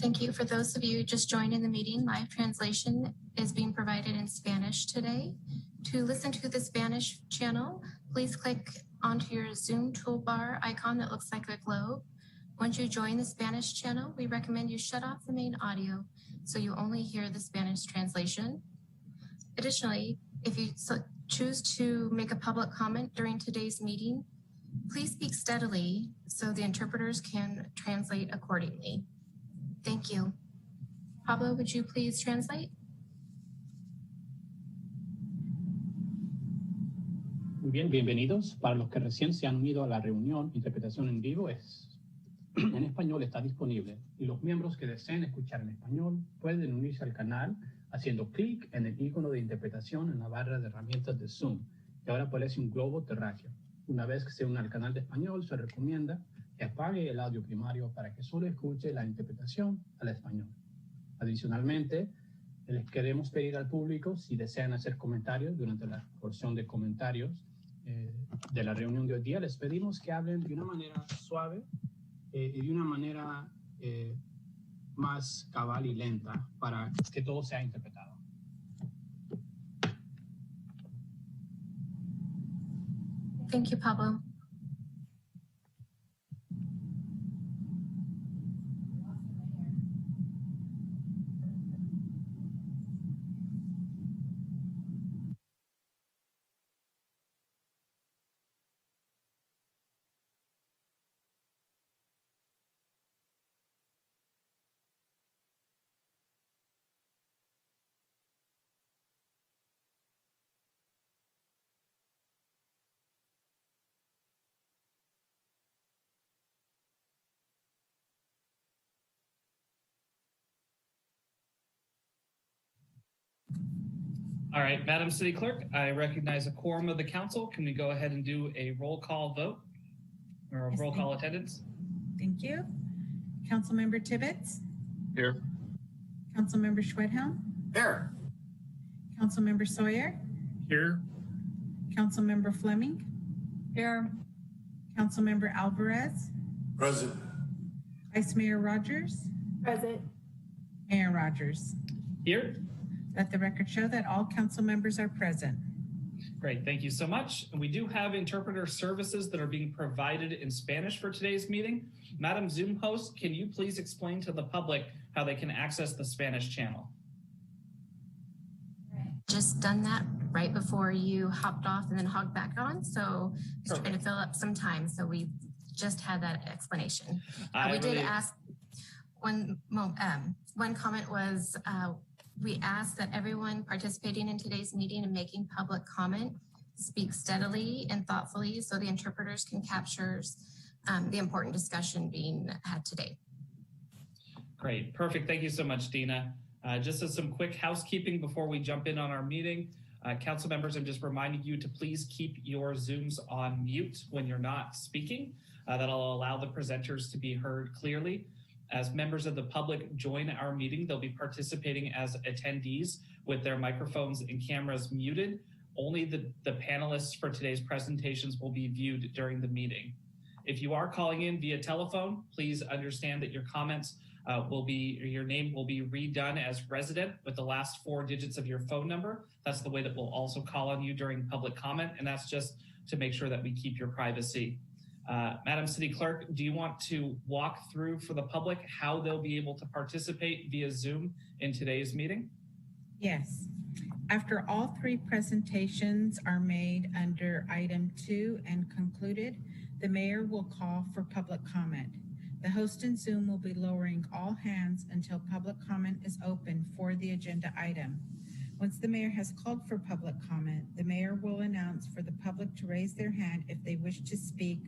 Thank you. For those of you just joining the meeting, live translation is being provided in Spanish today. To listen to the Spanish channel, please click onto your Zoom toolbar icon that looks like a globe. Once you join the Spanish channel, we recommend you shut off the main audio so you only hear the Spanish translation. Additionally, if you choose to make a public comment during today's meeting, please speak steadily so the interpreters can translate accordingly. Thank you. Pablo, would you please translate? Muy bien, bienvenidos. Para los que recién se han unido a la reunión, interpretación en vivo en español está disponible y los miembros que deseen escuchar en español pueden unirse al canal haciendo clic en el icono de interpretación en la barra de herramientas de Zoom, que ahora aparece un globo terráqueo. Una vez que se una al canal de español, se recomienda que apague el audio primario para que solo escuche la interpretación al español. Adicionalmente, les queremos pedir al público si desean hacer comentarios durante la porción de comentarios de la reunión de hoy día. Les pedimos que hablen de una manera suave y de una manera más cabal y lenta para que todo sea interpretado. Thank you, Pablo. All right, Madam City Clerk, I recognize a quorum of the council. Can we go ahead and do a roll call vote or a roll call attendance? Thank you. Councilmember Tibbetts? Here. Councilmember Schwedhelm? Here. Councilmember Sawyer? Here. Councilmember Fleming? Here. Councilmember Alvarez? Present. Vice Mayor Rogers? Present. Mayor Rogers? Here. Let the record show that all council members are present. Great, thank you so much. And we do have interpreter services that are being provided in Spanish for today's meeting. Madam Zoom host, can you please explain to the public how they can access the Spanish channel? Just done that right before you hopped off and then hogged back on. So just trying to fill up some time. So we just had that explanation. We did ask one comment was, we ask that everyone participating in today's meeting and making public comment speak steadily and thoughtfully so the interpreters can capture the important discussion being had today. Great, perfect. Thank you so much, Dina. Just as some quick housekeeping before we jump in on our meeting, council members, I'm just reminding you to please keep your Zooms on mute when you're not speaking. That'll allow the presenters to be heard clearly. As members of the public join our meeting, they'll be participating as attendees with their microphones and cameras muted. Only the panelists for today's presentations will be viewed during the meeting. If you are calling in via telephone, please understand that your comments your name will be redone as resident with the last 4 digits of your phone number. That's the way that we'll also call on you during public comment, and that's just to make sure that we keep your privacy. Madam City Clerk, do you want to walk through for the public how they'll be able to participate via Zoom in today's meeting? Yes. After all 3 presentations are made under item 2 and concluded, the mayor will call for public comment. The host in Zoom will be lowering all hands until public comment is open for the agenda item. Once the mayor has called for public comment, the mayor will announce for the public to raise their hand if they wish to speak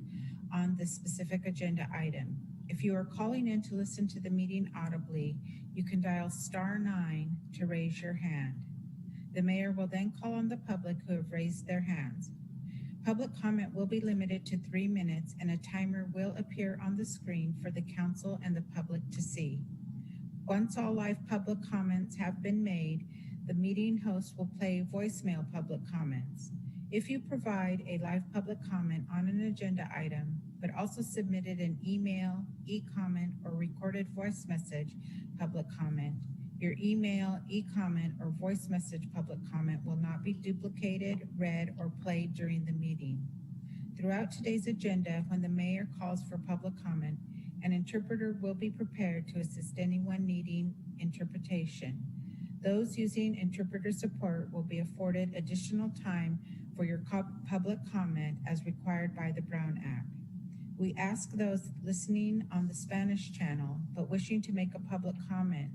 on the specific agenda item. If you are calling in to listen to the meeting audibly, you can dial *9 to raise your hand. The mayor will then call on the public who have raised their hands. Public comment will be limited to 3 minutes and a timer will appear on the screen for the council and the public to see. Once all live public comments have been made, the meeting host will play voicemail public comments. If you provide a live public comment on an agenda item, but also submitted an email, e-comment, or recorded voice message public comment. Your email, e-comment, or voice message public comment will not be duplicated, read, or played during the meeting. Throughout today's agenda, when the mayor calls for public comment, an interpreter will be prepared to assist anyone needing interpretation. Those using interpreter support will be afforded additional time for your public comment as required by the Brown Act. We ask those listening on the Spanish channel but wishing to make a public comment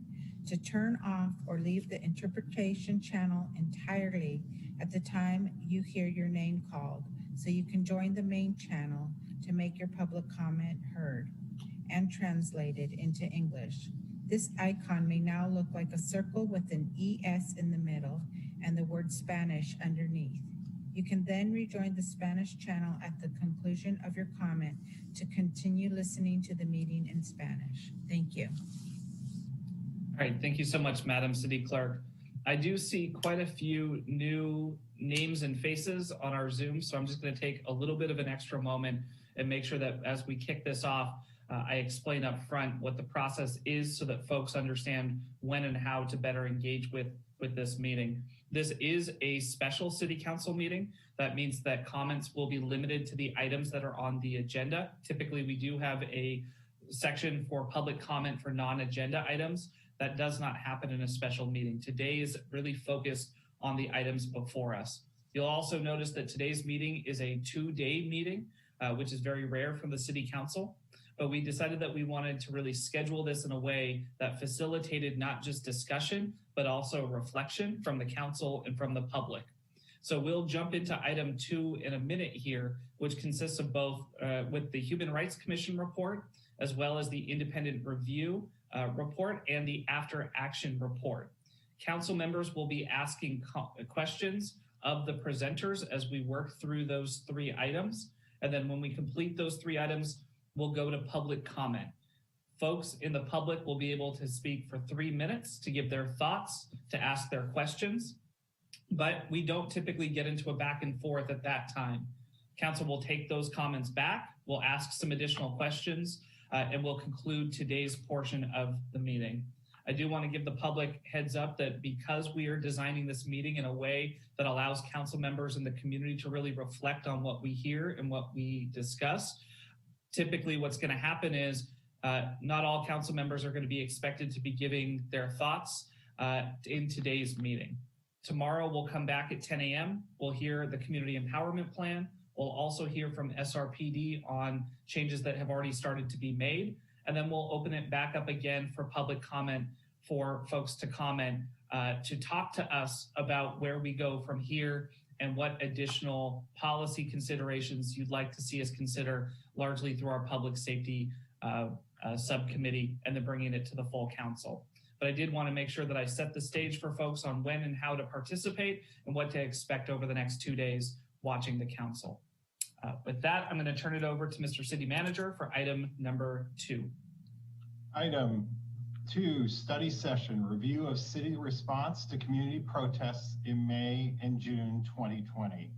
to turn off or leave the interpretation channel entirely at the time you hear your name called, so you can join the main channel to make your public comment heard and translated into English. This icon may now look like a circle with an ES in the middle and the word Spanish underneath. You can then rejoin the Spanish channel at the conclusion of your comment to continue listening to the meeting in Spanish. Thank you. All right, thank you so much, Madam City Clerk. I do see quite a few new names and faces on our Zoom, so I'm just going to take a little bit of an extra moment and make sure that as we kick this off, I explain up front what the process is so that folks understand when and how to better engage with this meeting. This is a special city council meeting. That means that comments will be limited to the items that are on the agenda. Typically, we do have a section for public comment for non-agenda items. That does not happen in a special meeting. Today is really focused on the items before us. You'll also notice that today's meeting is a 2-day meeting, which is very rare from the city council. But we decided that we wanted to really schedule this in a way that facilitated not just discussion, but also reflection from the council and from the public. So we'll jump into item 2 in a minute here, which consists of both with the Human Rights Commission report, as well as the independent review report and the after action report. Council members will be asking questions of the presenters as we work through those 3 items. And then when we complete those 3 items, we'll go to public comment. Folks in the public will be able to speak for 3 minutes to give their thoughts, to ask their questions, but we don't typically get into a back and forth at that time. Council will take those comments back, we'll ask some additional questions, and we'll conclude today's portion of the meeting. I do want to give the public heads up that because we are designing this meeting in a way that allows council members in the community to really reflect on what we hear and what we discuss, typically what's going to happen is not all council members are going to be expected to be giving their thoughts in today's meeting. Tomorrow we'll come back at 10 a.m. We'll hear the community empowerment plan. We'll also hear from SRPD on changes that have already started to be made. And then we'll open it back up again for public comment for folks to comment, to talk to us about where we go from here and what additional policy considerations you'd like to see us consider, largely through our public safety subcommittee, and then bringing it to the full council. But I did want to make sure that I set the stage for folks on when and how to participate and what to expect over the next 2 days watching the council. With that, I'm going to turn it over to Mr. City Manager for item number 2. Item 2, study session, review of city response to community protests in May and June 2020.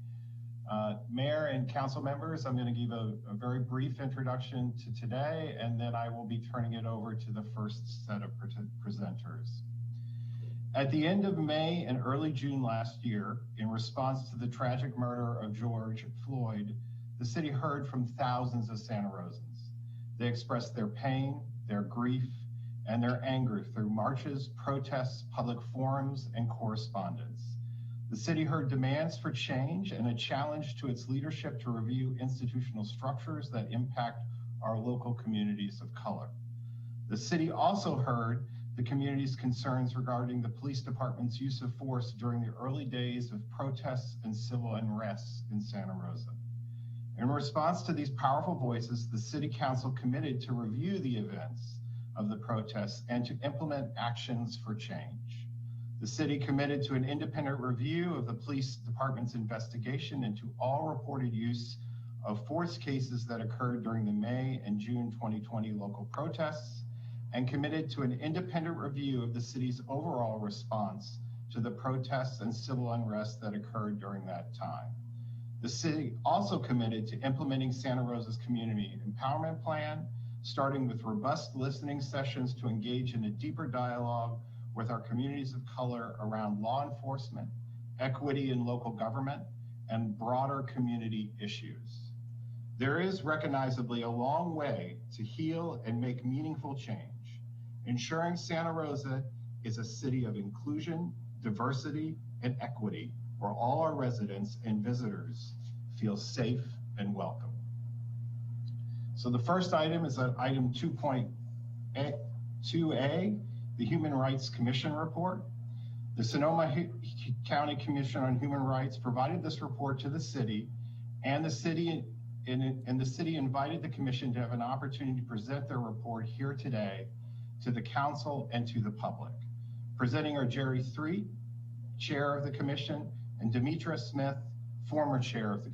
Mayor and council members, I'm going to give a very brief introduction to today, and then I will be turning it over to the first set of presenters. At the end of May and early June last year, in response to the tragic murder of George Floyd, the city heard from thousands of Santa Rosans. They expressed their pain, their grief, and their anger through marches, protests, public forums, and correspondence. The city heard demands for change and a challenge to its leadership to review institutional structures that impact our local communities of color. The city also heard the community's concerns regarding the police department's use of force during the early days of protests and civil unrest in Santa Rosa. In response to these powerful voices, the City Council committed to review the events of the protests and to implement actions for change. The city committed to an independent review of the police department's investigation into all reported use of force cases that occurred during the May and June 2020 local protests, and committed to an independent review of the city's overall response to the protests and civil unrest that occurred during that time. The city also committed to implementing Santa Rosa's community empowerment plan, starting with robust listening sessions to engage in a deeper dialogue with our communities of color around law enforcement, equity in local government, and broader community issues. There is recognizably a long way to heal and make meaningful change, ensuring Santa Rosa is a city of inclusion, diversity, and equity, where all our residents and visitors feel safe and welcome. So the first item is item 2.2A, the Human Rights Commission report. The Sonoma County Commission on Human Rights provided this report to the city, and the city invited the commission to have an opportunity to present their report here today to the council and to the public. Presenting are Jerry Threet, chair of the commission, and Demetra Smith, former chair of the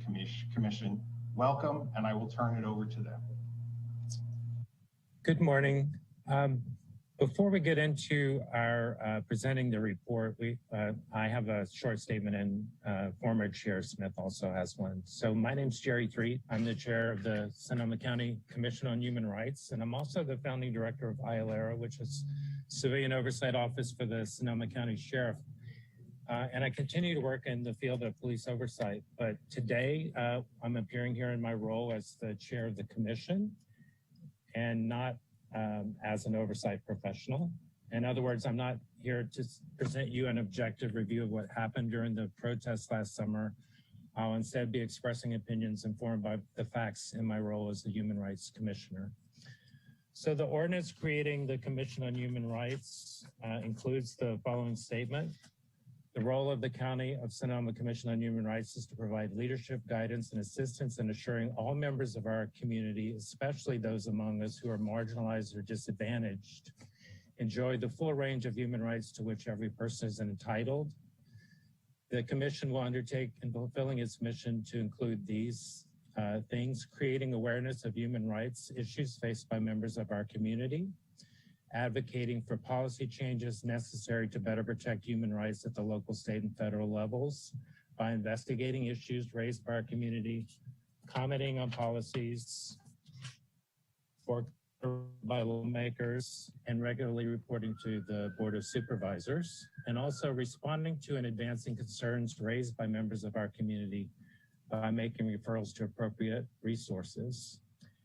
commission. Welcome, and I will turn it over to them. Good morning. Before we get into our presenting the report, I have a short statement, and former Chair Smith also has one. So my name's Jerry Threet. I'm the chair of the Sonoma County Commission on Human Rights, and I'm also the founding director of ILERA, which is Civilian Oversight Office for the Sonoma County Sheriff. And I continue to work in the field of police oversight. But today, I'm appearing here in my role as the chair of the commission and not as an oversight professional. In other words, I'm not here to present you an objective review of what happened during the protests last summer. I'll instead be expressing opinions informed by the facts in my role as the Human Rights Commissioner. So the ordinance creating the Commission on Human Rights includes the following statement. The role of the County of Sonoma Commission on Human Rights is to provide leadership, guidance, and assistance in assuring all members of our community, especially those among us who are marginalized or disadvantaged, enjoy the full range of human rights to which every person is entitled. The Commission will undertake in fulfilling its mission to include these things: creating awareness of human rights issues faced by members of our community, advocating for policy changes necessary to better protect human rights at the local, state, and federal levels by investigating issues raised by our community, commenting on policies by lawmakers, and regularly reporting to the Board of Supervisors, and also responding to and advancing concerns raised by members of our community by making referrals to appropriate resources,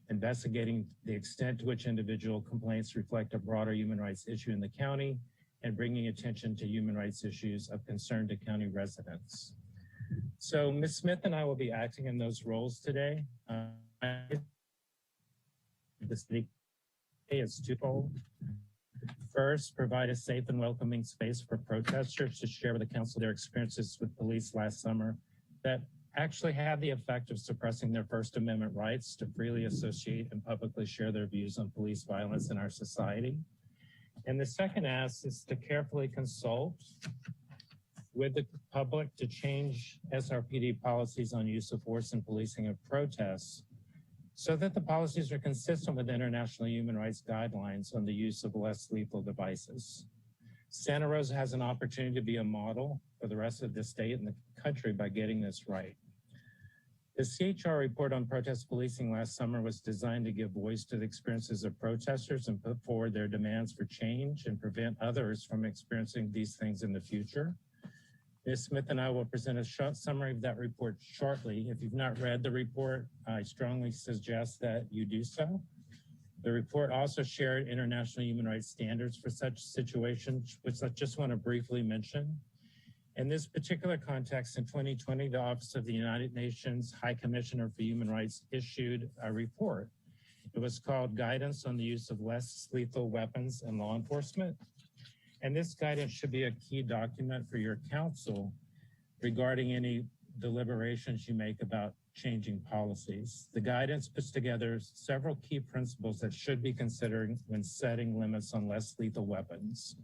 investigating the extent to which individual complaints reflect a broader human rights issue in the county, and bringing attention to human rights issues of concern to county residents. So Ms. Smith and I will be acting in those roles today. The city is twofold. First, provide a safe and welcoming space for protesters to share with the council their experiences with police last summer that actually had the effect of suppressing their First Amendment rights to freely associate and publicly share their views on police violence in our society. And the second ask is to carefully consult with the public to change SRPD policies on use of force and policing of protests so that the policies are consistent with international human rights guidelines on the use of less lethal devices. Santa Rosa has an opportunity to be a model for the rest of the state and the country by getting this right. The CHR report on protest policing last summer was designed to give voice to the experiences of protesters and put forward their demands for change and prevent others from experiencing these things in the future. Ms. Smith and I will present a short summary of that report shortly. If you've not read the report, I strongly suggest that you do so. The report also shared international human rights standards for such situations, which I just want to briefly mention. In this particular context, in 2020, the Office of the United Nations High Commissioner for Human Rights issued a report. It was called Guidance on the Use of Less Lethal Weapons in Law Enforcement. And this guidance should be a key document for your council regarding any deliberations you make about changing policies. The guidance puts together several key principles that should be considered when setting limits on less lethal weapons.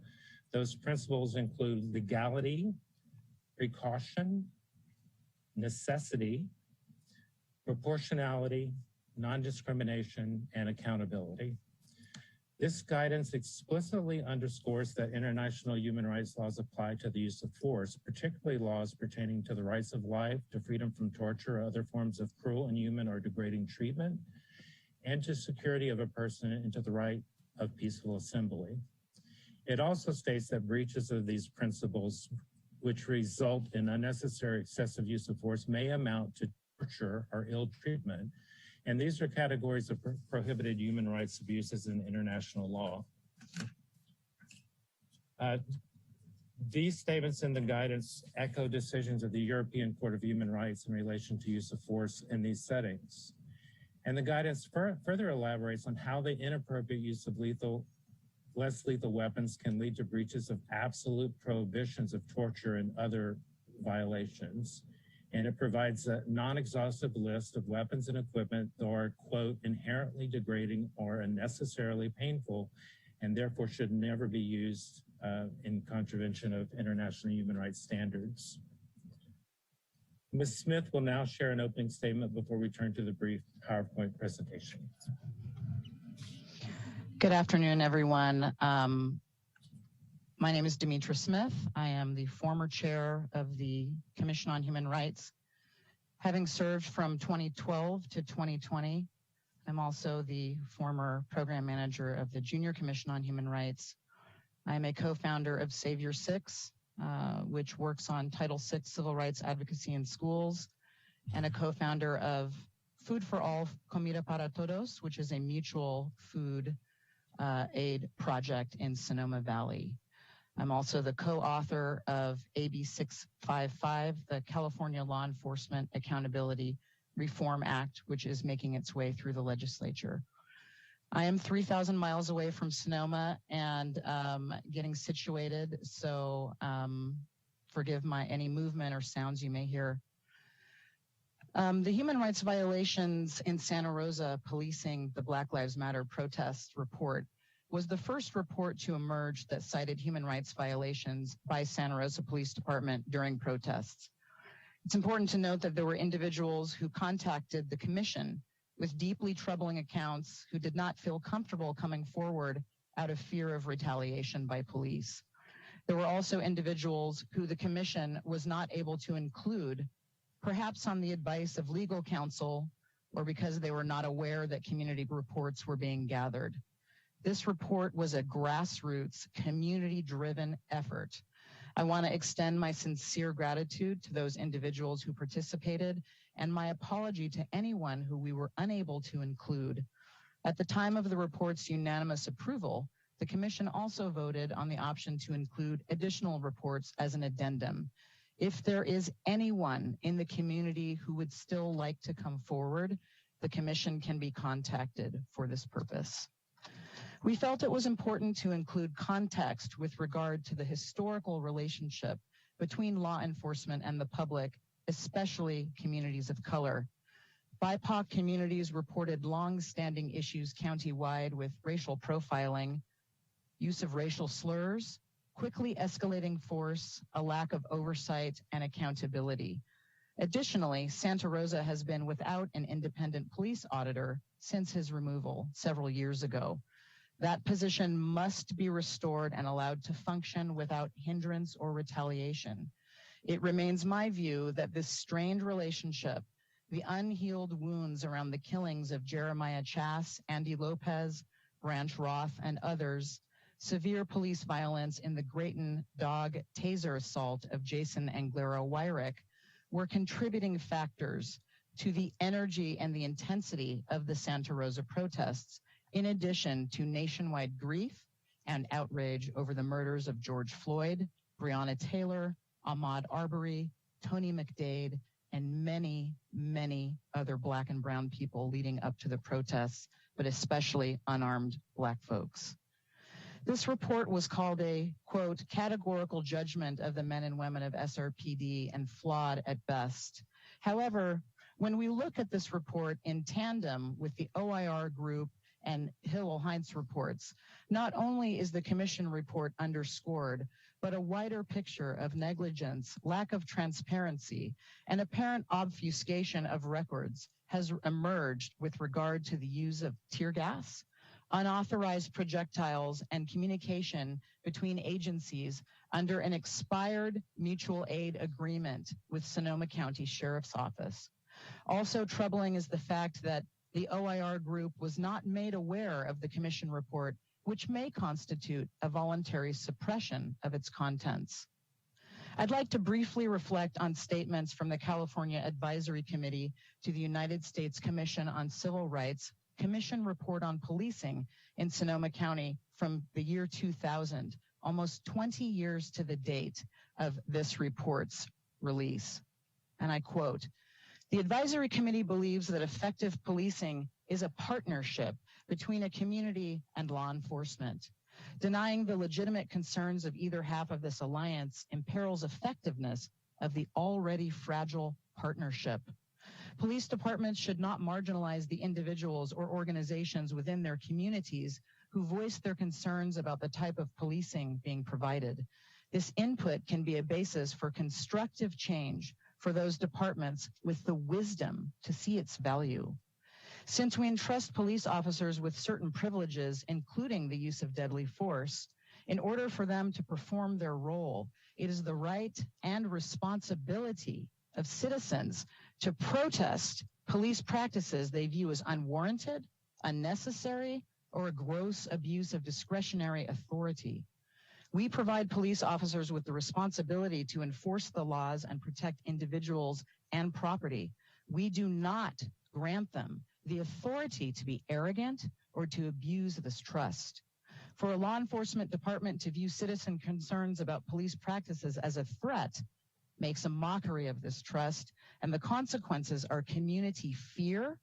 Those principles include legality, precaution, necessity, proportionality, non-discrimination, and accountability. This guidance explicitly underscores that international human rights laws apply to the use of force, particularly laws pertaining to the rights of life, to freedom from torture or other forms of cruel, inhuman, or degrading treatment, and to security of a person and to the right of peaceful assembly. It also states that breaches of these principles, which result in unnecessary excessive use of force, may amount to torture or ill treatment, and these are categories of prohibited human rights abuses in international law. These statements in the guidance echo decisions of the European Court of Human Rights in relation to use of force in these settings. And the guidance further elaborates on how the inappropriate use of less lethal weapons can lead to breaches of absolute prohibitions of torture and other violations. And it provides a non-exhaustive list of weapons and equipment that are, quote, inherently degrading or unnecessarily painful, and therefore should never be used in contravention of international human rights standards. Ms. Smith will now share an opening statement before we turn to the brief PowerPoint presentation. Good afternoon, everyone. My name is Demetra Smith. I am the former chair of the Commission on Human Rights. Having served from 2012 to 2020, I'm also the former program manager of the Junior Commission on Human Rights. I'm a co-founder of Savior 6, which works on Title VI civil rights advocacy in schools, and a co-founder of Food for All, Comida para Todos, which is a mutual food aid project in Sonoma Valley. I'm also the co-author of AB 655, the California Law Enforcement Accountability Reform Act, which is making its way through the legislature. I am 3,000 miles away from Sonoma and getting situated, so forgive any movement or sounds you may hear. The human rights violations in Santa Rosa policing the Black Lives Matter protest report was the first report to emerge that cited human rights violations by Santa Rosa Police Department during protests. It's important to note that there were individuals who contacted the commission with deeply troubling accounts who did not feel comfortable coming forward out of fear of retaliation by police. There were also individuals who the commission was not able to include, perhaps on the advice of legal counsel or because they were not aware that community reports were being gathered. This report was a grassroots, community-driven effort. I want to extend my sincere gratitude to those individuals who participated and my apology to anyone who we were unable to include. At the time of the report's unanimous approval, the Commission also voted on the option to include additional reports as an addendum. If there is anyone in the community who would still like to come forward, the Commission can be contacted for this purpose. We felt it was important to include context with regard to the historical relationship between law enforcement and the public, especially communities of color. BIPOC communities reported long-standing issues countywide with racial profiling, use of racial slurs, quickly escalating force, a lack of oversight and accountability. Additionally, Santa Rosa has been without an independent police auditor since his removal several years ago. That position must be restored and allowed to function without hindrance or retaliation. It remains my view that this strained relationship, the unhealed wounds around the killings of Jeremiah Chass, Andy Lopez, Branch Roth, and others, severe police violence in the Grayton dog taser assault of Jason Anglero Wyrick, were contributing factors to the energy and the intensity of the Santa Rosa protests, in addition to nationwide grief and outrage over the murders of George Floyd, Breonna Taylor, Ahmaud Arbery, Tony McDade, and many, many other Black and brown people leading up to the protests, but especially unarmed Black folks. This report was called a, quote, categorical judgment of the men and women of SRPD and flawed at best. However, when we look at this report in tandem with the OIR group and Hillel-Heinz reports, not only is the commission report underscored, but a wider picture of negligence, lack of transparency, and apparent obfuscation of records has emerged with regard to the use of tear gas, unauthorized projectiles, and communication between agencies under an expired mutual aid agreement with Sonoma County Sheriff's Office. Also troubling is the fact that the OIR group was not made aware of the commission report, which may constitute a voluntary suppression of its contents. I'd like to briefly reflect on statements from the California Advisory Committee to the United States Commission on Civil Rights Commission Report on Policing in Sonoma County from the year 2000, almost 20 years to the date of this report's release. And I quote, "The Advisory Committee believes that effective policing is a partnership between a community and law enforcement. Denying the legitimate concerns of either half of this alliance imperils effectiveness of the already fragile partnership. Police departments should not marginalize the individuals or organizations within their communities who voice their concerns about the type of policing being provided. This input can be a basis for constructive change for those departments with the wisdom to see its value. Since we entrust police officers with certain privileges, including the use of deadly force, in order for them to perform their role, it is the right and responsibility of citizens to protest police practices they view as unwarranted, unnecessary, or a gross abuse of discretionary authority. We provide police officers with the responsibility to enforce the laws and protect individuals and property. We do not grant them the authority to be arrogant or to abuse this trust. For a law enforcement department to view citizen concerns about police practices as a threat makes a mockery of this trust, and the consequences are community fear,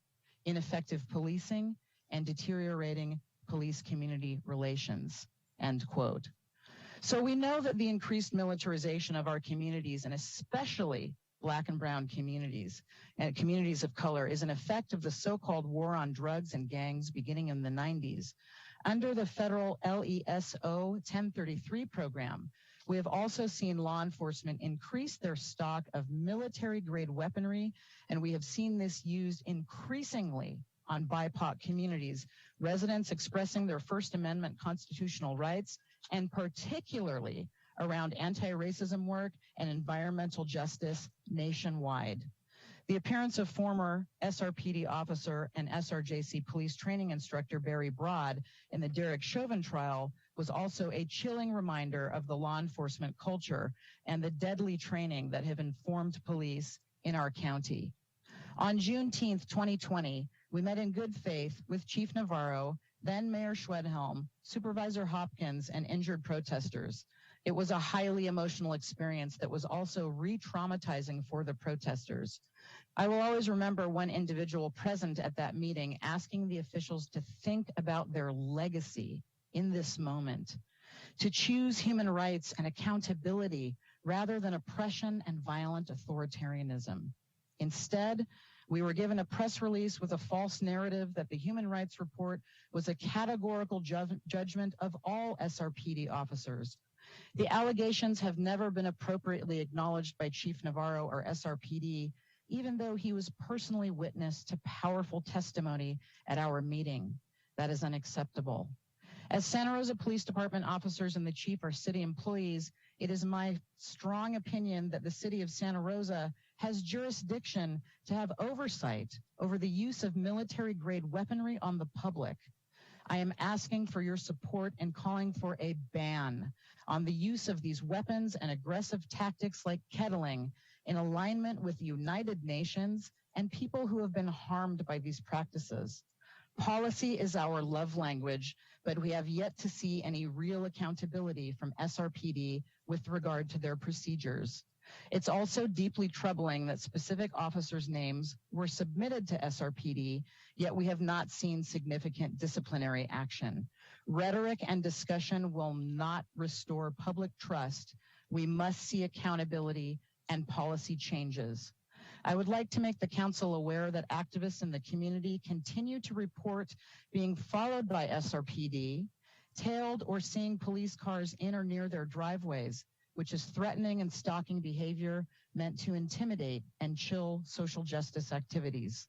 ineffective policing, and deteriorating police-community relations," end quote. So we know that the increased militarization of our communities, and especially Black and brown communities and communities of color, is an effect of the so-called war on drugs and gangs beginning in the 90s. Under the federal LESO 1033 program, we have also seen law enforcement increase their stock of military-grade weaponry, and we have seen this used increasingly on BIPOC communities, residents expressing their First Amendment constitutional rights, and particularly around anti-racism work and environmental justice nationwide. The appearance of former SRPD officer and SRJC police training instructor Barry Broad in the Derek Chauvin trial was also a chilling reminder of the law enforcement culture and the deadly training that have informed police in our county. On Juneteenth, 2020, we met in good faith with Chief Navarro, then Mayor Schwedhelm, Supervisor Hopkins, and injured protesters. It was a highly emotional experience that was also re-traumatizing for the protesters. I will always remember one individual present at that meeting asking the officials to think about their legacy in this moment, to choose human rights and accountability rather than oppression and violent authoritarianism. Instead, we were given a press release with a false narrative that the Human Rights Report was a categorical judgment of all SRPD officers. The allegations have never been appropriately acknowledged by Chief Navarro or SRPD, even though he was personally witness to powerful testimony at our meeting. That is unacceptable. As Santa Rosa Police Department officers and the chief are city employees, it is my strong opinion that the city of Santa Rosa has jurisdiction to have oversight over the use of military-grade weaponry on the public. I am asking for your support in calling for a ban on the use of these weapons and aggressive tactics like kettling in alignment with the United Nations and people who have been harmed by these practices. Policy is our love language, but we have yet to see any real accountability from SRPD with regard to their procedures. It's also deeply troubling that specific officers' names were submitted to SRPD, yet we have not seen significant disciplinary action. Rhetoric and discussion will not restore public trust. We must see accountability and policy changes. I would like to make the council aware that activists in the community continue to report being followed by SRPD, tailed or seeing police cars in or near their driveways, which is threatening and stalking behavior meant to intimidate and chill social justice activities.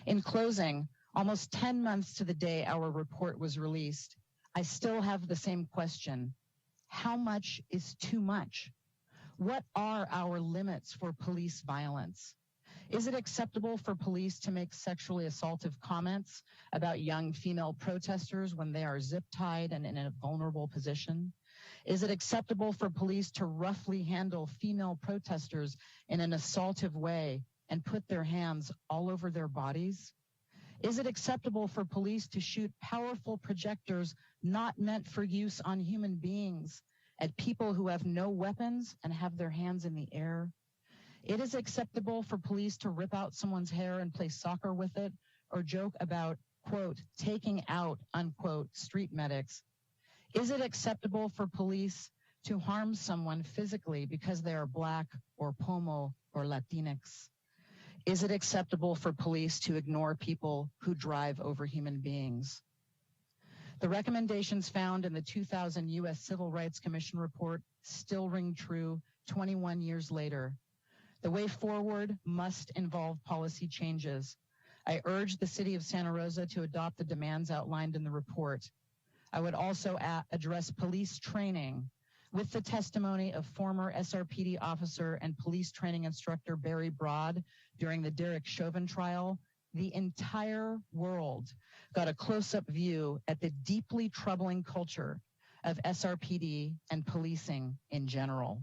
In closing, Almost 10 months to the day our report was released, I still have the same question. How much is too much? What are our limits for police violence? Is it acceptable for police to make sexually assaultive comments about young female protesters when they are zip-tied and in a vulnerable position? Is it acceptable for police to roughly handle female protesters in an assaultive way and put their hands all over their bodies? Is it acceptable for police to shoot powerful projectors not meant for use on human beings at people who have no weapons and have their hands in the air? It is acceptable for police to rip out someone's hair and play soccer with it or joke about, quote, taking out, unquote, street medics. Is it acceptable for police to harm someone physically because they are Black or Pomo or Latinx? Is it acceptable for police to ignore people who drive over human beings? The recommendations found in the 2000 U.S. Civil Rights Commission report still ring true 21 years later. The way forward must involve policy changes. I urge the City of Santa Rosa to adopt the demands outlined in the report. I would also address police training with the testimony of former SRPD officer and police training instructor Barry Broad during the Derek Chauvin trial. The entire world got a close-up view at the deeply troubling culture of SRPD and policing in general.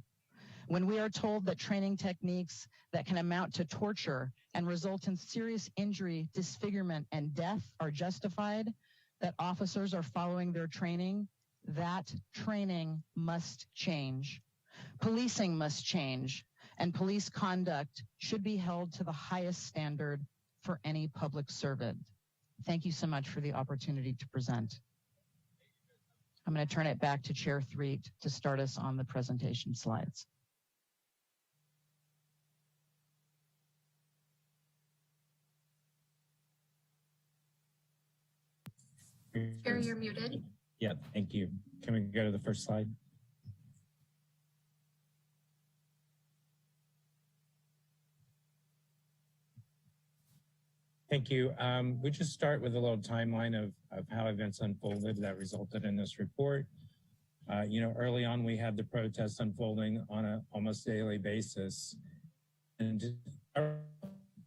When we are told that training techniques that can amount to torture and result in serious injury, disfigurement, and death are justified, that officers are following their training, that training must change. Policing must change, and police conduct should be held to the highest standard for any public servant. Thank you so much for the opportunity to present. I'm going to turn it back to Chair Threet to start us on the presentation slides. Chair, you're muted. Yeah, thank you. Can we go to the first slide? Thank you. We just start with a little timeline of how events unfolded that resulted in this report. Early on, we had the protests unfolding on an almost daily basis. And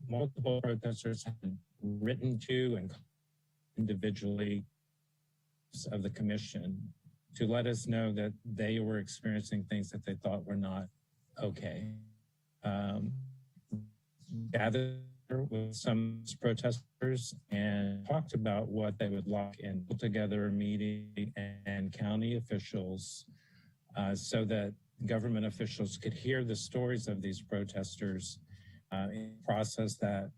multiple protesters had written to and individually of the commission to let us know that they were experiencing things that they thought were not okay. Gathered with some protesters and talked about what they would like and put together a meeting and county officials so that government officials could hear the stories of these protesters and process that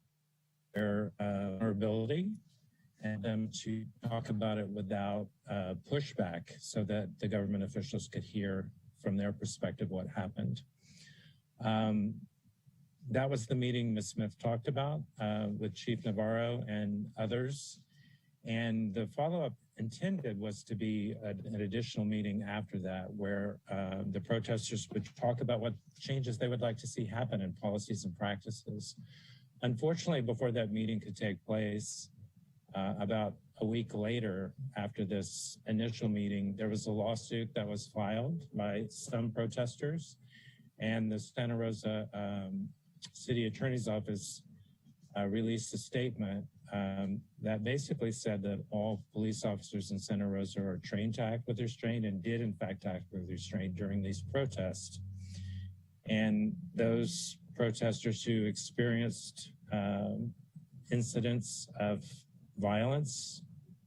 their vulnerability and them to talk about it without pushback so that the government officials could hear from their perspective what happened. That was the meeting Ms. Smith talked about with Chief Navarro and others. And the follow-up intended was to be an additional meeting after that where the protesters would talk about what changes they would like to see happen in policies and practices. Unfortunately, before that meeting could take place, about a week later after this initial meeting, there was a lawsuit that was filed by some protesters, and the Santa Rosa City Attorney's Office released a statement that basically said that all police officers in Santa Rosa are trained to act with restraint and did in fact act with restraint during these protests. And those protesters who experienced incidents of violence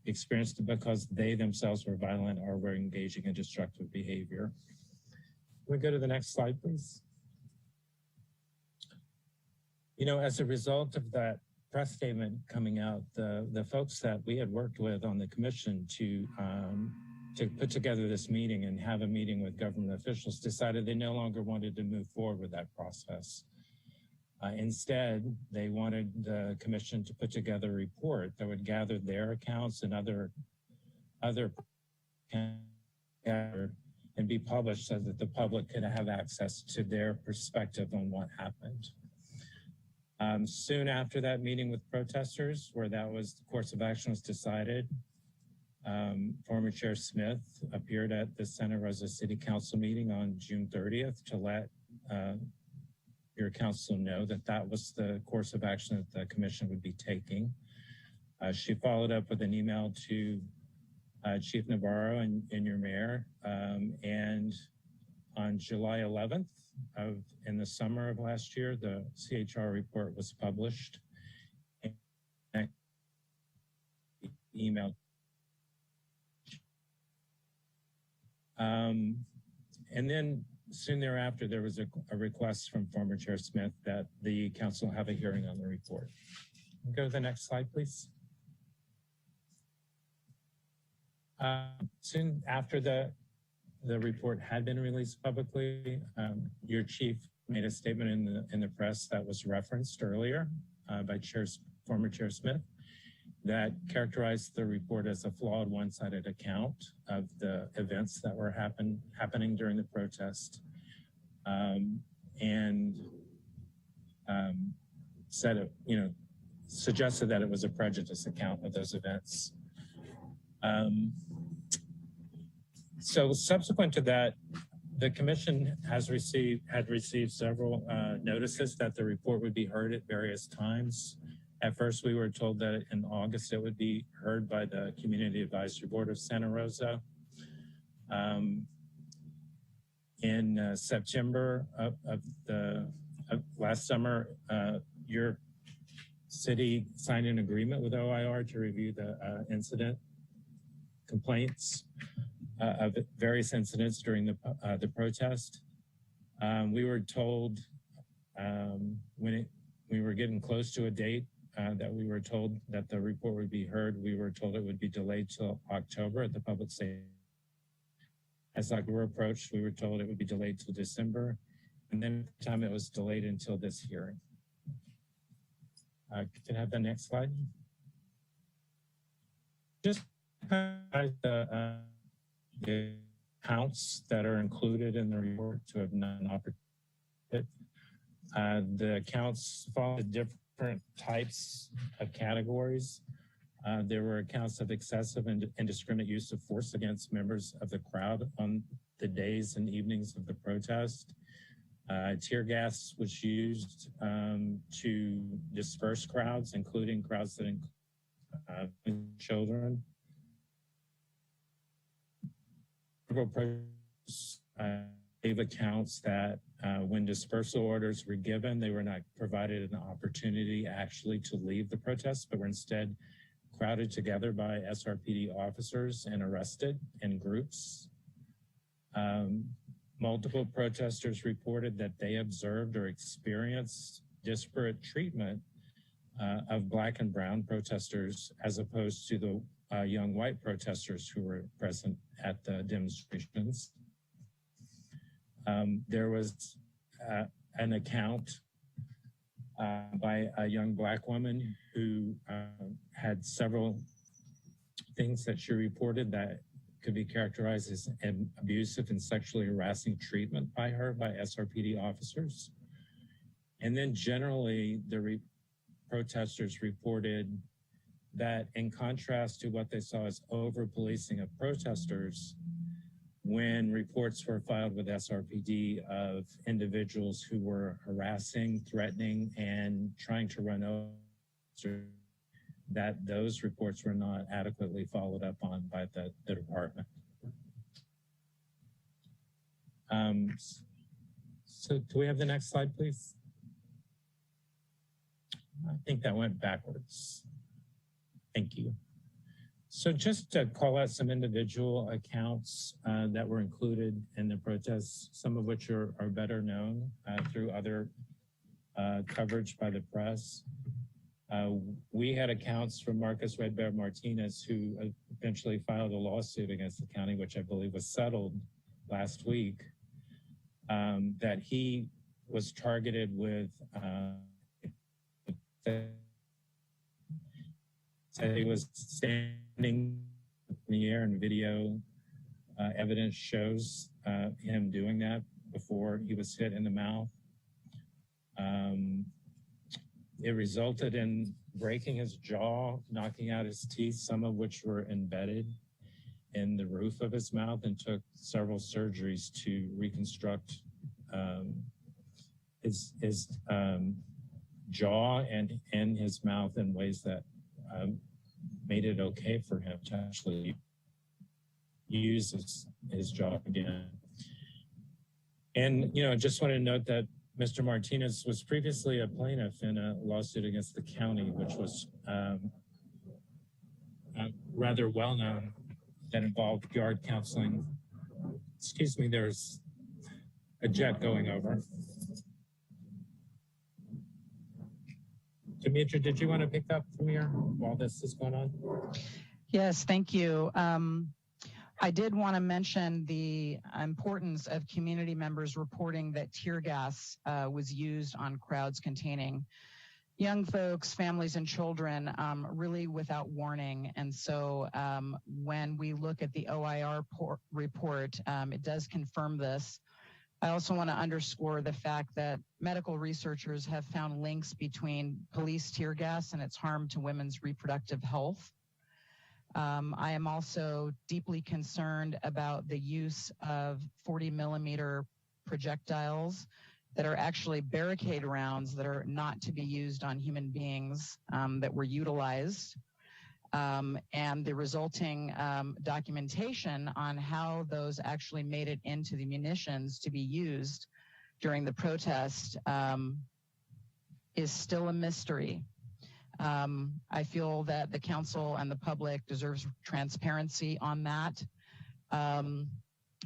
experienced it because they themselves were violent or were engaging in destructive behavior. Can we go to the next slide, please? As a result of that press statement coming out, the folks that we had worked with on the commission to put together this meeting and have a meeting with government officials decided they no longer wanted to move forward with that process. Instead, they wanted the commission to put together a report that would gather their accounts and other and be published so that the public could have access to their perspective on what happened. Soon after that meeting with protesters, where that was the course of action was decided, former Chair Smith appeared at the Santa Rosa City Council meeting on June 30th to let your council know that that was the course of action that the commission would be taking. She followed up with an email to Chief Navarro and your mayor, and on July 11th in the summer of last year, the CHR report was published. And email. And then soon thereafter, there was a request from former Chair Smith that the council have a hearing on the report. Go to the next slide, please. Soon after the report had been released publicly, your chief made a statement in the press that was referenced earlier by former Chair Smith that characterized the report as a flawed, one-sided account of the events that were happening during the protest, and said it, suggested that it was a prejudice account of those events. So subsequent to that, the commission had received several notices that the report would be heard at various times. At first, we were told that in August it would be heard by the Community Advisory Board of Santa Rosa. In September of last summer, your city signed an agreement with OIR to review the incident complaints of various incidents during the protest. We were told when we were getting close to a date that we were told that the report would be heard. We were told it would be delayed till October at the public safety. As October approached, we were told it would be delayed till December. And then at the time it was delayed until this hearing. Can I have the next slide? Just the accounts that are included in the report to have non-operative. The accounts fall into different types of categories. There were accounts of excessive and indiscriminate use of force against members of the crowd on the days and evenings of the protest. Tear gas was used to disperse crowds, including crowds that include children. Several protests gave accounts that when dispersal orders were given, they were not provided an opportunity actually to leave the protest, but were instead crowded together by SRPD officers and arrested in groups. Multiple protesters reported that they observed or experienced disparate treatment of Black and brown protesters as opposed to the young white protesters who were present at the demonstrations. There was an account by a young Black woman who had several things that she reported that could be characterized as abusive and sexually harassing treatment by SRPD officers. And then generally, the protesters reported that in contrast to what they saw as over-policing of protesters, when reports were filed with SRPD of individuals who were harassing, threatening, and trying to run over, that those reports were not adequately followed up on by the department. So do we have the next slide, please? I think that went backwards. Thank you. So just to call out some individual accounts that were included in the protests, some of which are better known through other coverage by the press. We had accounts from Marcus Red Bear Martinez, who eventually filed a lawsuit against the county, which I believe was settled last week, that he was targeted with said he was standing in the air, and video evidence shows him doing that before he was hit in the mouth. It resulted in breaking his jaw, knocking out his teeth, some of which were embedded in the roof of his mouth, and took several surgeries to reconstruct his jaw and his mouth in ways that made it okay for him to actually use his jaw again. And, just want to note that Mr. Martinez was previously a plaintiff in a lawsuit against the county, which was rather well known, that involved yard counseling. Excuse me, there's a jet going over. Demetra, did you want to pick up from here while this is going on? Yes, thank you. I did want to mention the importance of community members reporting that tear gas was used on crowds containing young folks, families, and children, really without warning. And so when we look at the OIR report, it does confirm this. I also want to underscore the fact that medical researchers have found links between police tear gas and its harm to women's reproductive health. I am also deeply concerned about the use of 40 millimeter projectiles that are actually barricade rounds that are not to be used on human beings that were utilized. And the resulting documentation on how those actually made it into the munitions to be used during the protest is still a mystery. I feel that the council and the public deserves transparency on that.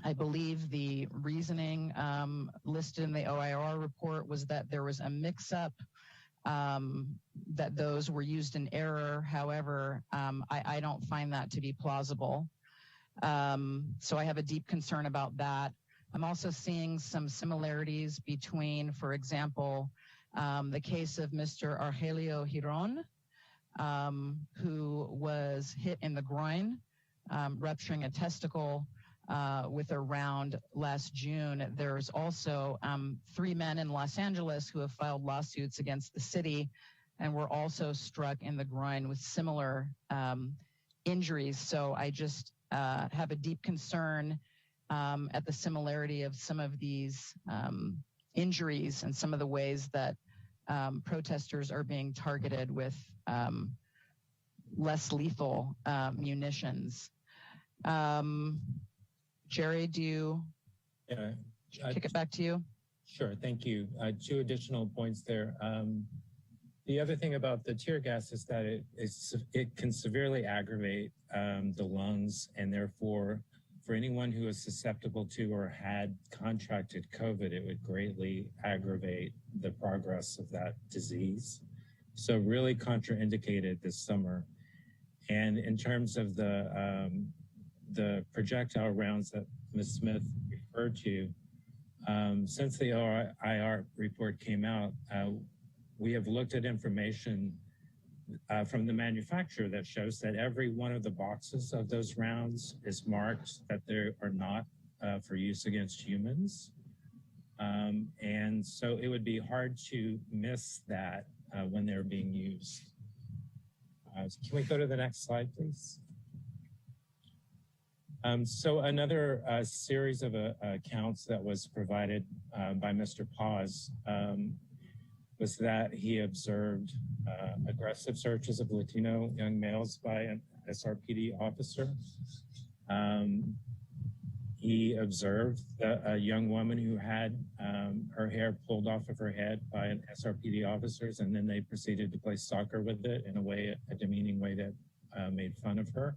I believe the reasoning listed in the OIR report was that there was a mix-up, that those were used in error. However, I don't find that to be plausible. So I have a deep concern about that. I'm also seeing some similarities between, for example, the case of Mr. Argelio Giron, who was hit in the groin, rupturing a testicle with a round last June. There's also 3 men in Los Angeles who have filed lawsuits against the city and were also struck in the groin with similar injuries. So I just have a deep concern at the similarity of some of these injuries and some of the ways that protesters are being targeted with less lethal munitions. Jerry, do you kick it back to you? Sure, thank you. 2 additional points there. The other thing about the tear gas is that it can severely aggravate the lungs, and therefore, for anyone who is susceptible to or had contracted COVID, it would greatly aggravate the progress of that disease. So really contraindicated this summer. And in terms of the projectile rounds that Ms. Smith referred to, since the OIR report came out, we have looked at information from the manufacturer that shows that every one of the boxes of those rounds is marked that they are not for use against humans. And so it would be hard to miss that when they're being used. Can we go to the next slide, please? So another series of accounts that was provided by Mr. Paz was that he observed aggressive searches of Latino young males by an SRPD officer. He observed a young woman who had her hair pulled off of her head by an SRPD officers, and then they proceeded to play soccer with it in a demeaning way that made fun of her.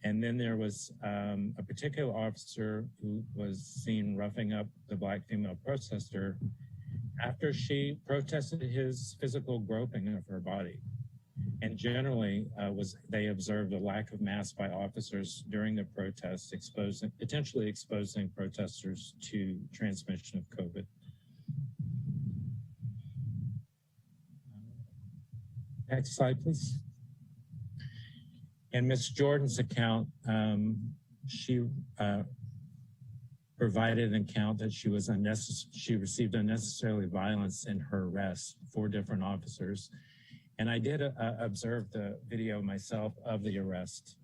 And then there was a particular officer who was seen roughing up the Black female protester after she protested his physical groping of her body. And generally, they observed a lack of masks by officers during the protests, potentially exposing protesters to transmission of COVID. Next slide, please. In Ms. Jordan's account, she provided an account that she received unnecessarily violence in her arrest, 4 different officers. And I did observe the video myself of the arrest.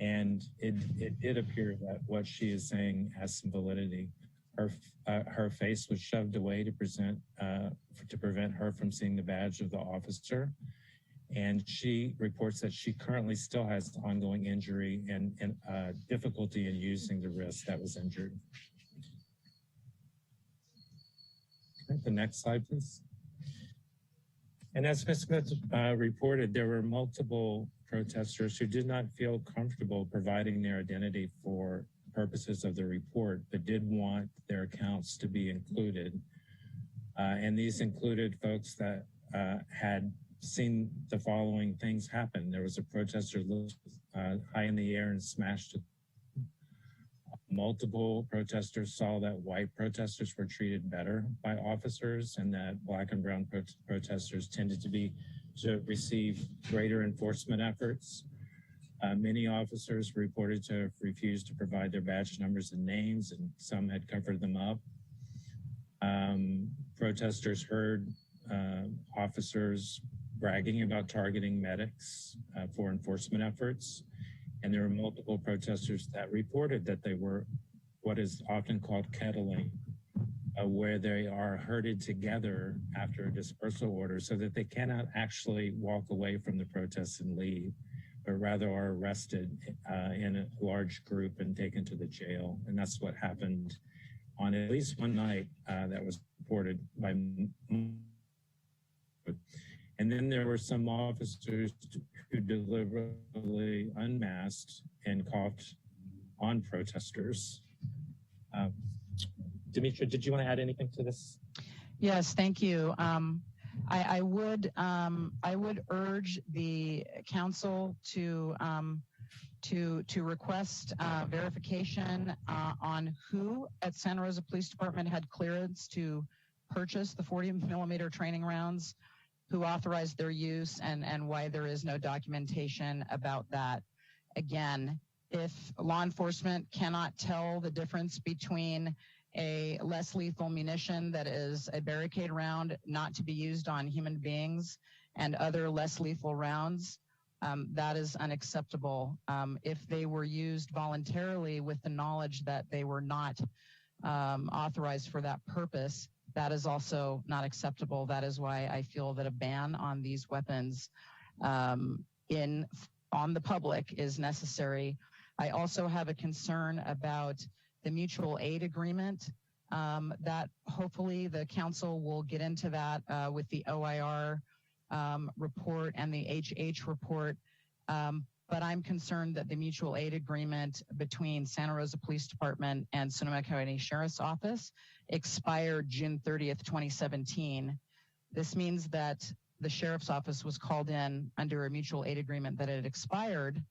And it did appear that what she is saying has some validity. Her face was shoved away to prevent her from seeing the badge of the officer. And she reports that she currently still has ongoing injury and difficulty in using the wrist that was injured. Okay, the next slide, please. And as Ms. Smith reported, there were multiple protesters who did not feel comfortable providing their identity for purposes of the report, but did want their accounts to be included. And these included folks that had seen the following things happen. There was a protester high in the air and smashed it. Multiple protesters saw that white protesters were treated better by officers and that Black and brown protesters tended to receive greater enforcement efforts. Many officers reported to have refused to provide their badge numbers and names, and some had covered them up. Protesters heard officers bragging about targeting medics for enforcement efforts. And there were multiple protesters that reported that they were what is often called kettling, where they are herded together after a dispersal order so that they cannot actually walk away from the protests and leave, but rather are arrested in a large group and taken to the jail. And that's what happened on at least one night that was reported by. And then there were some officers who deliberately unmasked and coughed on protesters. Demetra, did you want to add anything to this? Yes, thank you. I would urge the council to request verification on who at Santa Rosa Police Department had clearance to purchase the 40mm training rounds, who authorized their use, and why there is no documentation about that. Again, if law enforcement cannot tell the difference between a less lethal munition that is a barricade round not to be used on human beings and other less lethal rounds, that is unacceptable. If they were used voluntarily with the knowledge that they were not authorized for that purpose, that is also not acceptable. That is why I feel that a ban on these weapons on the public is necessary. I also have a concern about the mutual aid agreement that hopefully the council will get into that with the OIR report and the HH report. But I'm concerned that the mutual aid agreement between Santa Rosa Police Department and Sonoma County Sheriff's Office expired June 30th, 2017. This means that the Sheriff's Office was called in under a mutual aid agreement that had expired.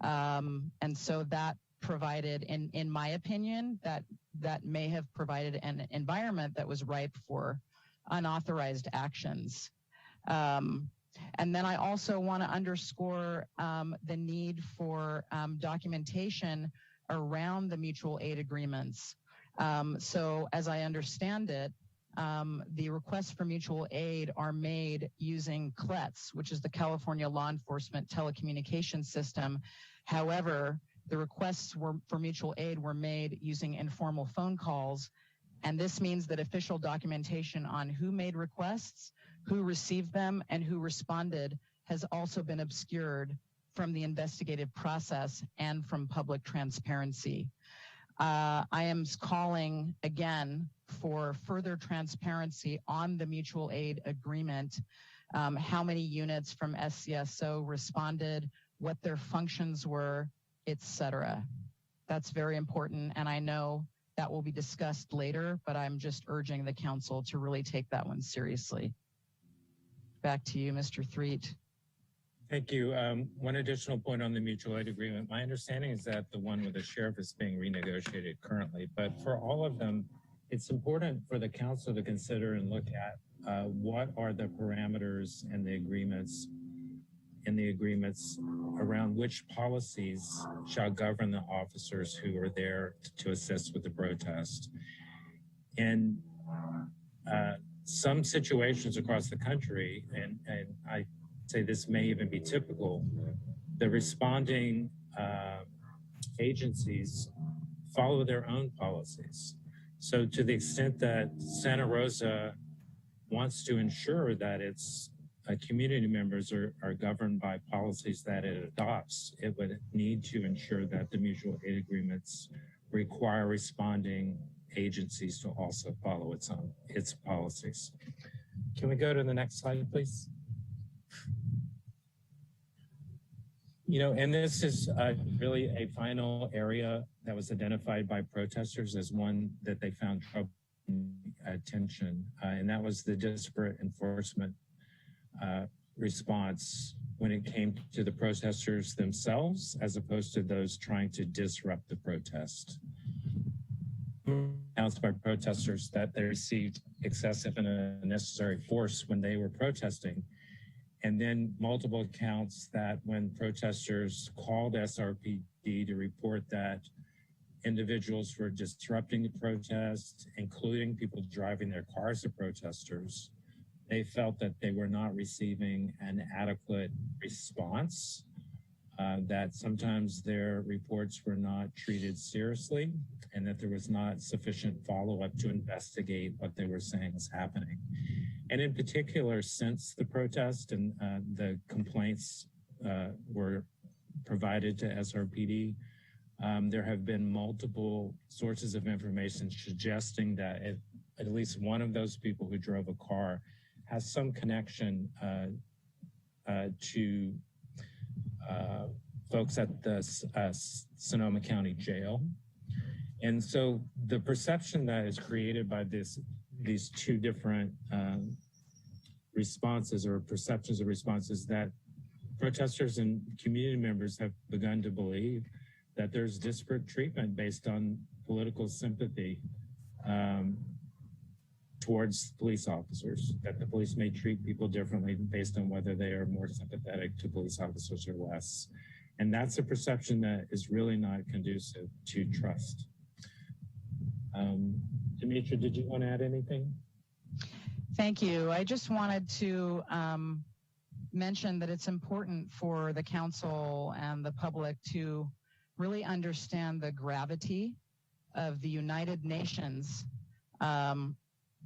And so that provided, in my opinion, that may have provided an environment that was ripe for unauthorized actions. And then I also want to underscore the need for documentation around the mutual aid agreements. So as I understand it, the requests for mutual aid are made using CLETS, which is the California Law Enforcement Telecommunications System. However, the requests for mutual aid were made using informal phone calls. And this means that official documentation on who made requests, who received them, and who responded has also been obscured from the investigative process and from public transparency. I am calling again for further transparency on the mutual aid agreement, how many units from SCSO responded, what their functions were, etc. That's very important, and I know that will be discussed later, but I'm just urging the council to really take that one seriously. Back to you, Mr. Threet. Thank you. One additional point on the mutual aid agreement. My understanding is that the one with the sheriff is being renegotiated currently, but for all of them, it's important for the council to consider and look at what are the parameters and the agreements in the agreements around which policies shall govern the officers who are there to assist with the protest. In some situations across the country, and I say this may even be typical, the responding agencies follow their own policies. So to the extent that Santa Rosa wants to ensure that its community members are governed by policies that it adopts, it would need to ensure that the mutual aid agreements require responding agencies to also follow its policies. Can we go to the next slide, please? You know, and this is really a final area that was identified by protesters as one that they found trouble attention, and that was the disparate enforcement response when it came to the protesters themselves, as opposed to those trying to disrupt the protest. Announced by protesters that they received excessive and unnecessary force when they were protesting. And then multiple accounts that when protesters called SRPD to report that individuals were disrupting the protest, including people driving their cars to protesters, they felt that they were not receiving an adequate response, that sometimes their reports were not treated seriously, and that there was not sufficient follow-up to investigate what they were saying was happening. And in particular, since the protest and the complaints were provided to SRPD, there have been multiple sources of information suggesting that at least one of those people who drove a car has some connection to folks at the Sonoma County Jail. And so the perception that is created by these two different responses or perceptions of responses, that protesters and community members have begun to believe that there's disparate treatment based on political sympathy towards police officers, that the police may treat people differently based on whether they are more sympathetic to police officers or less. And that's a perception that is really not conducive to trust. Demetra, did you want to add anything? Thank you. I just wanted to mention that it's important for the council and the public to really understand the gravity of the United Nations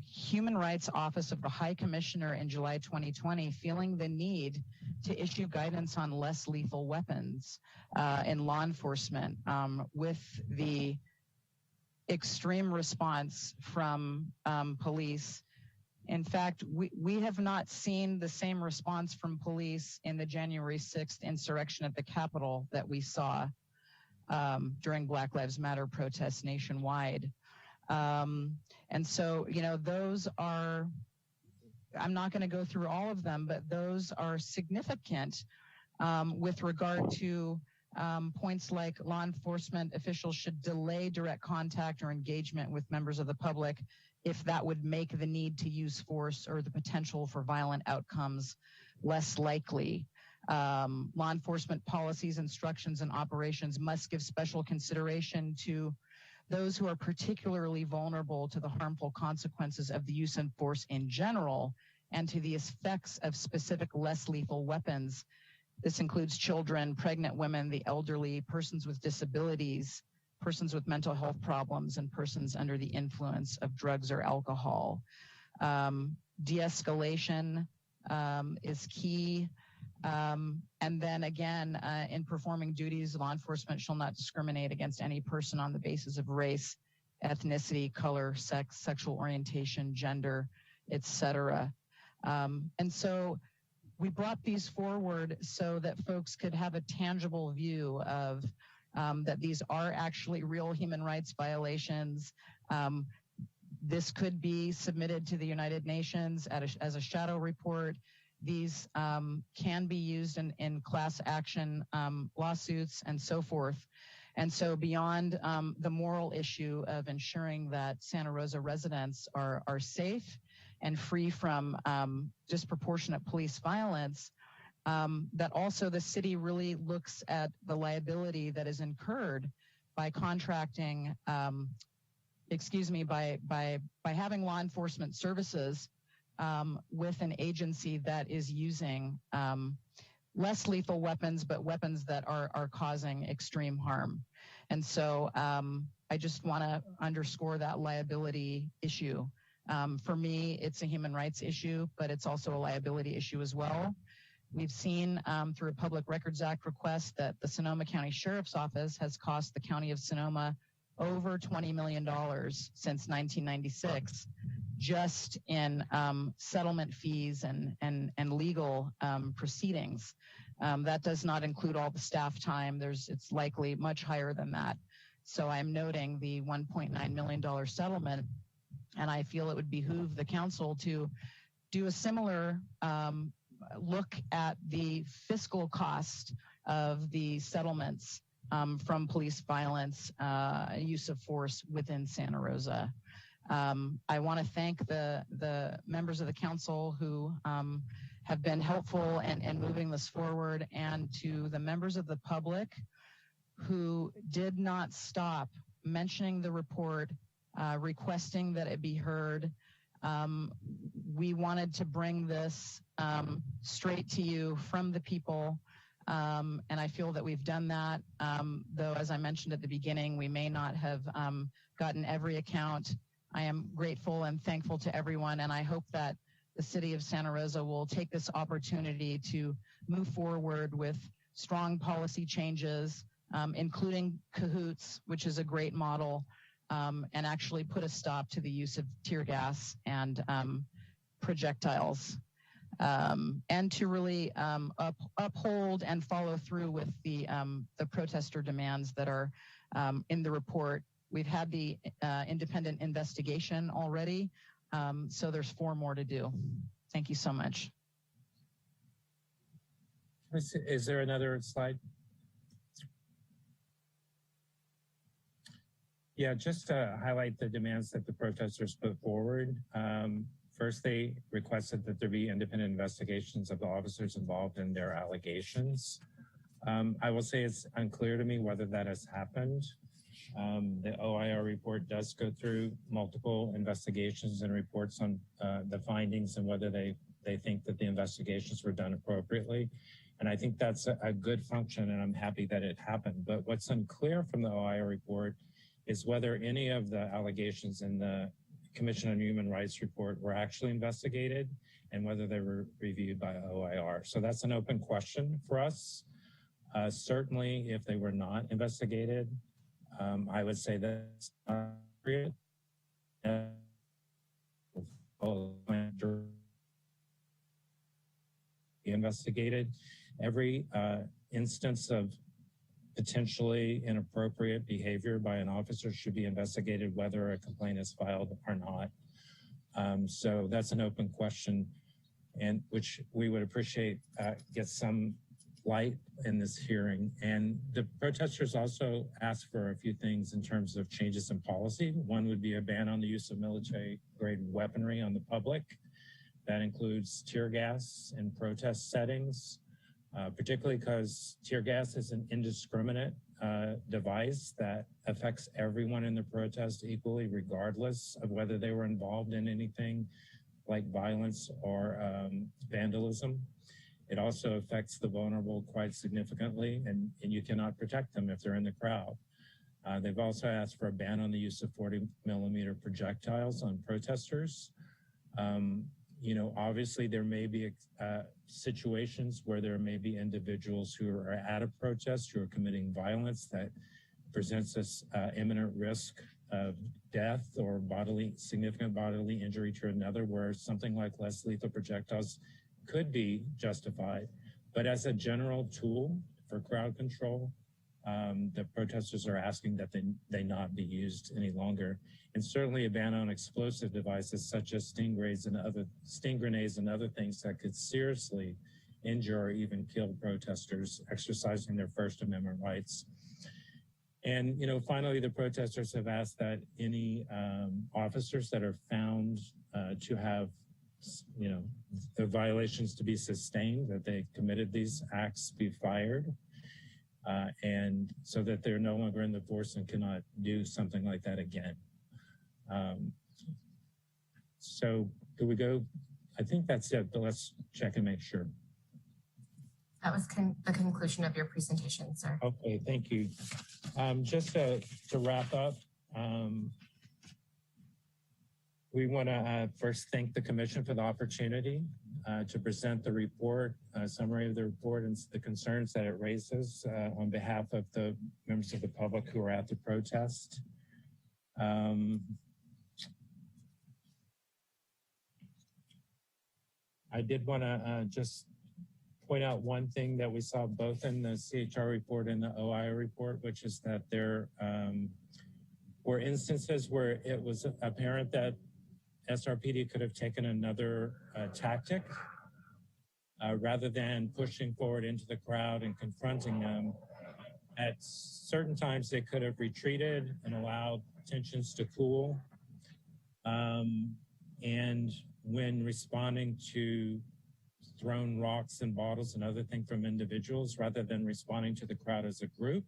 Human Rights Office of the High Commissioner in July 2020 feeling the need to issue guidance on less lethal weapons in law enforcement with the extreme response from police. In fact, we have not seen the same response from police in the January 6th insurrection at the Capitol that we saw during Black Lives Matter protests nationwide. And so, you know, those are, I'm not going to go through all of them, but those are significant with regard to points like law enforcement officials should delay direct contact or engagement with members of the public if that would make the need to use force or the potential for violent outcomes less likely. Law enforcement policies, instructions, and operations must give special consideration to those who are particularly vulnerable to the harmful consequences of the use of force in general and to the effects of specific less lethal weapons. This includes children, pregnant women, the elderly, persons with disabilities, persons with mental health problems, and persons under the influence of drugs or alcohol. De-escalation is key. And then again, in performing duties, law enforcement shall not discriminate against any person on the basis of race, ethnicity, color, sex, sexual orientation, gender, etc. And so we brought these forward so that folks could have a tangible view of that these are actually real human rights violations. This could be submitted to the United Nations as a shadow report. These can be used in class action lawsuits and so forth. And so beyond the moral issue of ensuring that Santa Rosa residents are safe and free from disproportionate police violence, that also the city really looks at the liability that is incurred by contracting, by having law enforcement services with an agency that is using less lethal weapons, but weapons that are causing extreme harm. And so I just want to underscore that liability issue. For me, it's a human rights issue, but it's also a liability issue as well. We've seen through a Public Records Act request that the Sonoma County Sheriff's Office has cost the County of Sonoma over $20 million since 1996, just in settlement fees and legal proceedings. That does not include all the staff time. It's likely much higher than that. So I'm noting the $1.9 million settlement, and I feel it would behoove the council to do a similar look at the fiscal cost of the settlements from police violence, use of force within Santa Rosa. I want to thank the members of the council who have been helpful in moving this forward, and to the members of the public who did not stop mentioning the report, requesting that it be heard. We wanted to bring this straight to you from the people, and I feel that we've done that, though, as I mentioned at the beginning, we may not have gotten every account. I am grateful and thankful to everyone, and I hope that the city of Santa Rosa will take this opportunity to move forward with strong policy changes, including CAHOOTS, which is a great model, and actually put a stop to the use of tear gas and projectiles, and to really uphold and follow through with the protester demands that are in the report. We've had the independent investigation already, so there's 4 more to do. Thank you so much. Is there another slide? Yeah, just to highlight the demands that the protesters put forward. First, they requested that there be independent investigations of the officers involved in their allegations. I will say it's unclear to me whether that has happened. The OIR report does go through multiple investigations and reports on the findings and whether they think that the investigations were done appropriately. And I think that's a good function, and I'm happy that it happened. But what's unclear from the OIR report is whether any of the allegations in the Commission on Human Rights report were actually investigated and whether they were reviewed by OIR. So that's an open question for us. Certainly, if they were not investigated, I would say that's not appropriate. Investigated. Every instance of potentially inappropriate behavior by an officer should be investigated, whether a complaint is filed or not. So that's an open question, and which we would appreciate get some light in this hearing. And the protesters also asked for a few things in terms of changes in policy. One would be a ban on the use of military-grade weaponry on the public. That includes tear gas in protest settings, particularly because tear gas is an indiscriminate device that affects everyone in the protest equally, regardless of whether they were involved in anything like violence or vandalism. It also affects the vulnerable quite significantly, and you cannot protect them if they're in the crowd. They've also asked for a ban on the use of 40-millimeter projectiles on protesters. You know, obviously there may be situations where there may be individuals who are at a protest who are committing violence that presents us imminent risk of death or significant bodily injury to another, where something like less lethal projectiles could be justified. But as a general tool for crowd control, the protesters are asking that they not be used any longer. And certainly a ban on explosive devices such as sting grenades and other things that could seriously injure or even kill protesters exercising their First Amendment rights. And, you know, finally, the protesters have asked that any officers that are found to have the violations to be sustained, that they committed these acts be fired, and so that they're no longer in the force and cannot do something like that again. So do we go? I think that's it, but let's check and make sure. That was the conclusion of your presentation, sir. Okay, thank you. Just to wrap up, we want to first thank the Commission for the opportunity to present the report, summary of the report and the concerns that it raises on behalf of the members of the public who are at the protest. I did want to just point out one thing that we saw both in the CHR report and the OI report, which is that there were instances where it was apparent that SRPD could have taken another tactic rather than pushing forward into the crowd and confronting them. At certain times, they could have retreated and allowed tensions to cool. And when responding to thrown rocks and bottles and other things from individuals, rather than responding to the crowd as a group,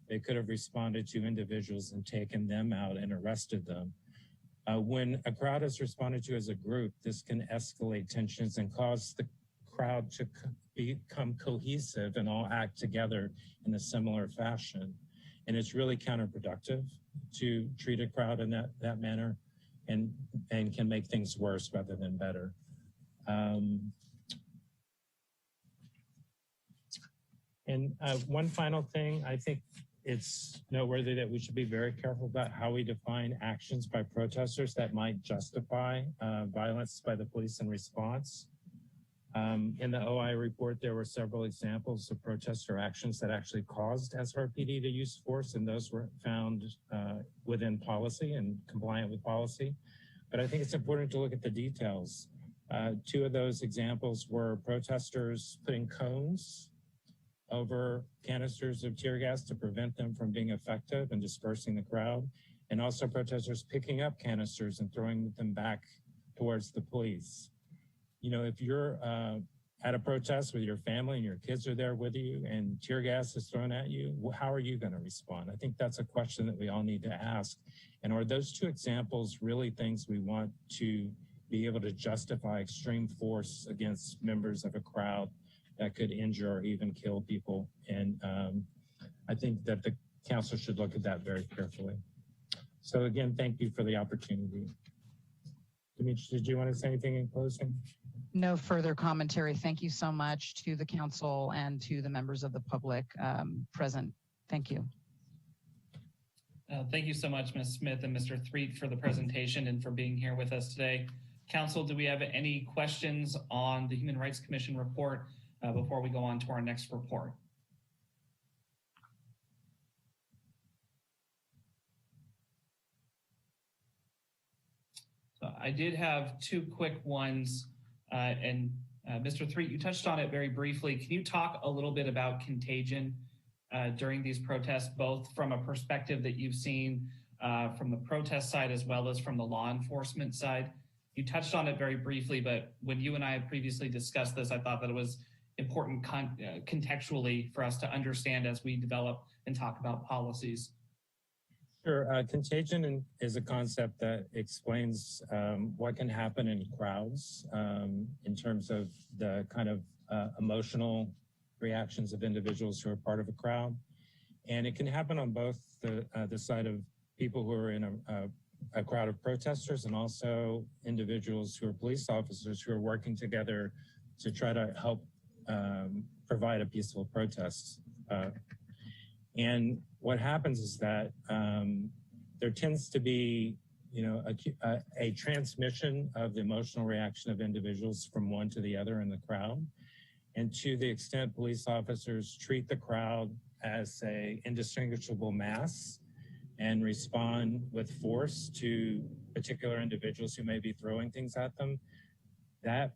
they could have responded to individuals and taken them out and arrested them. When a crowd is responded to as a group, this can escalate tensions and cause the crowd to become cohesive and all act together in a similar fashion. And it's really counterproductive to treat a crowd in that manner and can make things worse rather than better. And one final thing, I think it's noteworthy that we should be very careful about how we define actions by protesters that might justify violence by the police in response. In the OI report, there were several examples of protester actions that actually caused SRPD to use force, and those were found within policy and compliant with policy. But I think it's important to look at the details. Two of those examples were protesters putting cones over canisters of tear gas to prevent them from being effective and dispersing the crowd, and also protesters picking up canisters and throwing them back towards the police. You know, if you're at a protest with your family and your kids are there with you and tear gas is thrown at you, how are you going to respond? I think that's a question that we all need to ask. And are those two examples really things we want to be able to justify extreme force against members of a crowd that could injure or even kill people? And I think that the council should look at that very carefully. So again, thank you for the opportunity. Dimitri, did you want to say anything in closing? No further commentary. Thank you so much to the council and to the members of the public present. Thank you. Thank you so much, Ms. Smith and Mr. Threet, for the presentation and for being here with us today. Council, do we have any questions on the Human Rights Commission report before we go on to our next report? So I did have two quick ones, and Mr. Threet, you touched on it very briefly. Can you talk a little bit about contagion during these protests, both from a perspective that you've seen from the protest side as well as from the law enforcement side? You touched on it very briefly, but when you and I had previously discussed this, I thought that it was important contextually for us to understand as we develop and talk about policies. Sure. Contagion is a concept that explains what can happen in crowds in terms of the kind of emotional reactions of individuals who are part of a crowd. And it can happen on both the side of people who are in a crowd of protesters and also individuals who are police officers who are working together to try to help provide a peaceful protest. And what happens is that there tends to be, a transmission of the emotional reaction of individuals from one to the other in the crowd. And to the extent police officers treat the crowd as a indistinguishable mass and respond with force to particular individuals who may be throwing things at them, that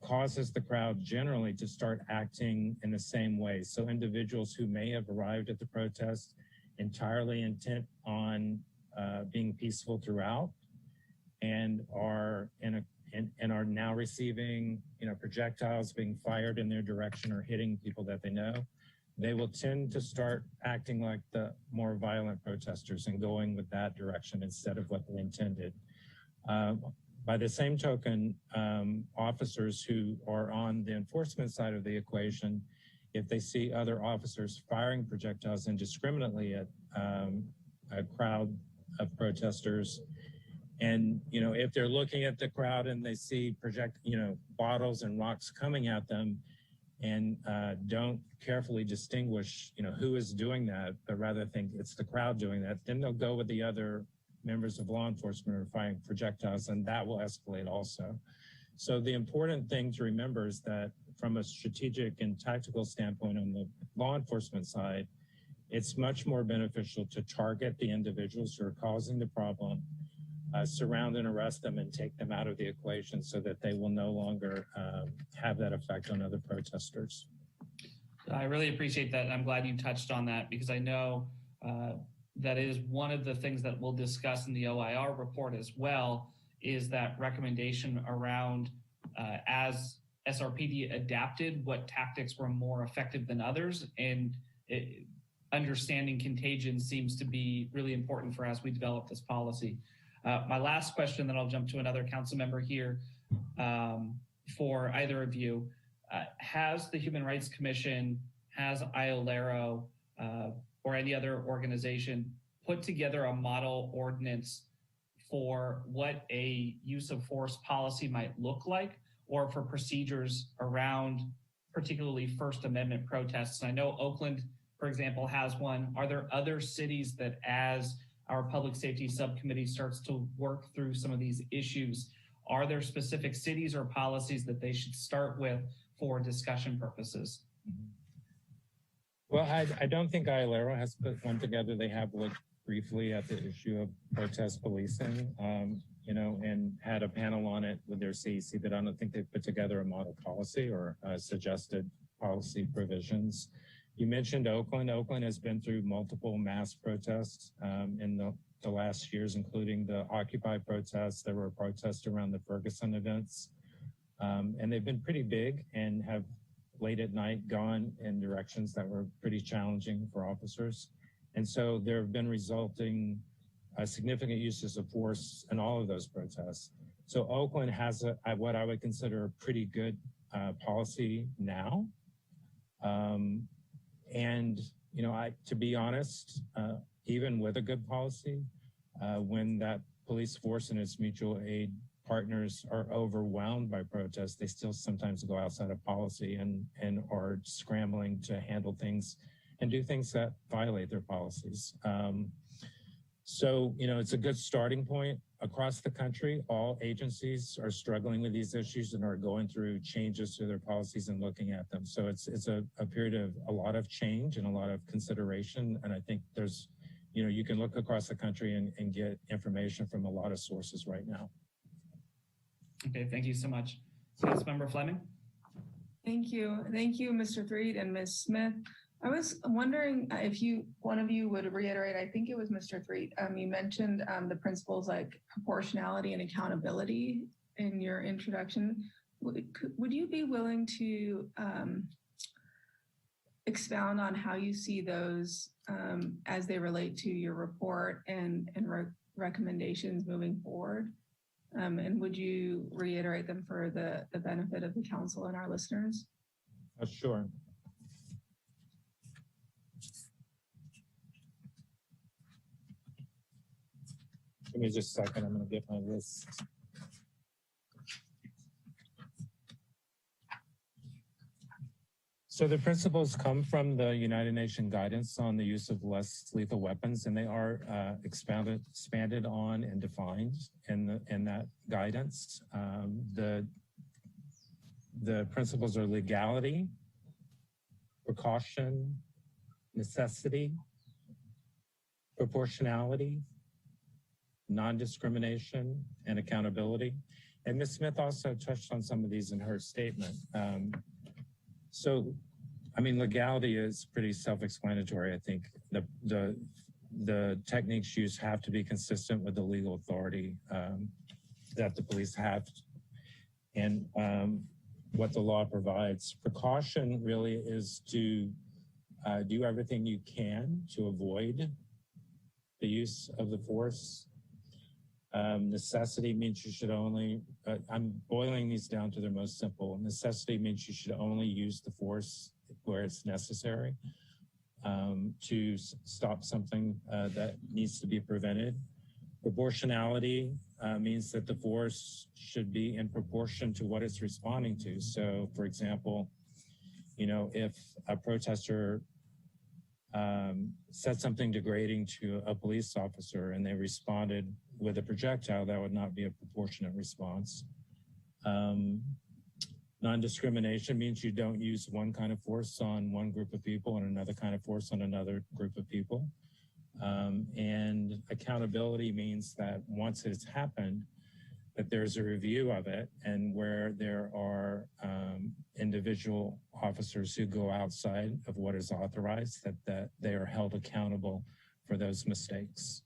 causes the crowd generally to start acting in the same way. So individuals who may have arrived at the protest entirely intent on being peaceful throughout and are in and are now receiving, projectiles being fired in their direction or hitting people that they know, they will tend to start acting like the more violent protesters and going with that direction instead of what they intended. By the same token, officers who are on the enforcement side of the equation, if they see other officers firing projectiles indiscriminately at a crowd of protesters, and if they're looking at the crowd and they see bottles and rocks coming at them, and don't carefully distinguish, who is doing that, but rather think it's the crowd doing that, then they'll go with the other members of law enforcement are firing projectiles, and that will escalate also. So the important thing to remember is that from a strategic and tactical standpoint on the law enforcement side, it's much more beneficial to target the individuals who are causing the problem, surround and arrest them and take them out of the equation so that they will no longer have that effect on other protesters. I really appreciate that. I'm glad you touched on that because I know that is one of the things that we'll discuss in the OIR report as well, is that recommendation around as SRPD adapted, what tactics were more effective than others, and understanding contagion seems to be really important for as we develop this policy. My last question, then I'll jump to another council member here for either of you. Has the Human Rights Commission, has IOLERO, or any other organization put together a model ordinance for what a use of force policy might look like, or for procedures around particularly First Amendment protests? I know Oakland, for example, has one. Are there other cities that, as our public safety subcommittee starts to work through some of these issues, are there specific cities or policies that they should start with for discussion purposes? Well, I don't think IOLERO has put one together. They have looked briefly at the issue of protest policing, and had a panel on it with their CEC, but I don't think they've put together a model policy or suggested policy provisions. You mentioned Oakland. Oakland has been through multiple mass protests in the last years, including the Occupy protests. There were protests around the Ferguson events, and they've been pretty big and have late at night gone in directions that were pretty challenging for officers. And so there have been resulting significant uses of force in all of those protests. So Oakland has what I would consider a pretty good policy now. And, to be honest, even with a good policy, when that police force and its mutual aid partners are overwhelmed by protests, they still sometimes go outside of policy and are scrambling to handle things and do things that violate their policies. So, it's a good starting point. Across the country, all agencies are struggling with these issues and are going through changes to their policies and looking at them. So it's a period of a lot of change and a lot of consideration. And I think there's, you can look across the country and get information from a lot of sources right now. Okay, thank you so much. Councilmember Fleming? Thank you. Thank you, Mr. Threed and Ms. Smith. I was wondering if one of you would reiterate, I think it was Mr. Threed, you mentioned the principles like proportionality and accountability in your introduction. Would you be willing to expound on how you see those as they relate to your report and recommendations moving forward? And would you reiterate them for the benefit of the council and our listeners? Sure. Give me just a second, I'm going to get my list. So the principles come from the United Nations guidance on the use of less lethal weapons, and they are expanded on and defined in that guidance. The principles are legality, precaution, necessity, proportionality, non-discrimination, and accountability. And Ms. Smith also touched on some of these in her statement. Legality is pretty self-explanatory. I think the techniques used have to be consistent with the legal authority that the police have. and what the law provides. Precaution really is to do everything you can to avoid the use of the force. Necessity means you should only, I'm boiling these down to their most simple. Necessity means you should only use the force where it's necessary to stop something that needs to be prevented. Proportionality means that the force should be in proportion to what it's responding to. So, for example, you know, if a protester said something degrading to a police officer and they responded with a projectile, that would not be a proportionate response. Non-discrimination means you don't use one kind of force on one group of people and another kind of force on another group of people. And accountability means that once it's happened, that there's a review of it, and where there are individual officers who go outside of what is authorized, that they are held accountable for those mistakes.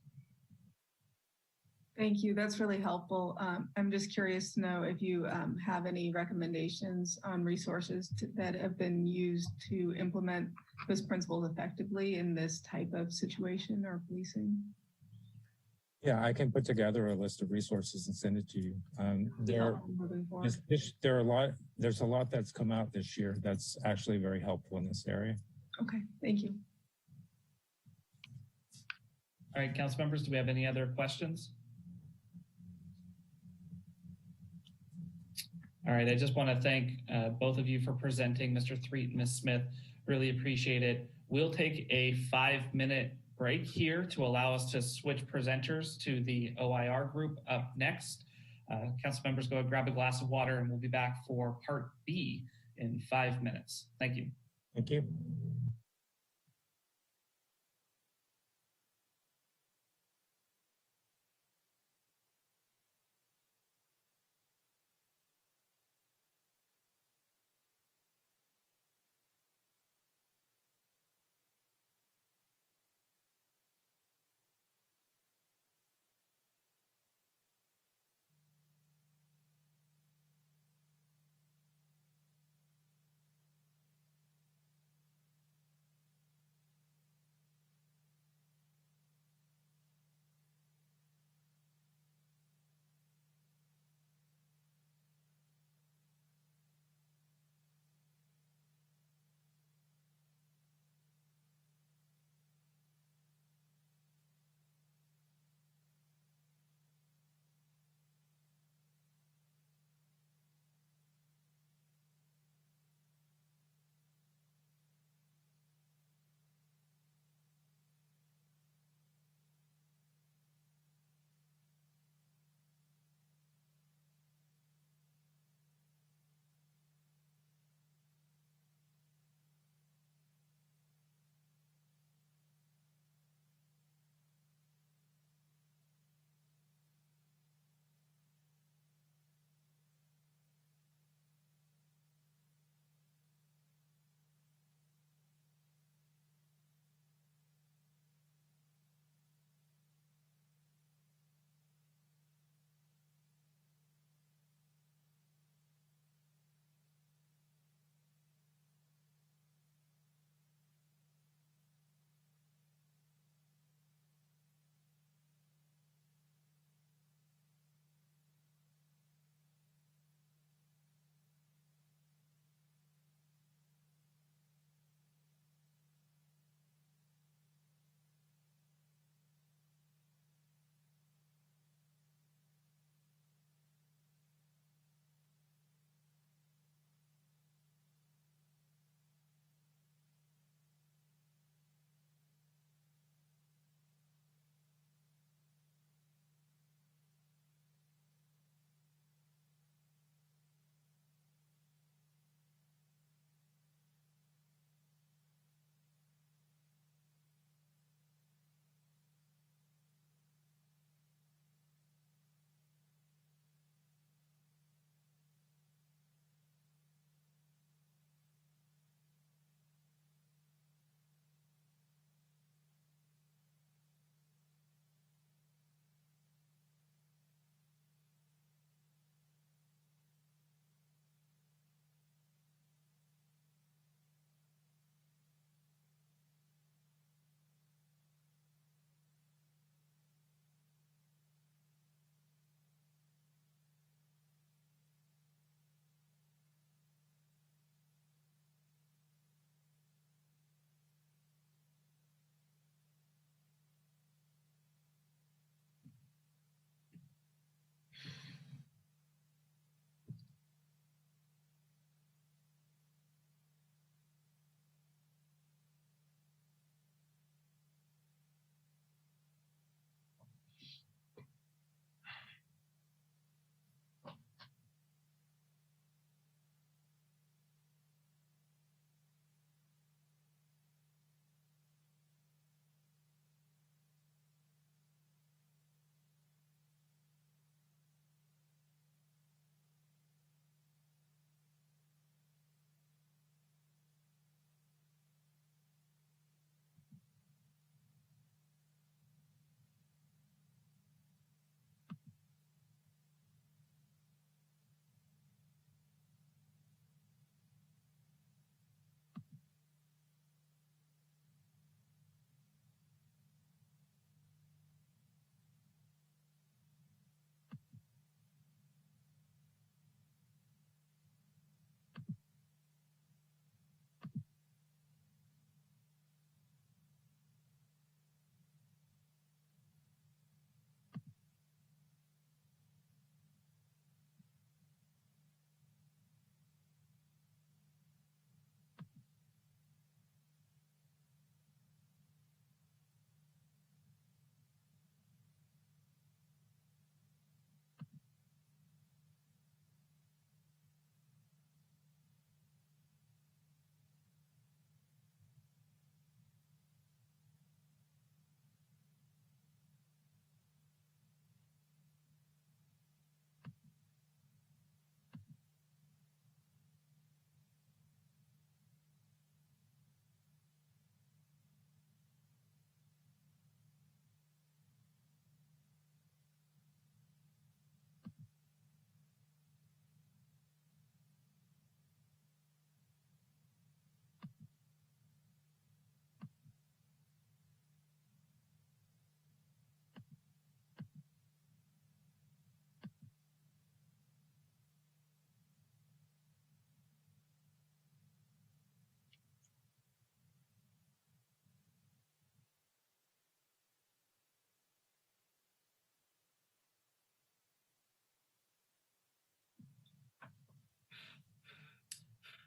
Thank you. That's really helpful. I'm just curious to know if you have any recommendations on resources that have been used to implement those principles effectively in this type of situation or policing. Yeah, I can put together a list of resources and send it to you. There's a lot that's come out this year that's actually very helpful in this area. Okay, thank you. All right, council members, do we have any other questions? All right, I just want to thank both of you for presenting, Mr. Threet and Ms. Smith. Really appreciate it. We'll take a 5-minute break here to allow us to switch presenters to the OIR group up next. Council members, go grab a glass of water and we'll be back for part B in 5 minutes. Thank you. Thank you.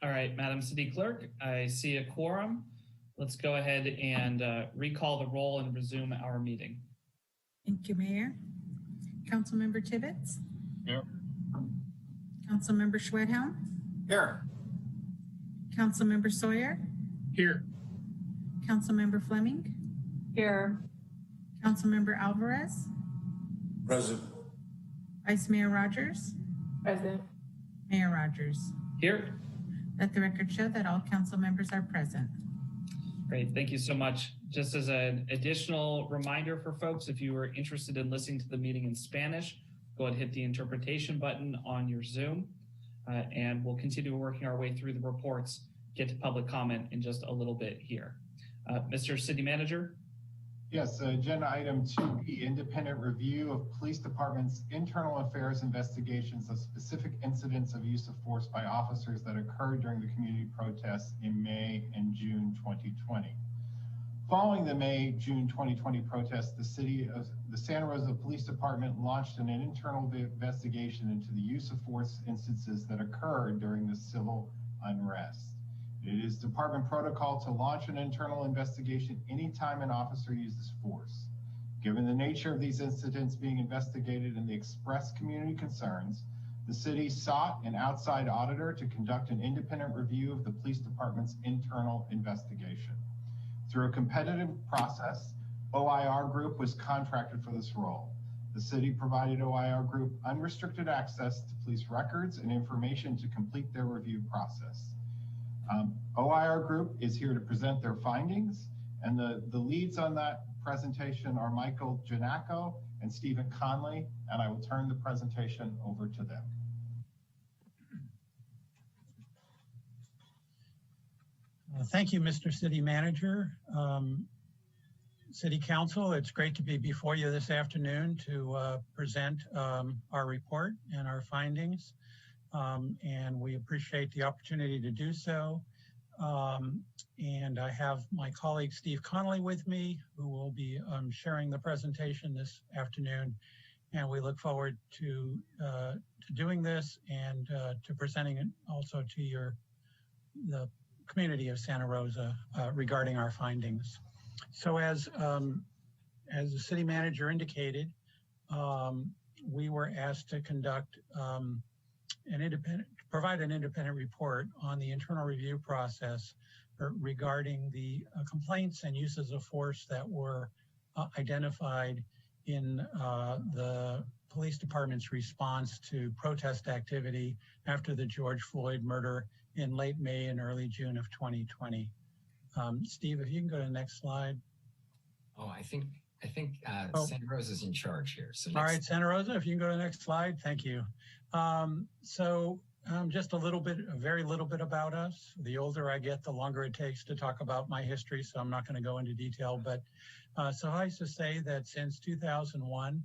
All right, Madam City Clerk, I see a quorum. Let's go ahead and recall the roll and resume our meeting. Thank you, Mayor. Councilmember Tibbetts? Here. Councilmember Schwedhelm? Here. Councilmember Sawyer? Here. Councilmember Fleming? Here. Councilmember Alvarez? Present. Vice Mayor Rogers? Present. Mayor Rogers. Here. Let the record show that all council members are present. Great, thank you so much. Just as an additional reminder for folks, if you are interested in listening to the meeting in Spanish, go ahead and hit the interpretation button on your Zoom, and we'll continue working our way through the reports, get to public comment in just a little bit here. Mr. City Manager? Yes, agenda item 2B, independent review of police department's internal affairs investigations of specific incidents of use of force by officers that occurred during the community protests in May and June 2020. Following the May-June 2020 protests, the Santa Rosa Police Department launched an internal investigation into the use of force instances that occurred during the civil unrest. It is department protocol to launch an internal investigation anytime an officer uses force. Given the nature of these incidents being investigated and the expressed community concerns, the city sought an outside auditor to conduct an independent review of the police department's internal investigation. Through a competitive process, OIR Group was contracted for this role. The city provided OIR Group unrestricted access to police records and information to complete their review process. OIR Group is here to present their findings, and the leads on that presentation are Michael Janaco and Stephen Conley, and I will turn the presentation over to them. Thank you, Mr. City Manager. City Council, it's great to be before you this afternoon to present our report and our findings. And we appreciate the opportunity to do so. And I have my colleague Steve Connolly with me, who will be sharing the presentation this afternoon. And we look forward to doing this and to presenting it also to the community of Santa Rosa regarding our findings. So as the city manager indicated, we were asked to conduct provide an independent report on the internal review process regarding the complaints and uses of force that were identified in the police department's response to protest activity after the George Floyd murder in late May and early June of 2020. Steve, if you can go to the next slide. Oh, I think Santa Rosa's in charge here. So all right, Santa Rosa, if you can go to the next slide, thank you. Just a very little bit about us. The older I get, the longer it takes to talk about my history, so I'm not going to go into detail, but suffice to say that since 2001,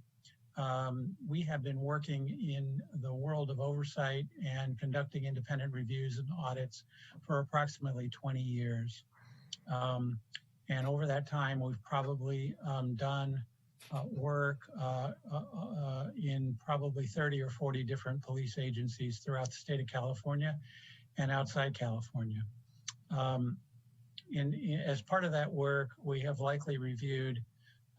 we have been working in the world of oversight and conducting independent reviews and audits for approximately 20 years. And over that time, we've probably done work in probably 30 or 40 different police agencies throughout the state of California and outside California. As part of that work, we have likely reviewed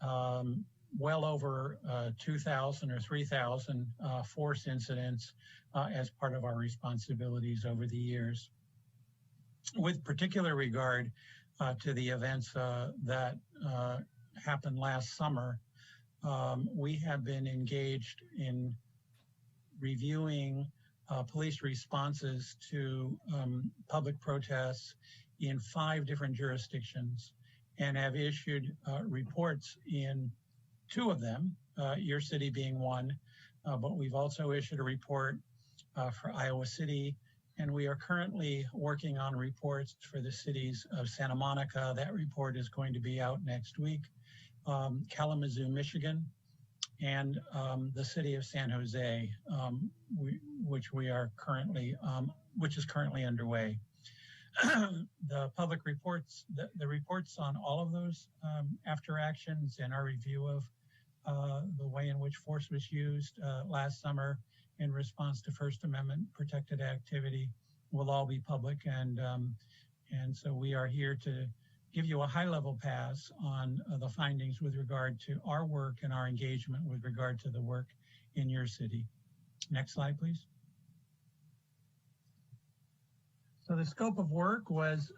well over 2,000 or 3,000 force incidents as part of our responsibilities over the years. With particular regard to the events that happened last summer, we have been engaged in reviewing police responses to public protests in 5 different jurisdictions and have issued reports in 2 of them, your city being one, but we've also issued a report for Iowa City, and we are currently working on reports for the cities of Santa Monica. That report is going to be out next week. Kalamazoo, Michigan, and the city of San Jose, which is currently underway. The public reports, the reports on all of those after actions and our review of the way in which force was used last summer in response to First Amendment protected activity will all be public, and so we are here to give you a high-level pass on the findings with regard to our work and our engagement with regard to the work in your city. Next slide, please. So the scope of work was,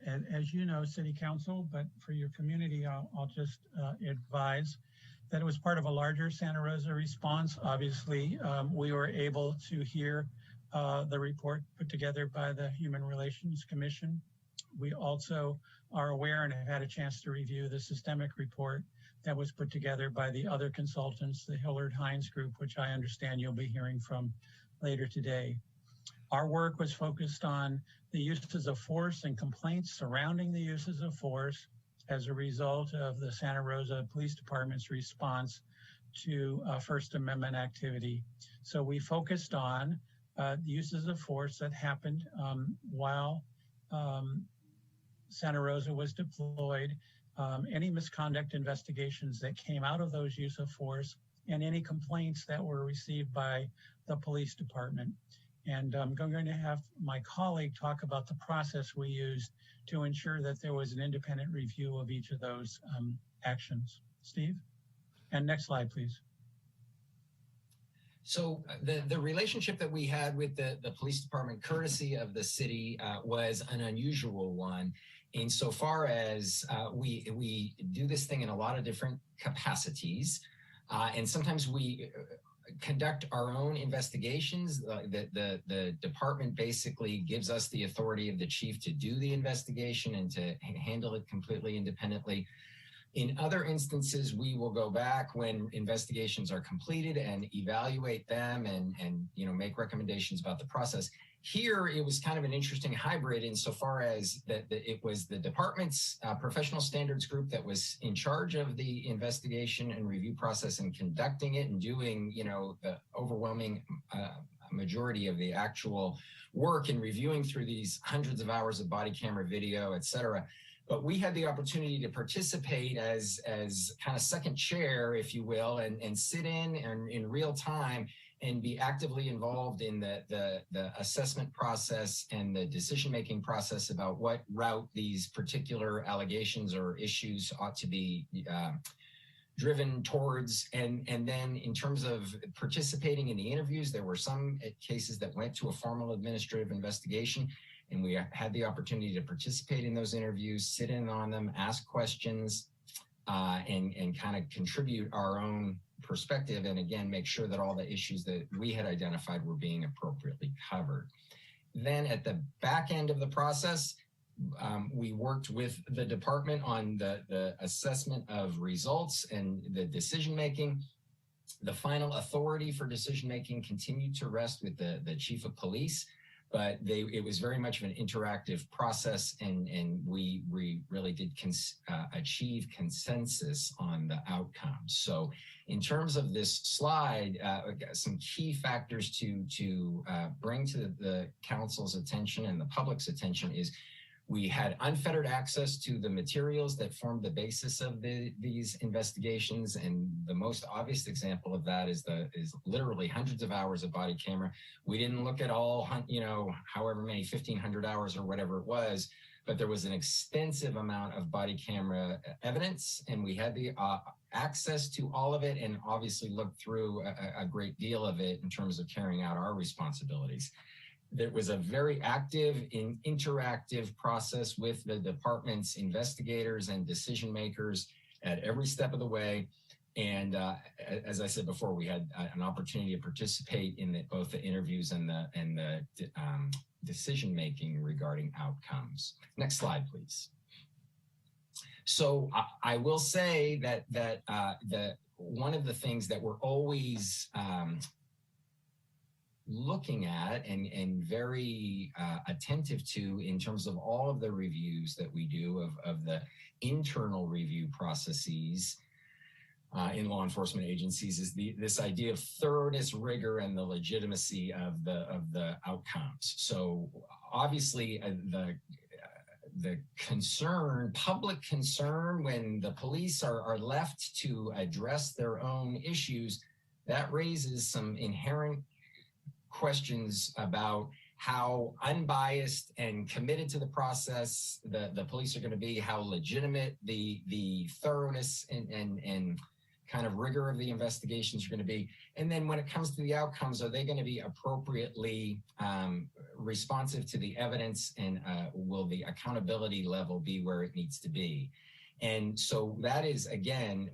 as you know, City Council, but for your community, I'll just advise that it was part of a larger Santa Rosa response. Obviously, we were able to hear the report put together by the Human Relations Commission. We also are aware and have had a chance to review the systemic report that was put together by the other consultants, the Hillard Hines Group, which I understand you'll be hearing from later today. Our work was focused on the uses of force and complaints surrounding the uses of force as a result of the Santa Rosa Police Department's response to First Amendment activity. So we focused on the uses of force that happened while Santa Rosa was deployed, any misconduct investigations that came out of those use of force, and any complaints that were received by the police department. And I'm going to have my colleague talk about the process we used to ensure that there was an independent review of each of those actions. Steve? And next slide, please. So the relationship that we had with the police department, courtesy of the city, was an unusual one insofar as we do this thing in a lot of different capacities. And sometimes we conduct our own investigations. The department basically gives us the authority of the chief to do the investigation and to handle it completely independently. In other instances, we will go back when investigations are completed and evaluate them and make recommendations about the process. Here, it was kind of an interesting hybrid insofar as that it was the department's professional standards group that was in charge of the investigation and review process and conducting it and doing, the overwhelming majority of the actual work and reviewing through these hundreds of hours of body camera video, et cetera. But we had the opportunity to participate as kind of second chair, if you will, and sit in real time and be actively involved in the assessment process and the decision-making process about what route these particular allegations or issues ought to be driven towards. And then in terms of participating in the interviews, there were some cases that went to a formal administrative investigation, and we had the opportunity to participate in those interviews, sit in on them, ask questions, and kind of contribute our own perspective, and again, make sure that all the issues that we had identified were being appropriately covered. Then at the back end of the process, we worked with the department on the assessment of results and the decision-making. The final authority for decision-making continued to rest with the chief of police, but it was very much of an interactive process, and we really did achieve consensus on the outcomes. So in terms of this slide, some key factors to bring to the council's attention and the public's attention is we had unfettered access to the materials that formed the basis of these investigations, and the most obvious example of that is literally hundreds of hours of body camera. We didn't look at all, however many 1,500 hours or whatever it was, but there was an extensive amount of body camera evidence, and we had the access to all of it, and obviously looked through a great deal of it in terms of carrying out our responsibilities. There was a very active and interactive process with the department's investigators and decision makers at every step of the way. And as I said before, we had an opportunity to participate in both the interviews and the decision making regarding outcomes. Next slide, please. So I will say that one of the things that we're always looking at and very attentive to in terms of all of the reviews that we do of the internal review processes in law enforcement agencies is this idea of thoroughness, rigor, and the legitimacy of the outcomes. So obviously the concern, public concern, when the police are left to address their own issues, that raises some inherent questions about how unbiased and committed to the process the police are going to be, how legitimate the thoroughness and kind of rigor of the investigations are going to be. And then when it comes to the outcomes, are they going to be appropriately responsive to the evidence, and will the accountability level be where it needs to be? And so that is, again,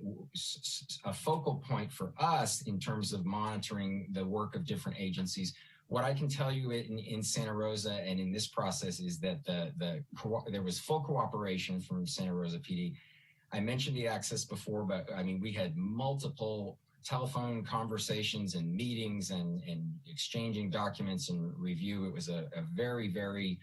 a focal point for us in terms of monitoring the work of different agencies. What I can tell you in Santa Rosa and in this process is that there was full cooperation from Santa Rosa PD. I mentioned the access before, but I mean, we had multiple telephone conversations and meetings and exchanging documents and review. It was a very, very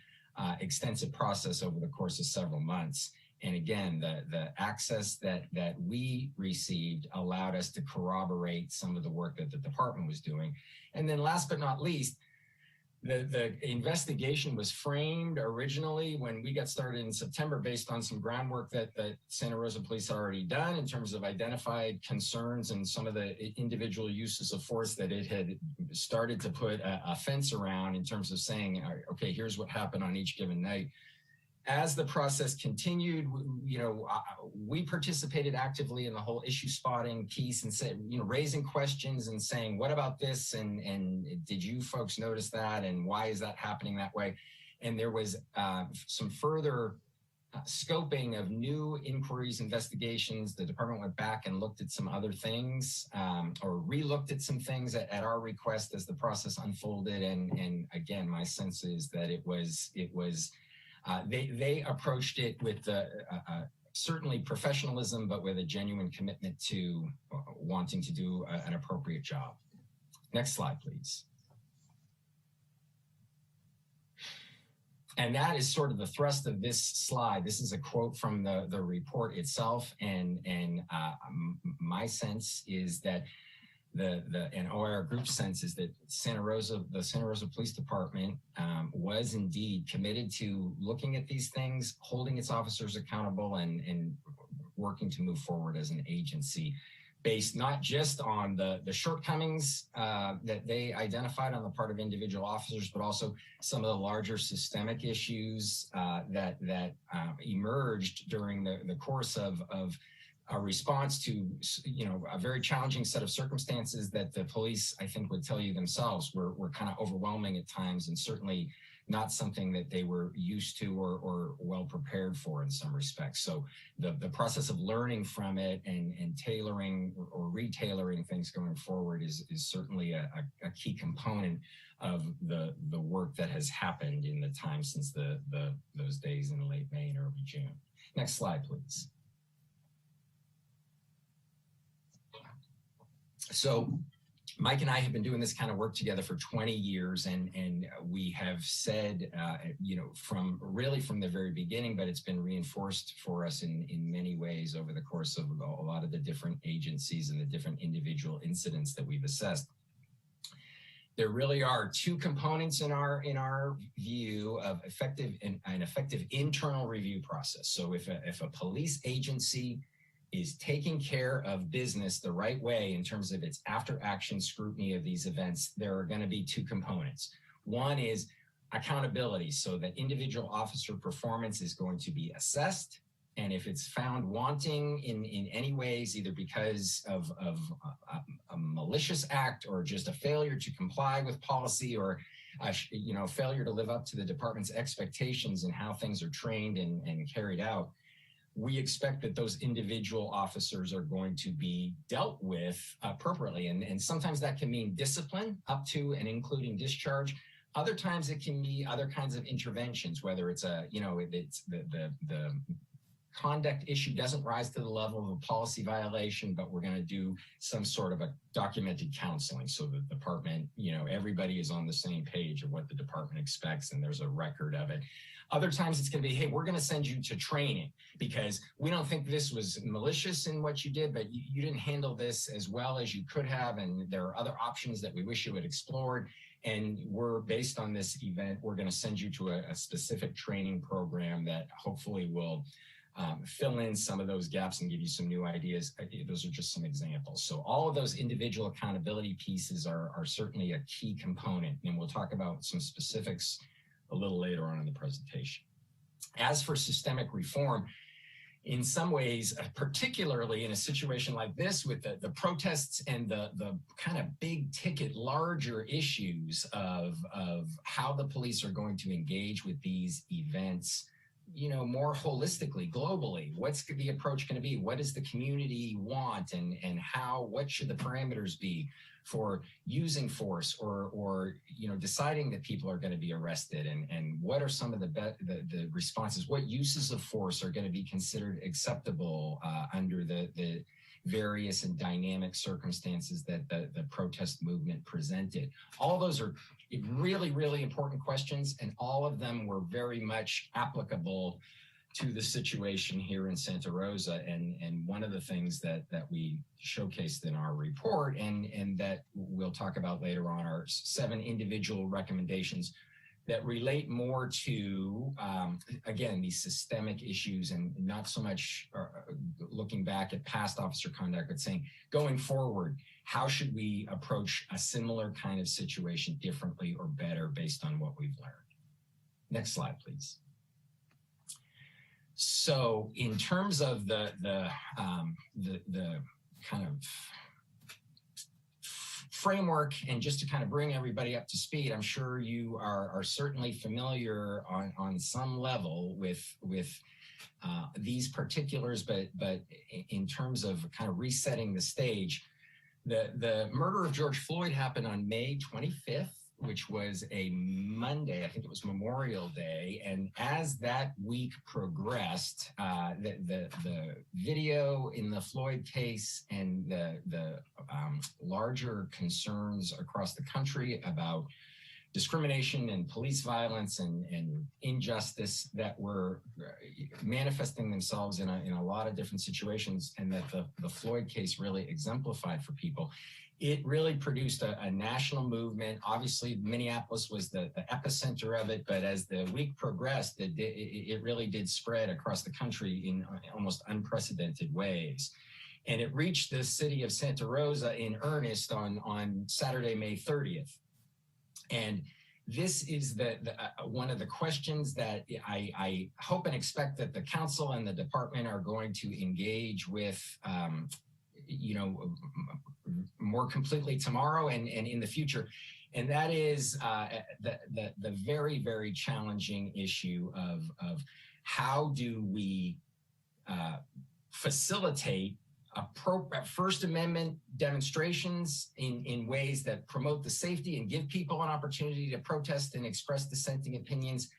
extensive process over the course of several months. And again, the access that we received allowed us to corroborate some of the work that the department was doing. And then last but not least, the investigation was framed originally when we got started in September based on some groundwork that Santa Rosa Police had already done in terms of identified concerns and some of the individual uses of force that it had started to put a fence around in terms of saying, okay, here's what happened on each given night. As the process continued, we participated actively in the whole issue spotting piece and said, raising questions and saying, what about this? And did you folks notice that? And why is that happening that way? And there was some further scoping of new inquiries, investigations. The department went back and looked at some other things or re-looked at some things at our request as the process unfolded. And again, my sense is that it was they approached it with certainly professionalism, but with a genuine commitment to wanting to do an appropriate job. Next slide, please. And that is sort of the thrust of this slide. This is a quote from the report itself. And my sense is that and our group sense is that the Santa Rosa Police Department was indeed committed to looking at these things, holding its officers accountable, and working to move forward as an agency based not just on the shortcomings that they identified on the part of individual officers, but also some of the larger systemic issues that emerged during the course of a response to, a very challenging set of circumstances that the police, I think, would tell you themselves were kind of overwhelming at times, and certainly not something that they were used to or well prepared for in some respects. So the process of learning from it and tailoring or retailoring things going forward is certainly a key component of the work that has happened in the time since those days in late May and early June. Next slide, please. So Mike and I have been doing this kind of work together for 20 years, and we have said, from the very beginning, but it's been reinforced for us in many ways over the course of a lot of the different agencies and the different individual incidents that we've assessed. There really are two components in our view of an effective internal review process. So if a police agency is taking care of business the right way in terms of its after-action scrutiny of these events, there are going to be two components. One is accountability, so that individual officer performance is going to be assessed, and if it's found wanting in any ways, either because of a malicious act or just a failure to comply with policy or failure to live up to the department's expectations and how things are trained and carried out, we expect that those individual officers are going to be dealt with appropriately. And sometimes that can mean discipline up to and including discharge. Other times it can be other kinds of interventions, whether it's it's the conduct issue doesn't rise to the level of a policy violation, but we're going to do some sort of a documented counseling so the department, everybody is on the same page of what the department expects and there's a record of it. Other times it's going to be, hey, we're going to send you to training because we don't think this was malicious in what you did, but you didn't handle this as well as you could have. And there are other options that we wish you had explored. And we're based on this event, we're going to send you to a specific training program that hopefully will fill in some of those gaps and give you some new ideas. Those are just some examples. So all of those individual accountability pieces are certainly a key component, and we'll talk about some specifics a little later on in the presentation. As for systemic reform, in some ways, particularly in a situation like this with the protests and the kind of big ticket, larger issues of how the police are going to engage with these events, you know, more holistically, globally, what's the approach going to be? What does the community want, and what should the parameters be for using force or you know, deciding that people are going to be arrested, and what are some of the responses? What uses of force are going to be considered acceptable under the various and dynamic circumstances that the protest movement presented? All those are really, really important questions, and all of them were very much applicable to the situation here in Santa Rosa. And one of the things that we showcased in our report and that we'll talk about later on are 7 individual recommendations that relate more to, again, these systemic issues, and not so much looking back at past officer conduct, but saying, going forward, how should we approach a similar kind of situation differently or better based on what we've learned? Next slide, please. So in terms of the kind of framework, and just to kind of bring everybody up to speed, I'm sure you are certainly familiar on some level with these particulars, but in terms of kind of resetting the stage, the murder of George Floyd happened on May 25th, which was a Monday. I think it was Memorial Day. And as that week progressed, the video in the Floyd case and the larger concerns across the country about discrimination and police violence and injustice that were manifesting themselves in a lot of different situations, and that the Floyd case really exemplified for people. It really produced a national movement. Obviously, Minneapolis was the epicenter of it, but as the week progressed, it really did spread across the country in almost unprecedented ways. And it reached the city of Santa Rosa in earnest on Saturday, May 30th. And this is one of the questions that I hope and expect that the council and the department are going to engage with, you know, more completely tomorrow and in the future. And that is the very, very challenging issue of how do we facilitate First Amendment demonstrations in ways that promote the safety and give people an opportunity to protest and express dissenting opinions.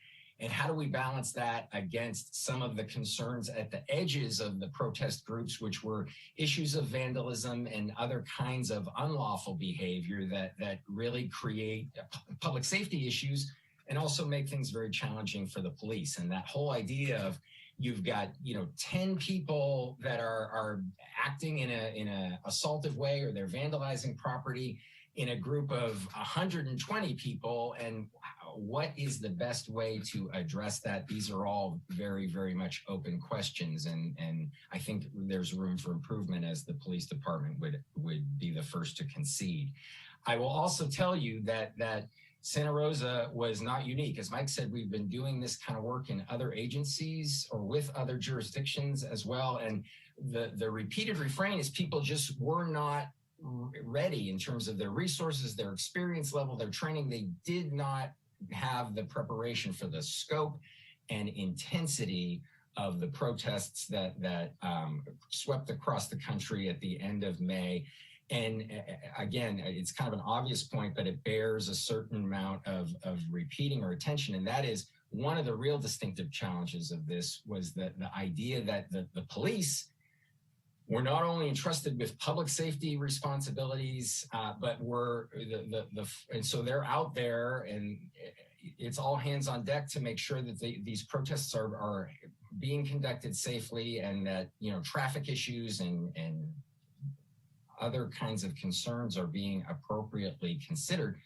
And how do we balance that against some of the concerns at the edges of the protest groups, which were issues of vandalism and other kinds of unlawful behavior that really create public safety issues and also make things very challenging for the police? And that whole idea of you've got, you know, 10 people that are acting in a assaultive way, or they're vandalizing property in a group of 120 people, and what is the best way to address that? These are all very, very much open questions, and I think there's room for improvement, as the police department would be the first to concede. I will also tell you that Santa Rosa was not unique. As Mike said, we've been doing this kind of work in other agencies or with other jurisdictions as well, and the repeated refrain is people just were not ready in terms of their resources, their experience level, their training. They did not have the preparation for the scope and intensity of the protests that swept across the country at the end of May. And again, it's kind of an obvious point, but it bears a certain amount of repeating or attention. And that is one of the real distinctive challenges of this, was the idea that the police were not only entrusted with public safety responsibilities, but and so they're out there, and it's all hands on deck to make sure that these protests are being conducted safely, and that, you know, traffic issues and other kinds of concerns are being appropriately considered.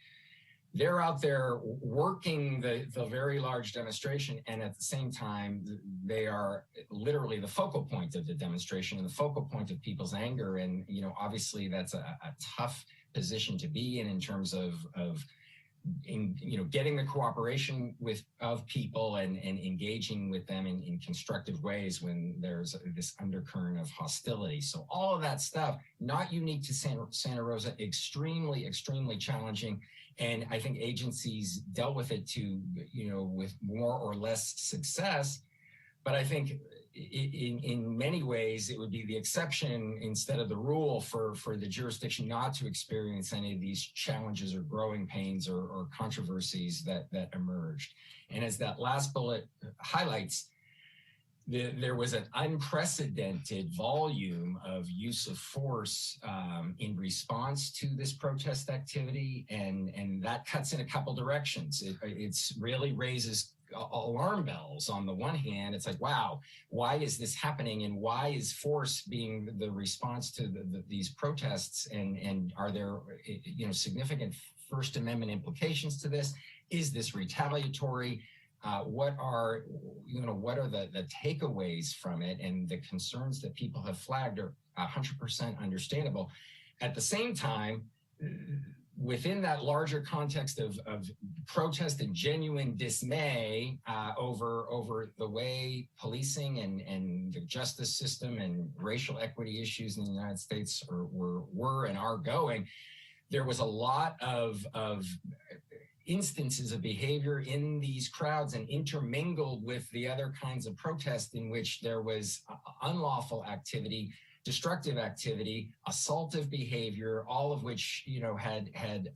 they're out there working the very large demonstration, and at the same time, they are literally the focal point of the demonstration and the focal point of people's anger. And, you know, obviously that's a tough position to be in terms of you know, getting the cooperation of people and engaging with them in constructive ways when there's this undercurrent of hostility. So all of that stuff, not unique to Santa Rosa, extremely, extremely challenging. And I think agencies dealt with it you know, with more or less success. But I think in many ways, it would be the exception instead of the rule for the jurisdiction not to experience any of these challenges or growing pains or controversies that emerged. And as that last bullet highlights, there was an unprecedented volume of use of force in response to this protest activity, and that cuts in a couple directions. It's really raises alarm bells. On the one hand, it's like, wow, why is this happening, and why is force being the response to these protests, and are there, you know, significant First Amendment implications to this? Is this retaliatory? What are the takeaways from it? And the concerns that people have flagged are 100% understandable. At the same time, within that larger context of protest and genuine dismay over the way policing and the justice system and racial equity issues in the United States were and are going, there was a lot of instances of behavior in these crowds and intermingled with the other kinds of protests in which there was unlawful activity, destructive activity, assaultive behavior, all of which, you know, had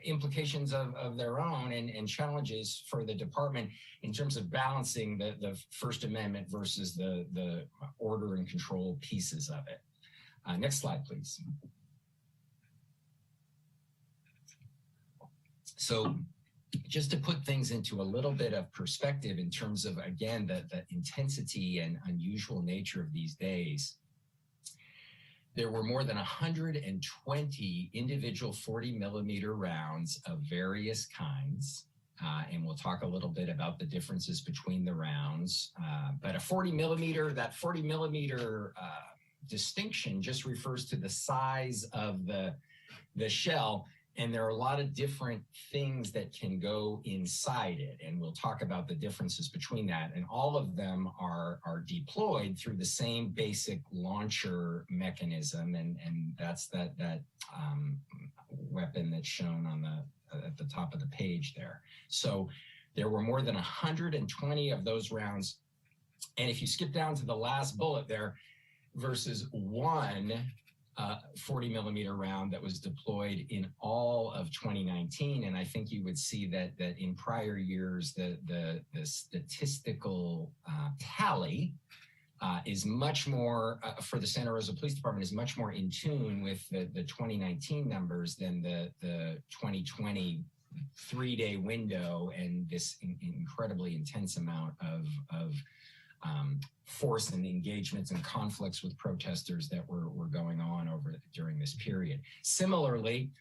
implications of their own and challenges for the department in terms of balancing the First Amendment versus the order and control pieces of it. Next slide, please. So just to put things into a little bit of perspective in terms of, again, the intensity and unusual nature of these days, there were more than 120 individual 40-millimeter rounds of various kinds. And we'll talk a little bit about the differences between the rounds. But that 40-millimeter distinction just refers to the size of the shell. And there are a lot of different things that can go inside it. And we'll talk about the differences between that. And all of them are deployed through the same basic launcher mechanism. And that's that weapon that's shown on at the top of the page there. So there were more than 120 of those rounds. And if you skip down to the last bullet there, versus one 40-millimeter round that was deployed in all of 2019. And I think you would see that in prior years, the statistical tally is much more, for the Santa Rosa Police Department, is much more in tune with the 2019 numbers than the 2020 3-day window and this incredibly intense amount of force and engagements and conflicts with protesters that were going on during this period. Similarly,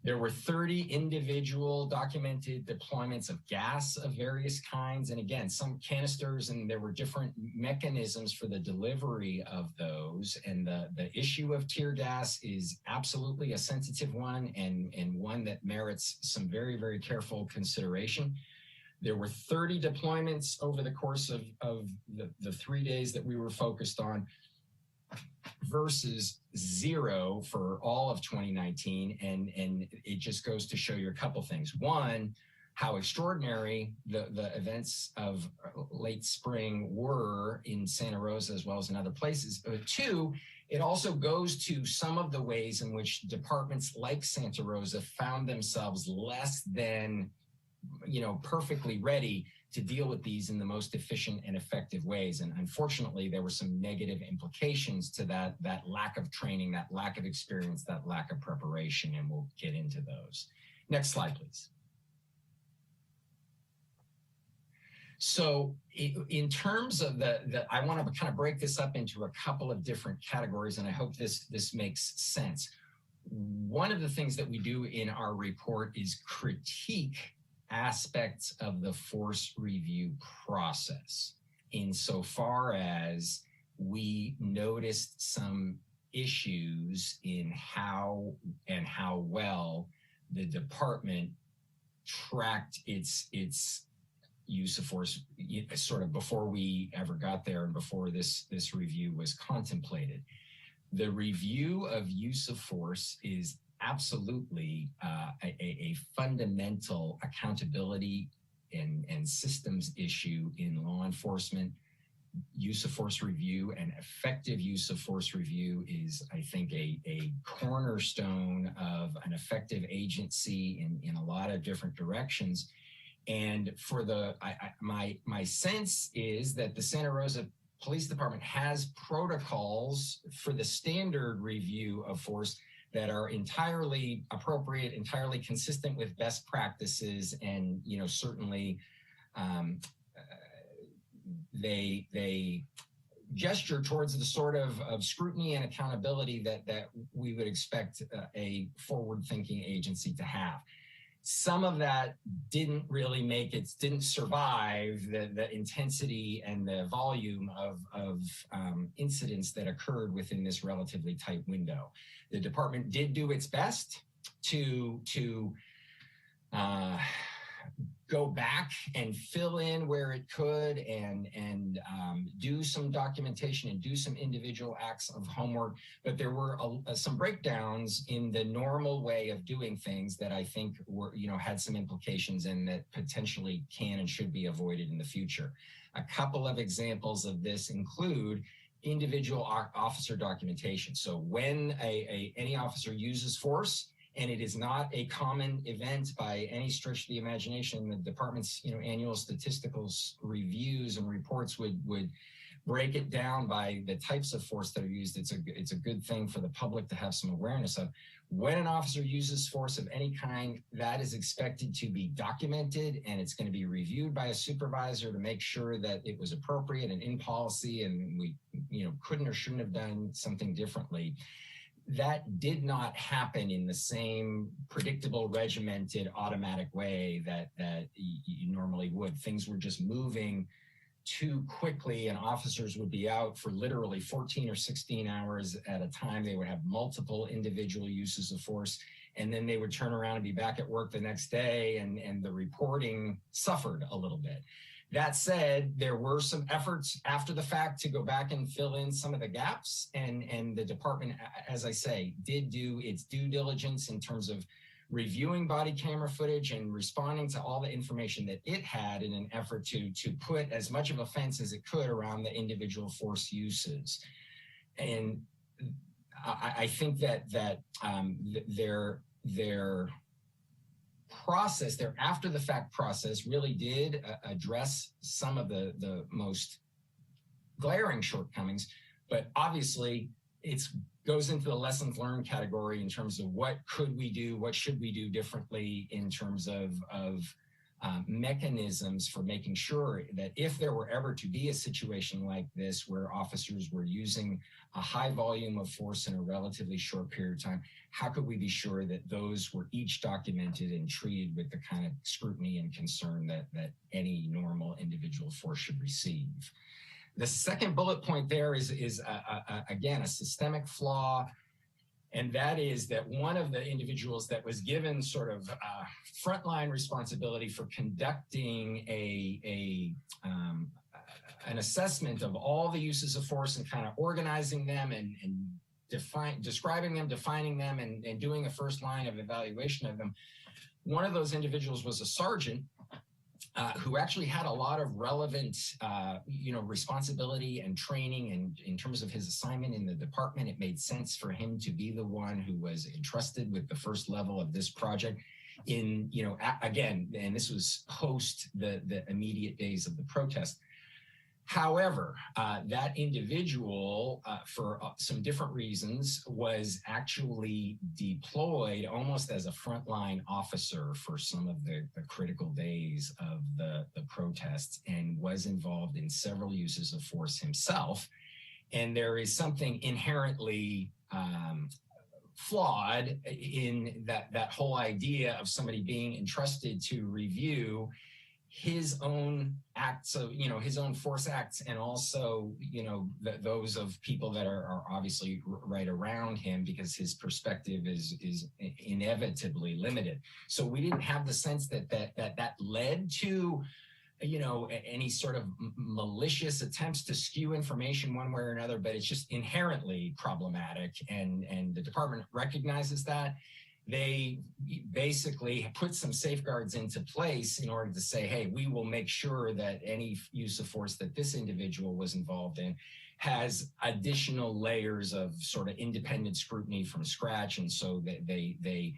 there were 30 individual documented deployments of gas of various kinds. And again, some canisters, and there were different mechanisms for the delivery of those. And the issue of tear gas is absolutely a sensitive one and one that merits some very, very careful consideration. There were 30 deployments over the course of the 3 days that we were focused on versus 0 for all of 2019. And it just goes to show you a couple things. One, how extraordinary the events of late spring were in Santa Rosa as well as in other places. But two, it also goes to some of the ways in which departments like Santa Rosa found themselves less than perfectly ready to deal with these in the most efficient and effective ways. And unfortunately, there were some negative implications to that lack of training, that lack of experience, that lack of preparation, and we'll get into those. Next slide, please. So in terms of I want to kind of break this up into a couple of different categories, and I hope this makes sense. one of the things that we do in our report is critique aspects of the force review process, insofar as we noticed some issues in how well the department tracked its use of force sort of before we ever got there and before this review was contemplated. The review of use of force is absolutely a fundamental accountability and systems issue in law enforcement. Use of force review and effective use of force review is, I think, a cornerstone of an effective agency in a lot of different directions. And for my sense is that the Santa Rosa Police Department has protocols for the standard review of force that are entirely appropriate, entirely consistent with best practices, and certainly they gesture towards the sort of scrutiny and accountability that we would expect a forward-thinking agency to have. Some of that didn't really didn't survive the intensity and the volume of incidents that occurred within this relatively tight window. The department did do its best to go back and fill in where it could and do some documentation and do some individual acts of homework. But there were some breakdowns in the normal way of doing things that I think were, had some implications and that potentially can and should be avoided in the future. A couple of examples of this include individual officer documentation. So when any officer uses force, and it is not a common event by any stretch of the imagination, the department's annual statistical reviews and reports would break it down by the types of force that are used. It's a good thing for the public to have some awareness of. When an officer uses force of any kind, that is expected to be documented, and it's going to be reviewed by a supervisor to make sure that it was appropriate and in policy, and we couldn't or shouldn't have done something differently. That did not happen in the same predictable, regimented, automatic way that you normally would. Things were just moving too quickly, and officers would be out for literally 14 or 16 hours at a time. They would have multiple individual uses of force, and then they would turn around and be back at work the next day, and the reporting suffered a little bit. That said, there were some efforts after the fact to go back and fill in some of the gaps, and the department, as I say, did do its due diligence in terms of reviewing body camera footage and responding to all the information that it had in an effort to put as much of a fence as it could around the individual force uses. And I think that their process, their after the fact process, really did address some of the most glaring shortcomings, but obviously it goes into the lessons learned category in terms of what could we do, what should we do differently in terms of mechanisms for making sure that if there were ever to be a situation like this where officers were using a high volume of force in a relatively short period of time, how could we be sure that those were each documented and treated with the kind of scrutiny and concern that any normal individual force should receive? The second bullet point there is again, a systemic flaw. And that is that one of the individuals that was given sort of frontline responsibility for conducting an assessment of all the uses of force and kind of organizing them and describing them, defining them, and doing a first line of evaluation of them. One of those individuals was a sergeant who actually had a lot of relevant, responsibility and training. And in terms of his assignment in the department, it made sense for him to be the one who was entrusted with the first level of this project. Again, and this was post the immediate days of the protest. However, that individual, for some different reasons, was actually deployed almost as a frontline officer for some of the critical days of the protests, and was involved in several uses of force himself. And there is something inherently flawed in that whole idea of somebody being entrusted to review his own acts of, his own force acts, and also, those of people that are obviously right around him, because his perspective is inevitably limited. So we didn't have the sense that led to, any sort of malicious attempts to skew information one way or another, but it's just inherently problematic, and the department recognizes that. They basically put some safeguards into place in order to say, hey, we will make sure that any use of force that this individual was involved in has additional layers of sort of independent scrutiny from scratch. And so that they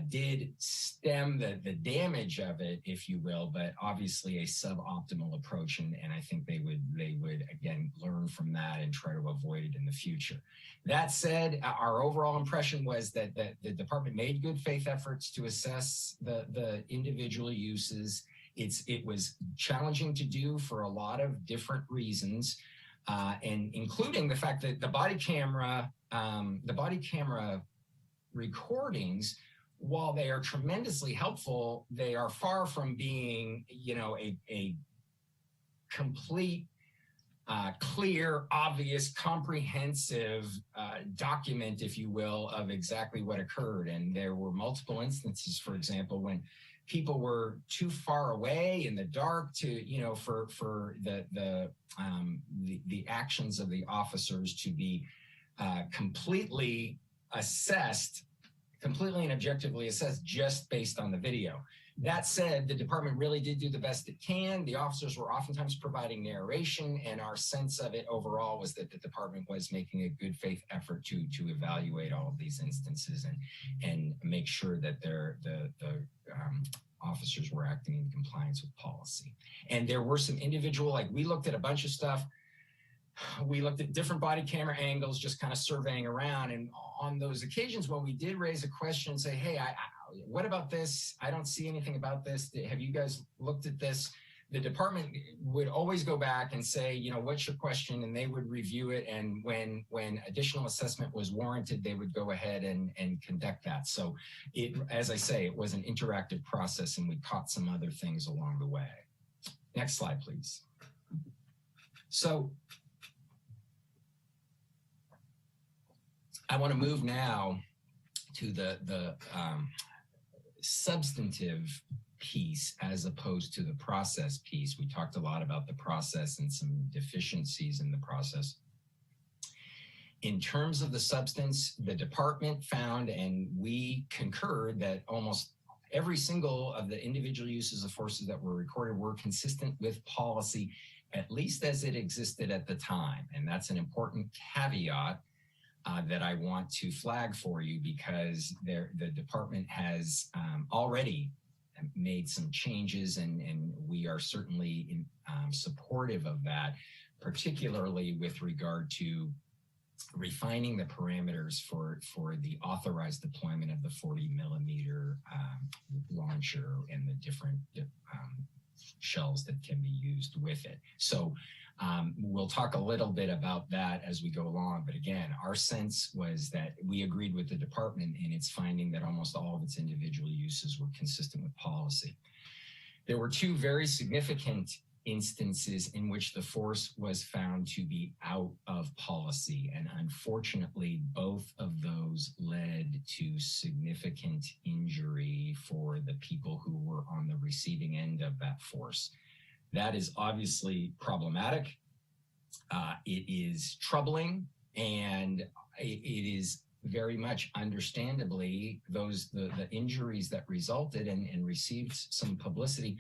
did stem the damage of it, if you will, but obviously a suboptimal approach. And I think they would again learn from that and try to avoid it in the future. That said, our overall impression was that the department made good faith efforts to assess the individual uses. It was challenging to do for a lot of different reasons, and including the fact that the body camera recordings, while they are tremendously helpful, they are far from being, a complete, clear, obvious, comprehensive document, if you will, of exactly what occurred. And there were multiple instances, for example, when people were too far away in the dark to, for the actions of the officers to be completely and objectively assessed just based on the video. That said, the department really did do the best it can. The officers were oftentimes providing narration, and our sense of it overall was that the department was making a good faith effort to evaluate all of these instances and make sure that the officers were acting in compliance with policy. And there were some individual, we looked at a bunch of stuff. We looked at different body camera angles, just kind of surveying around. And on those occasions when we did raise a question and say, hey, what about this? I don't see anything about this. Have you guys looked at this? The department would always go back and say, what's your question? And they would review it. And when additional assessment was warranted, they would go ahead and conduct that. So as I say, it was an interactive process, and we caught some other things along the way. Next slide, please. So I want to move now to the substantive piece as opposed to the process piece. We talked a lot about the process and some deficiencies in the process. In terms of the substance, the department found, and we concurred, that almost every single of the individual uses of forces that were recorded were consistent with policy, at least as it existed at the time. And that's an important caveat that I want to flag for you, because the department has already made some changes, and we are certainly supportive of that, particularly with regard to refining the parameters for the authorized deployment of the 40 millimeter launcher and the different shells that can be used with it. So we'll talk a little bit about that as we go along. But again, our sense was that we agreed with the department in its finding that almost all of its individual uses were consistent with policy. There were two very significant instances in which the force was found to be out of policy. And unfortunately, both of those led to significant injury for the people who were on the receiving end of that force. That is obviously problematic. It is troubling, and it is very much understandably the injuries that resulted and received some publicity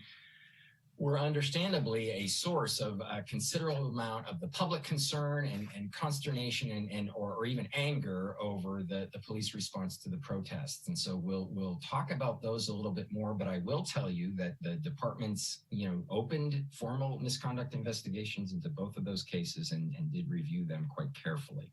were understandably a source of a considerable amount of the public concern and consternation or even anger over the police response to the protests. And so we'll talk about those a little bit more, but I will tell you that the department's opened formal misconduct investigations into both of those cases and did review them quite carefully.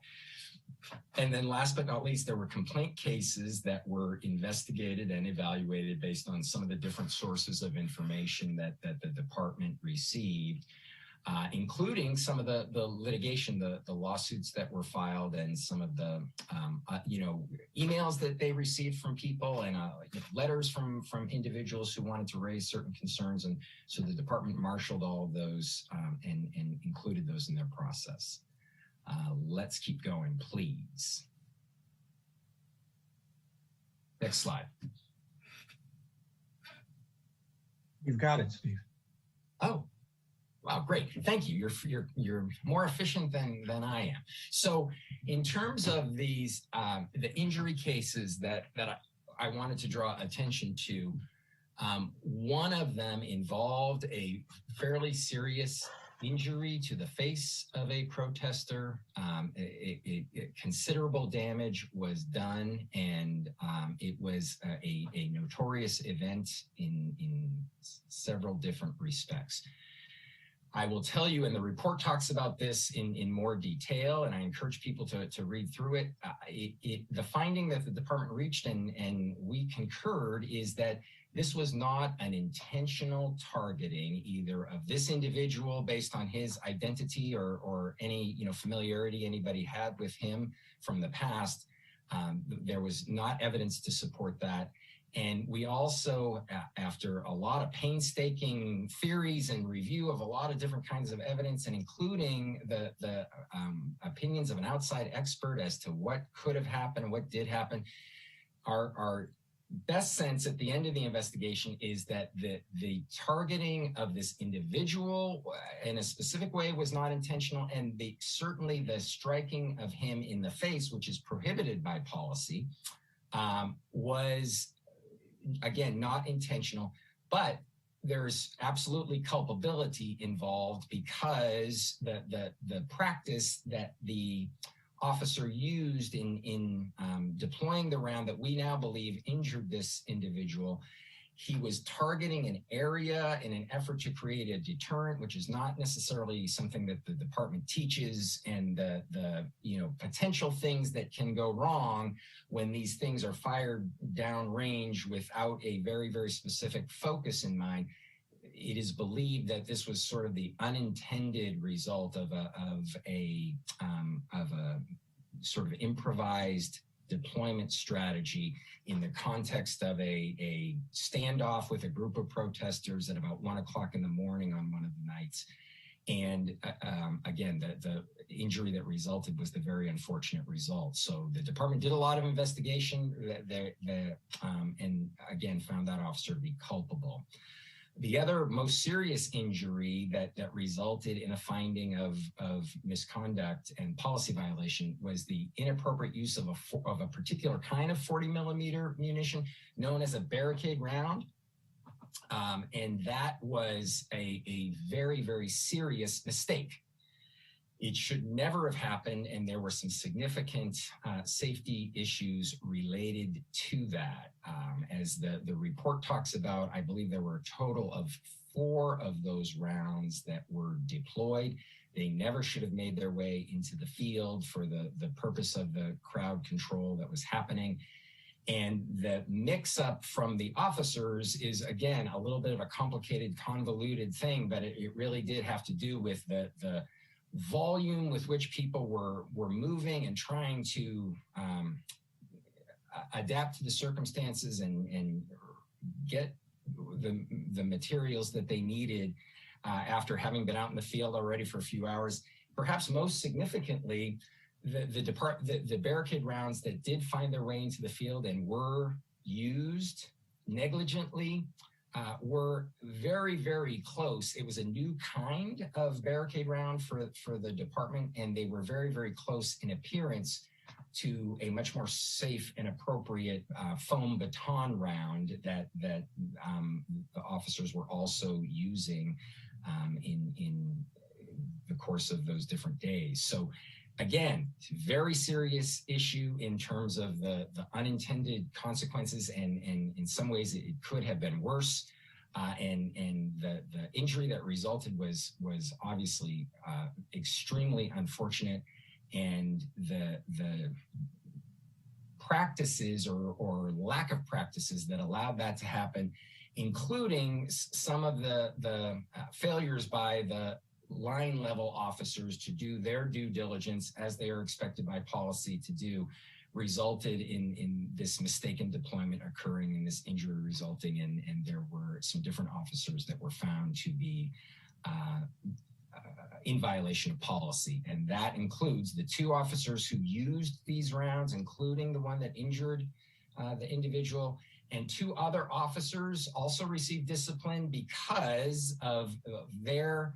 And then last but not least, there were complaint cases that were investigated and evaluated based on some of the different sources of information that the department received. including some of the litigation, the lawsuits that were filed, and some of the emails that they received from people, and letters from individuals who wanted to raise certain concerns. And so the department marshaled all of those and included those in their process. Let's keep going, please. Next slide. You've got it, Steve. Oh. Wow, great. Thank you. You're more efficient than I am. So in terms of these, the injury cases that I wanted to draw attention to, one of them involved a fairly serious injury to the face of a protester. Considerable damage was done, and it was a notorious event in several different respects. I will tell you, and the report talks about this in more detail, and I encourage people to read through it. The finding that the department reached, and we concurred, is that this was not an intentional targeting either of this individual based on his identity or any familiarity anybody had with him from the past. There was not evidence to support that. And we also, after a lot of painstaking theories and review of a lot of different kinds of evidence, and including the opinions of an outside expert as to what could have happened, what did happen, our best sense at the end of the investigation is that the targeting of this individual in a specific way was not intentional, and certainly the striking of him in the face, which is prohibited by policy, was, again, not intentional. But there's absolutely culpability involved, because the practice that the officer used in deploying the round that we now believe injured this individual, he was targeting an area in an effort to create a deterrent, which is not necessarily something that the department teaches, and the potential things that can go wrong when these things are fired downrange without a very, very specific focus in mind. It is believed that this was sort of the unintended result of a sort of improvised deployment strategy in the context of a standoff with a group of protesters at about 1 o'clock in the morning on one of the nights. And again, the injury that resulted was the very unfortunate result. So the department did a lot of investigation and again, found that officer to be culpable. The other most serious injury that resulted in a finding of misconduct and policy violation was the inappropriate use of a particular kind of 40 millimeter munition known as a barricade round. And that was a very, very serious mistake. It should never have happened, and there were some significant safety issues related to that. As the report talks about, I believe there were a total of 4 of those rounds that were deployed. They never should have made their way into the field for the purpose of the crowd control that was happening. And the mix-up from the officers is, again, a little bit of a complicated, convoluted thing, but it really did have to do with the volume with which people were moving and trying to adapt to the circumstances and get the materials that they needed after having been out in the field already for a few hours. Perhaps most significantly, the barricade rounds that did find their way into the field and were used negligently were very, very close. It was a new kind of barricade round for the department, and they were very, very close in appearance to a much more safe and appropriate foam baton round that the officers were also using in the course of those different days. So again, very serious issue in terms of the unintended consequences, and in some ways it could have been worse. And the injury that resulted was obviously extremely unfortunate. And the practices or lack of practices that allowed that to happen, including some of the failures by the line level officers to do their due diligence as they are expected by policy to do resulted in this mistaken deployment occurring and this injury resulting in, and there were some different officers that were found to be in violation of policy. And that includes the 2 officers who used these rounds, including the one that injured the individual, and 2 other officers also received discipline because of their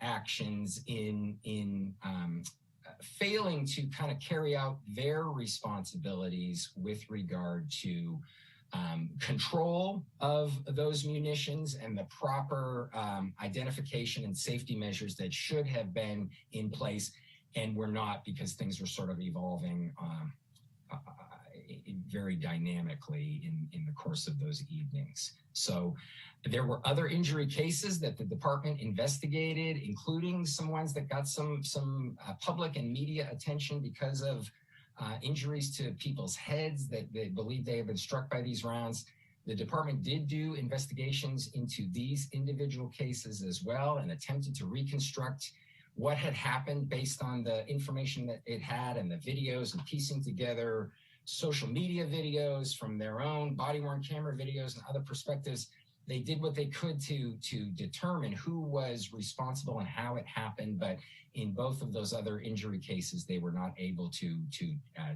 actions in failing to kind of carry out their responsibilities with regard to control of those munitions and the proper identification and safety measures that should have been in place and were not, because things were sort of evolving very dynamically in the course of those evenings. So there were other injury cases that the department investigated, including some ones that got some public and media attention because of injuries to people's heads that they believe they have been struck by these rounds. The department did do investigations into these individual cases as well and attempted to reconstruct what had happened based on the information that it had and the videos, and piecing together social media videos from their own body-worn camera videos and other perspectives. They did what they could to determine who was responsible and how it happened, but in both of those other injury cases, they were not able to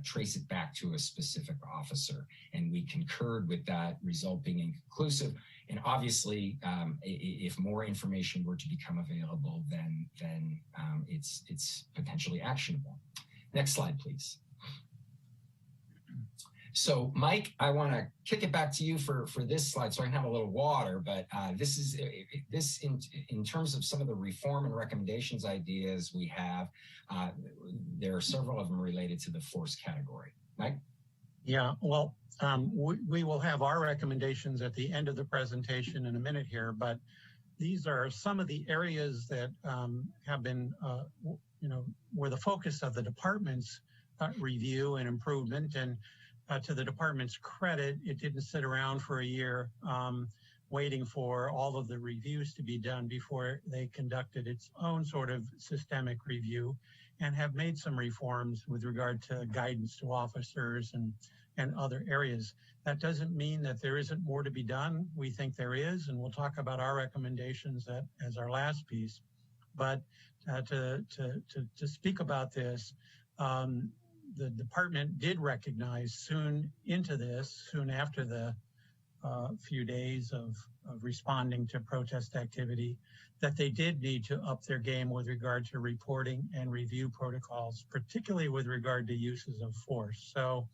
trace it back to a specific officer. And we concurred with that result being inconclusive. And obviously, if more information were to become available, then it's potentially actionable. Next slide, please. So, Mike, I want to kick it back to you for this slide so I can have a little water, but this is in terms of some of the reform and recommendations ideas we have, there are several of them related to the force category. Mike? Yeah, well, we will have our recommendations at the end of the presentation in a minute here, but these are some of the areas that have been, were the focus of the department's review and improvement. And to the department's credit, it didn't sit around for a year waiting for all of the reviews to be done before they conducted its own sort of systemic review, and have made some reforms with regard to guidance to officers and other areas. That doesn't mean that there isn't more to be done. We think there is, and we'll talk about our recommendations as our last piece. But to speak about this, the department did recognize soon after the few days of responding to protest activity, that they did need to up their game with regard to reporting and review protocols, particularly with regard to uses of force. So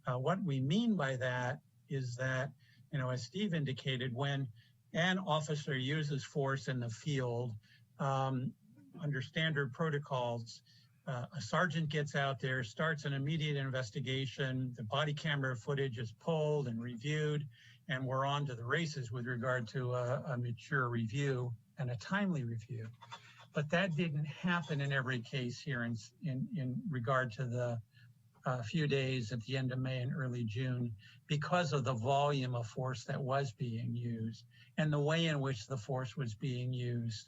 what we mean by that is that, as Steve indicated, when an officer uses force in the field, under standard protocols, a sergeant gets out there, starts an immediate investigation, the body camera footage is pulled and reviewed, and we're on to the races with regard to a mature review and a timely review. But that didn't happen in every case here in regard to the few days at the end of May and early June, because of the volume of force that was being used and the way in which the force was being used.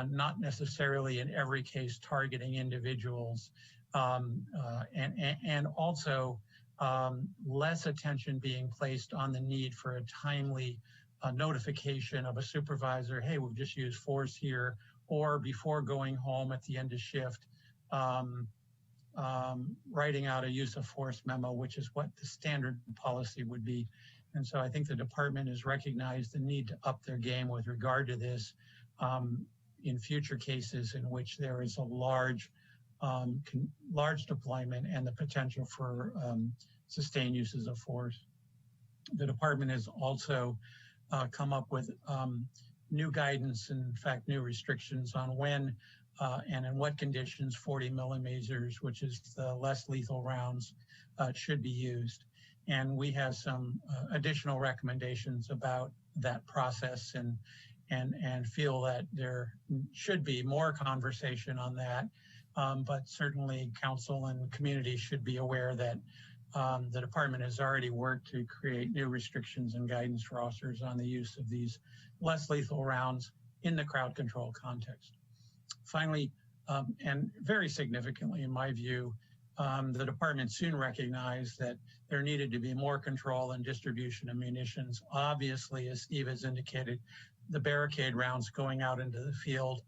Not necessarily in every case targeting individuals, and also less attention being placed on the need for a timely notification of a supervisor, hey, we've just used force here, or before going home at the end of shift, writing out a use of force memo, which is what the standard policy would be. And so I think the department has recognized the need to up their game with regard to this in future cases in which there is a large deployment and the potential for sustained uses of force. The department has also come up with new guidance, and in fact, new restrictions on when and in what conditions 40 millimeters, which is the less lethal rounds, should be used. And we have some additional recommendations about that process, and feel that there should be more conversation on that. But certainly council and community should be aware that the department has already worked to create new restrictions and guidance for officers on the use of these less lethal rounds in the crowd control context. Finally, and very significantly in my view, the department soon recognized that there needed to be more control and distribution of munitions. Obviously, as Steve has indicated, the barricade rounds going out into the field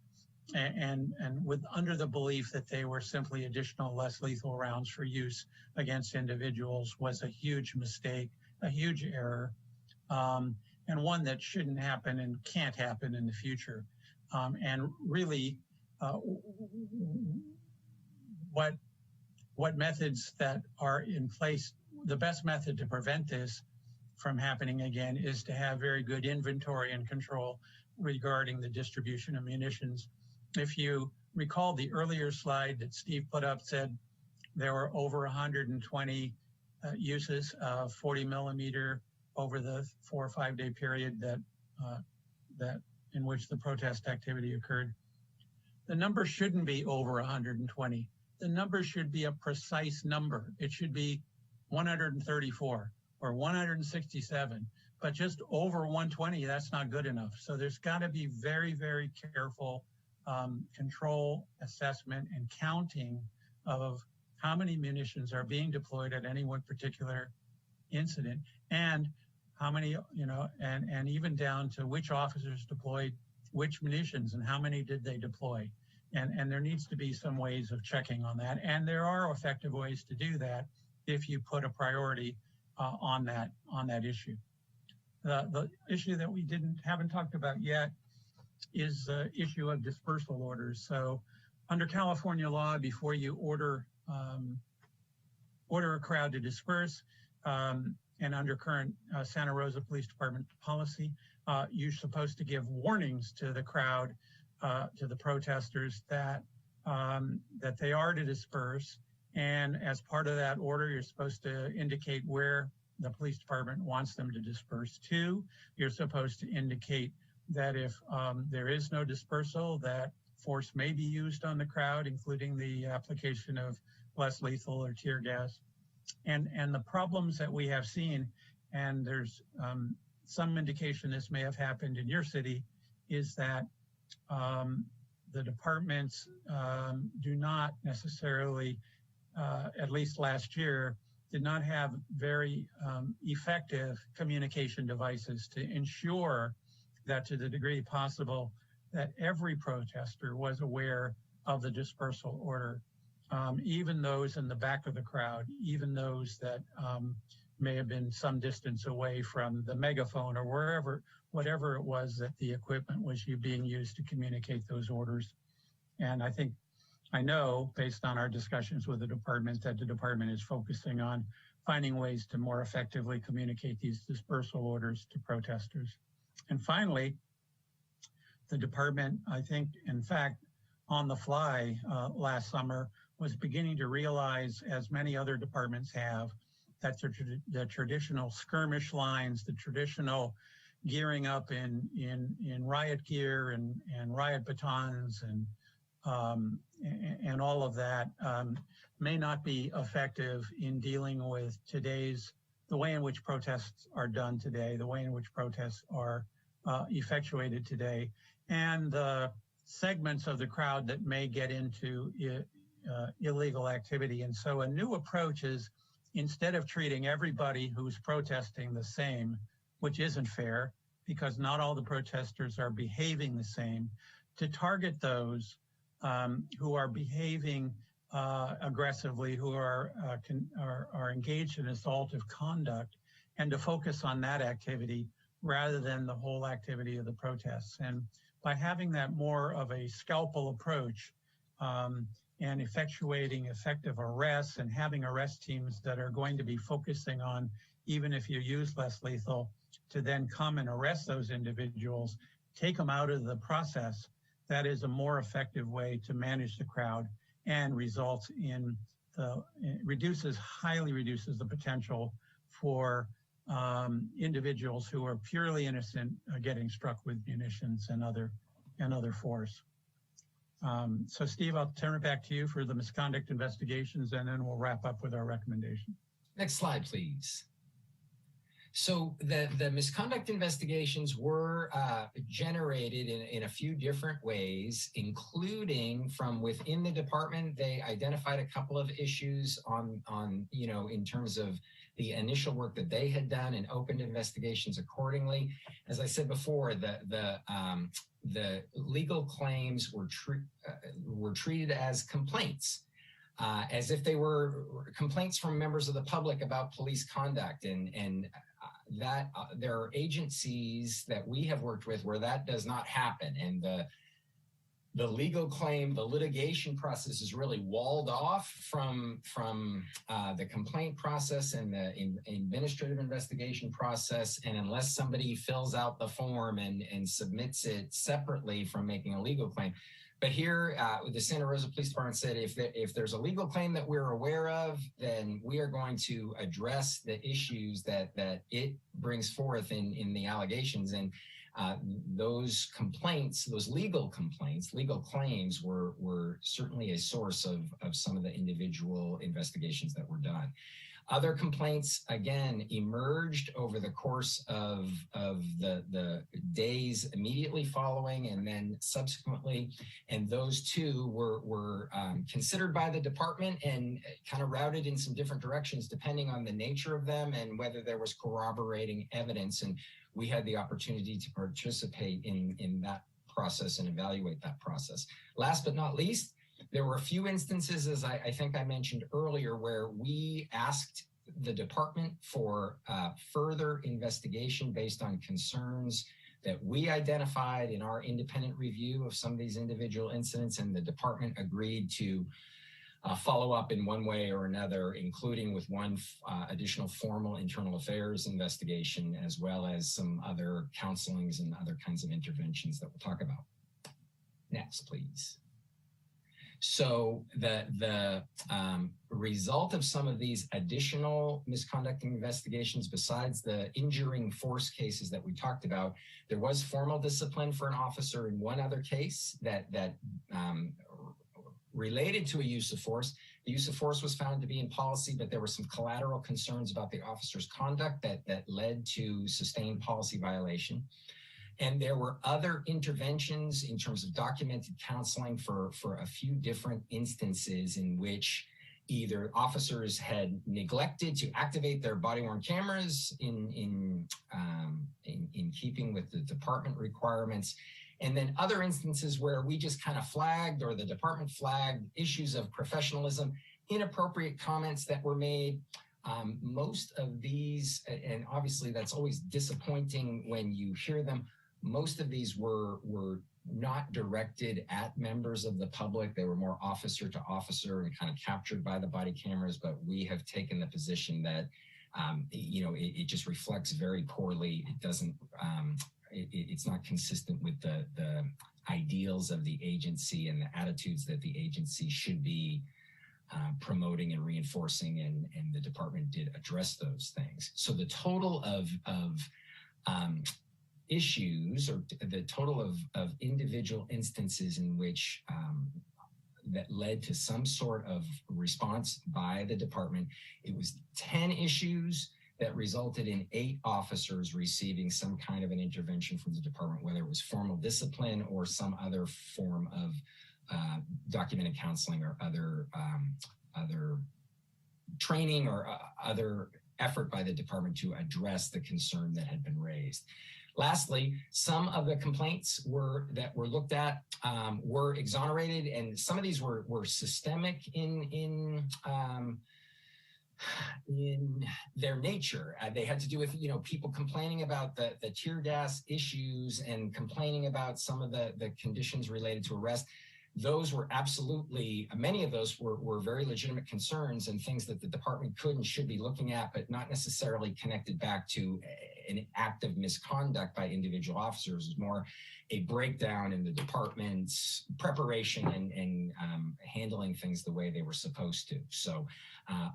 and with under the belief that they were simply additional less lethal rounds for use against individuals was a huge mistake, a huge error, and one that shouldn't happen and can't happen in the future. And really, what methods that are in place, the best method to prevent this from happening again is to have very good inventory and control regarding the distribution of munitions. If you recall the earlier slide that Steve put up said there were over 120 uses of 40 millimeter over the 4 or 5 day period that in which the protest activity occurred. The number shouldn't be over 120. The number should be a precise number. It should be 134 or 167, but just over 120, that's not good enough. So there's got to be very, very careful control, assessment, and counting of how many munitions are being deployed at any one particular incident, and how many, and even down to which officers deployed which munitions and how many did they deploy. And there needs to be some ways of checking on that. And there are effective ways to do that if you put a priority on that issue. The issue that we haven't talked about yet is the issue of dispersal orders. So under California law, before you order a crowd to disperse, and under current Santa Rosa Police Department policy, you're supposed to give warnings to the crowd, to the protesters that they are to disperse. And as part of that order, you're supposed to indicate where the police department wants them to disperse to. You're supposed to indicate that if there is no dispersal, that force may be used on the crowd, including the application of less lethal or tear gas. And the problems that we have seen, and there's some indication this may have happened in your city, is that the departments do not necessarily, at least last year, did not have very effective communication devices to ensure that to the degree possible that every protester was aware of the dispersal order, even those in the back of the crowd, even those that may have been some distance away from the megaphone or whatever it was that the equipment was being used to communicate those orders. And I know, based on our discussions with the department, that the department is focusing on finding ways to more effectively communicate these dispersal orders to protesters. And finally, the department, I think, in fact, on the fly last summer, was beginning to realize, as many other departments have, that the traditional skirmish lines, the traditional gearing up in riot gear and riot batons and all of that may not be effective in dealing with the way in which protests are done today, the way in which protests are effectuated today, and the segments of the crowd that may get into illegal activity. And so a new approach is, instead of treating everybody who's protesting the same, which isn't fair because not all the protesters are behaving the same, to target those who are behaving aggressively, who are engaged in assaultive conduct, and to focus on that activity rather than the whole activity of the protests. And by having that more of a scalpel approach and effectuating effective arrests and having arrest teams that are going to be focusing on, even if you use less lethal, to then come and arrest those individuals, take them out of the process, that is a more effective way to manage the crowd and results in highly reduces the potential for individuals who are purely innocent getting struck with munitions and other force. So Steve, I'll turn it back to you for the misconduct investigations, and then we'll wrap up with our recommendation. Next slide, please. So the misconduct investigations were generated in a few different ways, including from within the department. They identified a couple of issues on in terms of the initial work that they had done and opened investigations accordingly. As I said before, the legal claims were treated as complaints. As if they were complaints from members of the public about police conduct, and that there are agencies that we have worked with where that does not happen, and the legal claim, the litigation process is really walled off from the complaint process and the administrative investigation process. And unless somebody fills out the form and submits it separately from making a legal claim. But here, the Santa Rosa Police Department said if there's a legal claim that we're aware of, then we are going to address the issues that it brings forth in the allegations. And those complaints, those legal claims were certainly a source of some of the individual investigations that were done. Other complaints, again, emerged over the course of the days immediately following and then subsequently. And those too were considered by the department and kind of routed in some different directions depending on the nature of them and whether there was corroborating evidence. And we had the opportunity to participate in that process and evaluate that process. Last but not least, there were a few instances, as I think I mentioned earlier, where we asked the department for further investigation based on concerns that we identified in our independent review of some of these individual incidents, and the department agreed to follow up in one way or another, including with one additional formal internal affairs investigation, as well as some other counselings and other kinds of interventions that we'll talk about. Next, please. So the result of some of these additional misconduct investigations, besides the injuring force cases that we talked about, there was formal discipline for an officer in one other case that related to a use of force. The use of force was found to be in policy, but there were some collateral concerns about the officer's conduct that led to sustained policy violation. And there were other interventions in terms of documented counseling for a few different instances in which either officers had neglected to activate their body-worn cameras in keeping with the department requirements, and then other instances where we just kind of flagged, or the department flagged, issues of professionalism, inappropriate comments that were made. Most of these, and obviously that's always disappointing when you hear them, most of these were not directed at members of the public. They were more officer to officer and kind of captured by the body cameras. But we have taken the position that, it just reflects very poorly. It doesn't, it's not consistent with the ideals of the agency and the attitudes that the agency should be promoting and reinforcing. And the department did address those things. So the total of issues, or the total of individual instances in which that led to some sort of response by the department, it was 10 issues that resulted in 8 officers receiving some kind of an intervention from the department, whether it was formal discipline or some other form of documented counseling or other training or other effort by the department to address the concern that had been raised. Lastly, some of the complaints that were looked at were exonerated, and some of these were systemic in their nature. They had to do with people complaining about the tear gas issues and complaining about some of the conditions related to arrest. Those were absolutely, many of those were very legitimate concerns and things that the department could and should be looking at, but not necessarily connected back to an act of misconduct by individual officers. It was more a breakdown in the department's preparation and handling things the way they were supposed to. So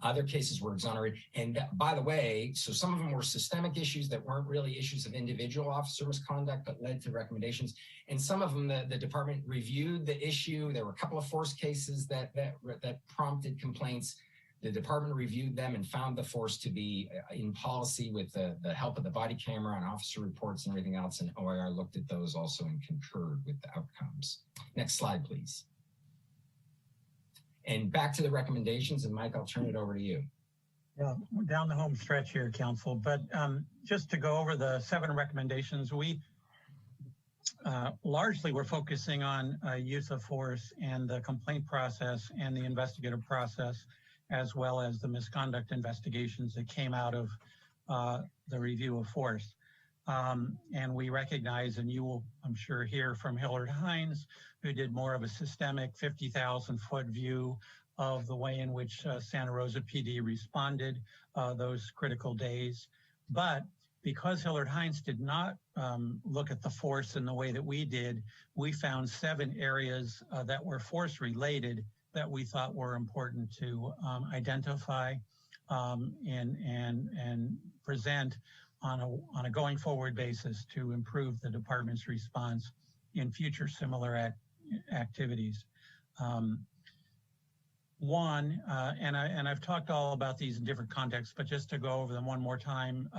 other cases were exonerated. And by the way, so some of them were systemic issues that weren't really issues of individual officer misconduct, but led to recommendations. And some of them, the department reviewed the issue. There were a couple of force cases that prompted complaints. The department reviewed them and found the force to be in policy with the help of the body camera and officer reports and everything else. And OIR looked at those also and concurred with the outcomes. Next slide, please. And back to the recommendations. And Mike, I'll turn it over to you. Yeah, we're down the home stretch here, Council. But just to go over the 7 recommendations, we largely we're focusing on use of force and the complaint process and the investigative process, as well as the misconduct investigations that came out of the review of force. And we recognize, and you will, I'm sure, hear from Hillard Hines, who did more of a systemic 50,000-foot view of the way in which Santa Rosa PD responded those critical days. But because Hillard Hines did not look at the force in the way that we did, we found 7 areas that were force related that we thought were important to identify and present on a going forward basis to improve the department's response in future similar activities. One, and I've talked all about these in different contexts, but just to go over them one more time.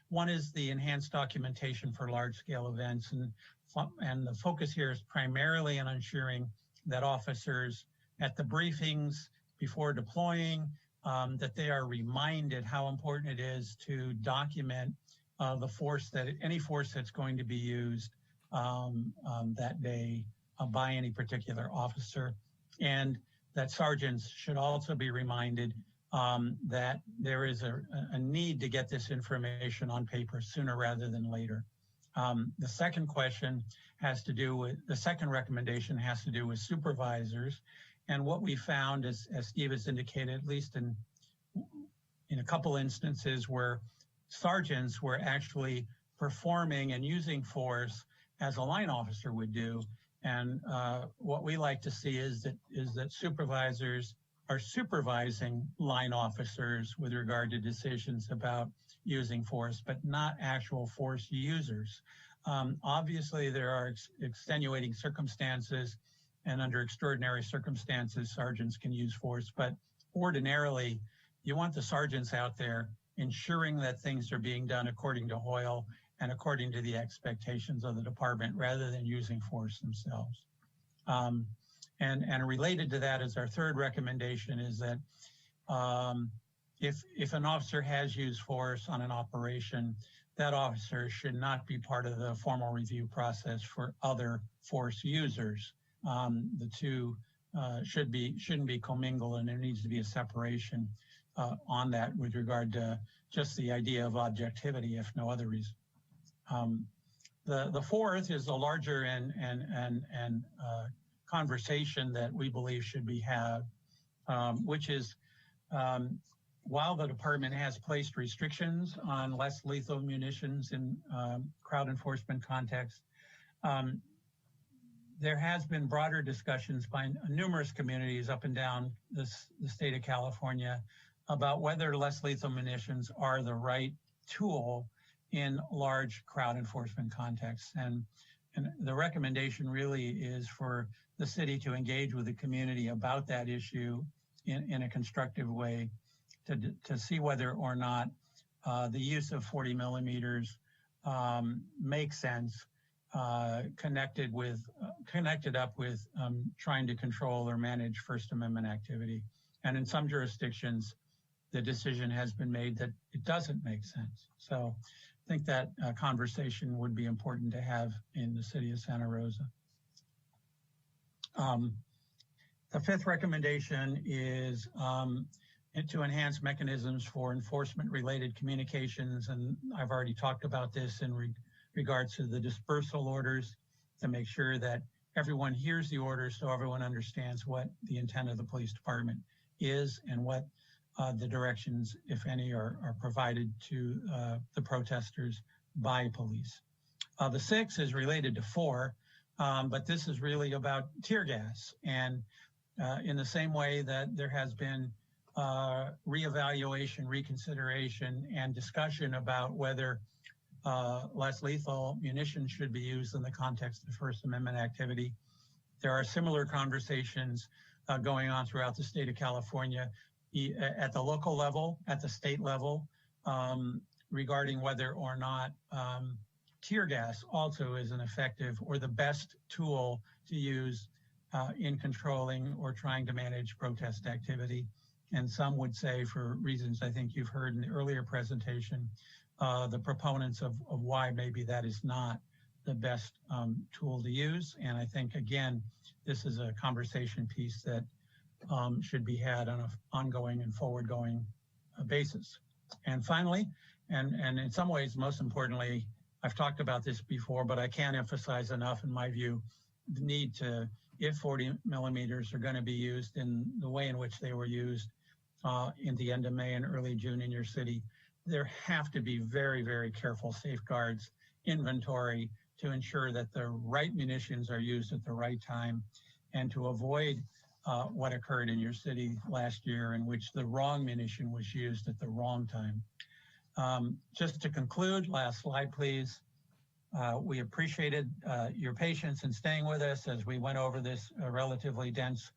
One is the enhanced documentation for large-scale events, and the focus here is primarily on ensuring that officers at the briefings before deploying, that they are reminded how important it is to document the force any force that's going to be used that day by any particular officer, and that sergeants should also be reminded that there is a need to get this information on paper sooner rather than later. The second recommendation has to do with supervisors. And what we found, as Steve has indicated, at least in a couple instances where sergeants were actually performing and using force as a line officer would do. And what we like to see is that supervisors are supervising line officers with regard to decisions about using force, but not actual force users. Obviously, there are extenuating circumstances, and under extraordinary circumstances, sergeants can use force, but ordinarily, you want the sergeants out there ensuring that things are being done according to Hoyle and according to the expectations of the department rather than using force themselves. And related to that is our third recommendation is that if an officer has used force on an operation, that officer should not be part of the formal review process for other force users. The two shouldn't be commingled, and there needs to be a separation on that with regard to just the idea of objectivity, if no other reason. The fourth is a larger and conversation that we believe should be had, which is while the department has placed restrictions on less lethal munitions in crowd enforcement context, there has been broader discussions by numerous communities up and down the state of California about whether less lethal munitions are the right tool in large crowd enforcement contexts. And the recommendation really is for the city to engage with the community about that issue in a constructive way to see whether or not the use of 40 millimeters makes sense, connected up with trying to control or manage First Amendment activity. And in some jurisdictions, the decision has been made that it doesn't make sense. So I think that conversation would be important to have in the city of Santa Rosa. The fifth recommendation is to enhance mechanisms for enforcement-related communications, and I've already talked about this in regards to the dispersal orders, to make sure that everyone hears the orders so everyone understands what the intent of the police department is and what the directions, if any, are provided to the protesters by police. The sixth is related to 4, but this is really about tear gas. And in the same way that there has been reevaluation, reconsideration, and discussion about whether less lethal munitions should be used in the context of First Amendment activity, there are similar conversations going on throughout the state of California. at the local level, at the state level, regarding whether or not tear gas also is an effective or the best tool to use in controlling or trying to manage protest activity. And some would say, for reasons I think you've heard in the earlier presentation, the proponents of why maybe that is not the best tool to use. And I think, again, this is a conversation piece that should be had on an ongoing and forward-going basis. And finally, and in some ways, most importantly, I've talked about this before, but I can't emphasize enough, in my view, the need to, if 40 millimeters are going to be used in the way in which they were used in the end of May and early June in your city, there have to be very, very careful safeguards, inventory, to ensure that the right munitions are used at the right time, and to avoid what occurred in your city last year, in which the wrong munition was used at the wrong time. Just to conclude, last slide, please. We appreciated your patience in staying with us as we went over this relatively dense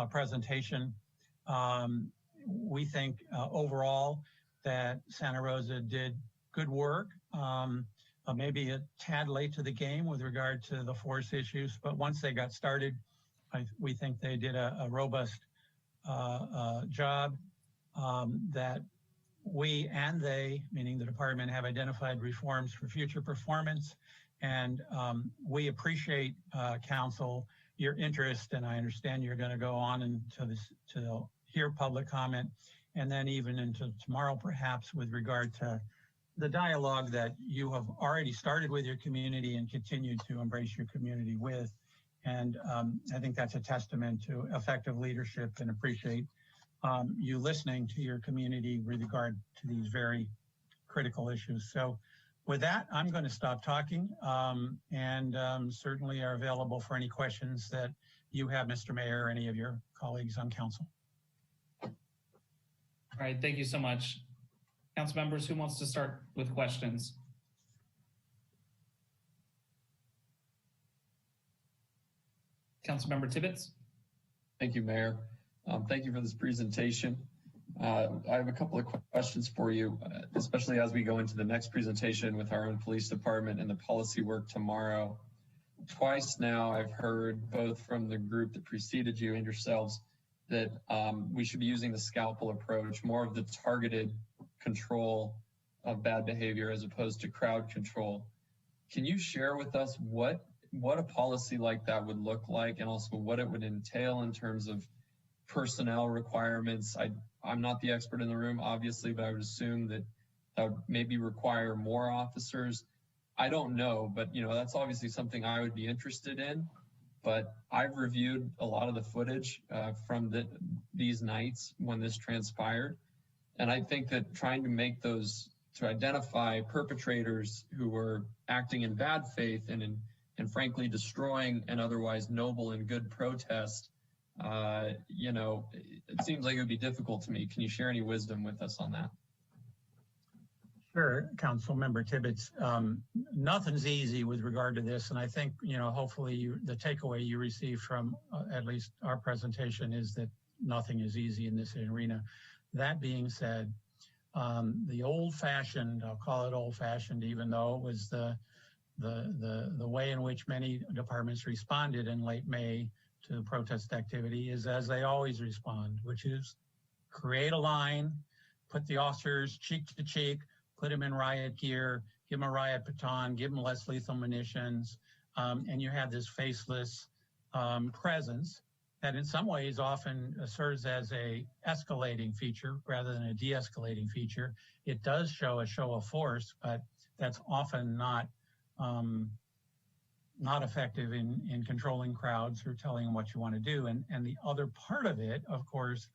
presentation. We think overall that Santa Rosa did good work, maybe a tad late to the game with regard to the force issues, but once they got started, we think they did a robust job that we and they, meaning the department, have identified reforms for future performance. And we appreciate, Council, your interest, and I understand you're going to go on into this to hear public comment, and then even into tomorrow, perhaps, with regard to the dialogue that you have already started with your community and continue to embrace your community with. And I think that's a testament to effective leadership, and appreciate you listening to your community with regard to these very critical issues. So with that, I'm going to stop talking and certainly are available for any questions that you have, Mr. Mayor, or any of your colleagues on council. All right, thank you so much. Council members, who wants to start with questions? Councilmember Tibbetts. Thank you, Mayor. Thank you for this presentation. I have a couple of questions for you, especially as we go into the next presentation with our own police department and the policy work tomorrow. Twice now I've heard, both from the group that preceded you and yourselves, that we should be using the scalpel approach, more of the targeted control of bad behavior as opposed to crowd control. Can you share with us what a policy like that would look like, and also what it would entail in terms of personnel requirements? I'm not the expert in the room, obviously, but I would assume that that would maybe require more officers. I don't know, but that's obviously something I would be interested in. But I've reviewed a lot of the footage from these nights when this transpired. And I think that trying to identify perpetrators who were acting in bad faith and frankly destroying an otherwise noble and good protest, it seems like it would be difficult to me. Can you share any wisdom with us on that? Sure, Council Member Tibbetts. Nothing's easy with regard to this, and I think hopefully the takeaway you received from at least our presentation is that nothing is easy in this arena. That being said, the old-fashioned, I'll call it old-fashioned, even though it was the way in which many departments responded in late May to protest activity, is as they always respond, which is create a line, put the officers cheek to cheek, put them in riot gear, give them a riot baton, give them less lethal munitions, and you have this faceless presence that in some ways often serves as a escalating feature rather than a de-escalating feature. It does show a show of force, but that's often not effective in controlling crowds or telling them what you want to do. And the other part of it, of course,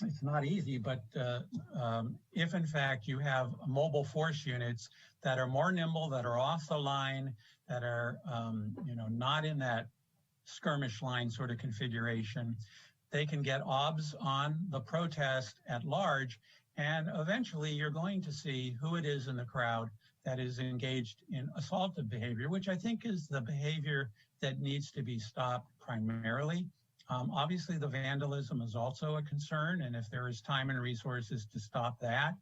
it's not easy, but if in fact you have mobile force units that are more nimble, that are off the line, that are not in that skirmish line sort of configuration, they can get obs on the protest at large, and eventually you're going to see who it is in the crowd that is engaged in assaultive behavior, which I think is the behavior that needs to be stopped primarily. Obviously, the vandalism is also a concern, and if there is time and resources to stop that,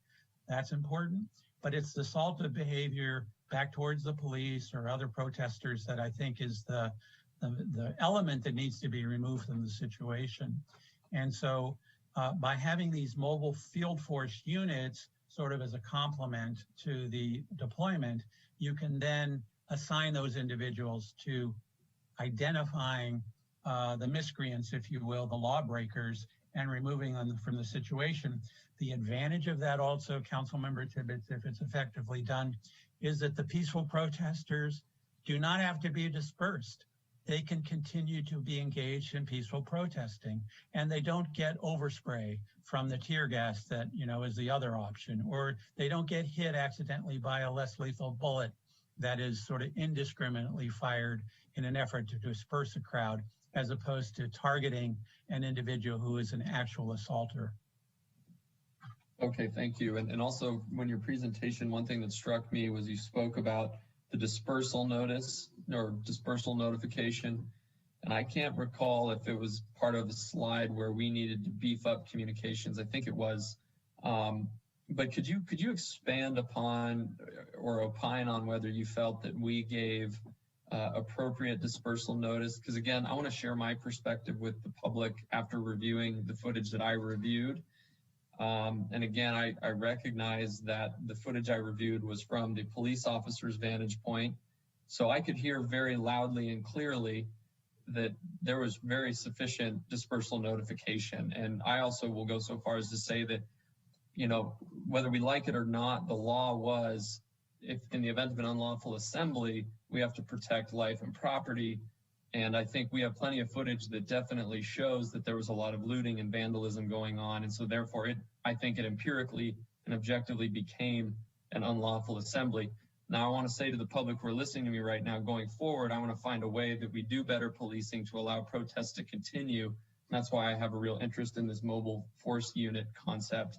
that's important. But it's the assaultive behavior back towards the police or other protesters that I think is the element that needs to be removed from the situation. And so by having these mobile field force units sort of as a complement to the deployment, you can then assign those individuals to identifying the miscreants, if you will, the lawbreakers, and removing them from the situation. The advantage of that also, Councilmember Tibbetts, if it's effectively done, is that the peaceful protesters do not have to be dispersed. They can continue to be engaged in peaceful protesting, and they don't get overspray from the tear gas that, is the other option, or they don't get hit accidentally by a less lethal bullet that is sort of indiscriminately fired in an effort to disperse a crowd, as opposed to targeting an individual who is an actual assaulter. Okay, thank you. And also, when your presentation, one thing that struck me was you spoke about the dispersal notice or dispersal notification. And I can't recall if it was part of the slide where we needed to beef up communications. I think it was. But could you expand upon or opine on whether you felt that we gave appropriate dispersal notice? Because again, I want to share my perspective with the public after reviewing the footage that I reviewed. And again, I recognize that the footage I reviewed was from the police officer's vantage point. So I could hear very loudly and clearly that there was very sufficient dispersal notification. And I also will go so far as to say that, whether we like it or not, the law was, if in the event of an unlawful assembly, we have to protect life and property. And I think we have plenty of footage that definitely shows that there was a lot of looting and vandalism going on. And so therefore, I think it empirically and objectively became an unlawful assembly. Now, I want to say to the public who are listening to me right now, going forward, I want to find a way that we do better policing to allow protests to continue. And that's why I have a real interest in this mobile force unit concept.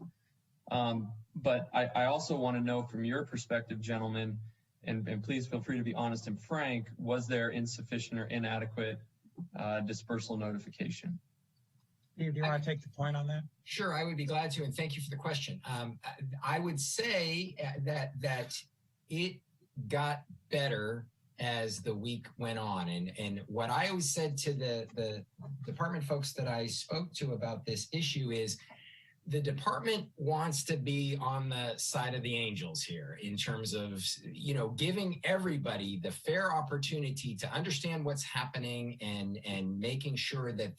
But I also want to know from your perspective, gentlemen, and please feel free to be honest and frank, was there insufficient or inadequate dispersal notification? Steve, do you want to take the point on that? Sure, I would be glad to, and thank you for the question. I would say that it got better as the week went on. And what I always said to the department folks that I spoke to about this issue is, the department wants to be on the side of the angels here in terms of, giving everybody the fair opportunity to understand what's happening and making sure that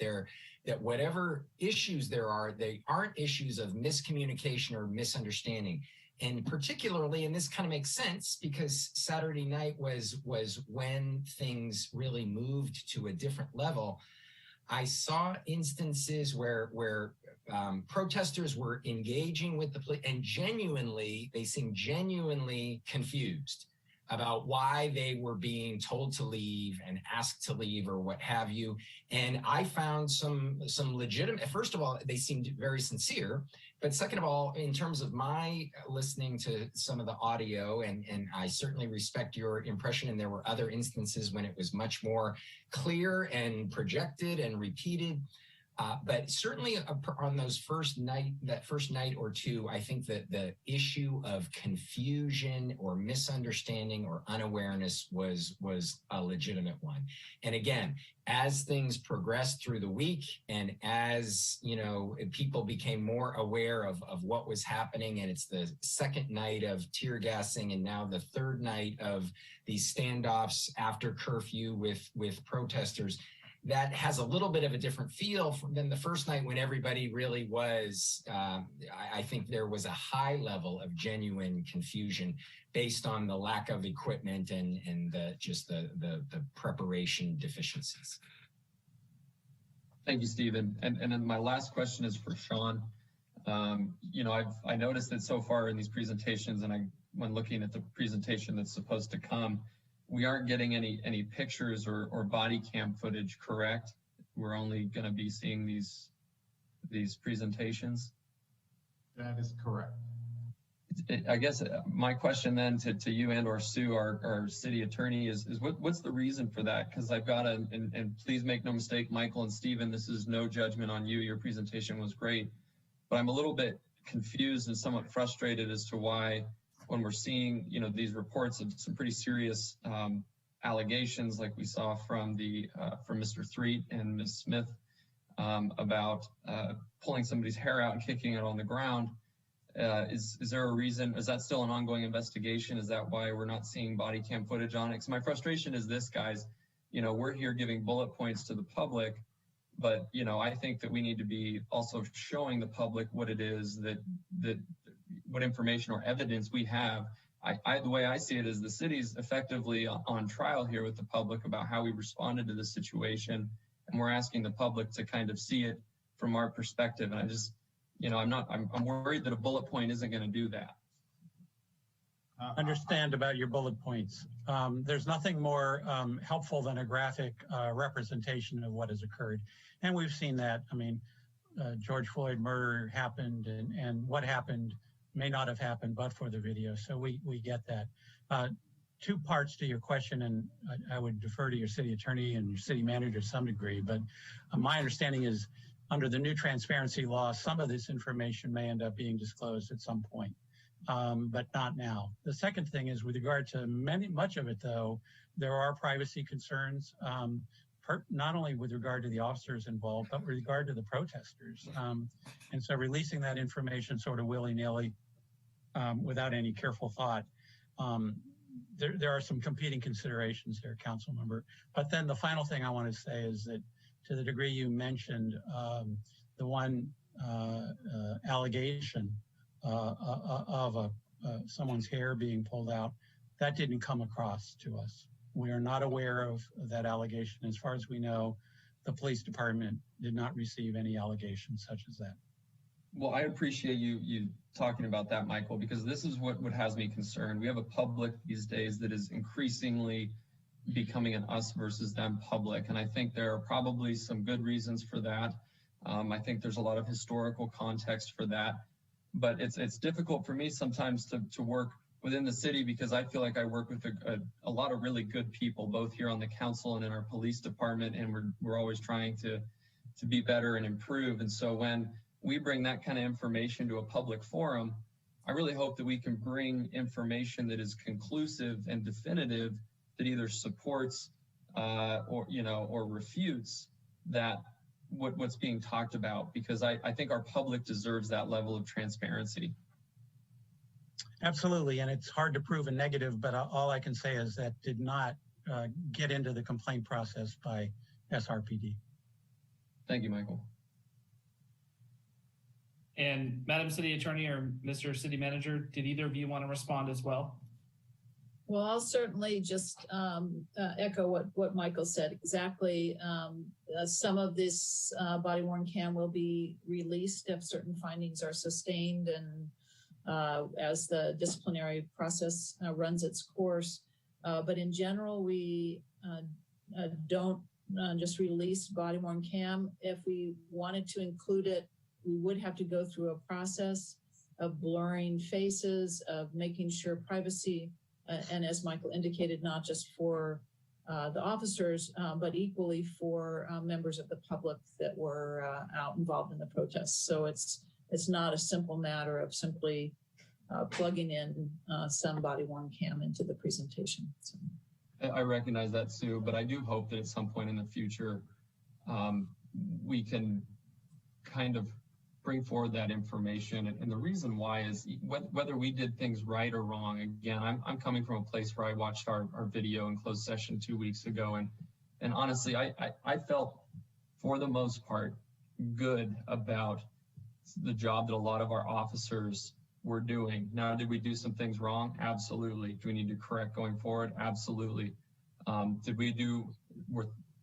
that whatever issues there are, they aren't issues of miscommunication or misunderstanding. And particularly, and this kind of makes sense because Saturday night was when things really moved to a different level. I saw instances where protesters were engaging with the police and they seemed genuinely confused about why they were being told to leave and asked to leave or what have you. And I found some legitimate, first of all, they seemed very sincere, but second of all, in terms of my listening to some of the audio, and I certainly respect your impression, and there were other instances when it was much more clear and projected and repeated. But certainly on that first night or two, I think that the issue of confusion or misunderstanding or unawareness was a legitimate one. And again, as things progressed through the week and as, people became more aware of what was happening, and it's the second night of tear gassing and now the third night of these standoffs after curfew with protesters, that has a little bit of a different feel than the first night when everybody really was, I think there was a high level of genuine confusion based on the lack of equipment and the preparation deficiencies. Thank you, Stephen. And then my last question is for Sean. I noticed that so far in these presentations, and when looking at the presentation that's supposed to come, we aren't getting any pictures or body cam footage, correct? We're only going to be seeing these presentations. That is correct. I guess my question then to you and or Sue, our city attorney, is what's the reason for that? Because I've got and please make no mistake, Michael and Stephen, this is no judgment on you. Your presentation was great, but I'm a little bit confused and somewhat frustrated as to why, when we're seeing, you know, these reports of some pretty serious allegations, like we saw from Mr. Threet and Ms. Smith about pulling somebody's hair out and kicking it on the ground. Is there a reason? Is that still an ongoing investigation? Is that why we're not seeing body cam footage on it? Because my frustration is this, guys. You know, we're here giving bullet points to the public, but you know, I think that we need to be also showing the public what it is that what information or evidence we have. The way I see it is the city's effectively on trial here with the public about how we responded to this situation, and we're asking the public to kind of see it from our perspective. And I just, you know, I'm worried that a bullet point isn't going to do that. Understand about your bullet points. There's nothing more helpful than a graphic representation of what has occurred. And we've seen that. I mean, George Floyd murder happened, and what happened may not have happened but for the video. So we get that. Two parts to your question, and I would defer to your city attorney and your city manager to some degree, but my understanding is under the new transparency law, some of this information may end up being disclosed at some point, but not now. The second thing is with regard to much of it, though, there are privacy concerns, not only with regard to the officers involved, but with regard to the protesters. And so releasing that information sort of willy-nilly without any careful thought, there are some competing considerations there, council member. But then the final thing I want to say is that to the degree you mentioned the one allegation of someone's hair being pulled out, that didn't come across to us. We are not aware of that allegation. As far as we know, the police department did not receive any allegations such as that. Well, I appreciate you talking about that, Michael, because this is what has me concerned. We have a public these days that is increasingly becoming an us versus them public. And I think there are probably some good reasons for that. I think there's a lot of historical context for that. But it's difficult for me sometimes to work within the city because I feel like I work with a lot of really good people, both here on the council and in our police department. And we're always trying to be better and improve. And so when we bring that kind of information to a public forum, I really hope that we can bring information that is conclusive and definitive that either supports or refutes that what's being talked about, because I think our public deserves that level of transparency. Absolutely, and it's hard to prove a negative, but all I can say is that did not get into the complaint process by SRPD. Thank you, Michael. And Madam City Attorney or Mr. City Manager, did either of you want to respond as well? Well, I'll certainly just echo what Michael said. Exactly. Some of this body-worn cam will be released if certain findings are sustained and as the disciplinary process runs its course. But in general, we don't just release body-worn cam. If we wanted to include it, we would have to go through a process of blurring faces, of making sure privacy, and as Michael indicated, not just for the officers, but equally for members of the public that were out involved in the protests. So it's not a simple matter of simply plugging in some body-worn cam into the presentation. So. I recognize that, Sue, but I do hope that at some point in the future, we can kind of bring forward that information. And the reason why is whether we did things right or wrong. Again, I'm coming from a place where I watched our video in closed session 2 weeks ago. And honestly, I felt for the most part good about the job that a lot of our officers were doing. Now, did we do some things wrong? Absolutely. Do we need to correct going forward? Absolutely.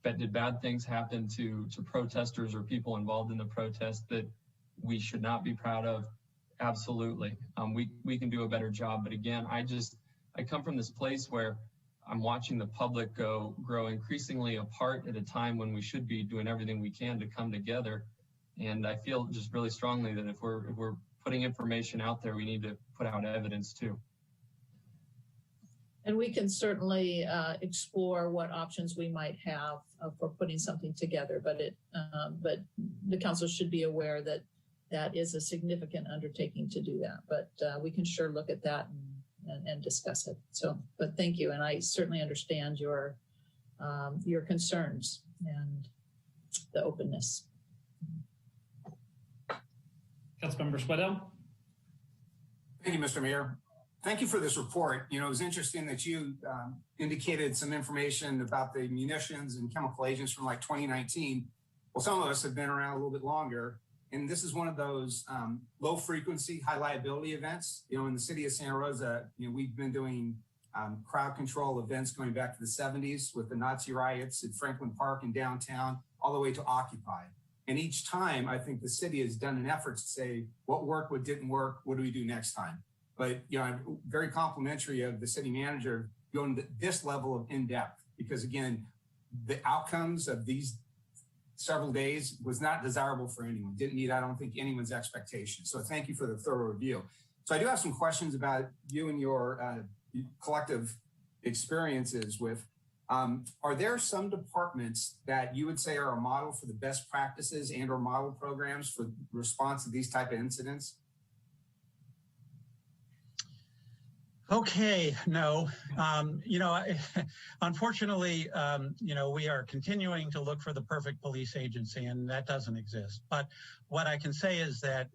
Did bad things happen to protesters or people involved in the protest that we should not be proud of? Absolutely. We can do a better job. But again, I come from this place where I'm watching the public grow increasingly apart at a time when we should be doing everything we can to come together. And I feel just really strongly that if we're putting information out there, we need to put out evidence too. And we can certainly explore what options we might have for putting something together, but the council should be aware that that is a significant undertaking to do that. But we can sure look at that and discuss it. So, but thank you, and I certainly understand your concerns and the openness. Councilmember Swedo. Thank you, Mr. Mayor. Thank you for this report. You know, it was interesting that you indicated some information about the munitions and chemical agents from like 2019. Well, some of us have been around a little bit longer, and this is one of those low frequency, high liability events. You know, in the city of Santa Rosa, you know, we've been doing crowd control events going back to the 70s with the Nazi riots at Franklin Park and downtown, all the way to Occupy. And each time, I think the city has done an effort to say what worked, what didn't work, what do we do next time? But, you know, I'm very complimentary of the city manager going to this level of in-depth, because again, the outcomes of these several days was not desirable for anyone. Didn't meet, I don't think, anyone's expectations. So thank you for the thorough review. So I do have some questions about you and your collective experiences with, are there some departments that you would say are a model for the best practices and or model programs for response to these type of incidents? Okay, no. You know, unfortunately, you know, we are continuing to look for the perfect police agency, and that doesn't exist. But what I can say is that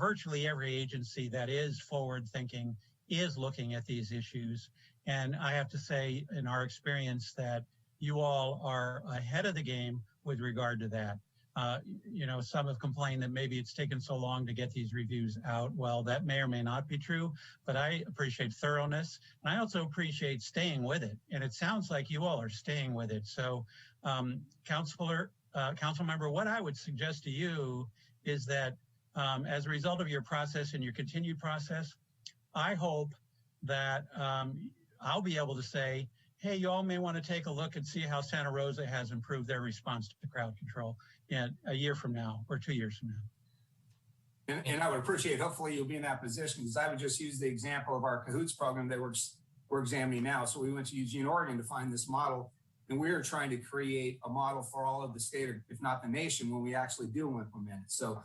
virtually every agency that is forward-thinking is looking at these issues. And I have to say, in our experience, that you all are ahead of the game with regard to that. You know, some have complained that maybe it's taken so long to get these reviews out. Well, that may or may not be true, but I appreciate thoroughness, and I also appreciate staying with it. And it sounds like you all are staying with it. So, council member, what I would suggest to you is that as a result of your process and your continued process, I hope that I'll be able to say, hey, you all may want to take a look and see how Santa Rosa has improved their response to crowd control in a year from now or 2 years from now. And I would appreciate, hopefully you'll be in that position, because I would just use the example of our Cahoots program that we're examining now. So we went to Eugene, Oregon to find this model, and we are trying to create a model for all of the state, if not the nation, when we actually do implement it. So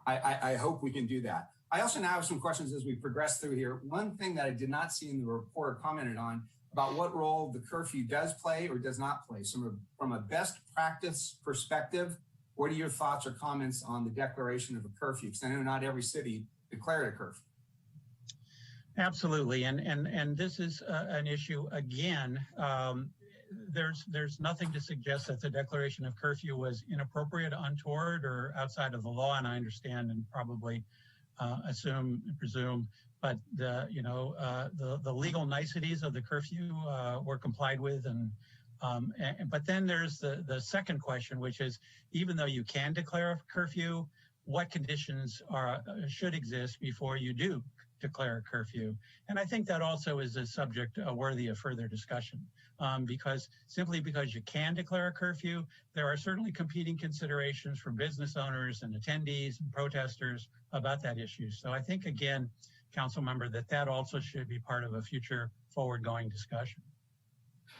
I hope we can do that. I also now have some questions as we progress through here. One thing that I did not see in the report or commented on about what role the curfew does play or does not play. So from a best practice perspective, what are your thoughts or comments on the declaration of a curfew? Because I know not every city declared a curfew. Absolutely, and this is an issue again. There's nothing to suggest that the declaration of curfew was inappropriate, untoward, or outside of the law, and I understand and probably presume, but the legal niceties of the curfew were complied with, but then there's the second question, which is, even though you can declare a curfew, what conditions should exist before you do declare a curfew? And I think that also is a subject worthy of further discussion, because simply because you can declare a curfew, there are certainly competing considerations for business owners and attendees and protesters about that issue. So I think, again, council member, that also should be part of a future forward-going discussion.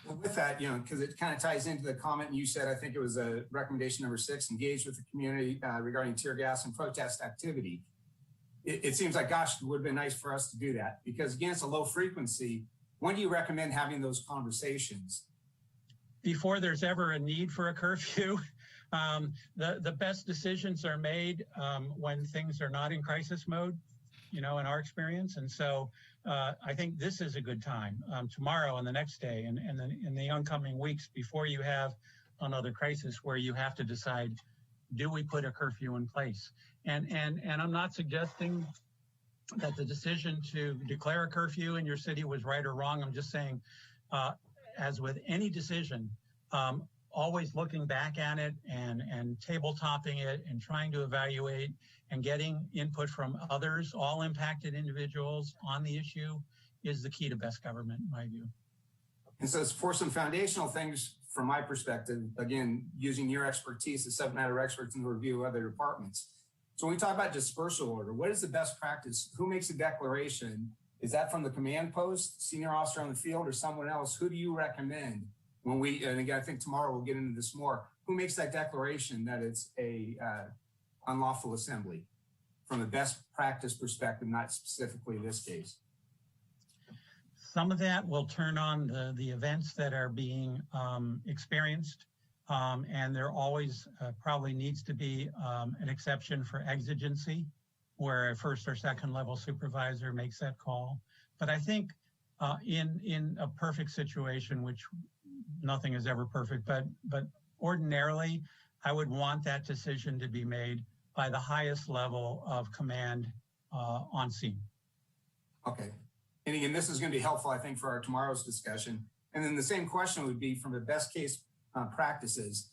Well, with that, you know, because it kind of ties into the comment you said, I think it was a recommendation number 6, engage with the community regarding tear gas and protest activity. It seems like, gosh, it would have been nice for us to do that, because again, it's a low frequency. When do you recommend having those conversations? Before there's ever a need for a curfew. The best decisions are made when things are not in crisis mode, you know, in our experience. And so I think this is a good time, tomorrow and the next day and in the oncoming weeks, before you have another crisis where you have to decide, do we put a curfew in place? And I'm not suggesting that the decision to declare a curfew in your city was right or wrong. I'm just saying, as with any decision, always looking back at it and tabletopping it and trying to evaluate and getting input from others, all impacted individuals on the issue, is the key to best government, in my view. And so for some foundational things, from my perspective, again, using your expertise as subject matter experts in the review of other departments, So when we talk about dispersal order, what is the best practice? Who makes a declaration? Is that from the command post, senior officer on the field, or someone else? Who do you recommend when we, and again, I think tomorrow we'll get into this more, who makes that declaration that it's a unlawful assembly from a best practice perspective, not specifically this case? Some of that will turn on the events that are being experienced. And there always probably needs to be an exception for exigency, where a first or second level supervisor makes that call. But I think in a perfect situation, which nothing is ever perfect, but ordinarily, I would want that decision to be made by the highest level of command on scene. Okay. And again, this is going to be helpful, I think, for our tomorrow's discussion. And then the same question would be from the best case practices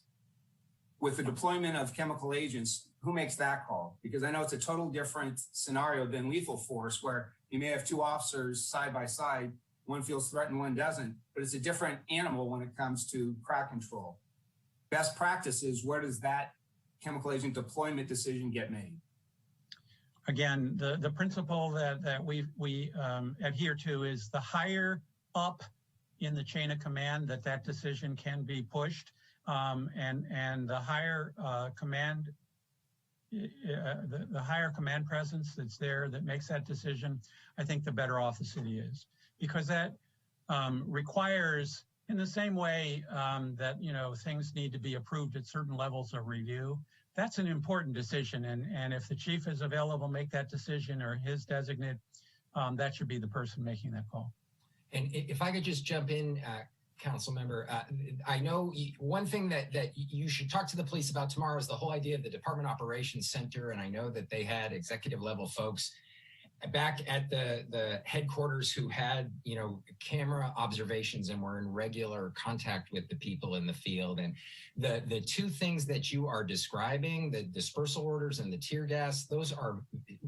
with the deployment of chemical agents, who makes that call? Because I know it's a total different scenario than lethal force, where you may have two officers side by side, one feels threatened, one doesn't, but it's a different animal when it comes to crowd control. Best practices, where does that chemical agent deployment decision get made? Again, the principle that we adhere to is the higher up in the chain of command that decision can be pushed, and the higher command, the higher command presence that's there that makes that decision, I think the better off the city is, because that requires, in the same way that things need to be approved at certain levels of review. That's an important decision, and if the chief is available, make that decision, or his designate, that should be the person making that call. And if I could just jump in, council member, I know one thing that you should talk to the police about tomorrow is the whole idea of the Department Operations Center. And I know that they had executive level folks back at the headquarters who had, camera observations and were in regular contact with the people in the field. And the two things that you are describing, the dispersal orders and the tear gas, those are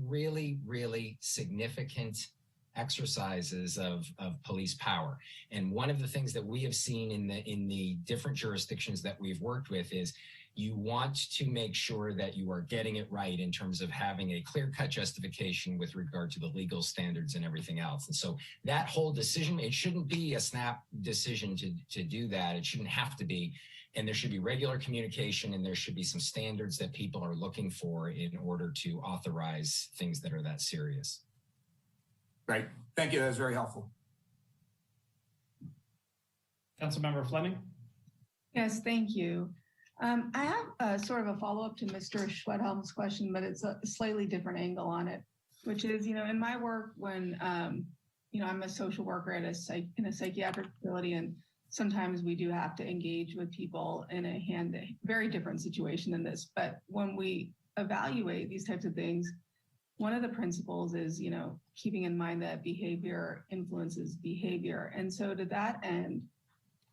really, really significant exercises of police power. And one of the things that we have seen in the different jurisdictions that we've worked with is you want to make sure that you are getting it right in terms of having a clear-cut justification with regard to the legal standards and everything else. And so that whole decision, it shouldn't be a snap decision to do that. It shouldn't have to be. And there should be regular communication, and there should be some standards that people are looking for in order to authorize things that are that serious. Great. Thank you. That was very helpful. Councilmember Fleming? Yes, thank you. I have sort of a follow-up to Mr. Schwedhelm's question, but it's a slightly different angle on it, which is, in my work when, I'm a social worker at in a psychiatric facility, and sometimes we do have to engage with people in a very different situation than this. But when we evaluate these types of things, one of the principles is, keeping in mind that behavior influences behavior. And so to that end,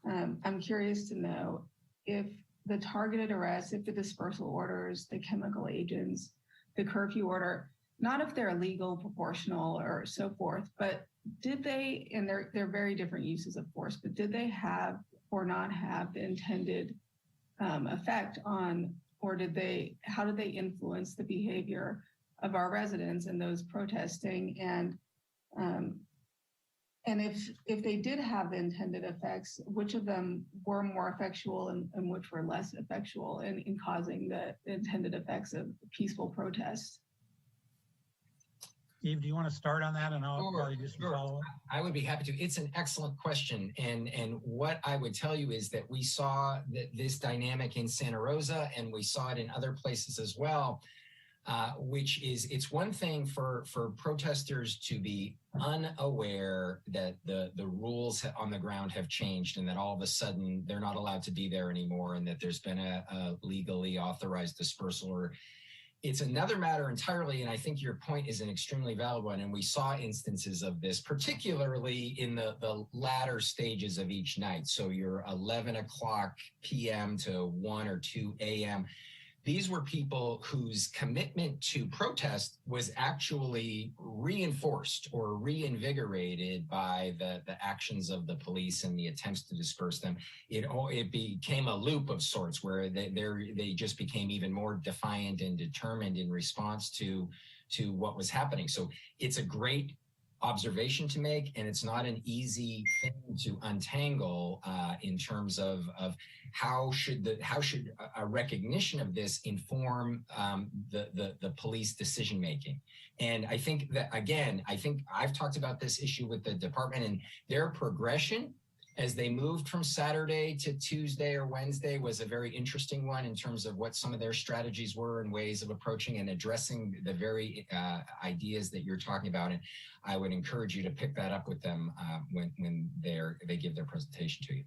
I'm curious to know if the targeted arrests, if the dispersal orders, the chemical agents, the curfew order, not if they're legal, proportional, or so forth, but did they, and they're very different uses of force, but did they have or not have the intended effect on, or how did they influence the behavior of our residents and those protesting? And if they did have the intended effects, which of them were more effectual and which were less effectual in causing the intended effects of peaceful protests? Steve, do you want to start on that, and I'll probably just follow up? I would be happy to. It's an excellent question. And what I would tell you is that we saw this dynamic in Santa Rosa, and we saw it in other places as well. Which is, it's one thing for protesters to be unaware that the rules on the ground have changed, and that all of a sudden they're not allowed to be there anymore, and that there's been a legally authorized dispersal order. It's another matter entirely, and I think your point is an extremely valid one, and we saw instances of this, particularly in the latter stages of each night. So your 11 o'clock p.m. to 1 or 2 a.m., these were people whose commitment to protest was actually reinforced or reinvigorated by the actions of the police and the attempts to disperse them. It became a loop of sorts where they just became even more defiant and determined in response to what was happening. So it's a great observation to make, and it's not an easy thing to untangle in terms of how should a recognition of this inform the police decision making. And I think that, again, I've talked about this issue with the department, and their progression as they moved from Saturday to Tuesday or Wednesday was a very interesting one in terms of what some of their strategies were and ways of approaching and addressing the very ideas that you're talking about. And I would encourage you to pick that up with them when they give their presentation to you.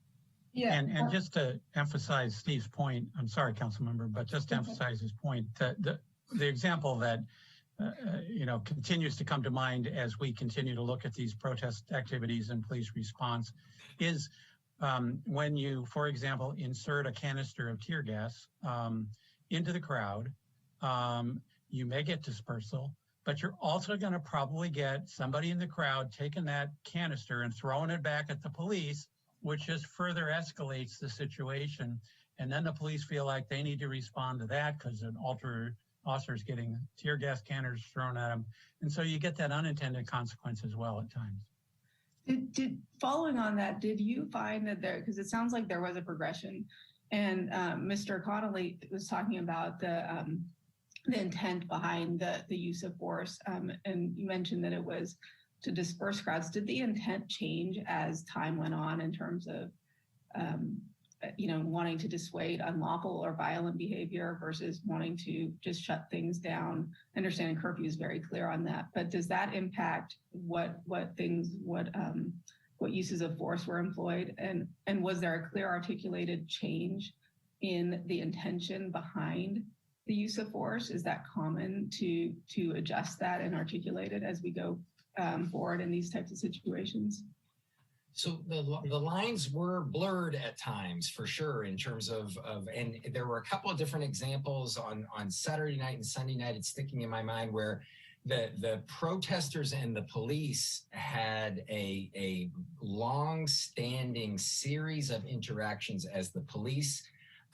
Yeah. And just to emphasize Steve's point, I'm sorry, council member, but just to emphasize his point, that the example that continues to come to mind as we continue to look at these protest activities and police response is when you, for example, insert a canister of tear gas into the crowd, you may get dispersal, but you're also going to probably get somebody in the crowd taking that canister and throwing it back at the police, which just further escalates the situation. And then the police feel like they need to respond to that because an officer's getting tear gas canisters thrown at them. And so you get that unintended consequence as well at times. Following on that, did you find that because it sounds like there was a progression, and Mr. Connolly was talking about the intent behind the use of force, and you mentioned that it was to disperse crowds. Did the intent change as time went on in terms of wanting to dissuade unlawful or violent behavior versus wanting to just shut things down? Understanding curfew is very clear on that, but does that impact what uses of force were employed? And was there a clear articulated change in the intention behind the use of force? Is that common to adjust that and articulate it as we go forward in these types of situations? So the lines were blurred at times, for sure, in terms of and there were a couple of different examples on Saturday night and Sunday night. It's sticking in my mind where the protesters and the police had a long-standing series of interactions as the police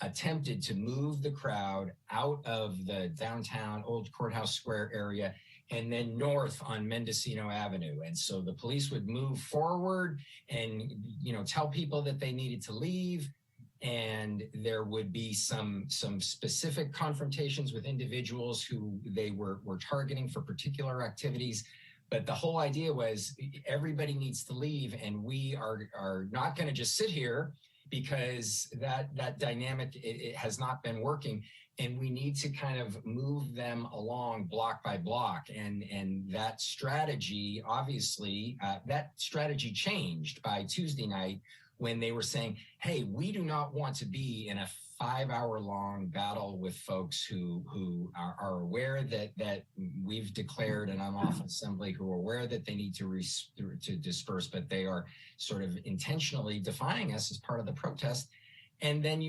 attempted to move the crowd out of the downtown Old Courthouse Square area and then north on Mendocino Avenue. And so the police would move forward and, tell people that they needed to leave. And there would be some specific confrontations with individuals who they were targeting for particular activities. But the whole idea was everybody needs to leave, and we are not going to just sit here because that dynamic, it has not been working. And we need to kind of move them along block by block. And that strategy, obviously, that strategy changed by Tuesday night when they were saying, hey, we do not want to be in a 5-hour-long battle with folks who are aware that we've declared an unlawful assembly, who are aware that they need to disperse, but they are sort of intentionally defying us as part of the protest. And then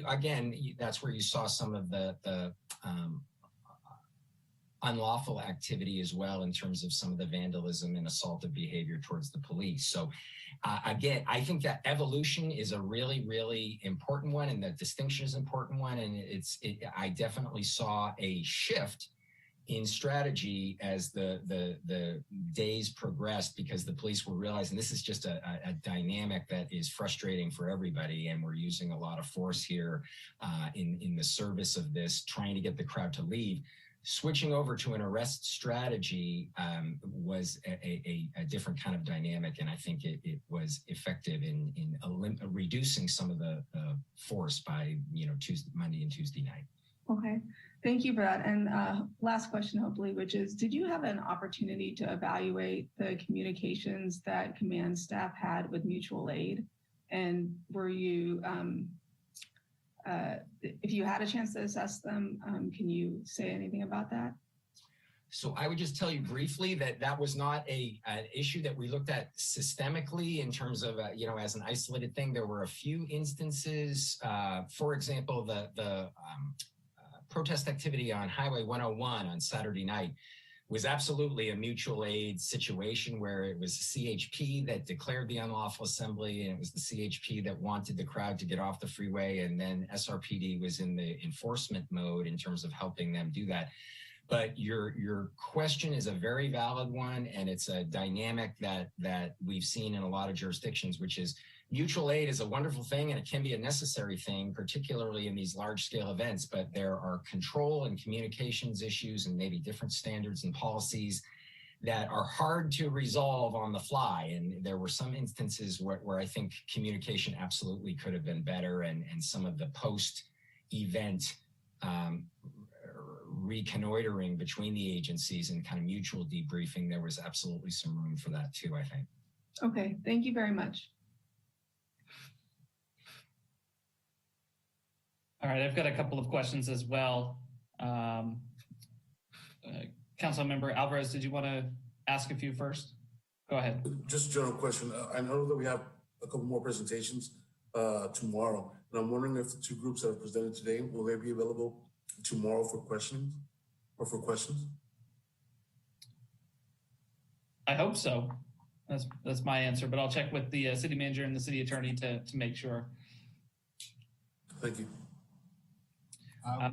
that's where you saw some of the unlawful activity as well in terms of some of the vandalism and assaultive behavior towards the police. So again, I think that evolution is a really, really important one, and the distinction is an important one. And I definitely saw a shift in strategy as the days progressed, because the police were realizing this is just a dynamic that is frustrating for everybody, and we're using a lot of force here in the service of this, trying to get the crowd to leave. Switching over to an arrest strategy was a different kind of dynamic, and I think it was effective in reducing some of the force by Monday and Tuesday night. Okay, thank you for that. And last question, hopefully, which is, did you have an opportunity to evaluate the communications that command staff had with mutual aid? And were you, if you had a chance to assess them, can you say anything about that? So I would just tell you briefly that was not an issue that we looked at systemically in terms of, as an isolated thing. There were a few instances, for example, the protest activity on Highway 101 on Saturday night was absolutely a mutual aid situation where it was CHP that declared the unlawful assembly, and it was the CHP that wanted the crowd to get off the freeway, and then SRPD was in the enforcement mode in terms of helping them do that. But your question is a very valid one, and it's a dynamic that we've seen in a lot of jurisdictions, which is mutual aid is a wonderful thing, and it can be a necessary thing, particularly in these large-scale events, but there are control and communications issues and maybe different standards and policies that are hard to resolve on the fly. And there were some instances where I think communication absolutely could have been better, and some of the post-event reconnoitering between the agencies and kind of mutual debriefing, there was absolutely some room for that too, I think. Okay, thank you very much. All right, I've got a couple of questions as well. Councilmember Alvarez, did you want to ask a few first? Go ahead. Just a general question. I know that we have a couple more presentations tomorrow, and I'm wondering if the two groups that have presented today, will they be available tomorrow for questions or for questions? I hope so. That's my answer, but I'll check with the city manager and the city attorney to make sure. Thank you.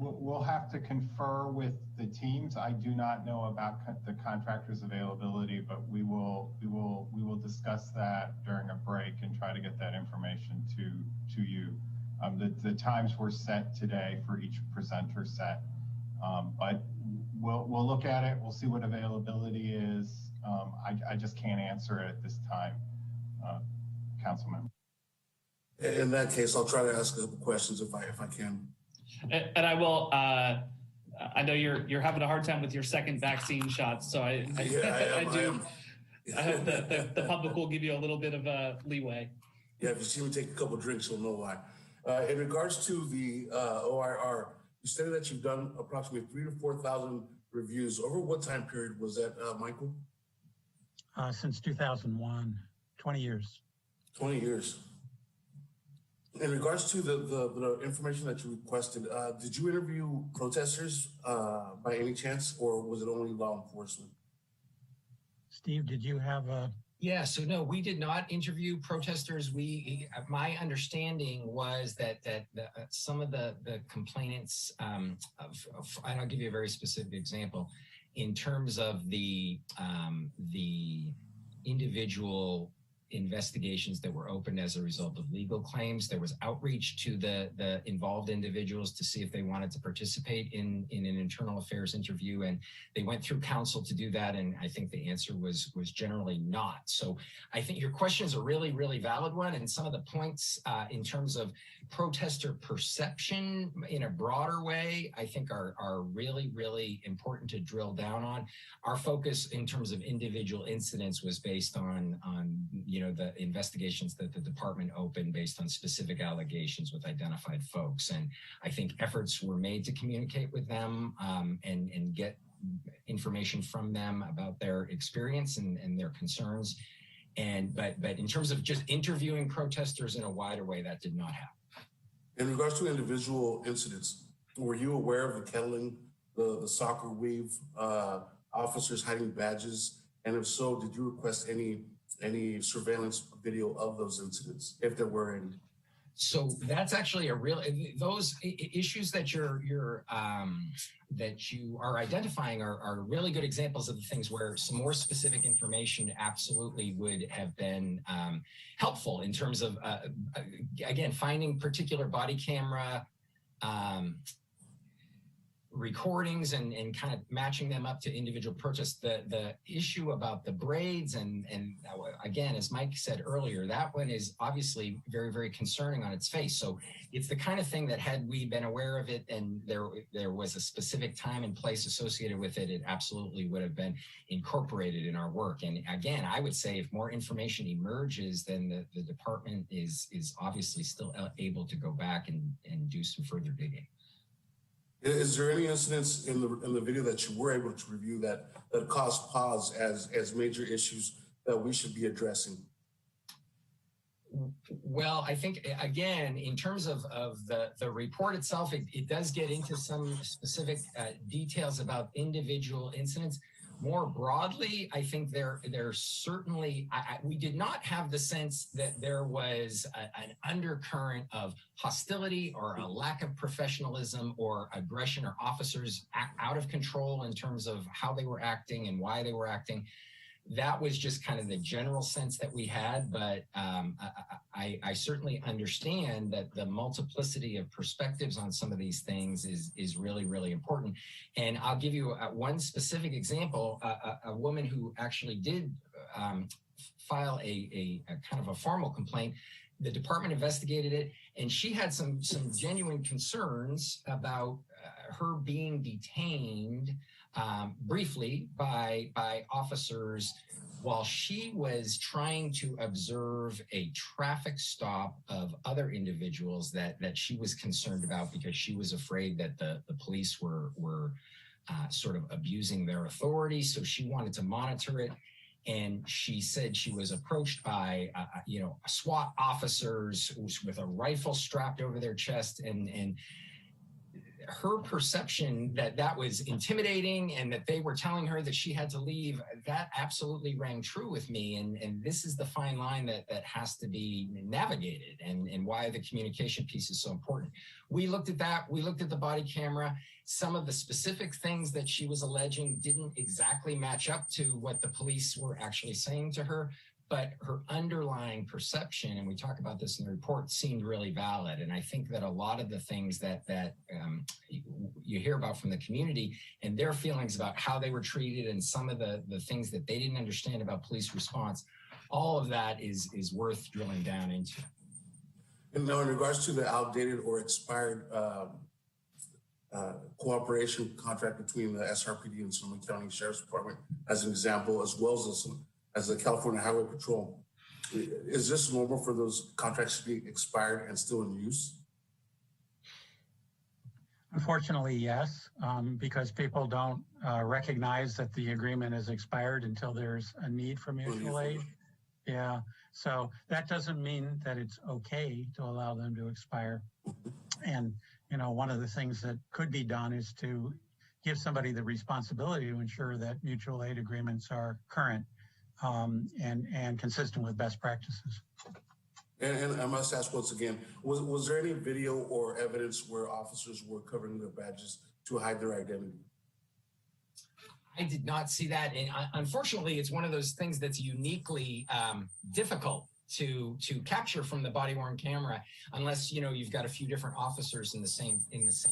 We'll have to confer with the teams. I do not know about the contractor's availability, but we will discuss that during a break and try to get that information to you. The times were set today for each presenter set, but we'll look at it. We'll see what availability is. I just can't answer it at this time, Councilman. In that case, I'll try to ask a couple questions if I can. And I will. I know you're having a hard time with your second vaccine shot, so I hope that the public will give you a little bit of a leeway. Yeah, if you see me take a couple drinks, you'll know why. In regards to the OIR, you stated that you've done approximately 3,000 to 4,000 reviews. Over what time period was that, Michael? Since 2001, 20 years. 20 years. In regards to the information that you requested, did you interview protesters by any chance, or was it only law enforcement? Steve, did you have a... Yeah, so no, we did not interview protesters. My understanding was that some of the complainants, and I'll give you a very specific example, in terms of the individual investigations that were opened as a result of legal claims. There was outreach to the involved individuals to see if they wanted to participate in an internal affairs interview, and they went through counsel to do that, and I think the answer was generally not. So I think your question is a really, really valid one, and some of the points in terms of protester perception in a broader way, I think are really, really important to drill down on. Our focus in terms of individual incidents was based on the investigations that the department opened based on specific allegations with identified folks. And I think efforts were made to communicate with them and get information from them about their experience and their concerns. But in terms of just interviewing protesters in a wider way, that did not happen. In regards to individual incidents, were you aware of the kettling, the soccer weave, officers hiding badges? And if so, did you request any surveillance video of those incidents, if there were any? So that's actually those issues that you are identifying are really good examples of the things where some more specific information absolutely would have been helpful in terms of, again, finding particular body camera recordings and kind of matching them up to individual protests. The issue about the braids and again, as Mike said earlier, that one is obviously very, very concerning on its face. So it's the kind of thing that had we been aware of it and there was a specific time and place associated with it, it absolutely would have been incorporated in our work. And again, I would say if more information emerges, then the department is obviously still able to go back and do some further digging. Is there any incidents in the video that you were able to review that caused pause as major issues that we should be addressing? Well, I think, again, in terms of the report itself, it does get into some specific details about individual incidents. More broadly, I think there certainly, we did not have the sense that there was an undercurrent of hostility or a lack of professionalism or aggression or officers out of control in terms of how they were acting and why they were acting. That was just kind of the general sense that we had, but I certainly understand that the multiplicity of perspectives on some of these things is really, really important. And I'll give you one specific example, a woman who actually did file a kind of a formal complaint. The department investigated it, and she had some genuine concerns about her being detained briefly by officers while she was trying to observe a traffic stop of other individuals that she was concerned about because she was afraid that the police were sort of abusing their authority. So she wanted to monitor it. And she said she was approached by, SWAT officers with a rifle strapped over their chest, and her perception that was intimidating and that they were telling her that she had to leave, that absolutely rang true with me. And this is the fine line that has to be navigated, and why the communication piece is so important. We looked at that. We looked at the body camera. Some of the specific things that she was alleging didn't exactly match up to what the police were actually saying to her, but her underlying perception, and we talk about this in the report, seemed really valid. And I think that a lot of the things that you hear about from the community and their feelings about how they were treated and some of the things that they didn't understand about police response, all of that is worth drilling down into. And now in regards to the outdated or expired cooperation contract between the SRPD and Sonoma County Sheriff's Department, as an example, as well as the California Highway Patrol, is this normal for those contracts to be expired and still in use? Unfortunately, yes, because people don't recognize that the agreement is expired until there's a need for mutual aid. Yeah, so that doesn't mean that it's okay to allow them to expire. And, one of the things that could be done is to give somebody the responsibility to ensure that mutual aid agreements are current and consistent with best practices. And I must ask once again, was there any video or evidence where officers were covering their badges to hide their identity? I did not see that. And unfortunately, it's one of those things that's uniquely difficult to capture from the body-worn camera, unless you've got a few different officers in the same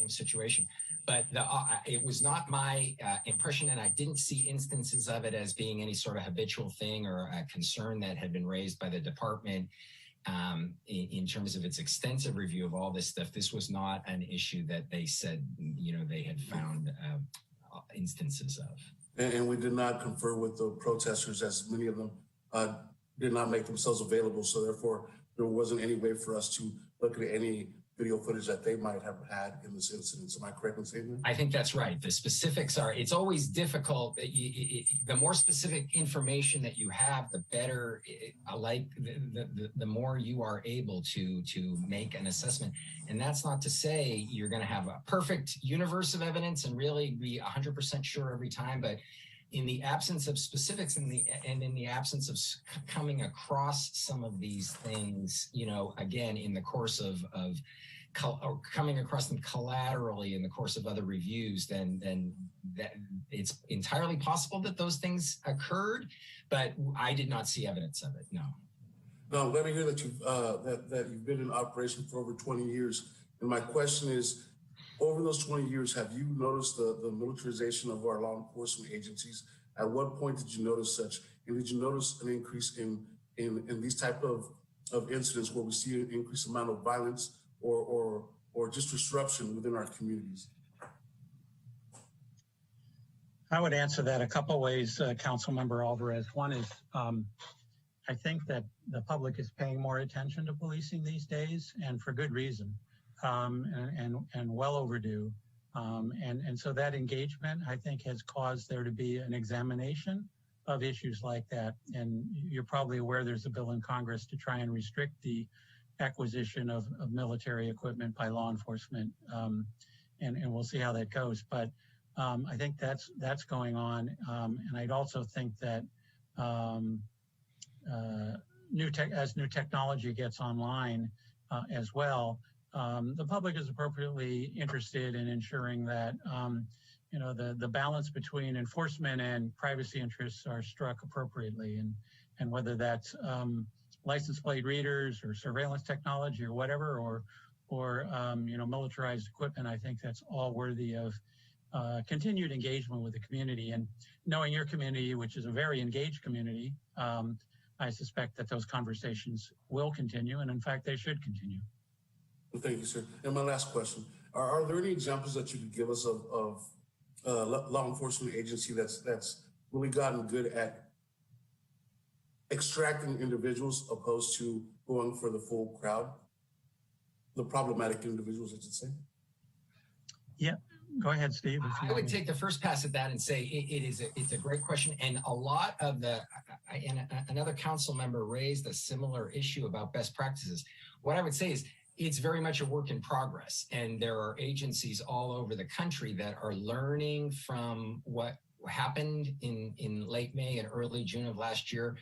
situation. But it was not my impression, and I didn't see instances of it as being any sort of habitual thing or a concern that had been raised by the department in terms of its extensive review of all this stuff. This was not an issue that they said they had found instances of. And we did not confer with the protesters, as many of them did not make themselves available. So therefore, there wasn't any way for us to look at any video footage that they might have had in this incident. Am I correct in saying that? I think that's right. The specifics it's always difficult. The more specific information that you have, the better, the more you are able to make an assessment. And that's not to say you're going to have a perfect universe of evidence and really be 100% sure every time, but in the absence of specifics and in the absence of coming across some of these things, again, in the course of coming across them collaterally in the course of other reviews, then that it's entirely possible that those things occurred, but I did not see evidence of it. No. Now, I'm glad to hear that you've been in operation for over 20 years. And my question is, over those 20 years, have you noticed the militarization of our law enforcement agencies? At what point did you notice such? And did you notice an increase in these type of incidents where we see an increased amount of violence or just disruption within our communities? I would answer that a couple ways, Councilmember Alvarez. One is, I think that the public is paying more attention to policing these days, and for good reason. And well overdue. And so that engagement, I think, has caused there to be an examination of issues like that. And you're probably aware there's a bill in Congress to try and restrict the acquisition of military equipment by law enforcement. And we'll see how that goes. But I think that's going on. And I'd also think that as new technology gets online as well, the public is appropriately interested in ensuring that the balance between enforcement and privacy interests are struck appropriately, and whether that's license plate readers or surveillance technology or whatever, or militarized equipment, I think that's all worthy of continued engagement with the community. And knowing your community, which is a very engaged community, I suspect that those conversations will continue, and in fact, they should continue. Well, thank you, sir. And my last question: Are there any examples that you could give us of law enforcement agency that's really gotten good at extracting individuals opposed to going for the full crowd, the problematic individuals, I should say? Yeah, go ahead, Steve. I would take the first pass at that and say it's a great question, and a lot of another council member raised a similar issue about best practices. What I would say is it's very much a work in progress, and there are agencies all over the country that are learning from what happened in late May and early June of last year,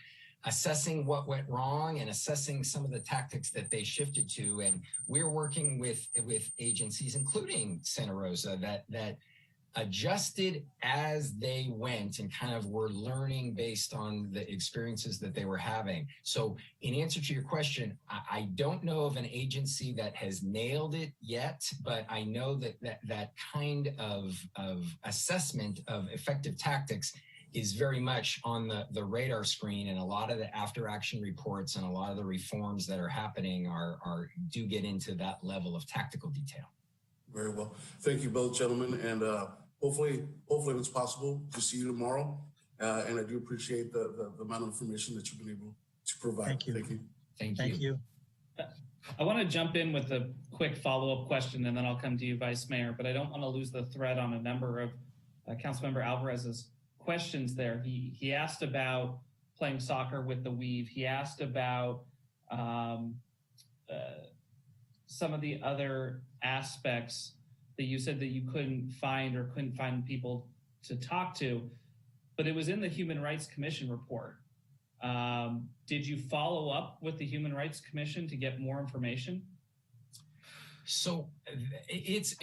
assessing what went wrong and assessing some of the tactics that they shifted to. And we're working with agencies, including Santa Rosa, that adjusted as they went and kind of were learning based on the experiences that they were having. So in answer to your question, I don't know of an agency that has nailed it yet, but I know that kind of assessment of effective tactics is very much on the radar screen, and a lot of the after action reports and a lot of the reforms that are happening do get into that level of tactical detail. Very well. Thank you both, gentlemen, and hopefully if it's possible to see you tomorrow. And I do appreciate the amount of information that you've been able to provide. Thank you. Thank you. Thank you. I want to jump in with a quick follow-up question, and then I'll come to you, Vice Mayor, but I don't want to lose the thread on a number of Councilmember Alvarez's questions there. He asked about playing soccer with the weave. He asked about some of the other aspects that you said that you couldn't find people to talk to, but it was in the Human Rights Commission report. Did you follow up with the Human Rights Commission to get more information? So it's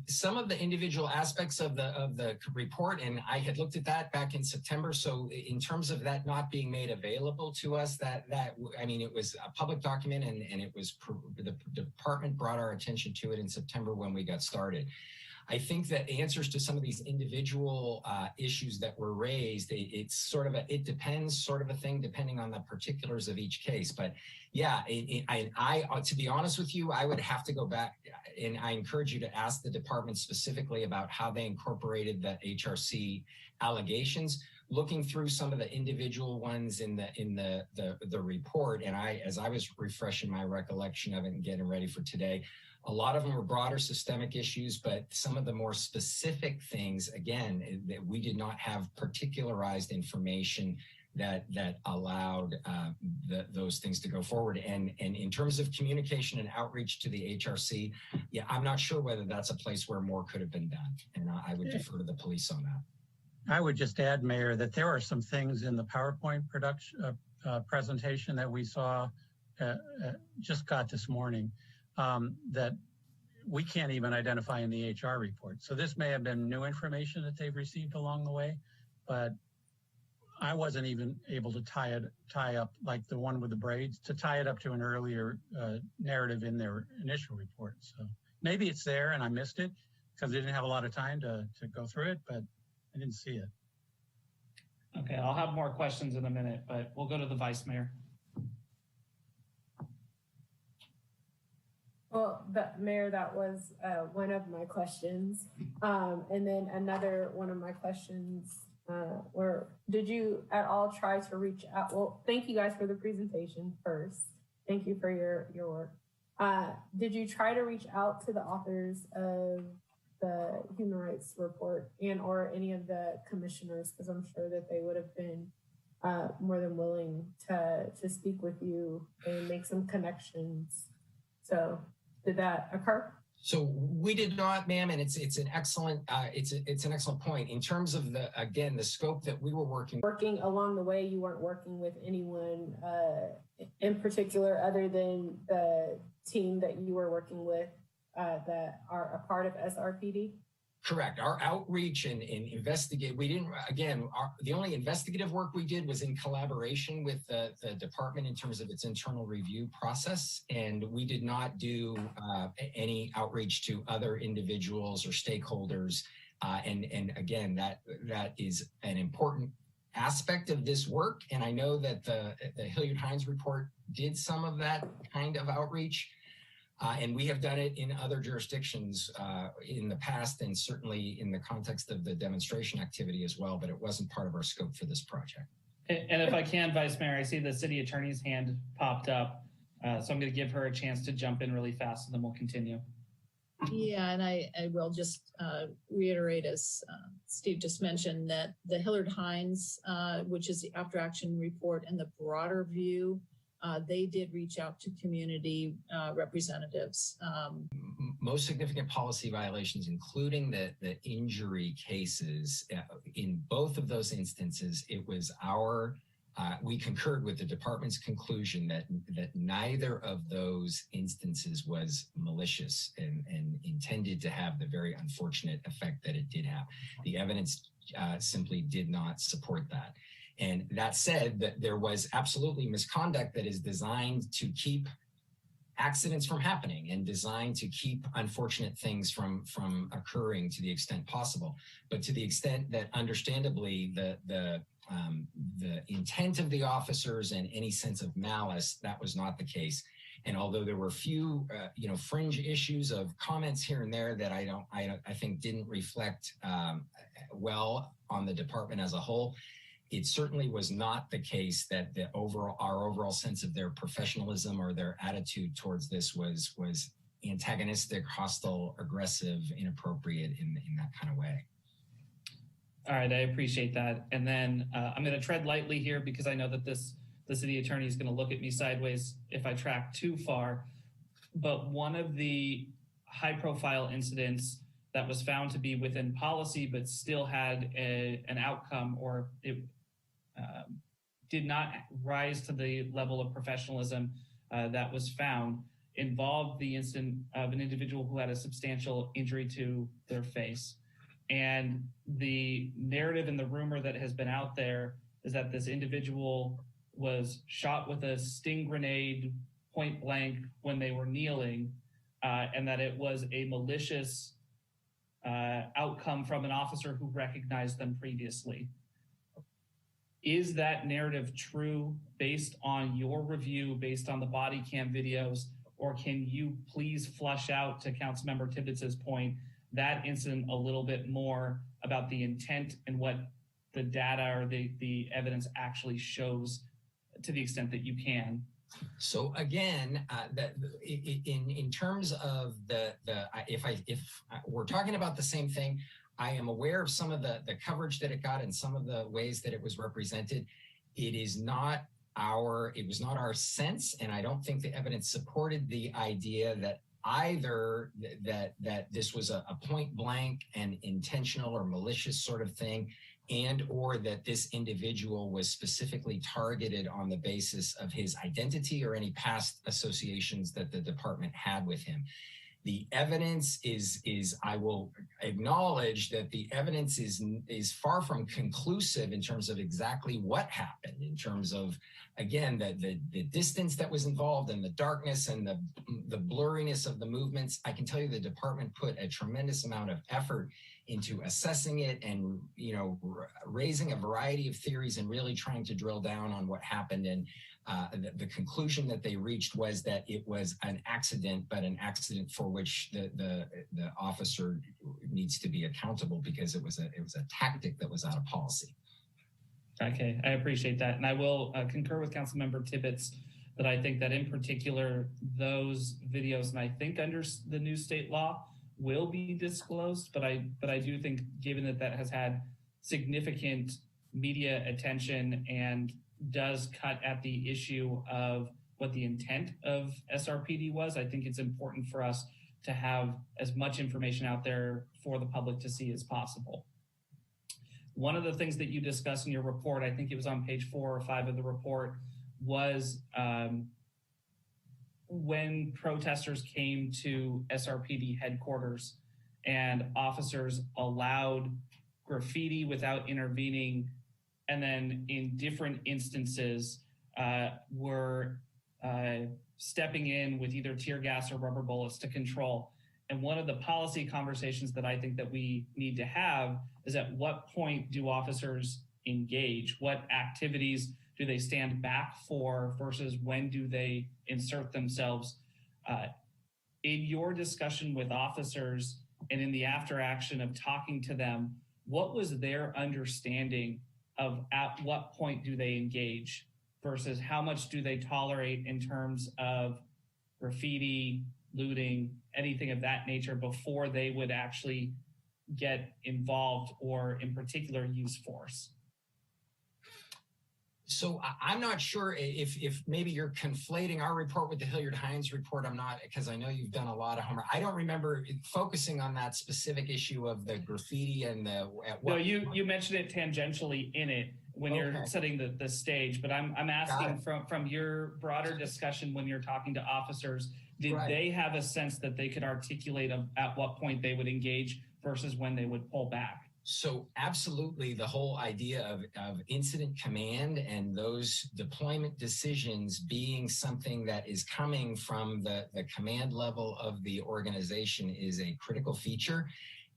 some of the individual aspects of the report, and I had looked at that back in September. So in terms of that not being made available to us, it was a public document, and it was the department brought our attention to it in September when we got started. I think that answers to some of these individual issues that were raised, it's sort of it depends sort of a thing depending on the particulars of each case. But yeah, to be honest with you, I would have to go back, and I encourage you to ask the department specifically about how they incorporated the HRC allegations. Looking through some of the individual ones in the report, and as I was refreshing my recollection of it and getting ready for today, a lot of them were broader systemic issues, but some of the more specific things, again, that we did not have particularized information that allowed those things to go forward. And in terms of communication and outreach to the HRC, yeah, I'm not sure whether that's a place where more could have been done. And I would defer to the police on that. I would just add, Mayor, that there are some things in the PowerPoint presentation that we saw, just got this morning, that we can't even identify in the HR report. So this may have been new information that they've received along the way, but I wasn't even able to tie up like the one with the braids, to tie it up to an earlier narrative in their initial report. So maybe it's there and I missed it because I didn't have a lot of time to go through it, but I didn't see it. Okay, I'll have more questions in a minute, but we'll go to the Vice Mayor. Well, Mayor, that was one of my questions. And then another one of my questions did you at all try to reach out? Well, thank you guys for the presentation first. Thank you for your work. Did you try to reach out to the authors of the human rights report and or any of the commissioners, because I'm sure that they would have been more than willing to speak with you and make some connections. So did that occur? So we did not, ma'am, and it's an excellent it's an excellent point in terms of the scope that we were working along the way. You weren't working with anyone in particular other than the team that you were working with that are a part of SRPD. Correct. Our outreach and investigate, we didn't, again, the only investigative work we did was in collaboration with the department in terms of its internal review process. And we did not do any outreach to other individuals or stakeholders. And again, that is an important aspect of this work. And I know that the Hilliard-Hines report did some of that kind of outreach. And we have done it in other jurisdictions in the past, and certainly in the context of the demonstration activity as well, but it wasn't part of our scope for this project. And if I can, Vice Mayor, I see the city attorney's hand popped up. So I'm going to give her a chance to jump in really fast, and then we'll continue. Yeah, and I will just reiterate, as Steve just mentioned, that the Hilliard-Hines, which is the after action report, and the broader view, they did reach out to community representatives. Most significant policy violations, including the injury cases, in both of those instances, it was we concurred with the department's conclusion that neither of those instances was malicious and intended to have the very unfortunate effect that it did have. The evidence simply did not support that. And that said, that there was absolutely misconduct that is designed to keep accidents from happening and designed to keep unfortunate things from occurring to the extent possible. But to the extent that understandably the intent of the officers and any sense of malice, that was not the case. And although there were few, fringe issues of comments here and there that I think didn't reflect well on the department as a whole, it certainly was not the case that our overall sense of their professionalism or their attitude towards this was antagonistic, hostile, aggressive, inappropriate in that kind of way. All right, I appreciate that. And then I'm going to tread lightly here because I know that the city attorney is going to look at me sideways if I track too far. But one of the high-profile incidents that was found to be within policy but still had an outcome, or it did not rise to the level of professionalism that was found, involved the incident of an individual who had a substantial injury to their face. And the narrative and the rumor that has been out there is that this individual was shot with a sting grenade point blank when they were kneeling, and that it was a malicious outcome from an officer who recognized them previously. Is that narrative true based on your review, based on the body cam videos, or can you please flush out, to Councilmember Tibbetts' point, that incident a little bit more about the intent and what the data or the evidence actually shows, to the extent that you can? So again, in terms of if we're talking about the same thing, I am aware of some of the coverage that it got and some of the ways that it was represented. It was not our sense, and I don't think the evidence supported the idea that either that this was a point blank and intentional or malicious sort of thing, and or that this individual was specifically targeted on the basis of his identity or any past associations that the department had with him. The evidence is I will acknowledge that the evidence is far from conclusive in terms of exactly what happened, in terms of, again, the distance that was involved and the darkness and the blurriness of the movements. I can tell you the department put a tremendous amount of effort into assessing it and, raising a variety of theories and really trying to drill down on what happened. And the conclusion that they reached was that it was an accident, but an accident for which the officer needs to be accountable because it was a tactic that was out of policy. Okay, I appreciate that. And I will concur with Councilmember Tibbetts that I think that in particular, those videos, and I think under the new state law, will be disclosed, but I do think, given that that has had significant media attention and does cut at the issue of what the intent of SRPD was, I think it's important for us to have as much information out there for the public to see as possible. One of the things that you discussed in your report, I think it was on page 4 or 5 of the report, was when protesters came to SRPD headquarters and officers allowed graffiti without intervening, and then in different instances were stepping in with either tear gas or rubber bullets to control. And one of the policy conversations that I think that we need to have is, at what point do officers engage? What activities do they stand back for versus when do they insert themselves? In your discussion with officers and in the after action of talking to them, what was their understanding of at what point do they engage versus how much do they tolerate in terms of graffiti, looting, anything of that nature before they would actually get involved or in particular use force? So I'm not sure if maybe you're conflating our report with the Hilliard-Hines report. I'm not, because I know you've done a lot of homework. I don't remember focusing on that specific issue of the graffiti and the. No, you mentioned it tangentially in it when you're setting the stage, but I'm asking from your broader discussion when you're talking to officers, did they have a sense that they could articulate at what point they would engage versus when they would pull back? So absolutely, the whole idea of incident command and those deployment decisions being something that is coming from the command level of the organization is a critical feature.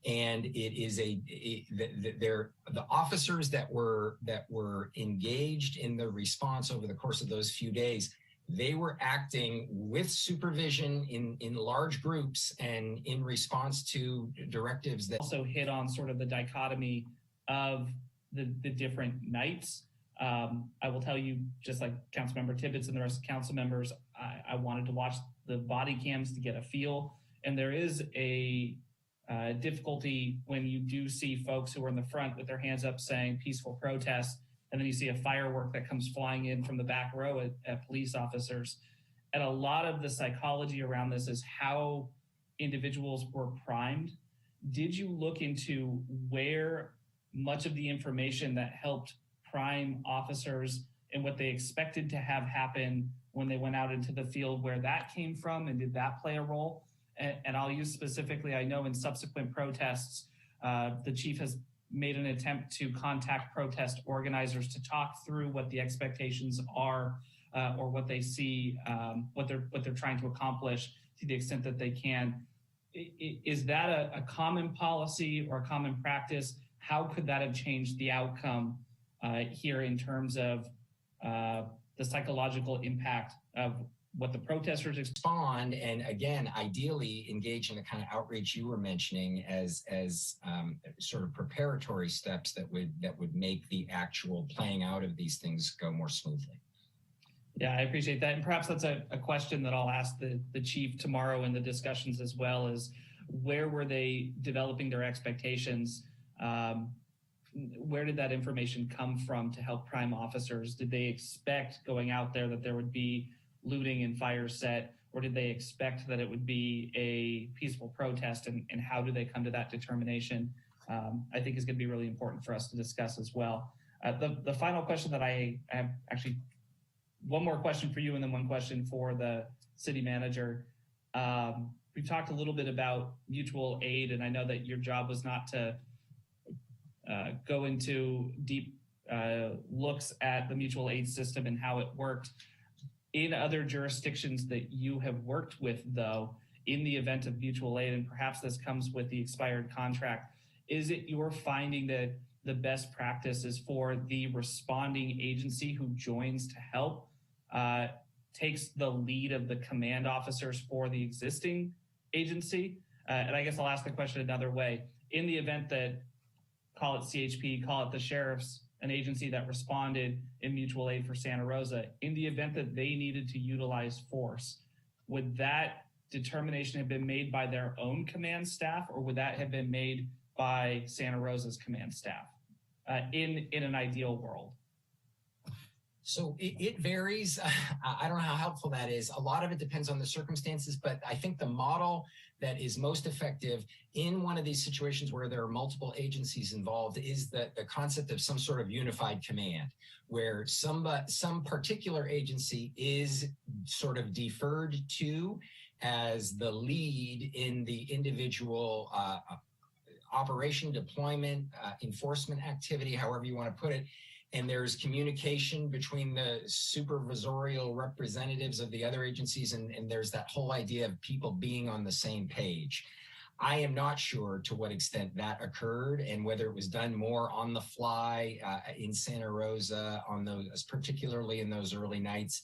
And it is the officers that were engaged in the response over the course of those few days, they were acting with supervision in large groups and in response to directives that also hit on sort of the dichotomy of the different nights. I will tell you, just like Councilmember Tibbetts and the rest of council members, I wanted to watch the body cams to get a feel. And there is a difficulty when you do see folks who are in the front with their hands up saying peaceful protest, and then you see a firework that comes flying in from the back row at police officers. And a lot of the psychology around this is how individuals were primed. Did you look into where much of the information that helped prime officers and what they expected to have happen when they went out into the field, where that came from, and did that play a role? And I'll use specifically, I know in subsequent protests, the chief has made an attempt to contact protest organizers to talk through what the expectations are or what they see, what they're trying to accomplish to the extent that they can. Is that a common policy or a common practice? How could that have changed the outcome here in terms of the psychological impact of what the protesters respond, and again, ideally engage in the kind of outreach you were mentioning as sort of preparatory steps that would make the actual playing out of these things go more smoothly? Yeah, I appreciate that. And perhaps that's a question that I'll ask the chief tomorrow in the discussions as well, is where were they developing their expectations? Where did that information come from to help prime officers? Did they expect going out there that there would be looting and fire set, or did they expect that it would be a peaceful protest, and how do they come to that determination? I think is going to be really important for us to discuss as well. The final question that I have, actually one more question for you and then one question for the city manager. We've talked a little bit about mutual aid, and I know that your job was not to go into deep looks at the mutual aid system and how it worked. In other jurisdictions that you have worked with, though, in the event of mutual aid, and perhaps this comes with the expired contract, is it your finding that the best practice is for the responding agency who joins to help takes the lead of the command officers for the existing agency? And I guess I'll ask the question another way. In the event that, call it CHP, call it the sheriff's, an agency that responded in mutual aid for Santa Rosa, in the event that they needed to utilize force, would that determination have been made by their own command staff, or would that have been made by Santa Rosa's command staff in an ideal world? So it varies. I don't know how helpful that is. A lot of it depends on the circumstances, but I think the model that is most effective in one of these situations where there are multiple agencies involved is the concept of some sort of unified command, where some particular agency is sort of deferred to as the lead in the individual operation, deployment, enforcement activity, however you want to put it. And there's communication between the supervisorial representatives of the other agencies, and there's that whole idea of people being on the same page. I am not sure to what extent that occurred and whether it was done more on the fly in Santa Rosa, on those, particularly in those early nights,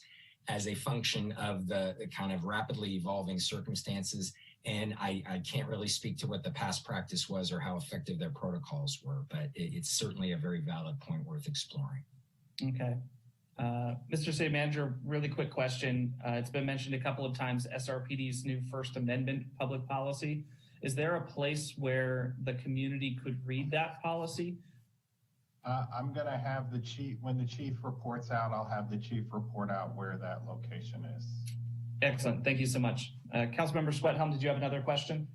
as a function of the kind of rapidly evolving circumstances. And I can't really speak to what the past practice was or how effective their protocols were, but it's certainly a very valid point worth exploring. Okay. Mr. City Manager, really quick question. It's been mentioned a couple of times, SRPD's new First Amendment public policy. Is there a place where the community could read that policy? I'm going to have the chief, when the chief reports out, I'll have the chief report out where that location is. Excellent. Thank you so much. Councilmember Sweathelm, did you have another question?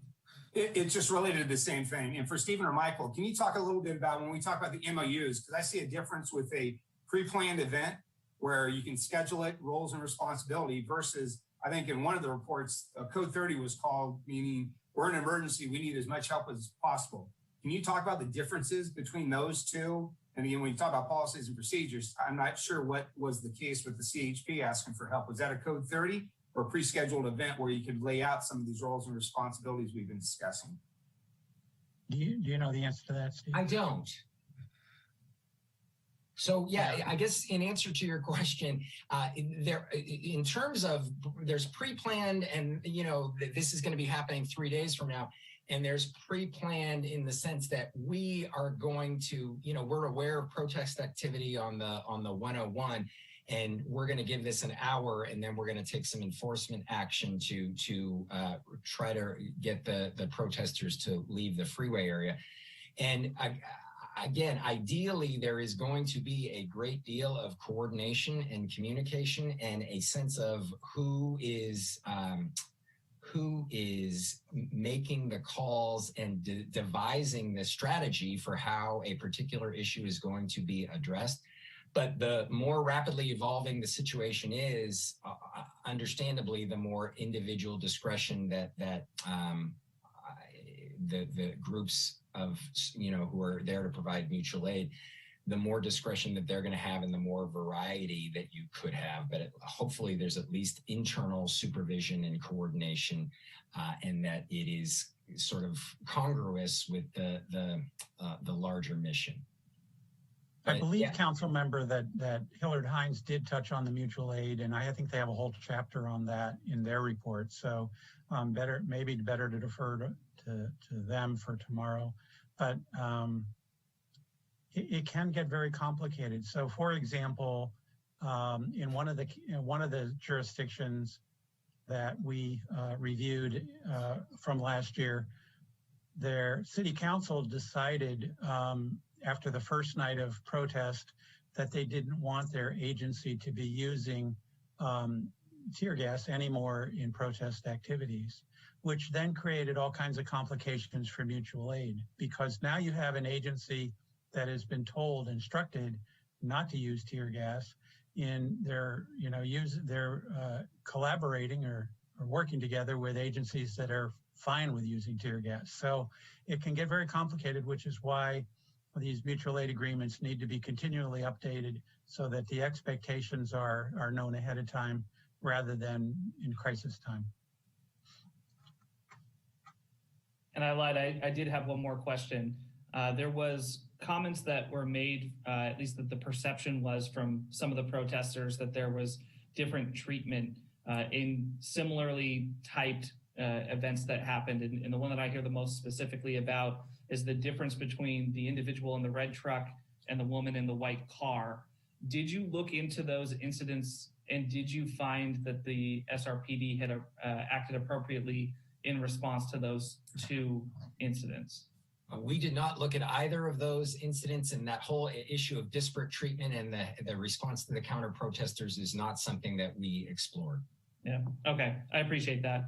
It's just related to the same thing. And for Stephen or Michael, can you talk a little bit about when we talk about the MOUs? Because I see a difference with a pre-planned event where you can schedule it, roles and responsibility, versus I think in one of the reports, Code 30 was called, meaning we're in an emergency, we need as much help as possible. Can you talk about the differences between those two? And again, when you talk about policies and procedures, I'm not sure what was the case with the CHP asking for help. Was that a Code 30 or a pre-scheduled event where you could lay out some of these roles and responsibilities we've been discussing? Do you know the answer to that, Steve? I don't. So yeah, I guess in answer to your question, in terms of there's pre-planned, and this is going to be happening 3 days from now, and there's pre-planned in the sense that we are going to, we're aware of protest activity on the 101, and we're going to give this an hour, and then we're going to take some enforcement action to try to get the protesters to leave the freeway area. And again, ideally, there is going to be a great deal of coordination and communication and a sense of who is making the calls and devising the strategy for how a particular issue is going to be addressed. But the more rapidly evolving the situation is, understandably, the more individual discretion that the groups of, who are there to provide mutual aid, the more discretion that they're going to have and the more variety that you could have. But hopefully there's at least internal supervision and coordination, and that it is sort of congruous with the larger mission. I believe, Council Member, that Hillard Hines did touch on the mutual aid, and I think they have a whole chapter on that in their report. So maybe better to defer to them for tomorrow. But it can get very complicated. So, for example, in one of the jurisdictions that we reviewed from last year, their city council decided after the first night of protest that they didn't want their agency to be using tear gas anymore in protest activities, which then created all kinds of complications for mutual aid, because now you have an agency that has been instructed not to use tear gas in their, they're collaborating or working together with agencies that are fine with using tear gas. So it can get very complicated, which is why these mutual aid agreements need to be continually updated so that the expectations are known ahead of time rather than in crisis time. And I lied, I did have one more question. There was comments that were made, at least that the perception was from some of the protesters, that there was different treatment in similarly typed events that happened. And the one that I hear the most specifically about is the difference between the individual in the red truck and the woman in the white car. Did you look into those incidents And did you find that the SRPD had acted appropriately in response to those two incidents? We did not look at either of those incidents, and that whole issue of disparate treatment and the response to the counter protesters is not something that we explored. Yeah, okay, I appreciate that.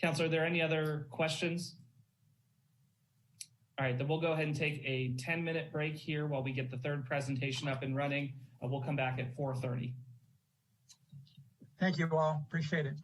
Councilor, are there any other questions? All right, then we'll go ahead and take a 10-minute break here while we get the third presentation up and running. We'll come back at 4:30. Thank you all. Appreciate it.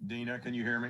Dina, can you hear me?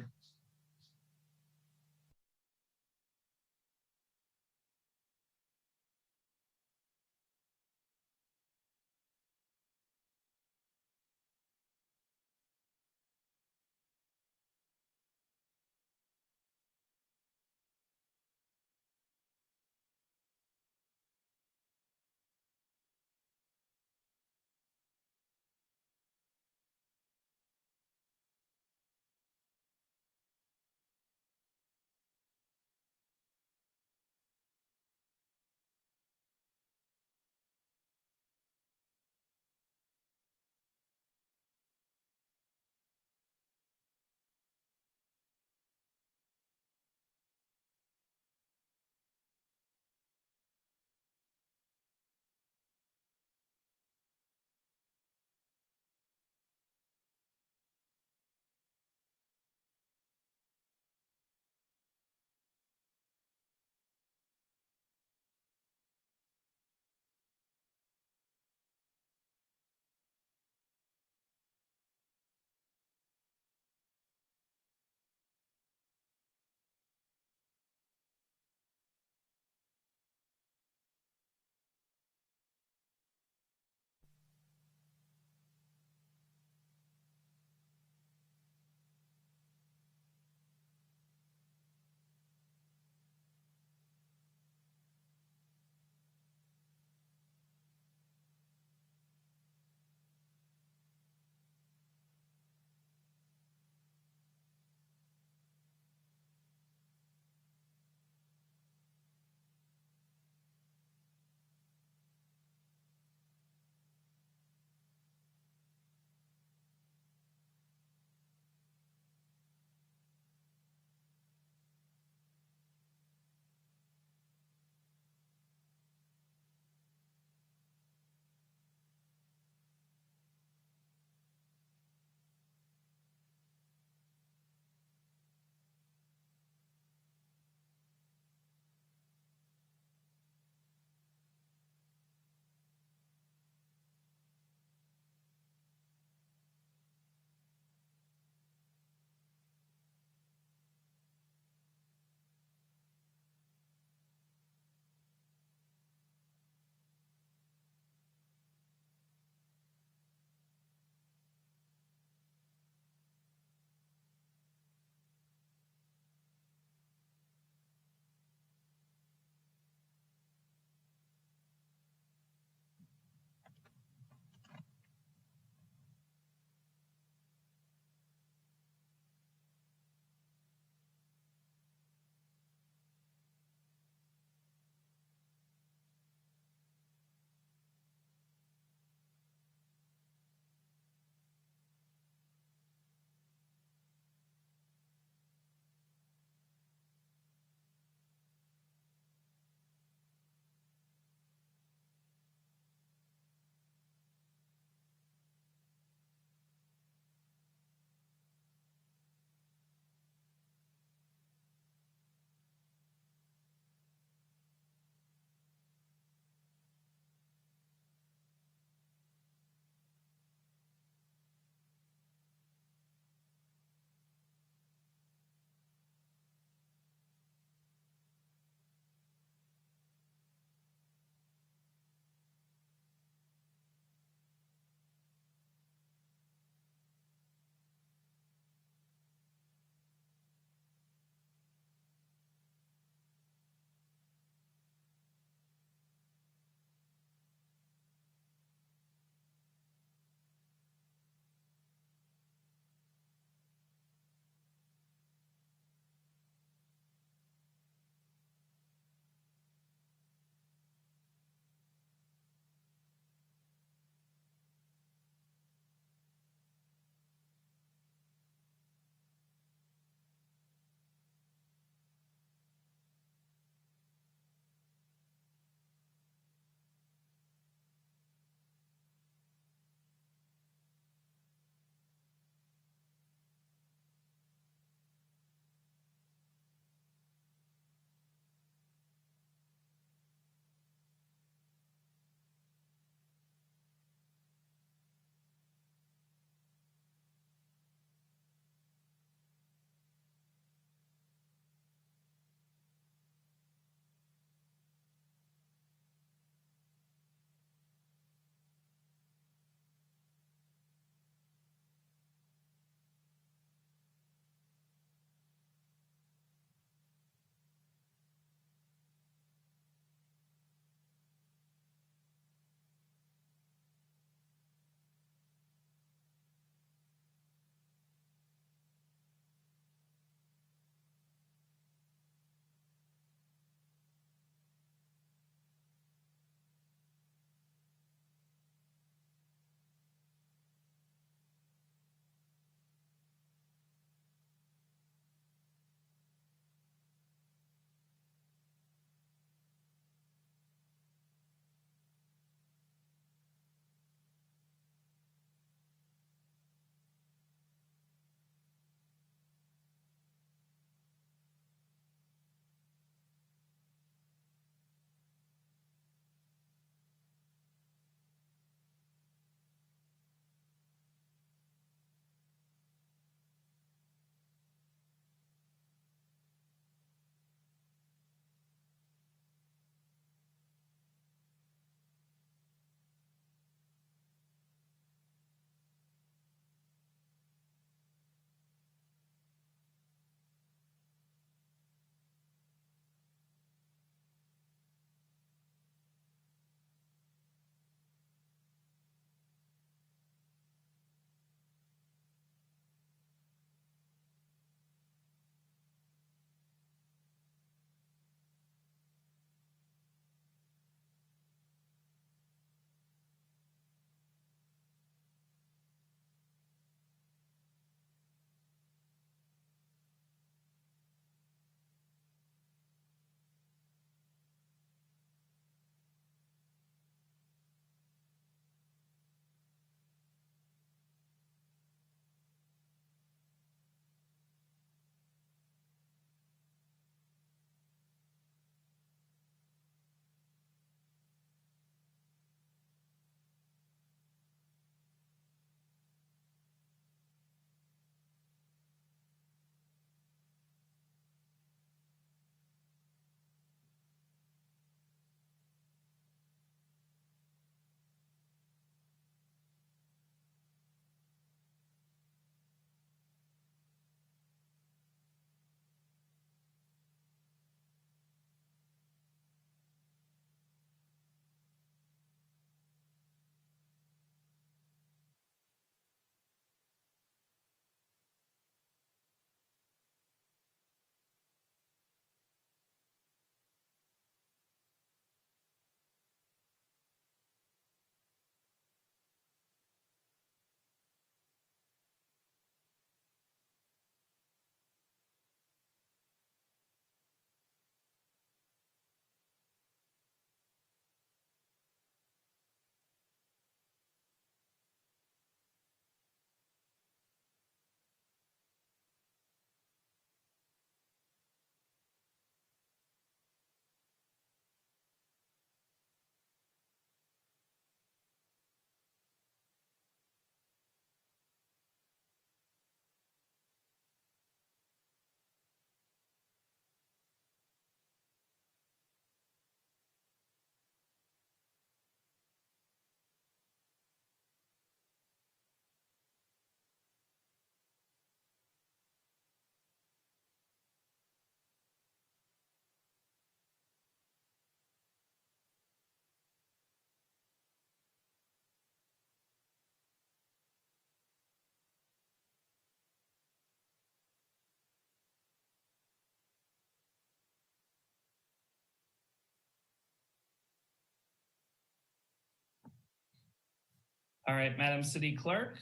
All right, Madam City Clerk.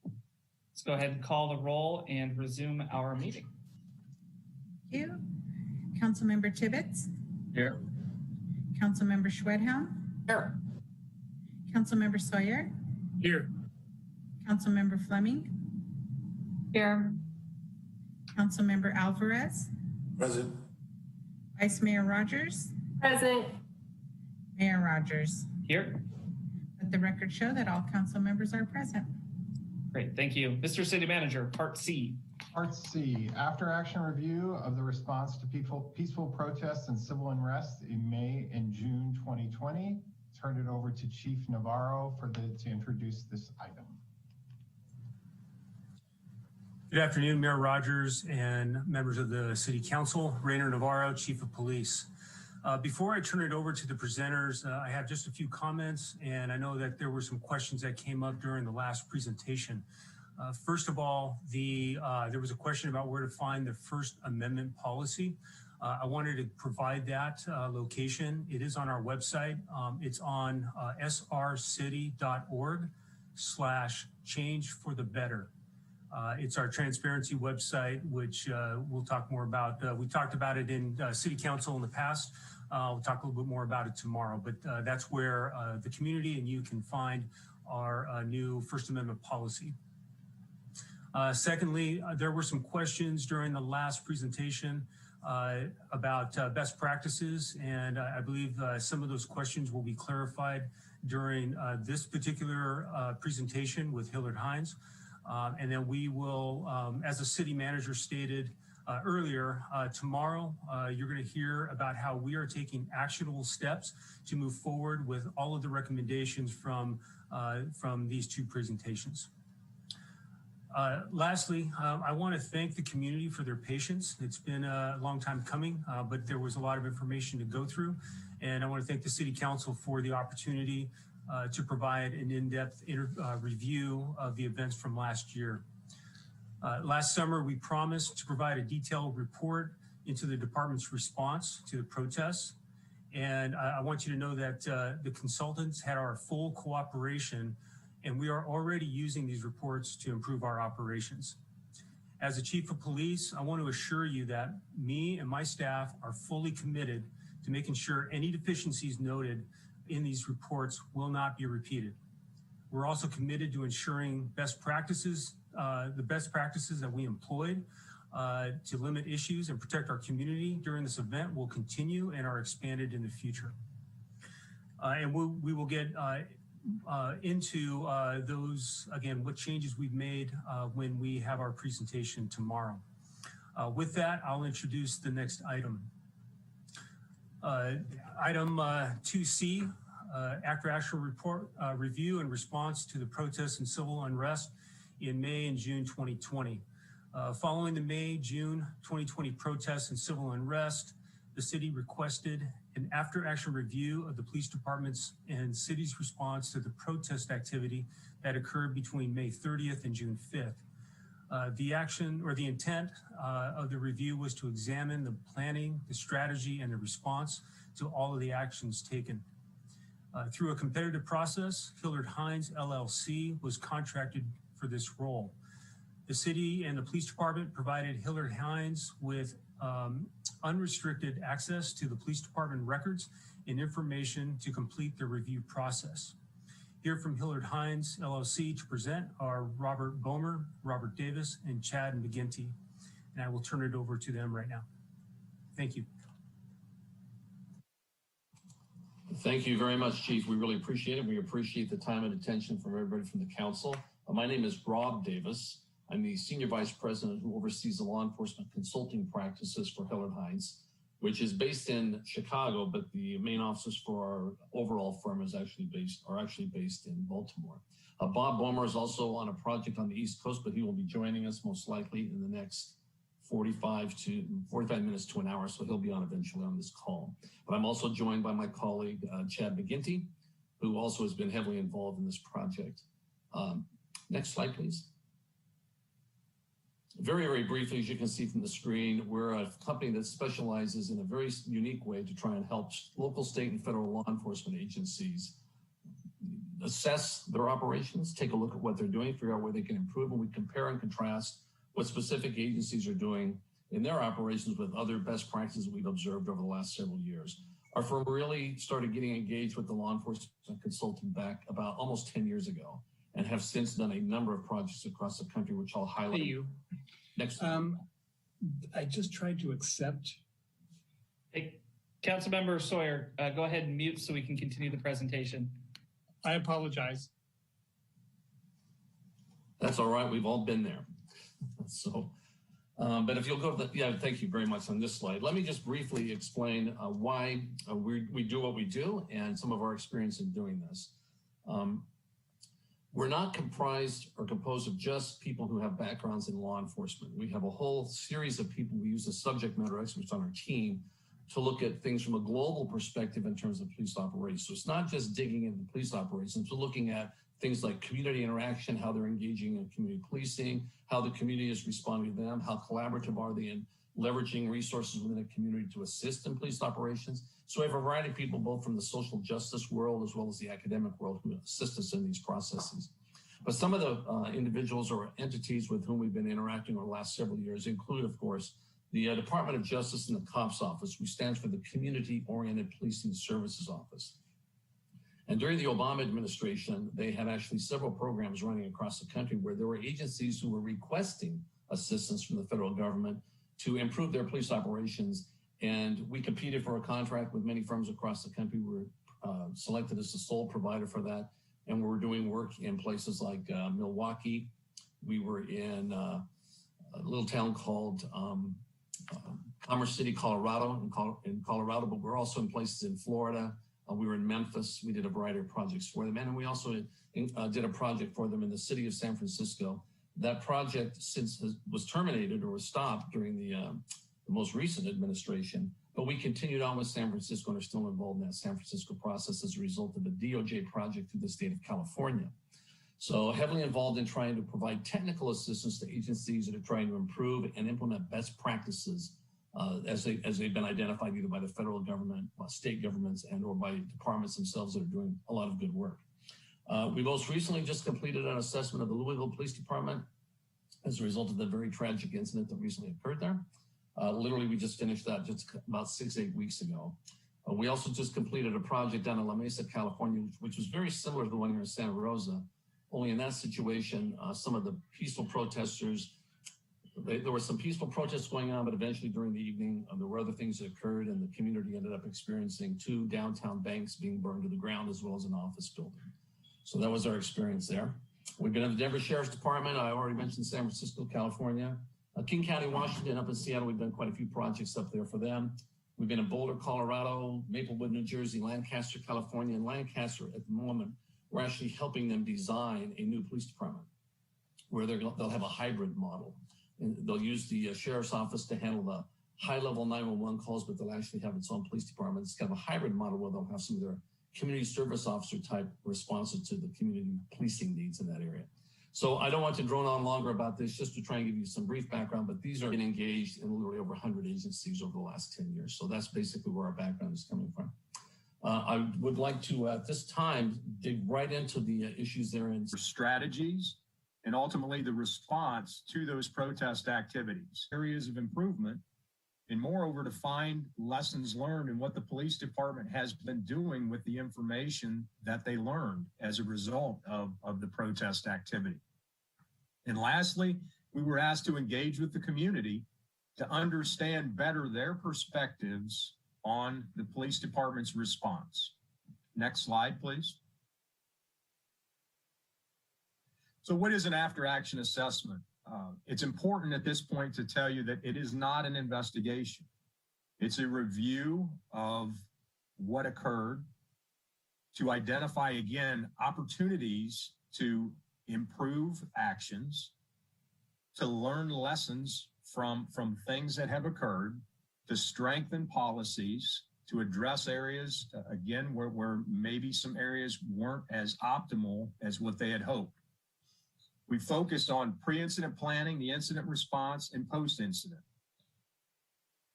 Let's go ahead and call the roll and resume our meeting. Thank you. Councilmember Tibbetts? Here. Councilmember Schwedhelm? Here. Councilmember Sawyer? Here. Councilmember Fleming? Here. Councilmember Alvarez? Present. Vice Mayor Rogers? Present. Mayor Rogers. Here. Let the record show that all council members are present. Great, thank you. Mr. City Manager, Part C. Part C, after action review of the response to peaceful protests and civil unrest in May and June 2020. Turn it over to Chief Navarro to introduce this item. Good afternoon, Mayor Rogers and members of the City Council. Rainer Navarro, Chief of Police. Before I turn it over to the presenters, I have just a few comments, and I know that there were some questions that came up during the last presentation. First of all, there was a question about where to find the First Amendment policy. I wanted to provide that location. It is on our website. It's on srcity.org/change-for-the-better. It's our transparency website, which we'll talk more about. We talked about it in City Council in the past. We'll talk a little bit more about it tomorrow, but that's where the community and you can find our new First Amendment policy. Secondly, there were some questions during the last presentation about best practices, and I believe some of those questions will be clarified during this particular presentation with Hillard Hines. And then we will, as the city manager stated earlier, tomorrow you're going to hear about how we are taking actionable steps to move forward with all of the recommendations from these two presentations. Lastly, I want to thank the community for their patience. It's been a long time coming, but there was a lot of information to go through. And I want to thank the City Council for the opportunity to provide an in-depth review of the events from last year. Last summer, we promised to provide a detailed report into the department's response to the protests. And I want you to know that the consultants had our full cooperation, and we are already using these reports to improve our operations. As the Chief of Police, I want to assure you that me and my staff are fully committed to making sure any deficiencies noted in these reports will not be repeated. We're also committed to ensuring best practices, the best practices that we employed to limit issues and protect our community during this event will continue and are expanded in the future. And we will get into those, again, what changes we've made when we have our presentation tomorrow. With that, I'll introduce the next item. Item 2C, after action report review and response to the protests and civil unrest in May and June 2020. Following the May-June 2020 protests and civil unrest, the city requested an after-action review of the police department's and city's response to the protest activity that occurred between May 30th and June 5th. The action or the intent of the review was to examine the planning, the strategy, and the response to all of the actions taken. Through a competitive process, Hillard Hines LLC was contracted for this role. The city and the police department provided Hillard Hines with unrestricted access to the police department records and information to complete the review process. Here from Hillard Hines LLC to present are Robert Bomer, Robert Davis, and Chad McGinty. And I will turn it over to them right now. Thank you. Thank you very much, Chief. We really appreciate it. We appreciate the time and attention from everybody from the council. My name is Rob Davis. I'm the Senior Vice President who oversees the law enforcement consulting practices for Hillard Hines, which is based in Chicago, but the main offices for our overall firm are actually based in Baltimore. Bob Bomer is also on a project on the East Coast, but he will be joining us most likely in the next 45 minutes to an hour, so he'll be on eventually on this call. But I'm also joined by my colleague, Chad McGinty, who also has been heavily involved in this project. Next slide, please. Very, very briefly, as you can see from the screen, we're a company that specializes in a very unique way to try and help local, state, and federal law enforcement agencies assess their operations, take a look at what they're doing, figure out where they can improve, and we compare and contrast what specific agencies are doing in their operations with other best practices we've observed over the last several years. Our firm really started getting engaged with the law enforcement consultant back about almost 10 years ago, and have since done a number of projects across the country, which I'll highlight. Hey, you. Next. I just tried to accept. Hey, Councilmember Sawyer, go ahead and mute so we can continue the presentation. I apologize. That's all right. We've all been there. So, but if you'll go to the, yeah, thank you very much on this slide. Let me just briefly explain why we do what we do and some of our experience in doing this. We're not comprised or composed of just people who have backgrounds in law enforcement. We have a whole series of people. We use the subject matter experts on our team to look at things from a global perspective in terms of police operations. So it's not just digging into police operations, but looking at things like community interaction, how they're engaging in community policing, how the community is responding to them, how collaborative are they in leveraging resources within a community to assist in police operations. So we have a variety of people, both from the social justice world as well as the academic world, who assist us in these processes. But some of the individuals or entities with whom we've been interacting over the last several years include, of course, the Department of Justice and the COPS Office, which stands for the Community-Oriented Policing Services Office. And during the Obama administration, they had actually several programs running across the country where there were agencies who were requesting assistance from the federal government to improve their police operations. And we competed for a contract with many firms across the country. We were selected as the sole provider for that. And we were doing work in places like Milwaukee. We were in a little town called Commerce City, Colorado, in Colorado, but we're also in places in Florida. We were in Memphis. We did a variety of projects for them. And we also did a project for them in the city of San Francisco. That project was terminated or was stopped during the most recent administration, but we continued on with San Francisco and are still involved in that San Francisco process as a result of a DOJ project through the state of California. So heavily involved in trying to provide technical assistance to agencies that are trying to improve and implement best practices as they've been identified either by the federal government, state governments, and or by departments themselves that are doing a lot of good work. We most recently just completed an assessment of the Louisville Police Department as a result of the very tragic incident that recently occurred there. Literally, we just finished that just about 6-8 weeks ago. We also just completed a project down in La Mesa, California, which was very similar to the one here in Santa Rosa. Only in that situation, some of the peaceful protesters, there were some peaceful protests going on, but eventually during the evening, there were other things that occurred, and the community ended up experiencing 2 downtown banks being burned to the ground, as well as an office building. So that was our experience there. We've been at the Denver Sheriff's Department. I already mentioned San Francisco, California. King County, Washington, up in Seattle, we've done quite a few projects up there for them. We've been in Boulder, Colorado, Maplewood, New Jersey, Lancaster, California, and Lancaster at the moment. We're actually helping them design a new police department where they'll have a hybrid model. And they'll use the sheriff's office to handle the high-level 911 calls, but they'll actually have its own police department. It's kind of a hybrid model where they'll have some of their community service officer type responses to the community policing needs in that area. So I don't want to drone on longer about this, just to try and give you some brief background, but these are been engaged in literally over 100 agencies over the last 10 years. So that's basically where our background is coming from. I would like to, at this time, dig right into the issues there in strategies and ultimately the response to those protest activities, areas of improvement, and moreover, to find lessons learned and what the police department has been doing with the information that they learned as a result of the protest activity. And lastly, we were asked to engage with the community to understand better their perspectives on the police department's response. Next slide, please. So what is an after-action assessment? It's important at this point to tell you that it is not an investigation. It's a review of what occurred to identify, again, opportunities to improve actions, to learn lessons from things that have occurred, to strengthen policies, to address areas, again, where maybe some areas weren't as optimal as what they had hoped. We focused on pre-incident planning, the incident response, and post-incident.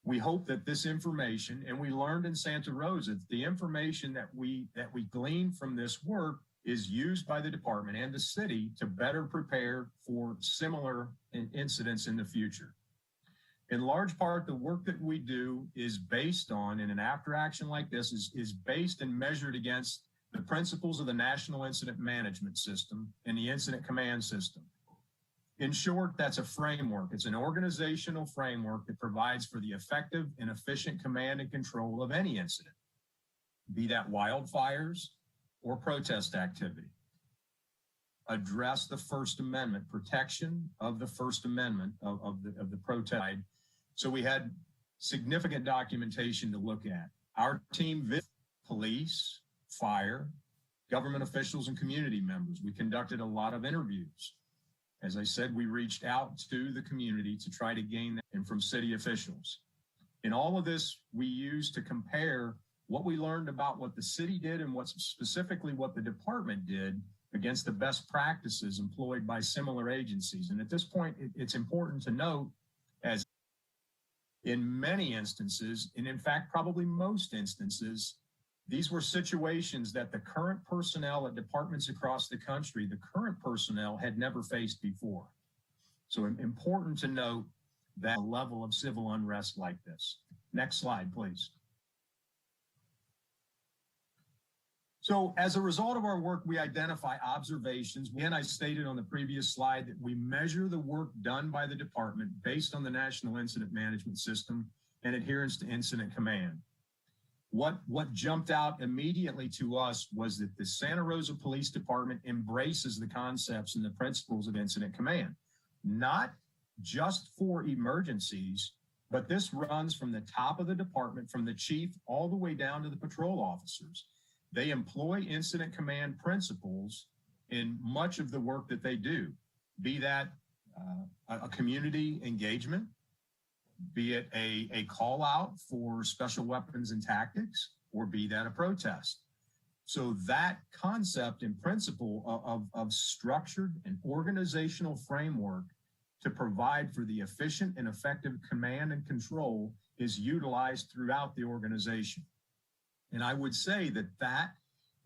We hope that this information, and we learned in Santa Rosa, the information that we gleaned from this work is used by the department and the city to better prepare for similar incidents in the future. In large part, the work that we do is based on, in an after action like this, is based and measured against the principles of the National Incident Management System and the Incident Command System. In short, that's a framework. It's an organizational framework that provides for the effective and efficient command and control of any incident, be that wildfires or protest activity. Address the First Amendment, protection of the First Amendment of the protest. So we had significant documentation to look at. Our team visited police, fire, government officials, and community members. We conducted a lot of interviews. As I said, we reached out to the community to try to gain that, and from city officials. In all of this, we used to compare what we learned about what the city did and specifically what the department did against the best practices employed by similar agencies. And at this point, it's important to note, as in many instances, and in fact, probably most instances, these were situations that the current personnel at departments across the country, the current personnel had never faced before. So important to note that level of civil unrest like this. Next slide, please. So as a result of our work, we identify observations. Again, I stated on the previous slide that we measure the work done by the department based on the National Incident Management System and adherence to incident command. What jumped out immediately to us was that the Santa Rosa Police Department embraces the concepts and the principles of incident command, not just for emergencies, but this runs from the top of the department, from the chief all the way down to the patrol officers. They employ incident command principles in much of the work that they do, be that a community engagement, be it a call out for special weapons and tactics, or be that a protest. So that concept and principle of structured and organizational framework to provide for the efficient and effective command and control is utilized throughout the organization. And I would say that that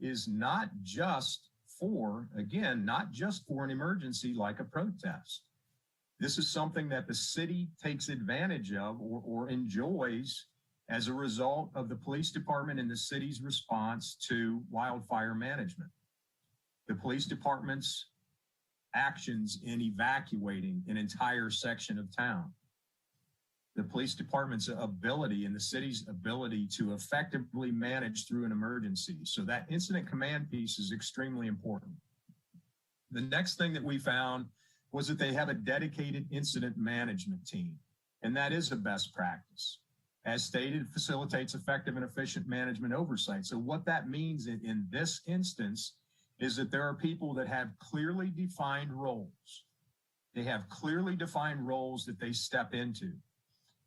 is not just for, again, not just for an emergency like a protest. This is something that the city takes advantage of or enjoys as a result of the police department and the city's response to wildfire management. The police department's actions in evacuating an entire section of town. The police department's ability and the city's ability to effectively manage through an emergency. So that incident command piece is extremely important. The next thing that we found was that they have a dedicated incident management team, and that is a best practice. As stated, it facilitates effective and efficient management oversight. So what that means in this instance is that there are people that have clearly defined roles. They have clearly defined roles that they step into.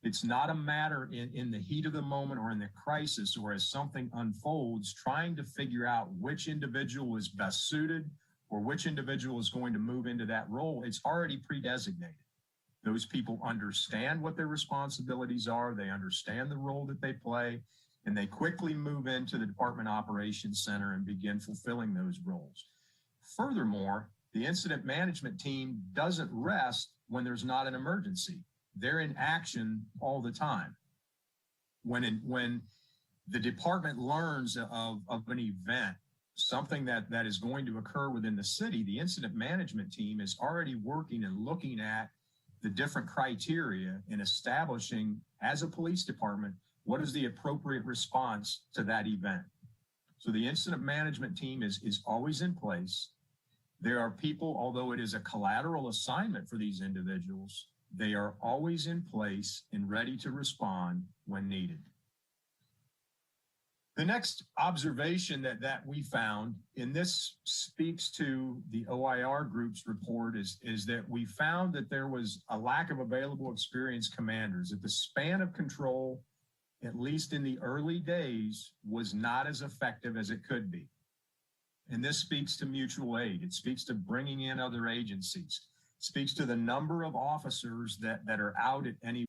It's not a matter in the heat of the moment or in the crisis or as something unfolds, trying to figure out which individual is best suited or which individual is going to move into that role. It's already pre-designated. Those people understand what their responsibilities are. They understand the role that they play, and they quickly move into the Department Operations Center and begin fulfilling those roles. Furthermore, the incident management team doesn't rest when there's not an emergency. They're in action all the time. When the department learns of an event, something that is going to occur within the city, the incident management team is already working and looking at the different criteria in establishing, as a police department, what is the appropriate response to that event. So the incident management team is always in place. There are people, although it is a collateral assignment for these individuals, they are always in place and ready to respond when needed. The next observation that we found, and this speaks to the OIR group's report, is that we found that there was a lack of available experienced commanders, that the span of control, at least in the early days, was not as effective as it could be. And this speaks to mutual aid. It speaks to bringing in other agencies. It speaks to the number of officers that are out at any,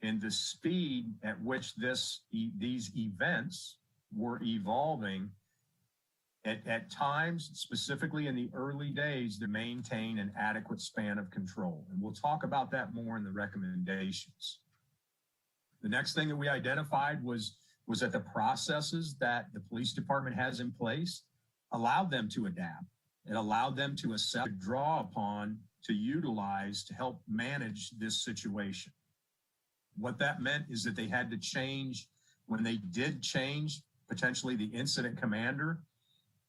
and the speed at which these events were evolving At times, specifically in the early days, to maintain an adequate span of control. And we'll talk about that more in the recommendations. The next thing that we identified was that the processes that the police department has in place allowed them to adapt. It allowed them to assess, draw upon, to utilize to help manage this situation. What that meant is that they had to change. When they did change potentially the incident commander,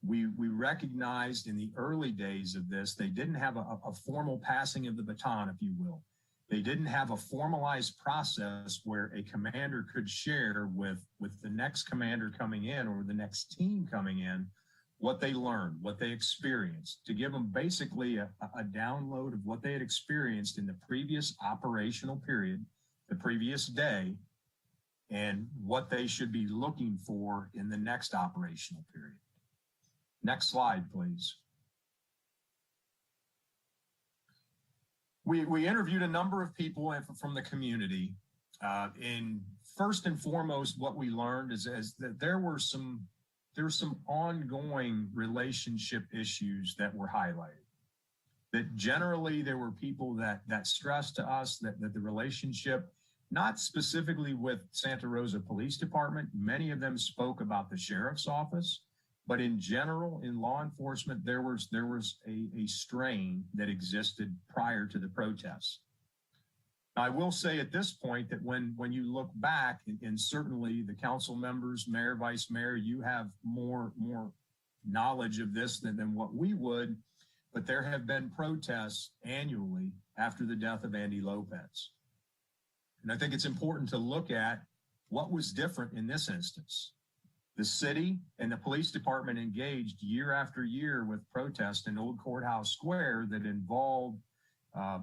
we recognized in the early days of this, they didn't have a formal passing of the baton, if you will. They didn't have a formalized process where a commander could share with the next commander coming in or the next team coming in what they learned, what they experienced, to give them basically a download of what they had experienced in the previous operational period, the previous day, and what they should be looking for in the next operational period. Next slide, please. We interviewed a number of people from the community. And first and foremost, what we learned is that there were some ongoing relationship issues that were highlighted. That generally there were people that stressed to us that the relationship, not specifically with Santa Rosa Police Department, many of them spoke about the sheriff's office, but in general, in law enforcement, there was a strain that existed prior to the protests. I will say at this point that when you look back, and certainly the council members, mayor, vice mayor, you have more knowledge of this than what we would, but there have been protests annually after the death of Andy Lopez. And I think it's important to look at what was different in this instance. The city and the police department engaged year after year with protests in Old Courthouse Square that involved a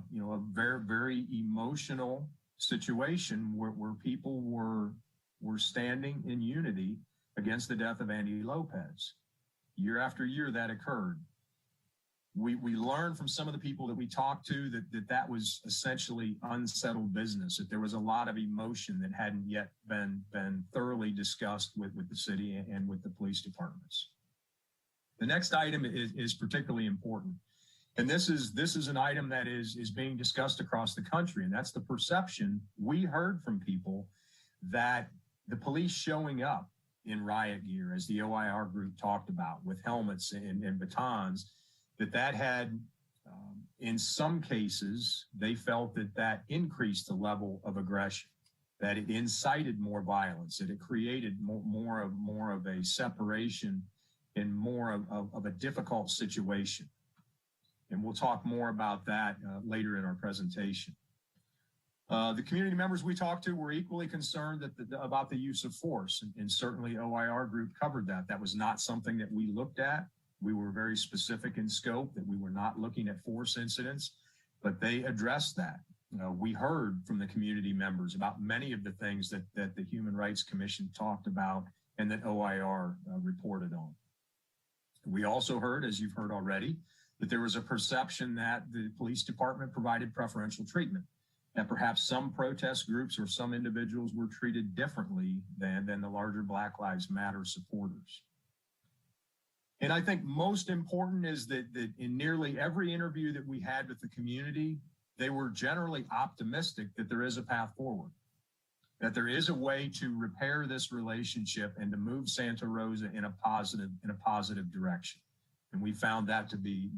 very, very emotional situation where people were standing in unity against the death of Andy Lopez. Year after year that occurred. We learned from some of the people that we talked to that was essentially unsettled business, that there was a lot of emotion that hadn't yet been thoroughly discussed with the city and with the police departments. The next item is particularly important. And this is an item that is being discussed across the country, and that's the perception we heard from people that the police showing up in riot gear, as the OIR group talked about, with helmets and batons, that had, in some cases, they felt that increased the level of aggression, that it incited more violence, that it created more of a separation and more of a difficult situation. And we'll talk more about that later in our presentation. The community members we talked to were equally concerned about the use of force, and certainly OIR group covered that. That was not something that we looked at. We were very specific in scope that we were not looking at force incidents, but they addressed that. We heard from the community members about many of the things that the Human Rights Commission talked about and that OIR reported on. We also heard, as you've heard already, that there was a perception that the police department provided preferential treatment, that perhaps some protest groups or some individuals were treated differently than the larger Black Lives Matter supporters. And I think most important is that in nearly every interview that we had with the community, they were generally optimistic that there is a path forward, that there is a way to repair this relationship and to move Santa Rosa in a positive direction. And we found that to be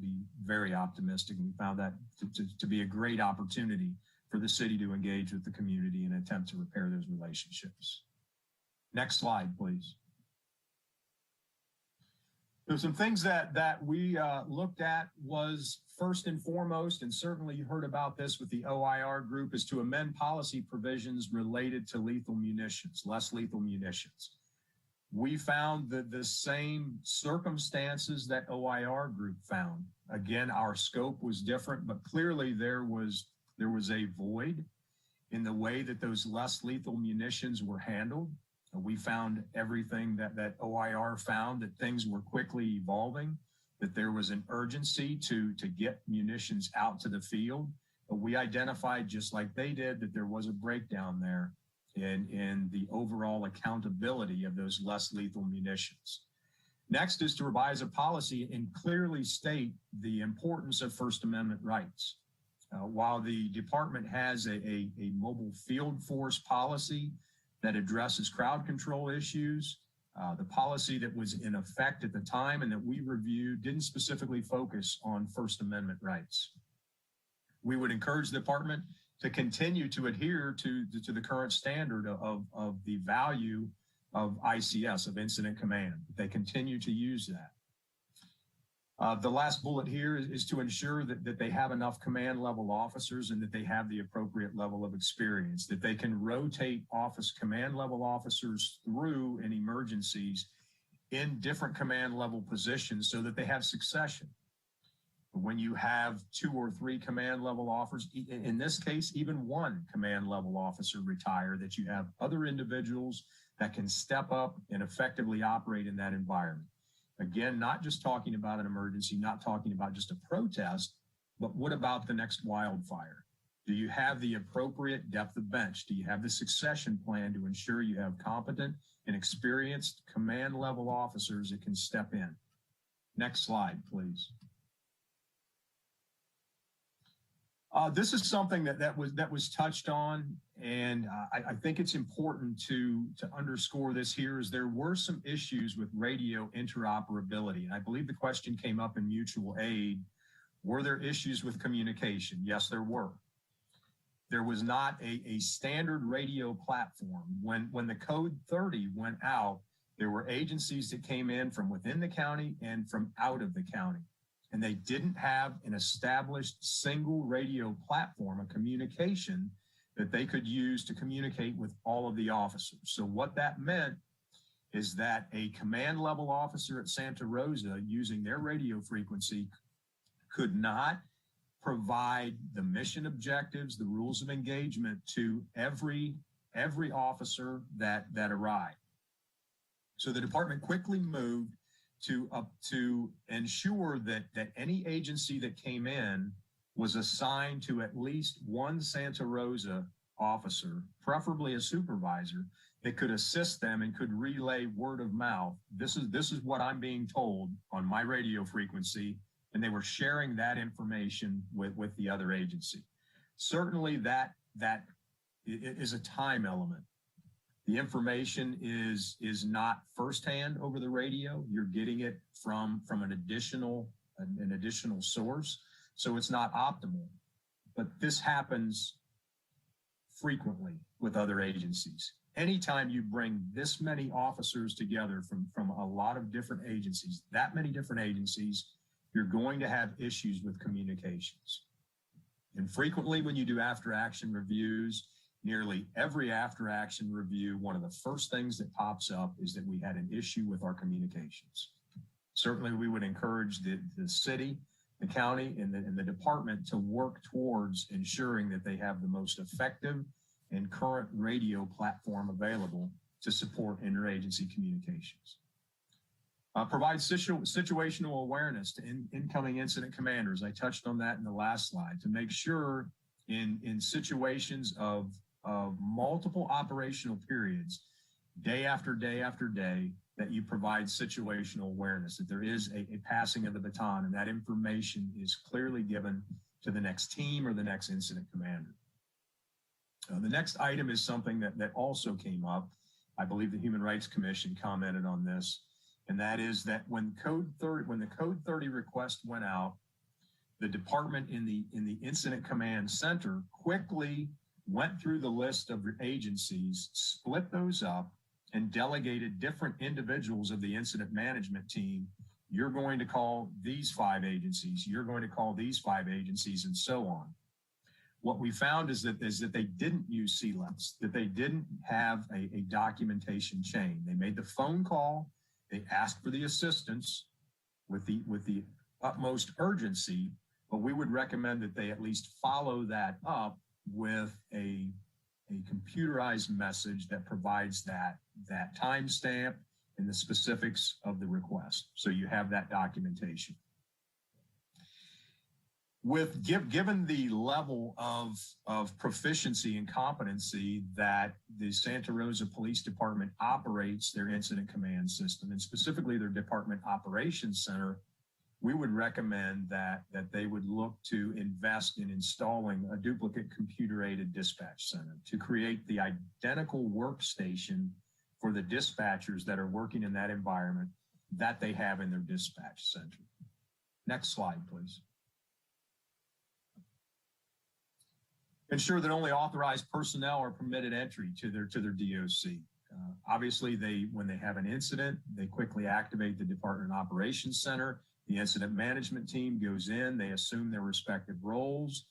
very optimistic, and we found that to be a great opportunity for the city to engage with the community and attempt to repair those relationships. Next slide, please. There's some things that we looked at was first and foremost, and certainly you heard about this with the OIR group, is to amend policy provisions related to lethal munitions, less lethal munitions. We found that the same circumstances that OIR group found. Again, our scope was different, but clearly there was a void in the way that those less lethal munitions were handled. We found everything that OIR found, that things were quickly evolving, that there was an urgency to get munitions out to the field. But we identified, just like they did, that there was a breakdown there in the overall accountability of those less lethal munitions. Next is to revise a policy and clearly state the importance of First Amendment rights. While the department has a mobile field force policy that addresses crowd control issues, the policy that was in effect at the time and that we reviewed didn't specifically focus on First Amendment rights. We would encourage the department to continue to adhere to the current standard of the value of ICS, of incident command. They continue to use that. The last bullet here is to ensure that they have enough command level officers and that they have the appropriate level of experience, that they can rotate command level officers through in emergencies in different command level positions so that they have succession. When you have 2 or 3 command level officers, in this case, even 1 command level officer retire, that you have other individuals that can step up and effectively operate in that environment. Again, not just talking about an emergency, not talking about just a protest, but what about the next wildfire? Do you have the appropriate depth of bench? Do you have the succession plan to ensure you have competent and experienced command level officers that can step in? Next slide, please. This is something that was touched on, and I think it's important to underscore this here. Is there were some issues with radio interoperability, and I believe the question came up in mutual aid. Were there issues with communication? Yes, there were. There was not a standard radio platform. When the Code 30 went out, there were agencies that came in from within the county and from out of the county. And they didn't have an established single radio platform, a communication that they could use to communicate with all of the officers. So what that meant is that a command level officer at Santa Rosa using their radio frequency could not provide the mission objectives, the rules of engagement to every officer that arrived. So the department quickly moved to ensure that any agency that came in was assigned to at least 1 Santa Rosa officer, preferably a supervisor, that could assist them and could relay word of mouth. This is what I'm being told on my radio frequency, and they were sharing that information with the other agency. Certainly that is a time element. The information is not firsthand over the radio. You're getting it from an additional source, so it's not optimal. But this happens frequently with other agencies. Anytime you bring this many officers together from a lot of different agencies, that many different agencies, you're going to have issues with communications. And frequently when you do after action reviews, nearly every after action review, one of the first things that pops up is that we had an issue with our communications. Certainly we would encourage the city, the county, and the department to work towards ensuring that they have the most effective and current radio platform available to support interagency communications. Provide situational awareness to incoming incident commanders. I touched on that in the last slide, to make sure in situations of multiple operational periods, day after day after day, that you provide situational awareness, that there is a passing of the baton and that information is clearly given to the next team or the next incident commander. The next item is something that also came up. I believe the Human Rights Commission commented on this, and that is that when the Code 30 request went out, the department in the Incident Command Center quickly went through the list of agencies, split those up, and delegated different individuals of the incident management team. You're going to call these 5 agencies, you're going to call these 5 agencies, and so on. What we found is that they didn't use CLEPs, that they didn't have a documentation chain. They made the phone call, they asked for the assistance with the utmost urgency, but we would recommend that they at least follow that up with a computerized message that provides that timestamp and the specifics of the request. So you have that documentation. Given the level of proficiency and competency that the Santa Rosa Police Department operates their incident command system, and specifically their Department Operations Center, we would recommend that they would look to invest in installing a duplicate computer-aided dispatch center to create the identical workstation for the dispatchers that are working in that environment that they have in their dispatch center. Next slide, please. Ensure that only authorized personnel are permitted entry to their DOC. Obviously, when they have an incident, they quickly activate the Department Operations Center. The incident management team goes in, they assume their respective roles,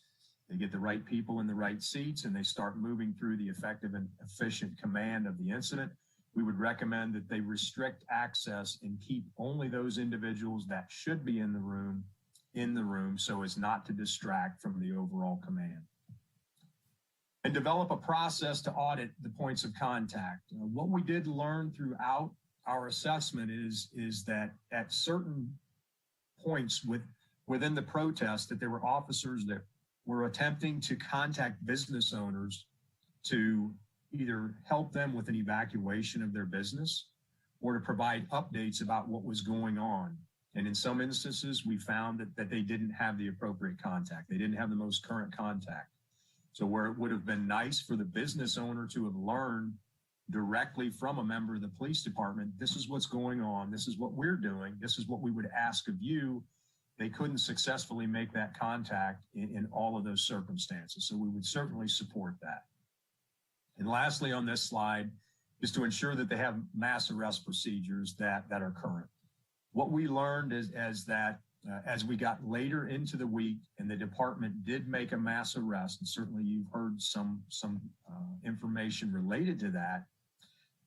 they get the right people in the right seats, and they start moving through the effective and efficient command of the incident. We would recommend that they restrict access and keep only those individuals that should be in the room so as not to distract from the overall command. And develop a process to audit the points of contact. What we did learn throughout our assessment is that at certain points within the protest that there were officers that were attempting to contact business owners to either help them with an evacuation of their business or to provide updates about what was going on. And in some instances, we found that they didn't have the appropriate contact. They didn't have the most current contact. So where it would have been nice for the business owner to have learned directly from a member of the police department, this is what's going on, this is what we're doing, this is what we would ask of you, they couldn't successfully make that contact in all of those circumstances. So we would certainly support that. And lastly on this slide is to ensure that they have mass arrest procedures that are current. What we learned is as we got later into the week and the department did make a mass arrest, and certainly you've heard some information related to that,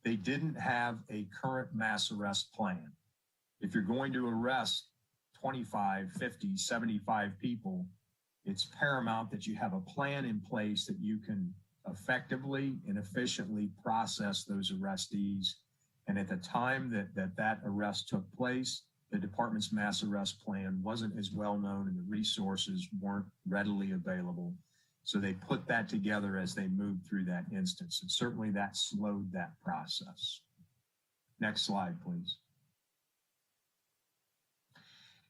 they didn't have a current mass arrest plan. If you're going to arrest 25, 50, 75 people, it's paramount that you have a plan in place that you can effectively and efficiently process those arrestees. And at the time that arrest took place, the department's mass arrest plan wasn't as well known and the resources weren't readily available. So they put that together as they moved through that instance. And certainly that slowed that process. Next slide, please.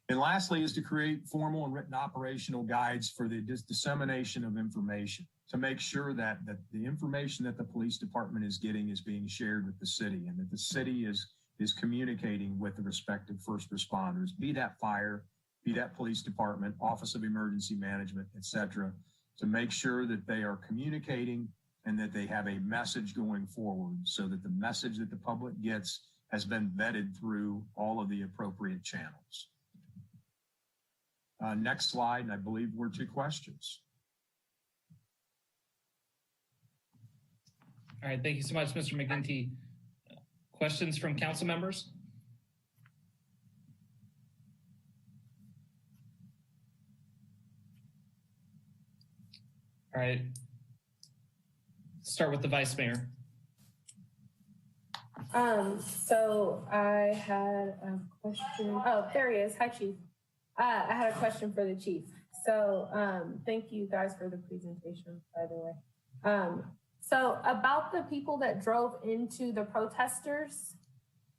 And lastly is to create formal and written operational guides for the dissemination of information to make sure that the information that the police department is getting is being shared with the city and that the city is communicating with the respective first responders, be that fire, be that police department, Office of Emergency Management, et cetera, to make sure that they are communicating and that they have a message going forward so that the message that the public gets has been vetted through all of the appropriate channels. Next slide, and I believe we're to questions. All right, thank you so much, Mr. McGinty. Questions from council members? All right, start with the vice mayor. So I had a question. Oh, there he is. Hi, Chief. I had a question for the chief. So thank you guys for the presentation, by the way. So about the people that drove into the protesters,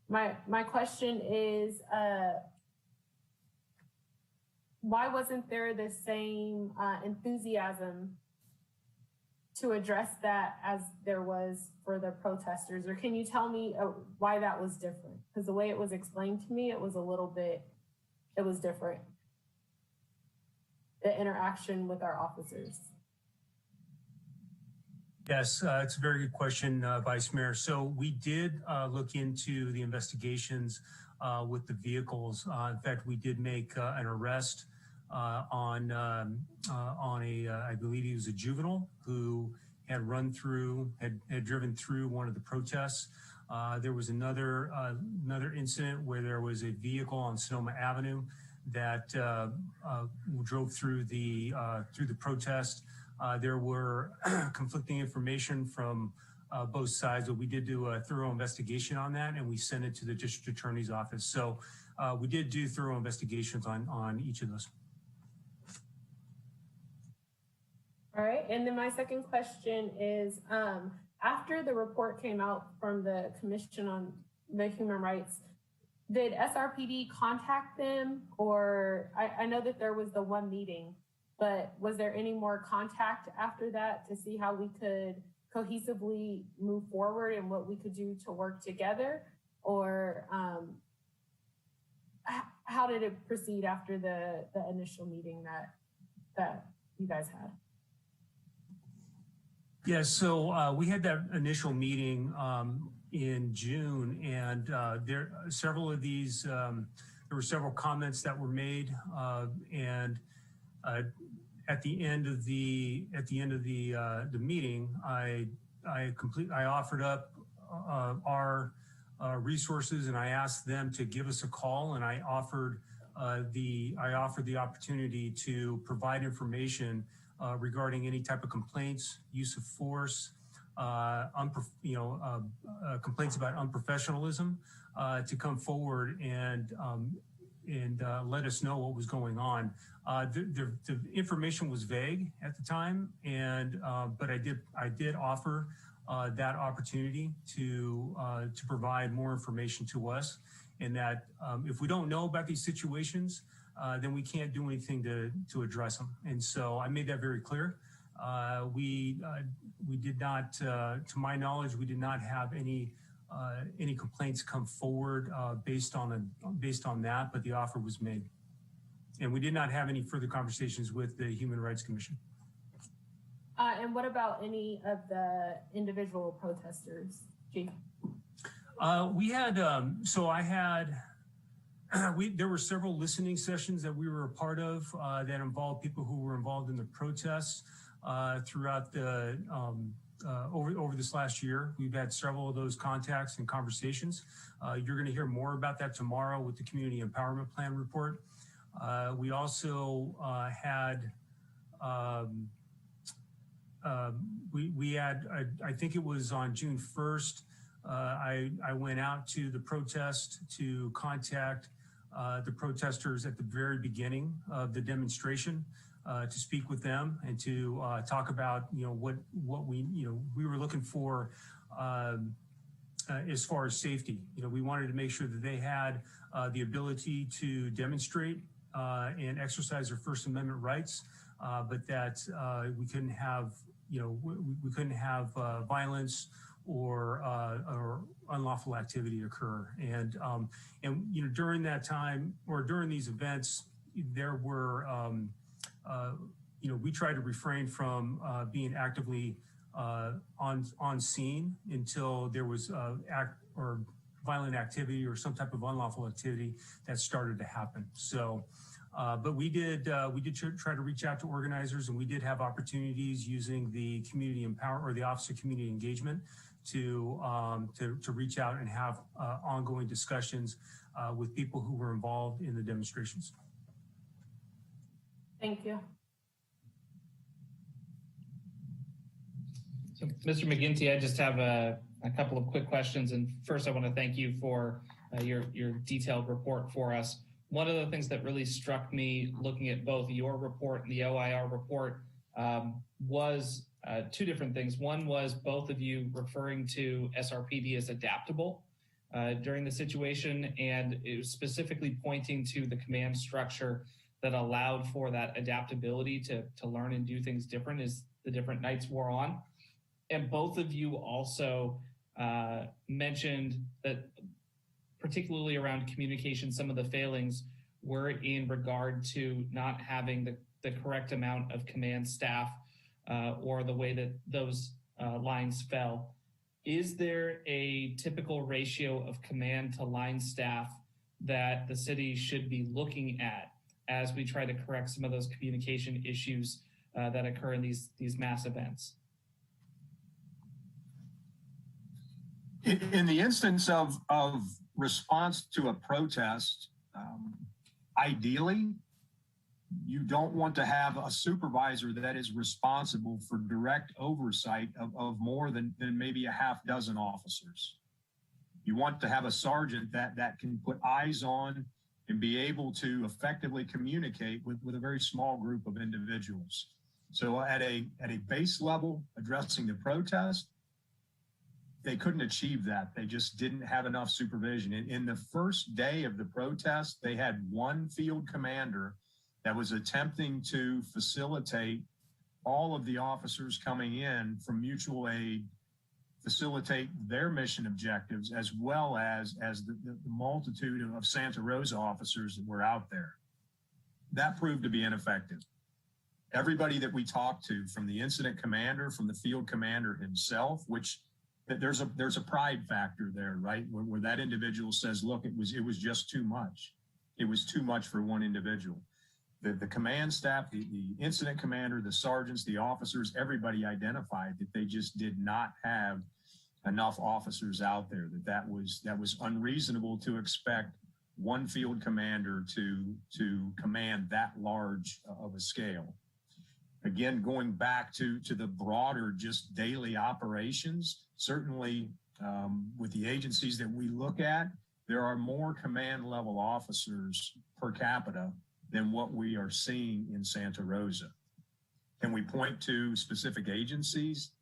my question is, why wasn't there the same enthusiasm to address that as there was for the protesters? Or can you tell me why that was different? Because the way it was explained to me, it was a little bit, it was different. The interaction with our officers. Yes, it's a very good question, Vice Mayor. So we did look into the investigations with the vehicles. In fact, we did make an arrest on I believe he was a juvenile who had driven through one of the protests. There was another incident where there was a vehicle on Sonoma Avenue that drove through the protest. There were conflicting information from both sides, but we did do a thorough investigation on that, and we sent it to the district attorney's office. So we did do thorough investigations on each of those. All right, and then my second question is, after the report came out from the Commission on the Human Rights, did SRPD contact them? Or I know that there was the one meeting, but was there any more contact after that to see how we could cohesively move forward and what we could do to work together? Or how did it proceed after the initial meeting that you guys had? Yeah, so we had that initial meeting in June, and there several of these. There were several comments that were made, and at the end of the meeting, I offered up our resources, and I asked them to give us a call, and I offered the opportunity to provide information regarding any type of complaints, use of force, complaints about unprofessionalism, to come forward and let us know what was going on. The information was vague at the time, and but I did offer that opportunity to provide more information to us, and that if we don't know about these situations, then we can't do anything to address them. And so I made that very clear. We did not, to my knowledge, we did not have any complaints come forward based on that, but the offer was made. And we did not have any further conversations with the Human Rights Commission. And what about any of the individual protesters, Chief? We had, so I had, there were several listening sessions that we were a part of that involved people who were involved in the protests throughout the over this last year. We've had several of those contacts and conversations. You're going to hear more about that tomorrow with the Community Empowerment Plan report. We also had we had, I think it was on June 1st, I went out to the protest to contact the protesters at the very beginning of the demonstration, to speak with them and to talk about, what we were looking for as far as safety. We wanted to make sure that they had the ability to demonstrate and exercise their First Amendment rights, but that we couldn't have, we couldn't have violence or unlawful activity occur. And during that time, or during these events, there were, we tried to refrain from being actively on scene until there was violent activity or some type of unlawful activity that started to happen. So, but we did try to reach out to organizers, and we did have opportunities using the Community Empower or the Office of Community Engagement to reach out and have ongoing discussions with people who were involved in the demonstrations. Thank you. So, Mr. McGinty, I just have a couple of quick questions. And first, I want to thank you for your detailed report for us. One of the things that really struck me looking at both your report and the OIR report was two different things. One was both of you referring to SRPD as adaptable during the situation, and it was specifically pointing to the command structure that allowed for that adaptability to learn and do things different as the different nights wore on. And both of you also mentioned that particularly around communication, some of the failings were in regard to not having the correct amount of command staff or the way that those lines fell. Is there a typical ratio of command to line staff that the city should be looking at as we try to correct some of those communication issues that occur in these mass events? In the instance of response to a protest, ideally, you don't want to have a supervisor that is responsible for direct oversight of more than maybe a half dozen officers. You want to have a sergeant that can put eyes on and be able to effectively communicate with a very small group of individuals. So at a base level, addressing the protest, they couldn't achieve that. They just didn't have enough supervision. In the first day of the protest, they had one field commander that was attempting to facilitate all of the officers coming in from mutual aid, facilitate their mission objectives, as well as the multitude of Santa Rosa officers that were out there. That proved to be ineffective. Everybody that we talked to, from the incident commander, from the field commander himself, which there's a pride factor there, right? Where that individual says, look, it was just too much. It was too much for one individual. The command staff, the incident commander, the sergeants, the officers, everybody identified that they just did not have enough officers out there, that was unreasonable to expect one field commander to command that large of a scale. Again, going back to the broader just daily operations, certainly with the agencies that we look at, there are more command level officers per capita than what we are seeing in Santa Rosa. Can we point to specific agencies?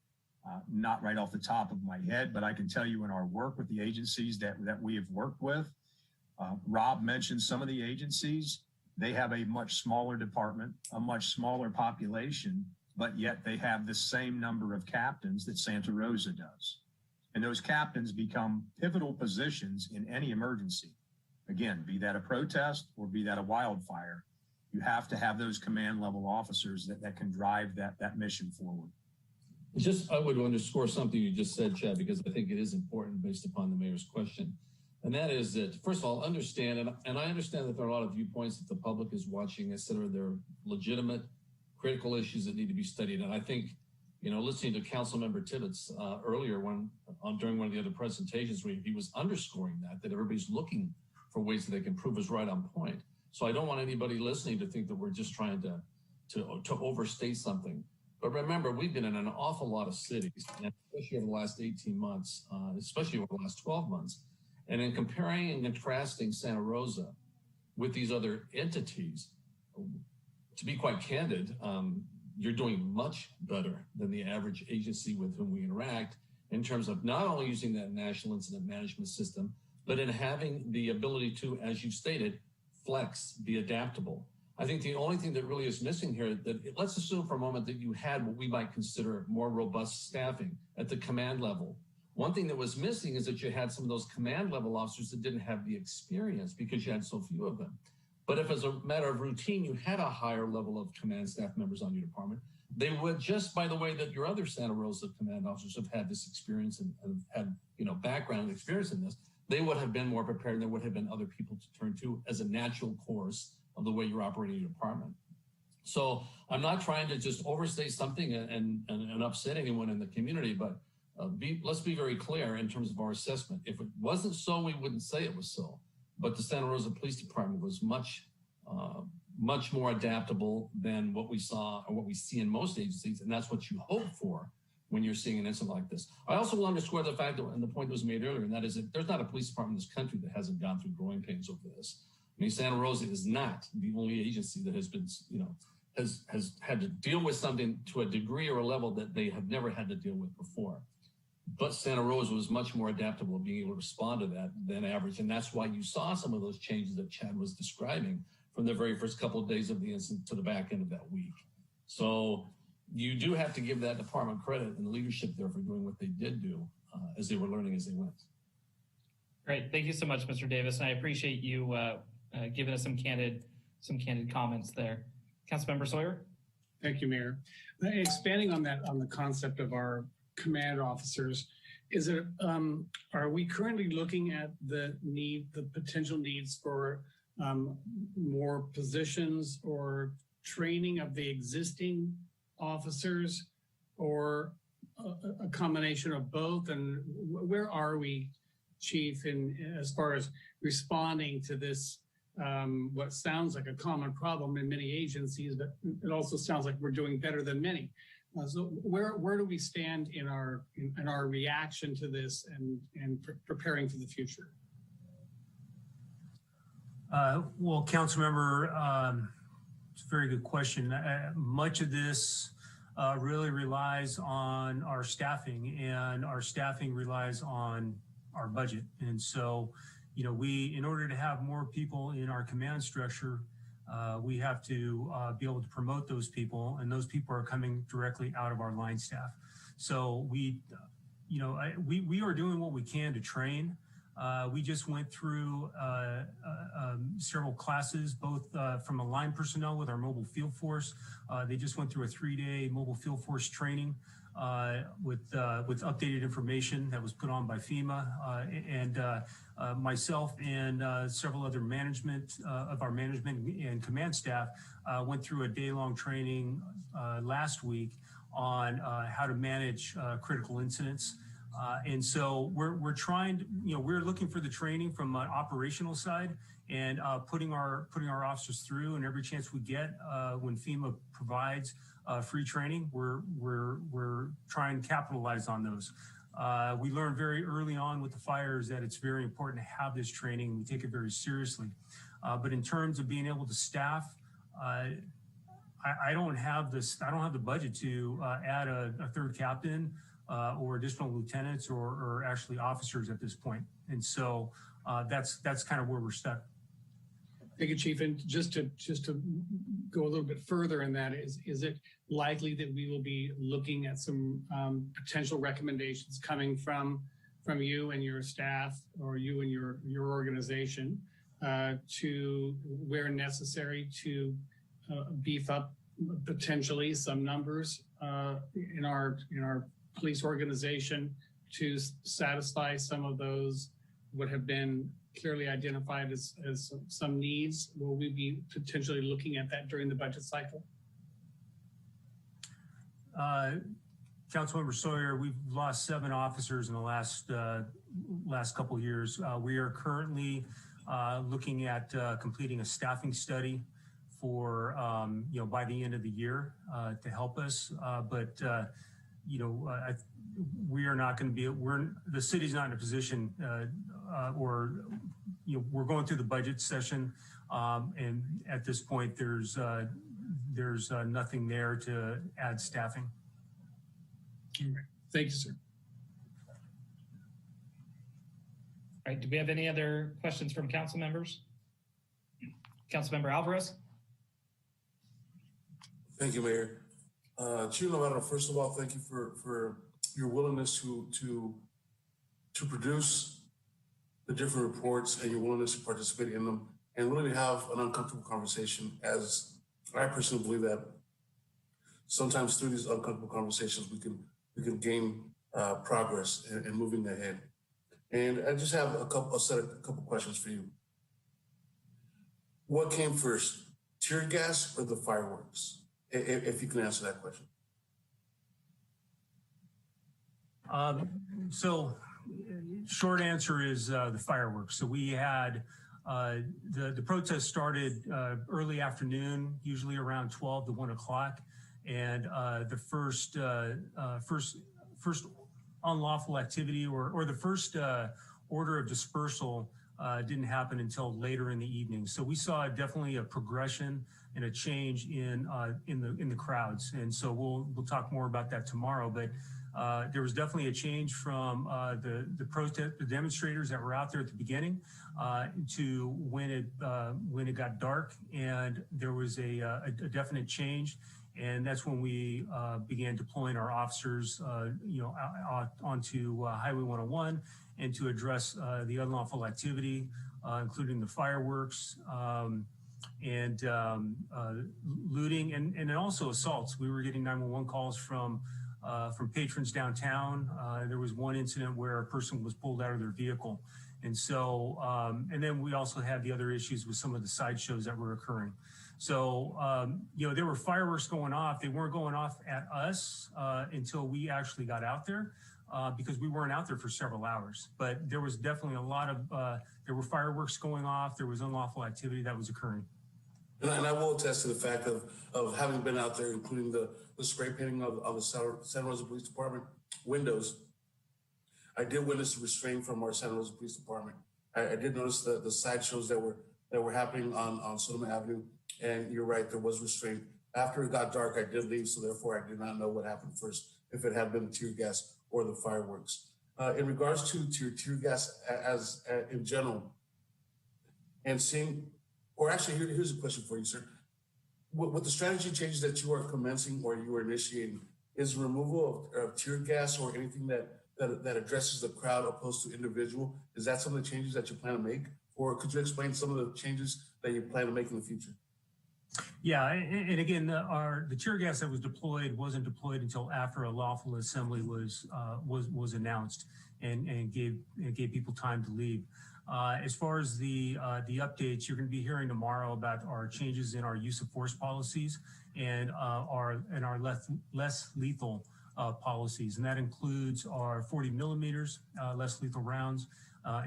Not right off the top of my head, but I can tell you in our work with the agencies that we have worked with, Rob mentioned some of the agencies. They have a much smaller department, a much smaller population, but yet they have the same number of captains that Santa Rosa does. And those captains become pivotal positions in any emergency. Again, be that a protest or be that a wildfire, you have to have those command level officers that can drive that mission forward. I would underscore something you just said, Chad, because I think it is important based upon the mayor's question. And that is that, first of all, understand, and I understand that there are a lot of viewpoints that the public is watching, et cetera. They're legitimate, critical issues that need to be studied. And I think, listening to Councilmember Tibbetts earlier during one of the other presentations where he was underscoring that everybody's looking for ways that they can prove is right on point. So I don't want anybody listening to think that we're just trying to overstate something. But remember, we've been in an awful lot of cities, and especially over the last 18 months, especially over the last 12 months. And in comparing and contrasting Santa Rosa with these other entities, to be quite candid, you're doing much better than the average agency with whom we interact in terms of not only using that national incident management system, but in having the ability to, as you stated, flex, be adaptable. I think the only thing that really is missing here, let's assume for a moment that you had what we might consider more robust staffing at the command level. One thing that was missing is that you had some of those command level officers that didn't have the experience because you had so few of them. But if as a matter of routine, you had a higher level of command staff members on your department, they would, just by the way that your other Santa Rosa command officers have had this experience and had background and experience in this, they would have been more prepared and there would have been other people to turn to as a natural course of the way you're operating your department. So I'm not trying to just overstate something and upset anyone in the community, but let's be very clear in terms of our assessment. If it wasn't so, we wouldn't say it was so. But the Santa Rosa Police Department was much more adaptable than what we saw or what we see in most agencies, and that's what you hope for when you're seeing an incident like this. I also will underscore the fact that, and the point that was made earlier, and that is that there's not a police department in this country that hasn't gone through growing pains over this. I mean, Santa Rosa is not the only agency that has been, has had to deal with something to a degree or a level that they have never had to deal with before. But Santa Rosa was much more adaptable being able to respond to that than average. And that's why you saw some of those changes that Chad was describing from the very first couple of days of the incident to the back end of that week. So you do have to give that department credit and the leadership there for doing what they did do as they were learning as they went. Great. Thank you so much, Mr. Davis. And I appreciate you giving us some candid comments there. Councilmember Sawyer. Thank you, Mayor. Expanding on that, on the concept of our command officers, are we currently looking at the potential needs for more positions or training of the existing officers, or a combination of both? And where are we, Chief, as far as responding to this, what sounds like a common problem in many agencies, but it also sounds like we're doing better than many. So where do we stand in our reaction to this and preparing for the future? Well, Councilmember, it's a very good question. Much of this really relies on our staffing, and our staffing relies on our budget. And so, in order to have more people in our command structure, we have to be able to promote those people, and those people are coming directly out of our line staff. So we are doing what we can to train. We just went through several classes, both from a line personnel with our mobile field force. They just went through a 3-day mobile field force training with updated information that was put on by FEMA, and myself and several other management of our management and command staff went through a day-long training last week on how to manage critical incidents. And so we're trying to, we're looking for the training from an operational side, and putting our officers through, and every chance we get when FEMA provides free training, we're trying to capitalize on those. We learned very early on with the fires that it's very important to have this training. We take it very seriously. But in terms of being able to staff, I don't have the budget to add a third captain or additional lieutenants or actually officers at this point. And so that's kind of where we're stuck. Thank you, Chief. And just to go a little bit further in that, is it likely that we will be looking at some potential recommendations coming from you and your staff, or you and your organization, to where necessary to beef up potentially some numbers in our police organization to satisfy some of those what have been clearly identified as some needs? Will we be potentially looking at that during the budget cycle? Councilmember Sawyer, we've lost 7 officers in the last couple of years. We are currently looking at completing a staffing study for by the end of the year to help us. But we are not going to be. The city's not in a position, we're going through the budget session, and at this point, there's nothing there to add staffing. Thank you, sir. All right, do we have any other questions from council members? Councilmember Alvarez. Thank you, Mayor. Chief Navarro, first of all, thank you for your willingness to produce the different reports and your willingness to participate in them and really have an uncomfortable conversation, as I personally believe that sometimes through these uncomfortable conversations, we can gain progress and moving ahead. And I just have a couple questions for you. What came first, tear gas or the fireworks? If you can answer that question. So short answer is the fireworks. So we had the protest started early afternoon, usually around 12 to 1 o'clock. And the first unlawful activity or the first order of dispersal didn't happen until later in the evening. So we saw definitely a progression and a change in the crowds. And so we'll talk more about that tomorrow. But there was definitely a change from the demonstrators that were out there at the beginning to when it got dark, and there was a definite change. And that's when we began deploying our officers, onto Highway 101 and to address the unlawful activity, including the fireworks and looting and also assaults. We were getting 911 calls from patrons downtown. There was one incident where a person was pulled out of their vehicle. And so, and then we also had the other issues with some of the sideshows that were occurring. So, there were fireworks going off. They weren't going off at us until we actually got out there because we weren't out there for several hours. But there was definitely a lot of, there were fireworks going off. There was unlawful activity that was occurring. And I will attest to the fact of having been out there, including the spray painting of the Santa Rosa Police Department windows. I did witness the restraint from our Santa Rosa Police Department. I did notice the sideshows that were happening on Sonoma Avenue. And you're right, there was restraint After it got dark, I did leave, so therefore I did not know what happened first, if it had been tear gas or the fireworks. In regards to tear gas as in general, and seeing, or actually here's a question for you, sir. With the strategy changes that you are commencing or you are initiating, is removal of tear gas or anything that addresses the crowd opposed to individual, is that some of the changes that you plan to make? Or could you explain some of the changes that you plan to make in the future? Yeah, and again, the tear gas that was deployed wasn't deployed until after a lawful assembly was announced and gave people time to leave. As far as the updates, you're going to be hearing tomorrow about our changes in our use of force policies and our less lethal policies, and that includes our 40 millimeters less lethal rounds,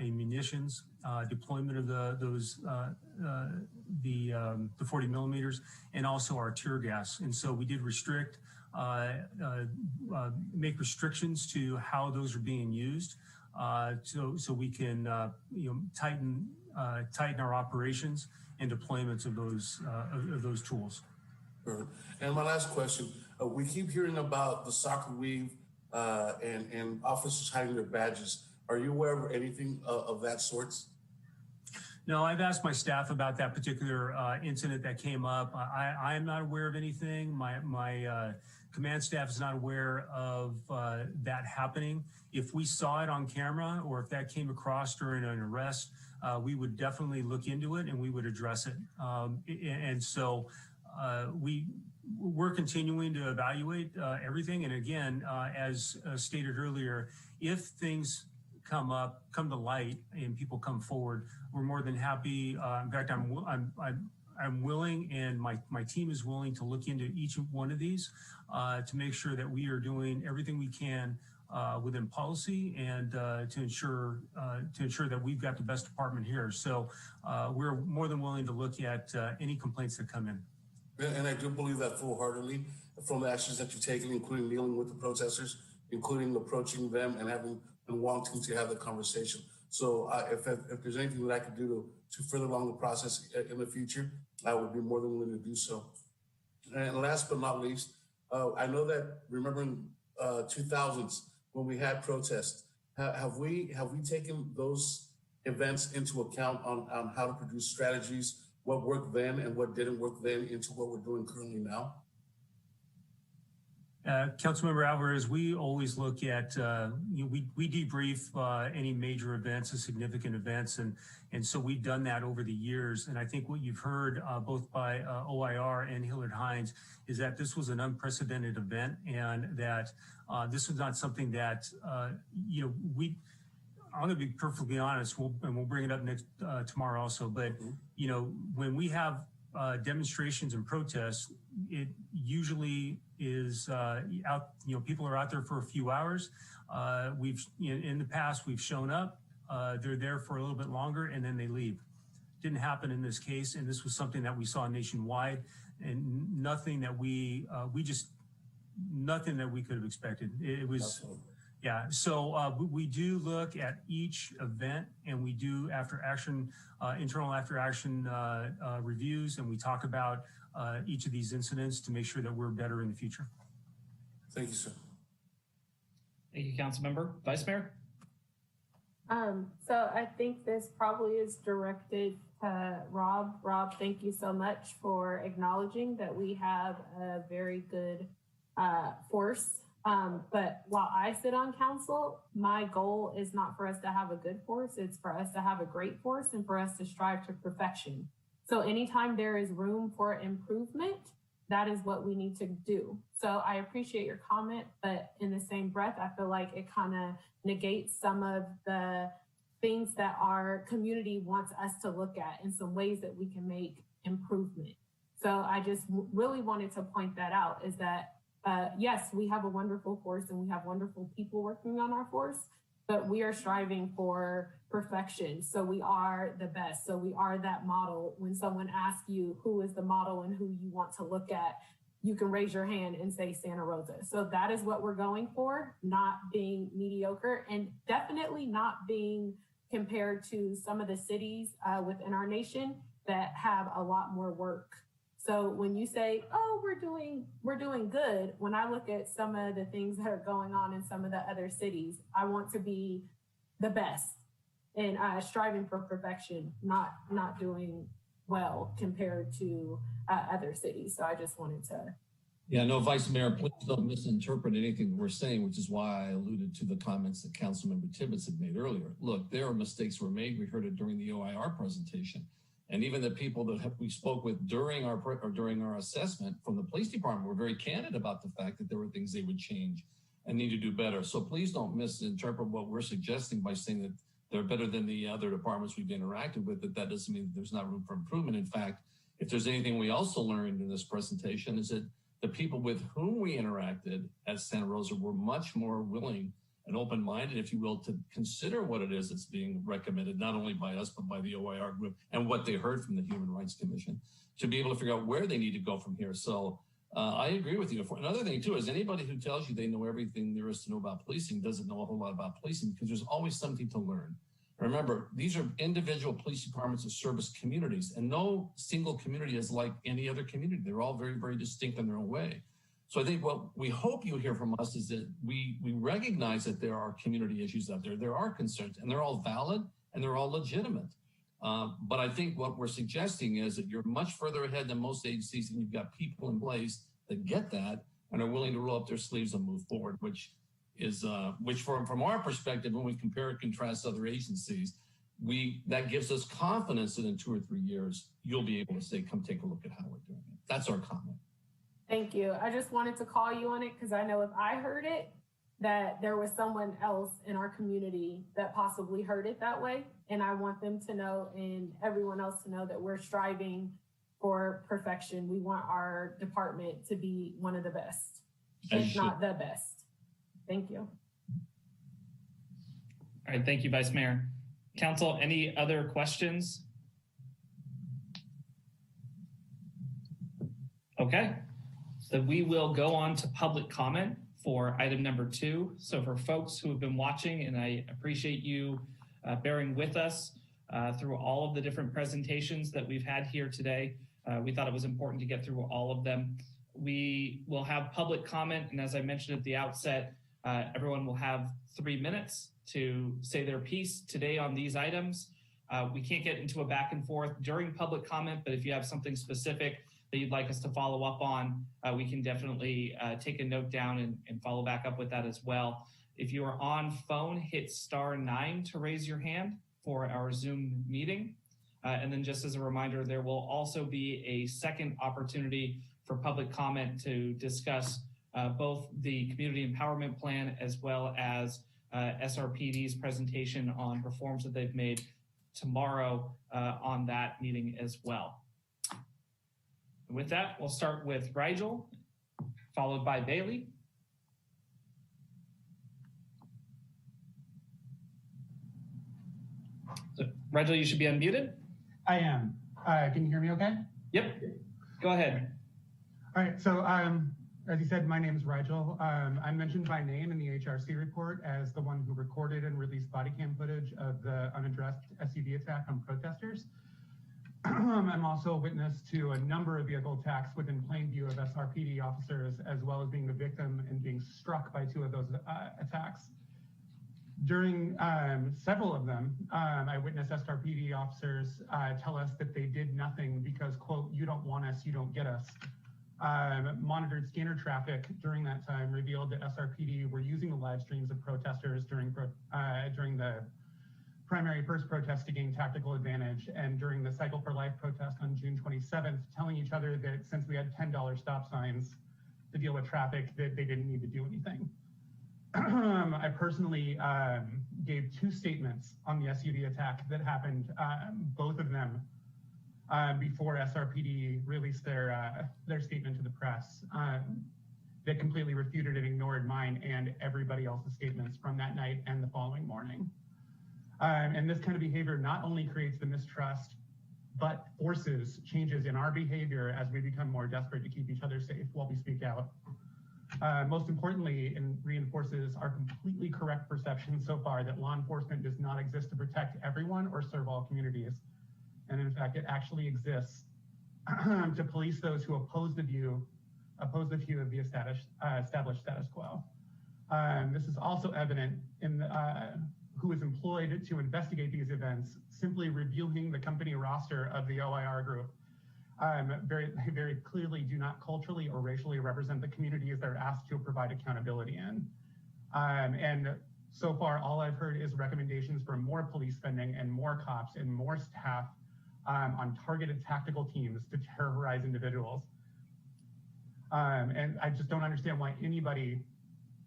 munitions, deployment of the 40 millimeters, and also our tear gas. And so we did restrict, make restrictions to how those are being used, so we can tighten our operations and deployments of those tools. Sure. And my last question: we keep hearing about the soccer weave and officers hiding their badges. Are you aware of anything of that sort? No, I've asked my staff about that particular incident that came up. I am not aware of anything. My command staff is not aware of that happening. If we saw it on camera or if that came across during an arrest, we would definitely look into it and we would address it. And so we're continuing to evaluate everything. And again, as stated earlier, if things come to light and people come forward, we're more than happy. In fact, I'm willing, and my team is willing to look into each one of these to make sure that we are doing everything we can within policy and to ensure that we've got the best department here. So we're more than willing to look at any complaints that come in. And I do believe that full-heartedly from the actions that you've taken, including dealing with the protesters, including approaching them and having and wanting to have the conversation. So if there's anything that I could do to further along the process in the future, I would be more than willing to do so. And last but not least, I know that remembering 2000s when we had protests, have we taken those events into account on how to produce strategies, what worked then and what didn't work then into what we're doing currently now? Councilmember Alvarez, we always look at, we debrief any major events and significant events. And so we've done that over the years. And I think what you've heard both by OIR and Hillard Hines is that this was an unprecedented event and that this was not something that, I'm going to be perfectly honest, and we'll bring it up tomorrow also. But, when we have demonstrations and protests, it usually is people are out there for a few hours. In the past, we've shown up, they're there for a little bit longer and then they leave. Didn't happen in this case. And this was something that we saw nationwide and nothing that nothing that we could have expected. It was, absolutely. Yeah. So we do look at each event and we do internal after action reviews, and we talk about each of these incidents to make sure that we're better in the future. Thank you, sir. Thank you, Councilmember. Vice Mayor? So I think this probably is directed to Rob. Rob, thank you so much for acknowledging that we have a very good force. But while I sit on council, my goal is not for us to have a good force, it's for us to have a great force and for us to strive to perfection. So anytime there is room for improvement, that is what we need to do. So I appreciate your comment, but in the same breath, I feel like it kind of negates some of the things that our community wants us to look at and some ways that we can make improvement. So I just really wanted to point that out, is that yes, we have a wonderful force and we have wonderful people working on our force, but we are striving for perfection. So we are the best. So we are that model. When someone asks you who is the model and who you want to look at, you can raise your hand and say Santa Rosa. So that is what we're going for, not being mediocre and definitely not being compared to some of the cities within our nation that have a lot more work. So when you say, "Oh, we're doing good," when I look at some of the things that are going on in some of the other cities, I want to be the best and striving for perfection, not doing well compared to other cities. So I just wanted to. Yeah, no, Vice Mayor, please don't misinterpret anything we're saying, which is why I alluded to the comments that Councilmember Tibbetts had made earlier. Look, there are mistakes were made. We heard it during the OIR presentation. And even the people that we spoke with during our assessment from the police department were very candid about the fact that there were things they would change and need to do better. So please don't misinterpret what we're suggesting by saying that they're better than the other departments we've interacted with, that doesn't mean that there's not room for improvement. In fact, if there's anything we also learned in this presentation is that the people with whom we interacted at Santa Rosa were much more willing and open-minded, if you will, to consider what it is that's being recommended, not only by us, but by the OIR group and what they heard from the Human Rights Commission to be able to figure out where they need to go from here. So I agree with you. Another thing too is anybody who tells you they know everything there is to know about policing doesn't know a whole lot about policing, because there's always something to learn. Remember, these are individual police departments that service communities, and no single community is like any other community. They're all very, very distinct in their own way. So I think what we hope you hear from us is that we recognize that there are community issues out there. There are concerns, and they're all valid and they're all legitimate. But I think what we're suggesting is that you're much further ahead than most agencies, and you've got people in place that get that and are willing to roll up their sleeves and move forward, which from our perspective, when we compare and contrast other agencies, that gives us confidence that in 2 or 3 years, you'll be able to say, come take a look at how we're doing it. That's our comment. Thank you. I just wanted to call you on it because I know if I heard it, that there was someone else in our community that possibly heard it that way. And I want them to know, and everyone else to know, that we're striving for perfection. We want our department to be one of the best, if not the best. Thank you. All right, thank you, Vice Mayor. Council, any other questions? Okay, so we will go on to public comment for item number 2. So for folks who have been watching, and I appreciate you bearing with us through all of the different presentations that we've had here today. We thought it was important to get through all of them. We will have public comment, and as I mentioned at the outset, everyone will have 3 minutes to say their piece today on these items. We can't get into a back and forth during public comment, but if you have something specific that you'd like us to follow up on, we can definitely take a note down and follow back up with that as well. If you are on phone, hit *9 to raise your hand for our Zoom meeting. And then just as a reminder, there will also be a second opportunity for public comment to discuss both the Community Empowerment Plan as well as SRPD's presentation on reforms that they've made tomorrow on that meeting as well. And with that, we'll start with Rigel, followed by Bailey. So, Rigel, you should be unmuted. I am. Can you hear me okay? Yep. Go ahead. All right. So as you said, my name is Rigel. I'm mentioned by name in the HRC report as the one who recorded and released body cam footage of the unaddressed SUV attack on protesters. I'm also a witness to a number of vehicle attacks within plain view of SRPD officers, as well as being the victim and being struck by 2 of those attacks. During several of them, I witnessed SRPD officers tell us that they did nothing because, quote, "you don't want us, you don't get us." Monitored scanner traffic during that time revealed that SRPD were using the live streams of protesters during the primary first protest to gain tactical advantage, and during the Cycle for Life protest on June 27th, telling each other that since we had $10 stop signs to deal with traffic, that they didn't need to do anything. I personally gave 2 statements on the SUV attack that happened, both of them before SRPD released their statement to the press. That completely refuted and ignored mine and everybody else's statements from that night and the following morning. And this kind of behavior not only creates the mistrust, but forces changes in our behavior as we become more desperate to keep each other safe while we speak out. Most importantly, it reinforces our completely correct perception so far that law enforcement does not exist to protect everyone or serve all communities. And in fact, it actually exists to police those who oppose the view of the established status quo. This is also evident in who is employed to investigate these events, simply reviewing the company roster of the OIR group. Very clearly do not culturally or racially represent the communities they're asked to provide accountability in. And so far, all I've heard is recommendations for more police spending and more cops and more staff on targeted tactical teams to terrorize individuals. And I just don't understand why anybody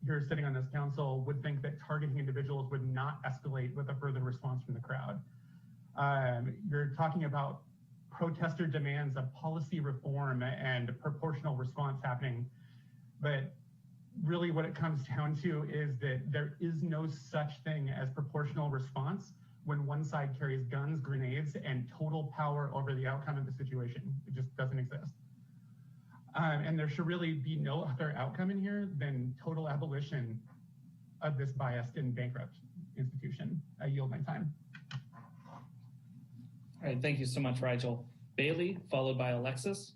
here sitting on this council would think that targeting individuals would not escalate with a further response from the crowd. You're talking about protester demands of policy reform and proportional response happening, but really what it comes down to is that there is no such thing as proportional response when one side carries guns, grenades, and total power over the outcome of the situation. It just doesn't exist. And there should really be no other outcome in here than total abolition of this biased and bankrupt institution. I yield my time. All right, thank you so much, Rigel. Bailey, followed by Alexis.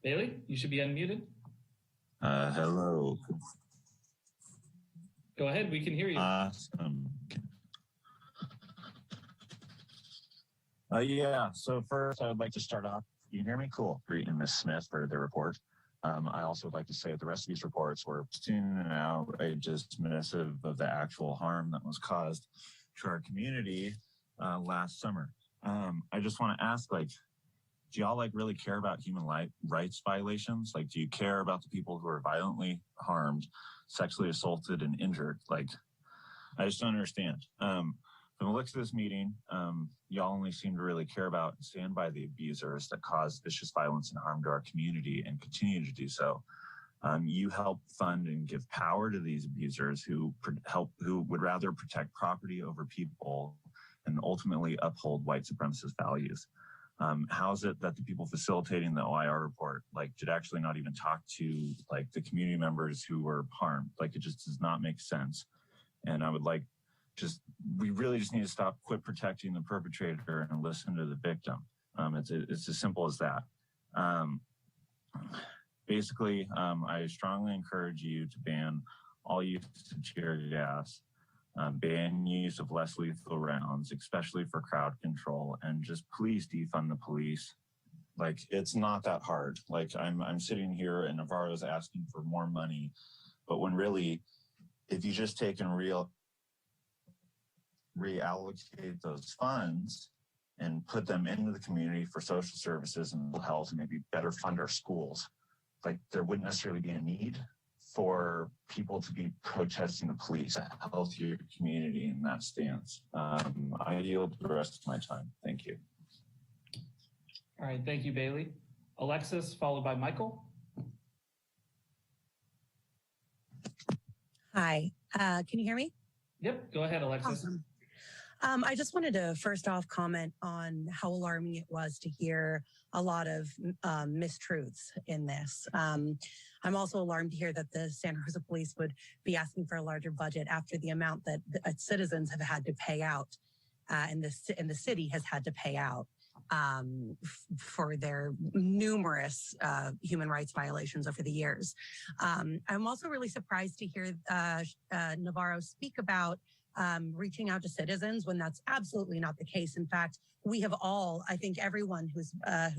Bailey, you should be unmuted. Hello. Go ahead, we can hear you. Awesome. Yeah, so first I would like to start off, you can hear me? Cool. Greeting Ms. Smith for the report. I also would like to say that the rest of these reports were soon and outright dismissive of the actual harm that was caused to our community last summer. I just want to ask, like, do y'all really care about human rights violations? Like, do you care about the people who are violently harmed, sexually assaulted, and injured? Like, I just don't understand. From the looks of this meeting, y'all only seem to really care about and stand by the abusers that cause vicious violence and harm to our community and continue to do so. You help fund and give power to these abusers who would rather protect property over people and ultimately uphold white supremacist values. How is it that the people facilitating the OIR report did actually not even talk to the community members who were harmed? It just does not make sense. And I would we really just need to quit protecting the perpetrator and listen to the victim. It's as simple as that. Basically, I strongly encourage you to ban all use of tear gas, ban use of less lethal rounds, especially for crowd control, and just please defund the police. It's not that hard. I'm sitting here and Navarro's asking for more money, but when really, if you just take and reallocate those funds and put them into the community for social services and mental health and maybe better fund our schools, there wouldn't necessarily be a need for people to be protesting the police. A healthier community in that stance. I yield the rest of my time. Thank you. All right, thank you, Bailey. Alexis, followed by Michael. Hi, can you hear me? Yep, go ahead, Alexis. Awesome. I just wanted to first off comment on how alarming it was to hear a lot of mistruths in this. I'm also alarmed to hear that the Santa Rosa Police would be asking for a larger budget after the amount that citizens have had to pay out and the city has had to pay out for their numerous human rights violations over the years. I'm also really surprised to hear Navarro speak about reaching out to citizens when that's absolutely not the case. In fact, we have all, I think everyone who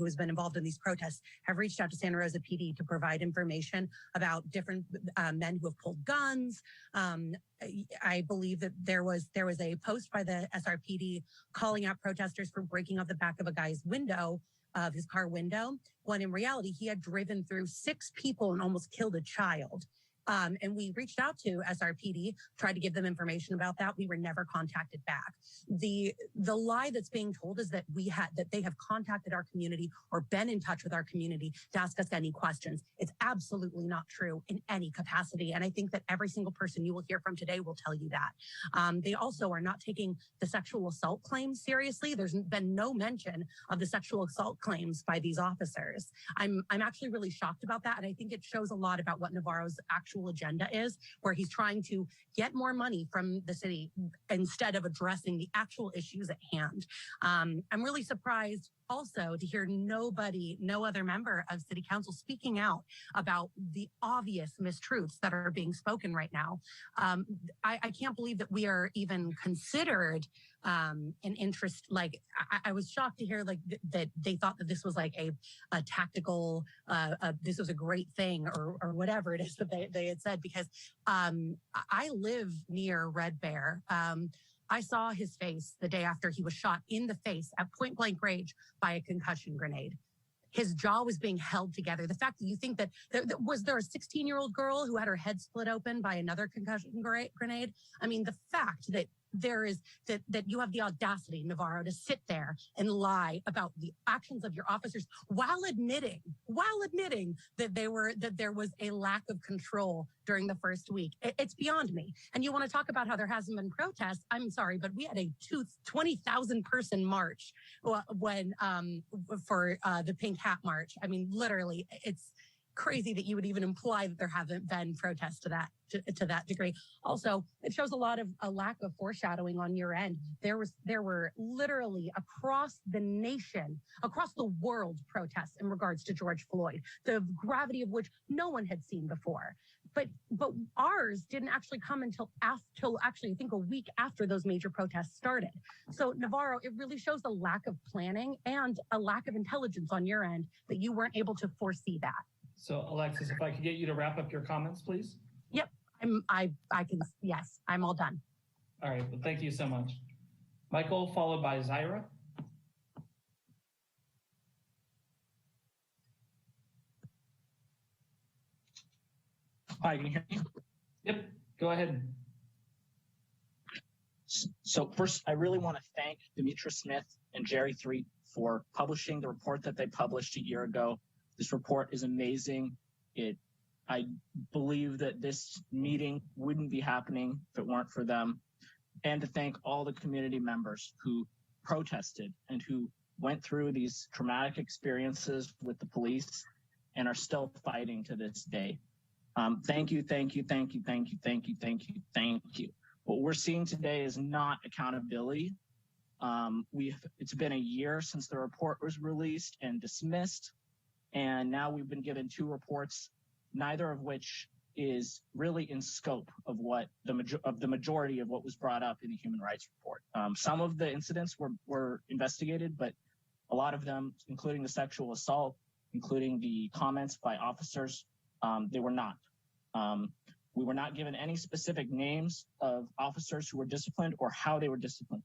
has been involved in these protests have reached out to Santa Rosa PD to provide information about different men who have pulled guns. I believe that there was a post by the SRPD calling out protesters for breaking out the back of a guy's window, of his car window, when in reality he had driven through 6 people and almost killed a child. And we reached out to SRPD, tried to give them information about that. We were never contacted back. The lie that's being told is that they have contacted our community or been in touch with our community to ask us any questions. It's absolutely not true in any capacity. And I think that every single person you will hear from today will tell you that. They also are not taking the sexual assault claims seriously. There's been no mention of the sexual assault claims by these officers. I'm actually really shocked about that. And I think it shows a lot about what Navarro's actual actual agenda is, where he's trying to get more money from the city instead of addressing the actual issues at hand. I'm really surprised also to hear no other member of city council speaking out about the obvious mistruths that are being spoken right now. I can't believe that we are even considered an interest. Like, I was shocked to hear that they thought that this was like a tactical, this was a great thing or whatever it is that they had said, because I live near Red Bear. I saw his face the day after he was shot in the face at point blank range by a concussion grenade. His jaw was being held together. The fact that you think that was there a 16-year-old girl who had her head split open by another concussion grenade? I mean, the fact that there is that you have the audacity, Navarro, to sit there and lie about the actions of your officers while admitting that there was a lack of control during the first week. It's beyond me. And you want to talk about how there hasn't been protests? I'm sorry, but we had a 20,000 person march when for the Pink Hat March. I mean, literally, it's crazy that you would even imply that there haven't been protests to that degree. Also, it shows a lack of foreshadowing on your end. There were literally across the nation, across the world, protests in regards to George Floyd, the gravity of which no one had seen before. But ours didn't actually come until actually I think a week after those major protests started. So Navarro, it really shows a lack of planning and a lack of intelligence on your end that you weren't able to foresee that. So Alexis, if I could get you to wrap up your comments, please. Yep, I can, yes, I'm all done. All right, well, thank you so much. Michael, followed by Zaira. Hi, can you hear me? Yep, go ahead. So first, I really want to thank Demetra Smith and Jerry Threet for publishing the report that they published a year ago. This report is amazing. I believe that this meeting wouldn't be happening if it weren't for them. And to thank all the community members who protested and who went through these traumatic experiences with the police and are still fighting to this day. Thank you, thank you, thank you, thank you, thank you, thank you, thank you. What we're seeing today is not accountability. It's been a year since the report was released and dismissed. And now we've been given two reports, neither of which is really in scope of what the majority of what was brought up in the human rights report. Some of the incidents were investigated, but a lot of them, including the sexual assault, including the comments by officers, they were not. We were not given any specific names of officers who were disciplined or how they were disciplined.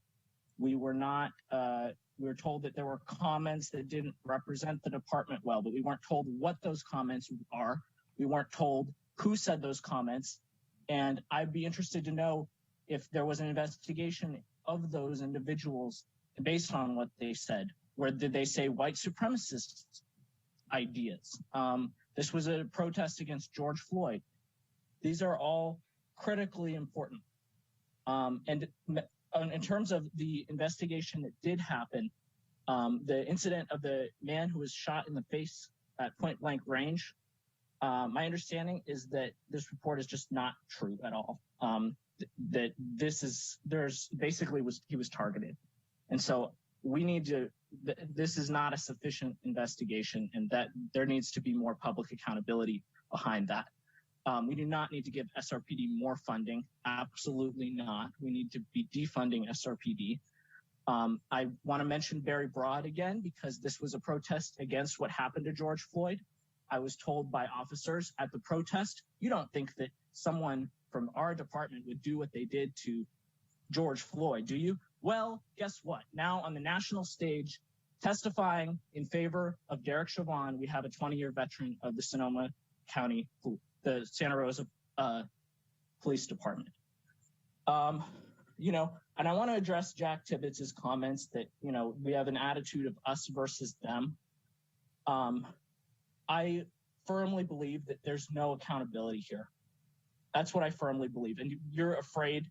We were not, we were told that there were comments that didn't represent the department well, but we weren't told what those comments are. We weren't told who said those comments. And I'd be interested to know if there was an investigation of those individuals based on what they said. Where did they say white supremacist ideas? This was a protest against George Floyd. These are all critically important. And in terms of the investigation that did happen, the incident of the man who was shot in the face at point blank range, my understanding is that this report is just not true at all. That he was targeted. And so this is not a sufficient investigation, and that there needs to be more public accountability behind that. We do not need to give SRPD more funding. Absolutely not. We need to be defunding SRPD. I want to mention Barry Broad again, because this was a protest against what happened to George Floyd. I was told by officers at the protest, you don't think that someone from our department would do what they did to George Floyd, do you? Well, guess what? Now on the national stage, testifying in favor of Derek Chauvin, we have a 20-year veteran of the Sonoma County, the Santa Rosa Police Department. And I want to address Jack Tibbetts' comments that, we have an attitude of us versus them. I firmly believe that there's no accountability here. That's what I firmly believe. And you're afraid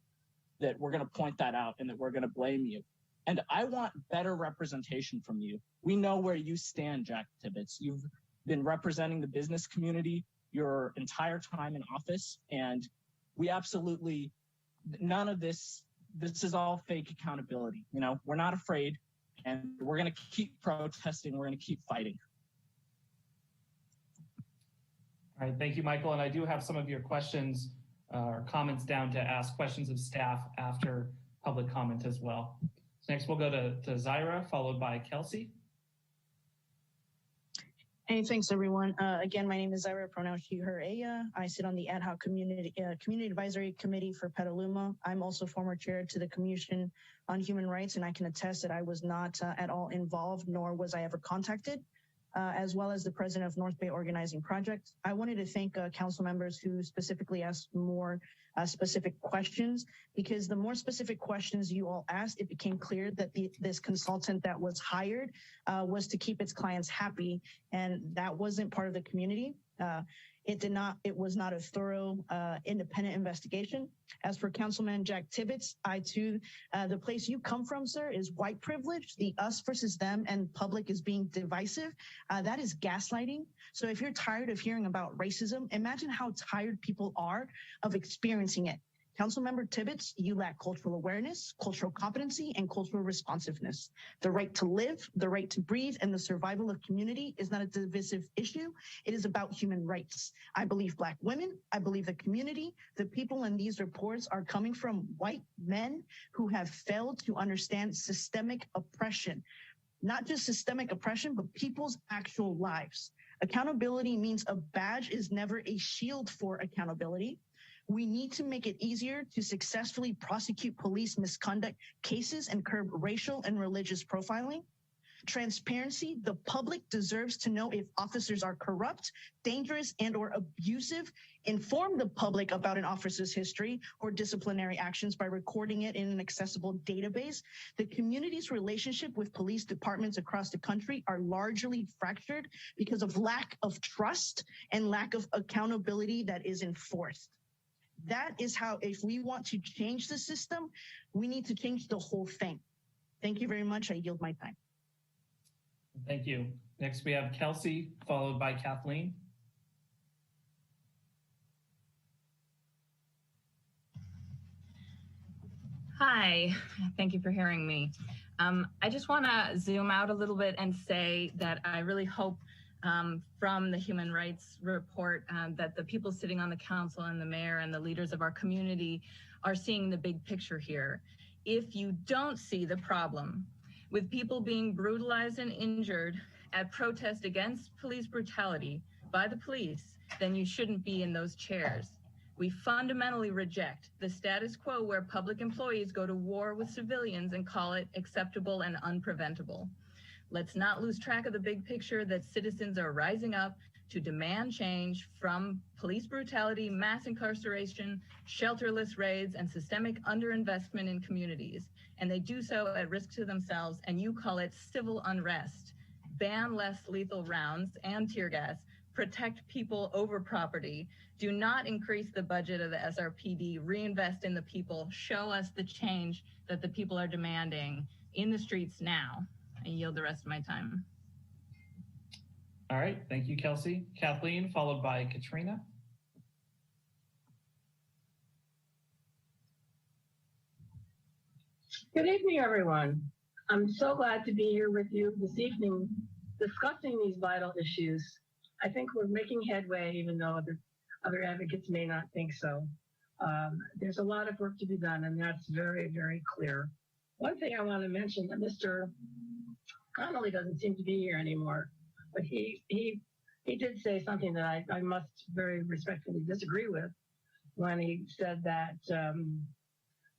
that we're going to point that out and that we're going to blame you. And I want better representation from you. We know where you stand, Jack Tibbetts. You've been representing the business community. your entire time in office. And we absolutely, none of this is all fake accountability. You know, we're not afraid, and we're going to keep protesting. We're going to keep fighting. All right, thank you, Michael. And I do have some of your questions or comments down to ask questions of staff after public comment as well. So next we'll go to Zaira, followed by Kelsey. Hey, thanks everyone. Again, my name is Zaira, pronouns she, her, aya. I sit on the ad hoc community advisory committee for Petaluma. I'm also former chair to the Commission on Human Rights, and I can attest that I was not at all involved, nor was I ever contacted, as well as the president of North Bay Organizing Project. I wanted to thank council members who specifically asked more specific questions, because the more specific questions you all asked, it became clear that this consultant that was hired was to keep its clients happy, and that wasn't part of the community. It was not a thorough, independent investigation. As for Councilman Jack Tibbetts, I too, the place you come from, sir, is white privilege. The us versus them and public is being divisive. That is gaslighting. So if you're tired of hearing about racism, imagine how tired people are of experiencing it. Councilmember Tibbetts, you lack cultural awareness, cultural competency, and cultural responsiveness. The right to live, the right to breathe, and the survival of community is not a divisive issue. It is about human rights. I believe Black women, I believe the community, the people in these reports are coming from white men who have failed to understand systemic oppression. Not just systemic oppression, but people's actual lives. Accountability means a badge is never a shield for accountability. We need to make it easier to successfully prosecute police misconduct cases and curb racial and religious profiling. Transparency, the public deserves to know if officers are corrupt, dangerous, and or abusive. Inform the public about an officer's history or disciplinary actions by recording it in an accessible database. The community's relationship with police departments across the country are largely fractured because of lack of trust and lack of accountability that is enforced. That is how, if we want to change the system, we need to change the whole thing. Thank you very much. I yield my time. Thank you. Next, we have Kelsey, followed by Kathleen. Hi, thank you for hearing me. I just want to zoom out a little bit and say that I really hope from the human rights report that the people sitting on the council and the mayor and the leaders of our community are seeing the big picture here. If you don't see the problem with people being brutalized and injured at protest against police brutality by the police, then you shouldn't be in those chairs. We fundamentally reject the status quo where public employees go to war with civilians and call it acceptable and unpreventable. Let's not lose track of the big picture that citizens are rising up to demand change from police brutality, mass incarceration, shelterless raids, and systemic underinvestment in communities. And they do so at risk to themselves, and you call it civil unrest. Ban less lethal rounds and tear gas. Protect people over property. Do not increase the budget of the SRPD. Reinvest in the people. Show us the change that the people are demanding in the streets now. I yield the rest of my time. All right, thank you, Kelsey. Kathleen, followed by Katrina. Good evening, everyone. I'm so glad to be here with you this evening discussing these vital issues. I think we're making headway, even though other advocates may not think so. There's a lot of work to be done, and that's very, very clear. One thing I want to mention that Mr. Connolly doesn't seem to be here anymore, but he did say something that I must very respectfully disagree with when he said that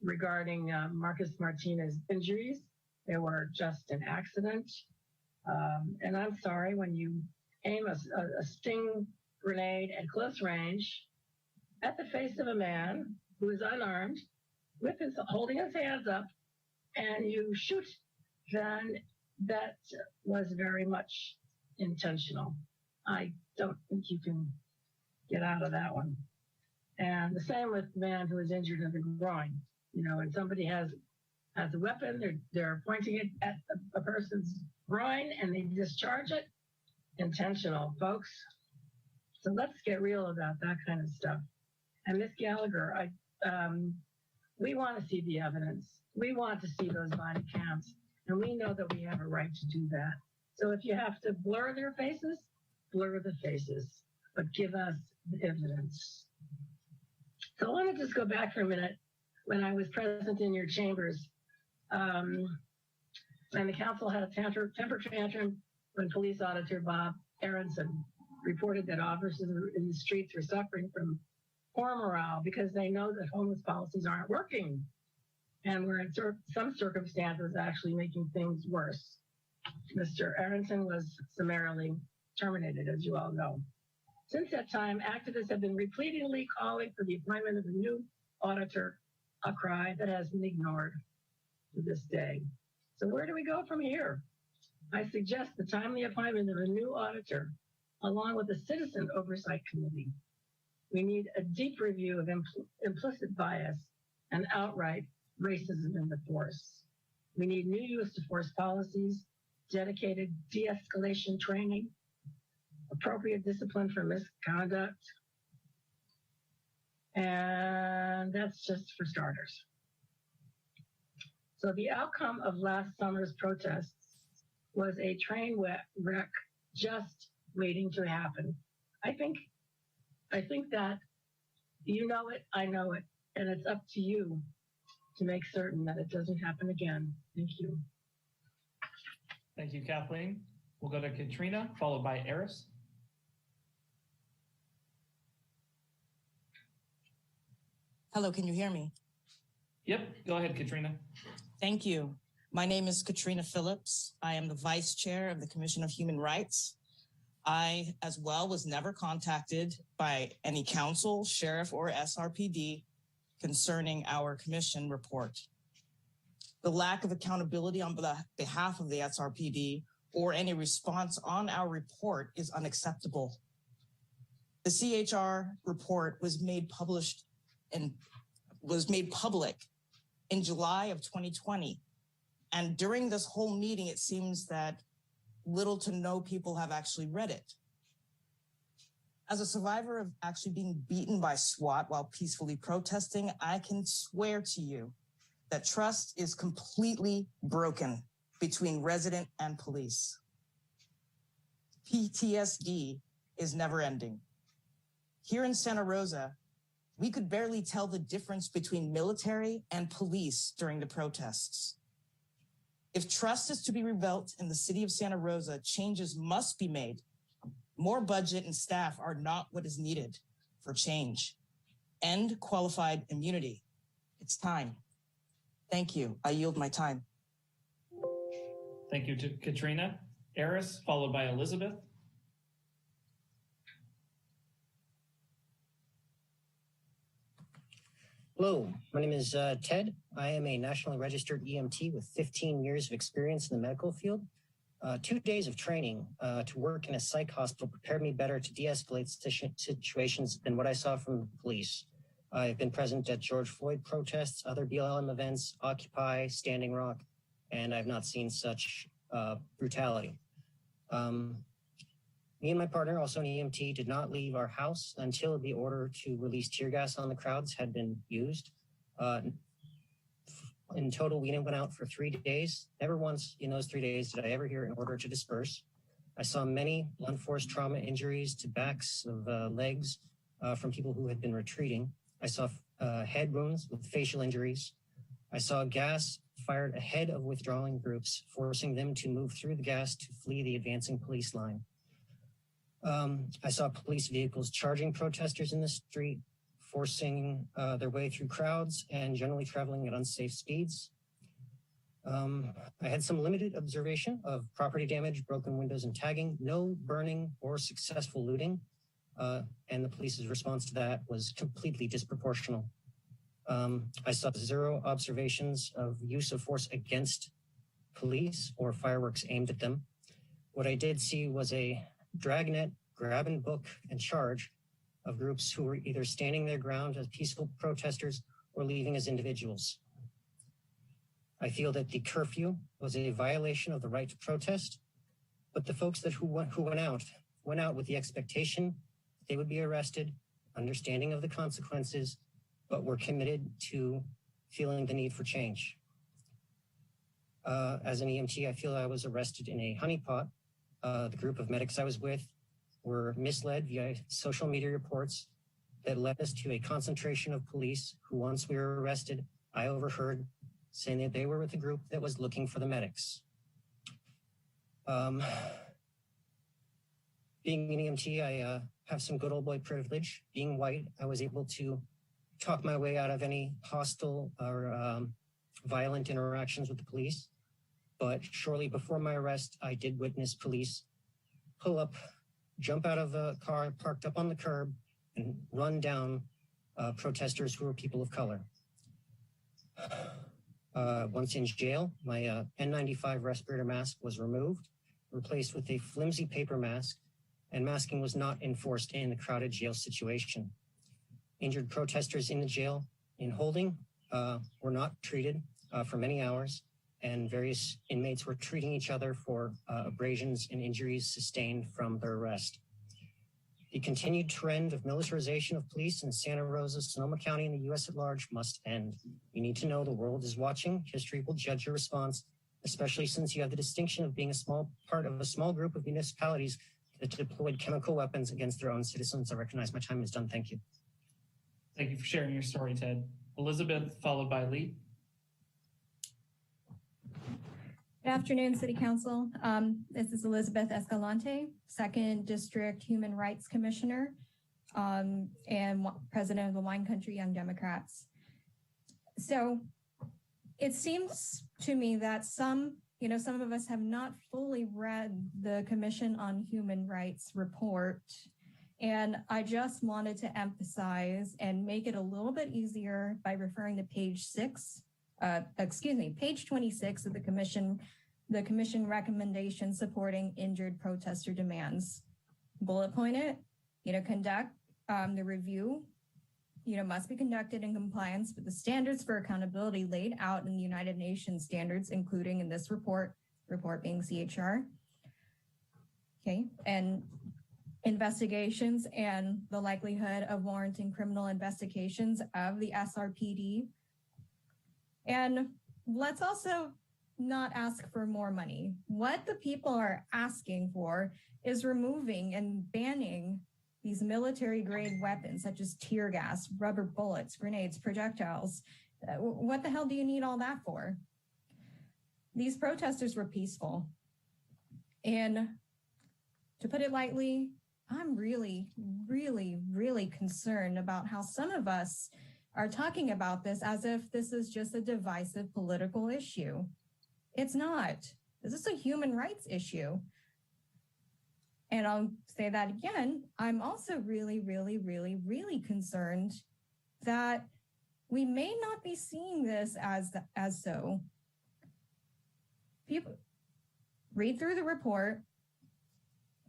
regarding Marcus Martinez's injuries, they were just an accident. And I'm sorry, when you aim a sting grenade at close range at the face of a man who is unarmed, holding his hands up, and you shoot, then that was very much intentional. I don't think you can get out of that one. And the same with the man who was injured in the groin. You know, when somebody has a weapon, they're pointing it at a person's groin and they discharge it. Intentional, folks. So let's get real about that kind of stuff. And Ms. Gallagher, we want to see the evidence. We want to see those body cams, and we know that we have a right to do that. So if you have to blur their faces, blur the faces, but give us the evidence. So I want to just go back for a minute when I was present in your chambers, and the council had a temper tantrum when Police Auditor Bob Aronson reported that officers in the streets were suffering from poor morale because they know that homeless policies aren't working and were in some circumstances actually making things worse. Mr. Aronson was summarily terminated, as you all know. Since that time, activists have been repeatedly calling for the appointment of a new auditor, a cry that has been ignored to this day. So where do we go from here? I suggest the timely appointment of a new auditor, along with a citizen oversight committee. We need a deep review of implicit bias and outright racism in the force. We need new use of force policies, dedicated de-escalation training, appropriate discipline for misconduct, and that's just for starters. So the outcome of last summer's protests was a train wreck just waiting to happen. I think that you know it, I know it, and it's up to you to make certain that it doesn't happen again. Thank you. Thank you, Kathleen. We'll go to Katrina, followed by Eris. Hello, can you hear me? Yep, go ahead, Katrina. Thank you. My name is Katrina Phillips. I am the Vice Chair of the Commission of Human Rights. I, as well, was never contacted by any council, sheriff, or SRPD concerning our commission report. The lack of accountability on behalf of the SRPD or any response on our report is unacceptable. The CHR report was made public in July of 2020. And during this whole meeting, it seems that little to no people have actually read it. As a survivor of actually being beaten by SWAT while peacefully protesting, I can swear to you that trust is completely broken between resident and police. PTSD is never ending. Here in Santa Rosa, we could barely tell the difference between military and police during the protests. If trust is to be rebuilt in the city of Santa Rosa, changes must be made. More budget and staff are not what is needed for change. End qualified immunity. It's time. Thank you. I yield my time. Thank you to Katrina. Eris, followed by Elizabeth. Hello, my name is Ted. I am a nationally registered EMT with 15 years of experience in the medical field. 2 days of training to work in a psych hospital prepared me better to de-escalate situations than what I saw from the police. I've been present at George Floyd protests, other BLM events, Occupy, Standing Rock, and I've not seen such brutality. Me and my partner, also an EMT, did not leave our house until the order to release tear gas on the crowds had been used. In total, we went out for 3 days. Never once in those 3 days did I ever hear an order to disperse. I saw many blunt force trauma injuries to backs of legs from people who had been retreating. I saw head wounds with facial injuries. I saw gas fired ahead of withdrawing groups, forcing them to move through the gas to flee the advancing police line. I saw police vehicles charging protesters in the street, forcing their way through crowds and generally traveling at unsafe speeds. I had some limited observation of property damage, broken windows and tagging, no burning or successful looting. And the police's response to that was completely disproportional. I saw 0 observations of use of force against police or fireworks aimed at them. What I did see was a dragnet, grab and book and charge of groups who were either standing their ground as peaceful protesters or leaving as individuals. I feel that the curfew was a violation of the right to protest, but the folks who went out with the expectation they would be arrested, understanding of the consequences, but were committed to feeling the need for change. As an EMT, I feel I was arrested in a honeypot. The group of medics I was with were misled via social media reports that led us to a concentration of police who, once we were arrested, I overheard saying that they were with a group that was looking for the medics. Being an EMT, I have some good old boy privilege. Being white, I was able to talk my way out of any hostile or violent interactions with the police. But shortly before my arrest, I did witness police pull up, jump out of a car parked up on the curb, and run down protesters who were people of color. Once in jail, my N95 respirator mask was removed, replaced with a flimsy paper mask, and masking was not enforced in the crowded jail situation. Injured protesters in the jail in holding were not treated for many hours, and various inmates were treating each other for abrasions and injuries sustained from their arrest. The continued trend of militarization of police in Santa Rosa, Sonoma County, and the U.S. at large must end. You need to know the world is watching. History will judge your response, especially since you have the distinction of being a small part of a small group of municipalities that deployed chemical weapons against their own citizens. I recognize my time is done. Thank you. Thank you for sharing your story, Ted. Elizabeth, followed by Lee. Good afternoon, City Council. This is Elizabeth Escalante, 2nd District Human Rights Commissioner and President of the Wine Country Young Democrats. So it seems to me that some of us have not fully read the Commission on Human Rights report. And I just wanted to emphasize and make it a little bit easier by referring to page 26 of the commission recommendation supporting injured protester demands. Bullet point it, conduct the review, must be conducted in compliance with the standards for accountability laid out in the United Nations standards, including in this report being CHR. Okay, and investigations and the likelihood of warranting criminal investigations of the SRPD. And let's also not ask for more money. What the people are asking for is removing and banning these military grade weapons such as tear gas, rubber bullets, grenades, projectiles. What the hell do you need all that for? These protesters were peaceful. And to put it lightly, I'm really, really, really concerned about how some of us are talking about this as if this is just a divisive political issue. It's not. This is a human rights issue. And I'll say that again, I'm also really, really, really, really concerned that we may not be seeing this as so. People read through the report.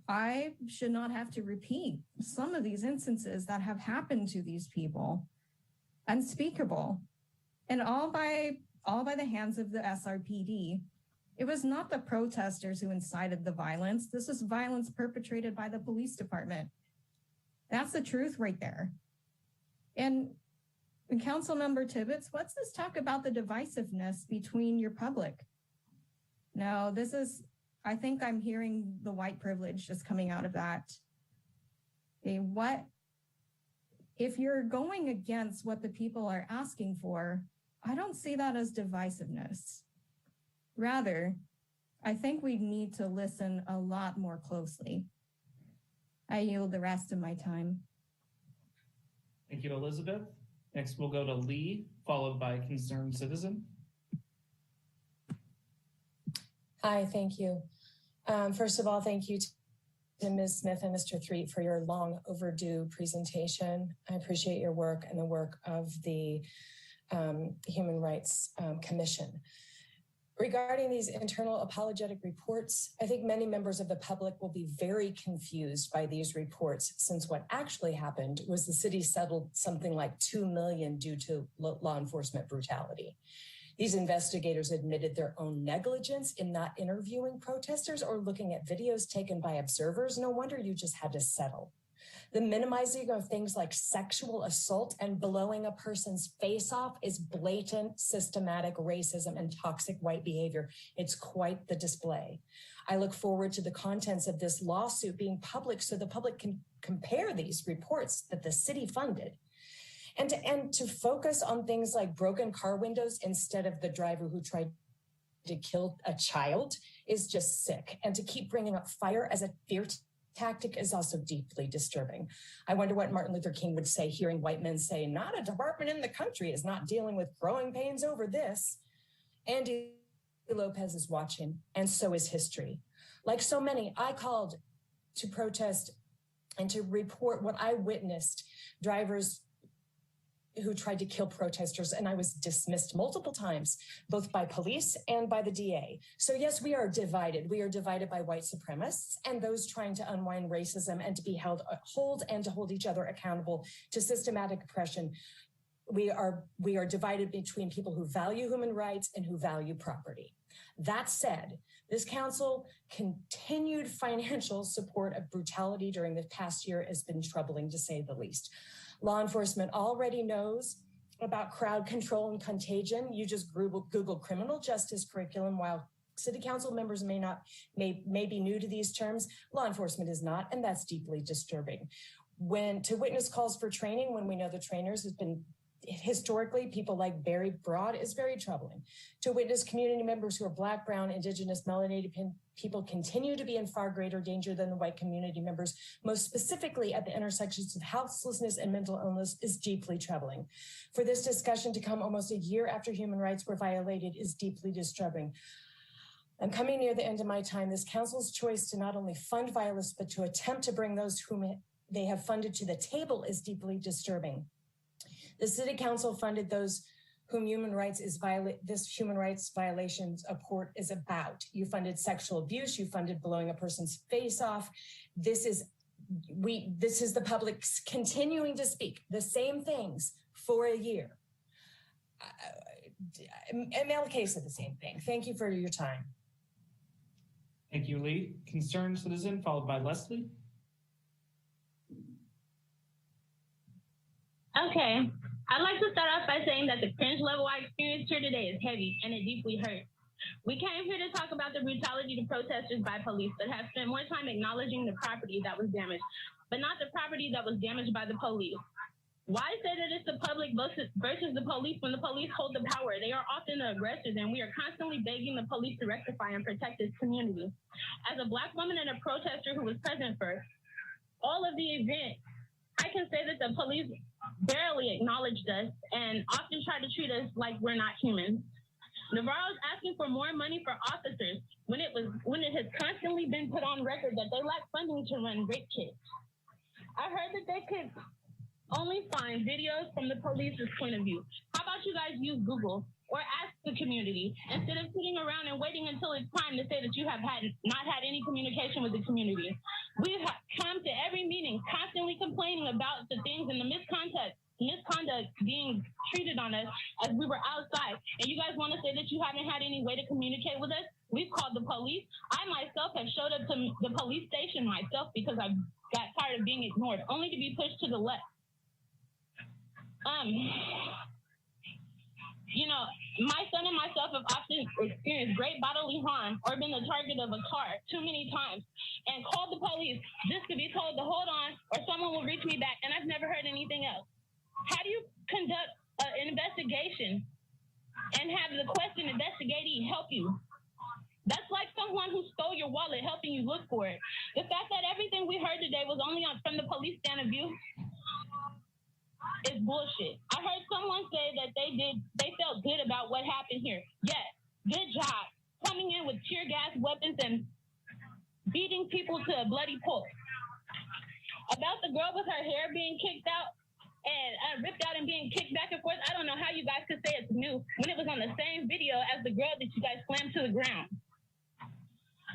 I should not have to repeat some of these instances that have happened to these people. Unspeakable. And all by the hands of the SRPD. It was not the protesters who incited the violence. This was violence perpetrated by the police department. That's the truth right there. And Councilmember Tibbetts, what's this talk about the divisiveness between your public? No, I think I'm hearing the white privilege just coming out of that. Okay, if you're going against what the people are asking for, I don't see that as divisiveness. Rather, I think we need to listen a lot more closely. I yield the rest of my time. Thank you, Elizabeth. Next, we'll go to Lee, followed by Concerned Citizen. Hi, thank you. First of all, thank you to Ms. Smith and Mr. Threet for your long overdue presentation. I appreciate your work and the work of the Human Rights Commission. Regarding these internal apologetic reports, I think many members of the public will be very confused by these reports, since what actually happened was the city settled something like $2 million due to law enforcement brutality. These investigators admitted their own negligence in not interviewing protesters or looking at videos taken by observers. No wonder you just had to settle. The minimizing of things like sexual assault and blowing a person's face off is blatant systematic racism and toxic white behavior. It's quite the display. I look forward to the contents of this lawsuit being public so the public can compare these reports that the city funded. And to focus on things like broken car windows instead of the driver who tried to kill a child is just sick. And to keep bringing up fire as a fear tactic is also deeply disturbing. I wonder what Martin Luther King would say hearing white men say, not a department in the country is not dealing with growing pains over this. Andy Lopez is watching, and so is history. Like so many, I called to protest and to report what I witnessed, drivers who tried to kill protesters, and I was dismissed multiple times, both by police and by the DA. So yes, we are divided. We are divided by white supremacists and those trying to unwind racism and to be hold each other accountable to systematic oppression. We are divided between people who value human rights and who value property. That said, this council continued financial support of brutality during the past year has been troubling, to say the least. Law enforcement already knows about crowd control and contagion. You just Google criminal justice curriculum. While city council members may be new to these terms, law enforcement is not, and that's deeply disturbing. When to witness calls for training, when we know the trainers has been historically people like Barry Broad, is very troubling. To witness community members who are Black, Brown, Indigenous, melanated people continue to be in far greater danger than the white community members, most specifically at the intersections of houselessness and mental illness, is deeply troubling. For this discussion to come almost a year after human rights were violated is deeply disturbing. I'm coming near the end of my time. This council's choice to not only fund violence, but to attempt to bring those whom they have funded to the table is deeply disturbing. The city council funded those whom this human rights violations report is about. You funded sexual abuse, you funded blowing a person's face off. This is the public continuing to speak the same things for a year. ML case of the same thing. Thank you for your time. Thank you, Lee. Concerned citizen, followed by Leslie. Okay. I'd like to start off by saying that the cringe level I experienced here today is heavy and it deeply hurts. We came here to talk about the brutality to protesters by police, but have spent more time acknowledging the property that was damaged, but not the property that was damaged by the police. Why say that it's the public versus the police when the police hold the power? They are often the aggressors, and we are constantly begging the police to rectify and protect this community. As a Black woman and a protester who was present for all of the event, I can say that the police barely acknowledged us and often try to treat us like we're not humans. Navarro is asking for more money for officers when it has constantly been put on record that they lack funding to run rape kits. I heard that they could only find videos from the police's point of view. How about you guys use Google or ask the community instead of sitting around and waiting until it's time to say that you have not had any communication with the community? We have come to every meeting constantly complaining about the things and the misconduct being treated on us as we were outside. And you guys want to say that you haven't had any way to communicate with us? We've called the police. I myself have showed up to the police station myself because I got tired of being ignored, only to be pushed to the left. You know, my son and myself have often experienced great bodily harm or been the target of a car too many times and called the police just to be told to hold on or someone will reach me back, and I've never heard anything else. How do you conduct an investigation and have the question investigatee help you? That's like someone who stole your wallet helping you look for it. The fact that everything we heard today was only from the police stand of view is bullshit. I heard someone say that they felt good about what happened here. Yes, good job. Coming in with tear gas weapons and beating people to a bloody pulp. About the girl with her hair being kicked out and ripped out and being kicked back and forth, I don't know how you guys could say it's new when it was on the same video as the girl that you guys slammed to the ground.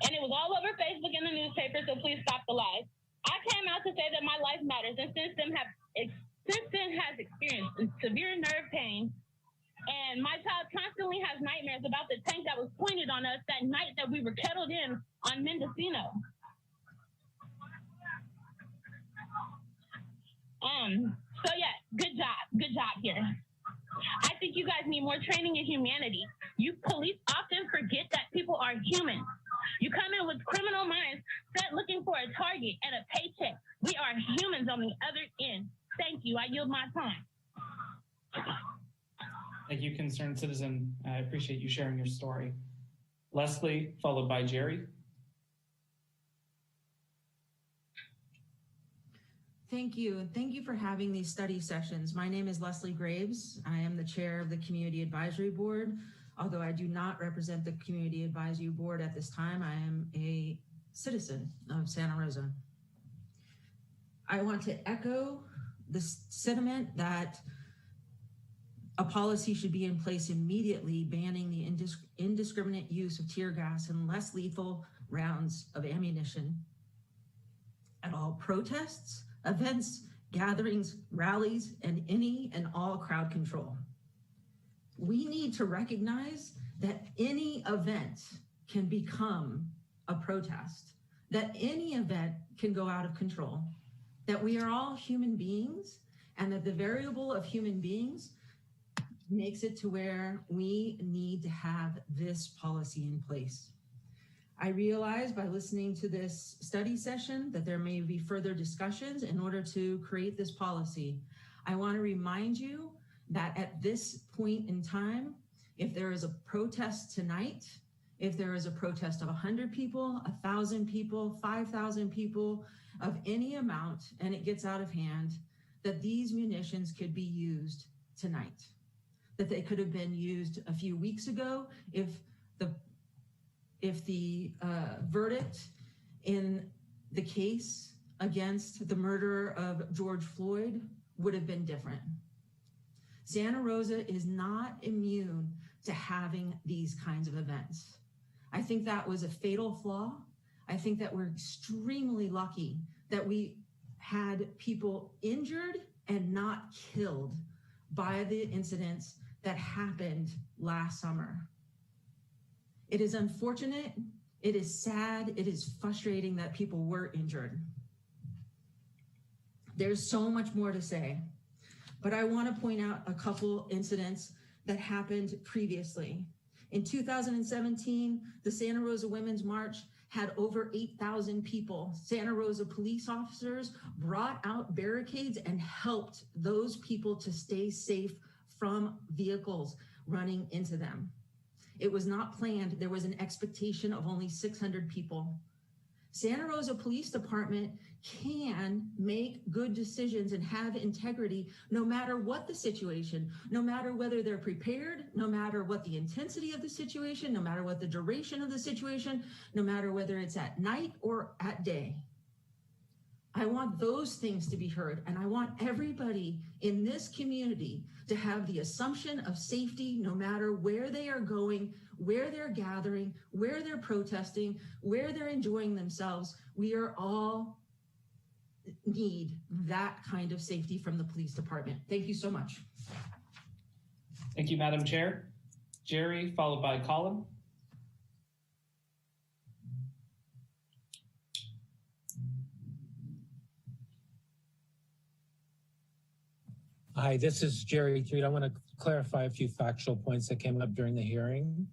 And it was all over Facebook and the newspaper, so please stop the lies. I came out to say that my life matters, and since then has experienced severe nerve pain, and my child constantly has nightmares about the tank that was pointed on us that night that we were kettled in on Mendocino. So yeah, good job here. I think you guys need more training in humanity. You police often forget that people are human. You come in with criminal minds set looking for a target and a paycheck. We are humans on the other end. Thank you. I yield my time. Thank you, concerned citizen. I appreciate you sharing your story. Leslie, followed by Jerry. Thank you. And thank you for having these study sessions. My name is Leslie Graves. I am the chair of the Community Advisory Board. Although I do not represent the Community Advisory Board at this time, I am a citizen of Santa Rosa. I want to echo the sentiment that a policy should be in place immediately banning the indiscriminate use of tear gas and less lethal rounds of ammunition at all protests, events, gatherings, rallies, and any and all crowd control. We need to recognize that any event can become a protest, that any event can go out of control, that we are all human beings, and that the variable of human beings makes it to where we need to have this policy in place. I realize by listening to this study session that there may be further discussions in order to create this policy. I want to remind you that at this point in time, if there is a protest tonight, if there is a protest of 100 people, 1,000 people, 5,000 people, of any amount, and it gets out of hand, that these munitions could be used tonight, that they could have been used a few weeks ago if the verdict in the case against the murderer of George Floyd would have been different. Santa Rosa is not immune to having these kinds of events. I think that was a fatal flaw. I think that we're extremely lucky that we had people injured and not killed by the incidents that happened last summer. It is unfortunate, it is sad, it is frustrating that people were injured. There's so much more to say, but I want to point out a couple incidents that happened previously. In 2017, the Santa Rosa Women's March had over 8,000 people. Santa Rosa police officers brought out barricades and helped those people to stay safe from vehicles running into them. It was not planned. There was an expectation of only 600 people. Santa Rosa Police Department can make good decisions and have integrity no matter what the situation, no matter whether they're prepared, no matter what the intensity of the situation, no matter what the duration of the situation, no matter whether it's at night or at day. I want those things to be heard, and I want everybody in this community to have the assumption of safety no matter where they are going, where they're gathering, where they're protesting, where they're enjoying themselves. We are all need that kind of safety from the police department. Thank you so much. Thank you, Madam Chair. Jerry, followed by Colin. Hi, this is Jerry Threed. I want to clarify a few factual points that came up during the hearing.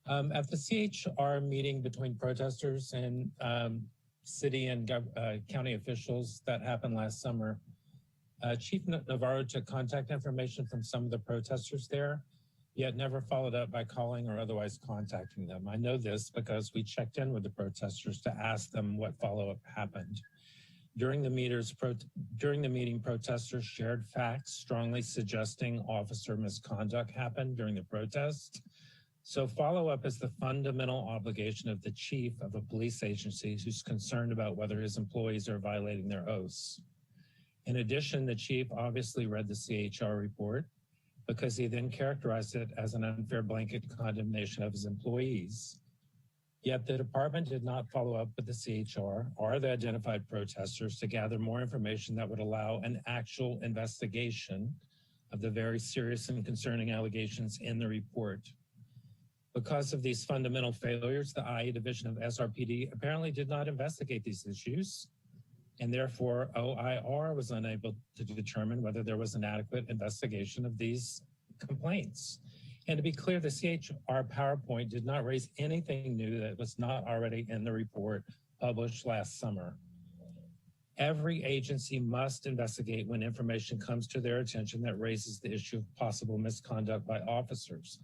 At the CHR meeting between protesters and city and county officials that happened last summer, Chief Navarro took contact information from some of the protesters there, yet never followed up by calling or otherwise contacting them. I know this because we checked in with the protesters to ask them what follow-up happened. During the meeting, protesters shared facts strongly suggesting officer misconduct happened during the protest. So follow-up is the fundamental obligation of the chief of a police agency who's concerned about whether his employees are violating their oaths. In addition, the chief obviously read the CHR report because he then characterized it as an unfair blanket condemnation of his employees. Yet the department did not follow up with the CHR or the identified protesters to gather more information that would allow an actual investigation of the very serious and concerning allegations in the report. Because of these fundamental failures, the IE division of SRPD apparently did not investigate these issues. and therefore OIR was unable to determine whether there was an adequate investigation of these complaints. And to be clear, the CHR PowerPoint did not raise anything new that was not already in the report published last summer. Every agency must investigate when information comes to their attention that raises the issue of possible misconduct by officers.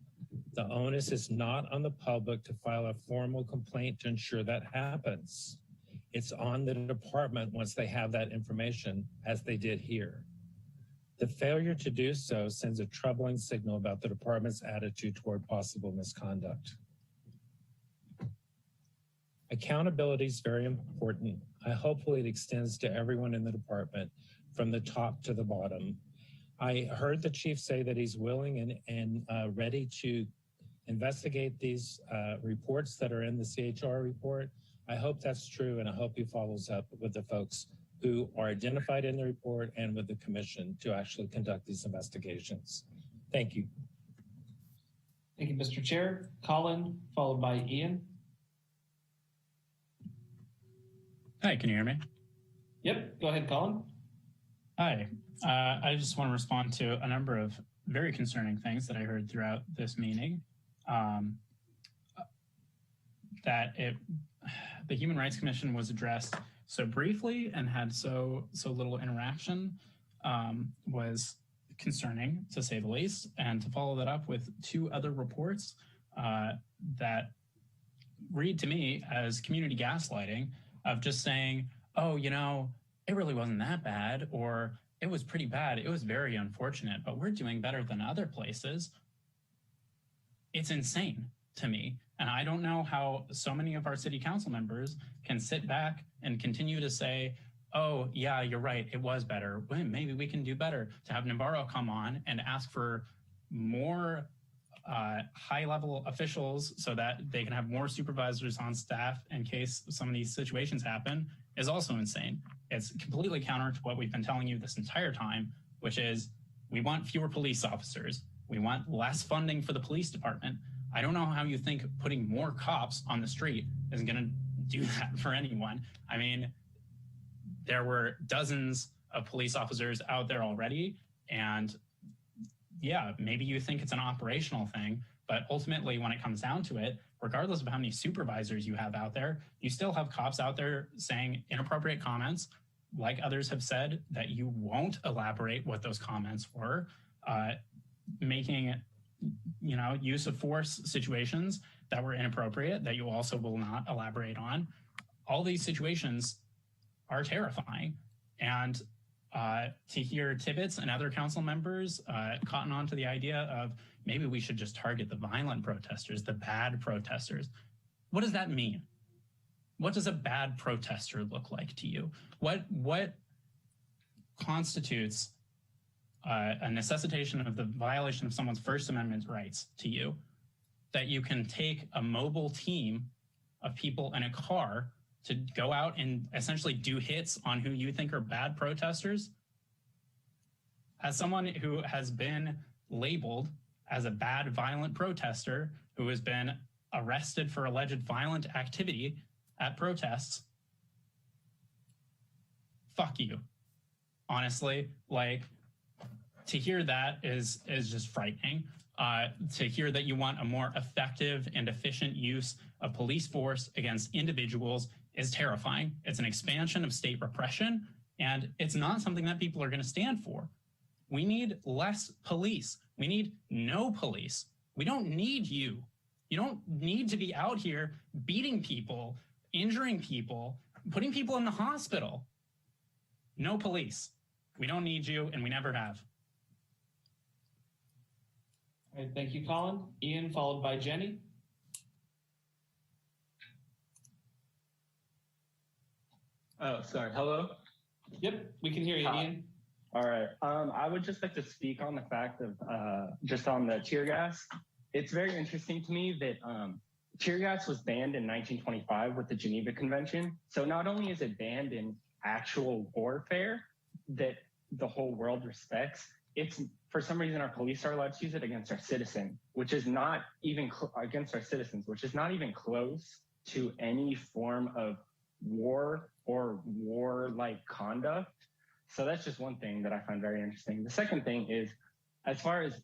The onus is not on the public to file a formal complaint to ensure that happens. It's on the department once they have that information, as they did here. The failure to do so sends a troubling signal about the department's attitude toward possible misconduct. Accountability is very important. Hopefully it extends to everyone in the department from the top to the bottom. I heard the chief say that he's willing and ready to investigate these reports that are in the CHR report. I hope that's true, and I hope he follows up with the folks who are identified in the report and with the commission to actually conduct these investigations. Thank you. Thank you, Mr. Chair. Colin, followed by Ian. Hi, can you hear me? Yep, go ahead, Colin. Hi, I just want to respond to a number of very concerning things that I heard throughout this meeting. The Human Rights Commission was addressed so briefly and had so little interaction was concerning, to say the least. And to follow that up with two other reports that read to me as community gaslighting of just saying, oh, you know, it really wasn't that bad, or it was pretty bad. It was very unfortunate, but we're doing better than other places. It's insane to me. And I don't know how so many of our city council members can sit back and continue to say, oh, yeah, you're right, it was better. Well, maybe we can do better. To have Navarro come on and ask for more high-level officials so that they can have more supervisors on staff in case some of these situations happen is also insane. It's completely counter to what we've been telling you this entire time, which is we want fewer police officers. We want less funding for the police department. I don't know how you think putting more cops on the street is going to do that for anyone. I mean, there were dozens of police officers out there already, and yeah, maybe you think it's an operational thing, but ultimately when it comes down to it, regardless of how many supervisors you have out there, you still have cops out there saying inappropriate comments, like others have said, that you won't elaborate what those comments were, making, you know, use of force situations that were inappropriate that you also will not elaborate on. All these situations are terrifying. And to hear Tibbetts and other council members cotton on to the idea of maybe we should just target the violent protesters, the bad protesters. What does that mean? What does a bad protester look like to you? What constitutes a necessitation of the violation of someone's First Amendment rights to you, that you can take a mobile team of people in a car to go out and essentially do hits on who you think are bad protesters? As someone who has been labeled as a bad violent protester, who has been arrested for alleged violent activity at protests, fuck you. Honestly, like, to hear that is just frightening. To hear that you want a more effective and efficient use of police force against individuals is terrifying. It's an expansion of state repression, and it's not something that people are going to stand for. We need less police. We need no police. We don't need you. You don't need to be out here beating people, injuring people, putting people in the hospital. No police. We don't need you, and we never have. All right, thank you, Colin. Ian, followed by Jenny. Oh, sorry. Hello? Yep, we can hear you, Ian. All right. I would just like to speak on the fact of just on the tear gas. It's very interesting to me that tear gas was banned in 1925 with the Geneva Convention. So not only is it banned in actual warfare that the whole world respects, it's for some reason our police are allowed to use it against our citizen, which is not even against our citizens, which is not even close to any form of war or war-like conduct. So that's just one thing that I find very interesting. The second thing is, as far as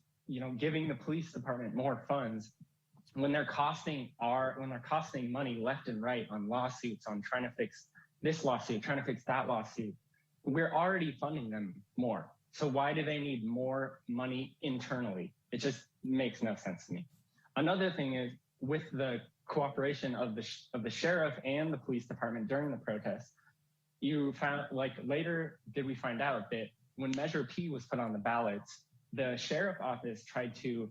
giving the police department more funds, when they're costing money left and right on lawsuits, on trying to fix this lawsuit, trying to fix that lawsuit, we're already funding them more. So why do they need more money internally? It just makes no sense to me. Another thing is, with the cooperation of the sheriff and the police department during the protest, you found, later did we find out that when Measure P was put on the ballots, the sheriff office tried to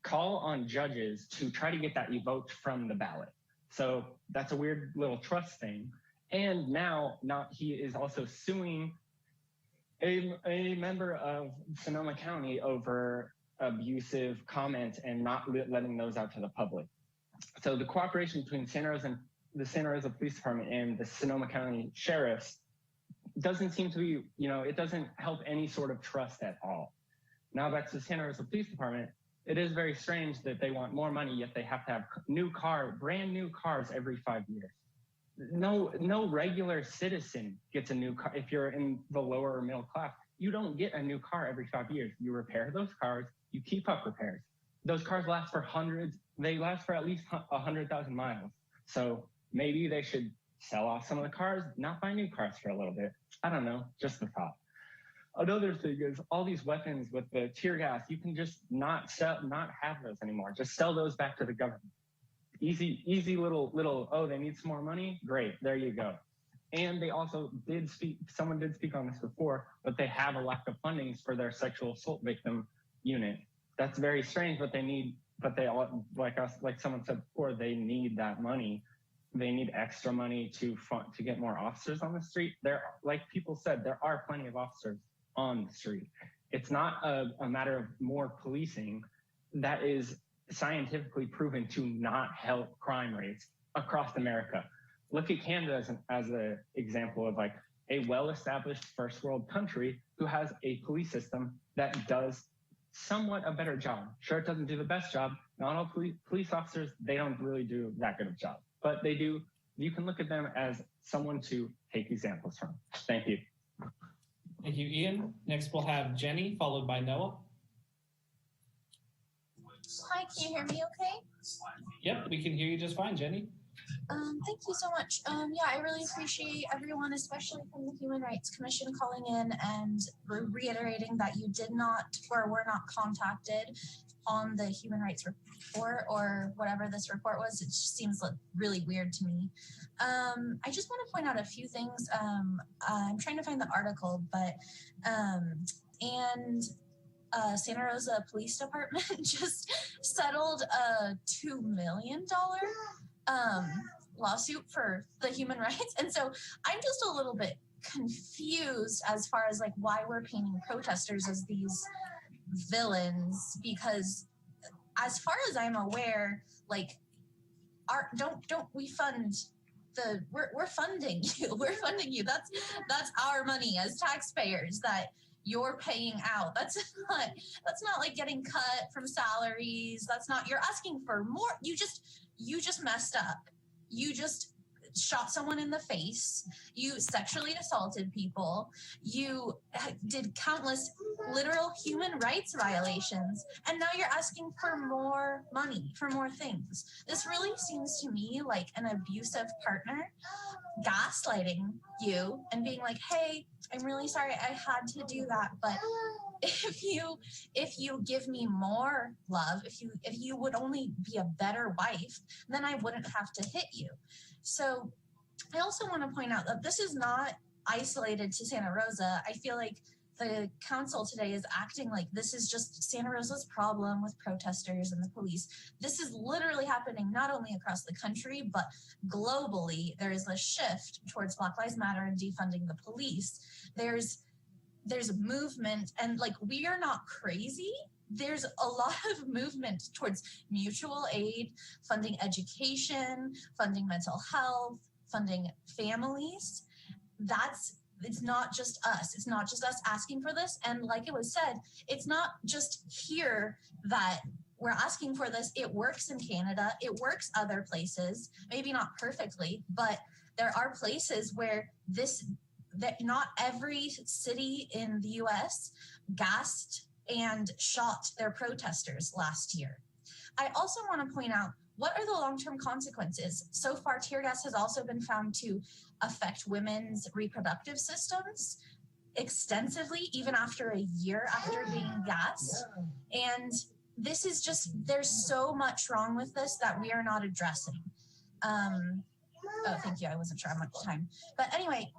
call on judges to try to get that evoked from the ballot. So that's a weird little trust thing. And now he is also suing a member of Sonoma County over abusive comments and not letting those out to the public. So the cooperation between the Santa Rosa Police Department and the Sonoma County Sheriffs doesn't seem to be, it doesn't help any sort of trust at all. Now back to the Santa Rosa Police Department, it is very strange that they want more money, yet they have to have brand new cars every 5 years. No regular citizen gets a new car. If you're in the lower or middle class, you don't get a new car every 5 years. You repair those cars, you keep up repairs. Those cars last for they last for at least 100,000 miles. So maybe they should sell off some of the cars, not buy new cars for a little bit. I don't know, just a thought. Another thing is all these weapons with the tear gas, you can just not have those anymore. Just sell those back to the government. Easy little, oh, they need some more money? Great, there you go. And they also someone did speak on this before, but they have a lack of fundings for their sexual assault victim unit. That's very strange, but they all, like someone said before, they need that money. They need extra money to get more officers on the street. Like people said, there are plenty of officers on the street. It's not a matter of more policing. That is scientifically proven to not help crime rates across America. Look at Canada as an example of a well-established first world country who has a police system that does somewhat a better job. Sure, it doesn't do the best job. Not all police officers, they don't really do that good of a job, but they do. You can look at them as someone to take examples from. Thank you. Thank you, Ian. Next, we'll have Jenny, followed by Noah. Hi, can you hear me okay? Yep, we can hear you just fine, Jenny. Thank you so much. Yeah, I really appreciate everyone, especially from the Human Rights Commission, calling in and reiterating that you did not or were not contacted on the human rights report or whatever this report was. It just seems really weird to me. I just want to point out a few things. I'm trying to find the article, but Santa Rosa Police Department just settled a $2 million lawsuit for the human rights. And so I'm just a little bit confused as far as why we're painting protesters as these villains, because as far as I'm aware, don't we fund we're funding you. We're funding you. That's our money as taxpayers that you're paying out. That's not like getting cut from salaries. That's not, you're asking for more. You just messed up. You just shot someone in the face. You sexually assaulted people. You did countless literal human rights violations. And now you're asking for more money, for more things. This really seems to me like an abusive partner gaslighting you and being like, hey, I'm really sorry I had to do that, but if you give me more love, if you would only be a better wife, then I wouldn't have to hit you. So I also want to point out that this is not isolated to Santa Rosa. I feel like the council today is acting like this is just Santa Rosa's problem with protesters and the police. This is literally happening not only across the country, but globally. There is a shift towards Black Lives Matter and defunding the police. There's a movement, and we are not crazy. There's a lot of movement towards mutual aid, funding education, funding mental health, funding families. It's not just us. It's not just us asking for this. And like it was said, it's not just here that we're asking for this. It works in Canada. It works other places, maybe not perfectly, but there are places where that not every city in the US gassed and shot their protesters last year. I also want to point out, what are the long-term consequences? So far, tear gas has also been found to affect women's reproductive systems extensively, even after a year after being gassed. And this is just, there's so much wrong with this that we are not addressing. Oh, thank you. I wasn't sure how much time. But anyway,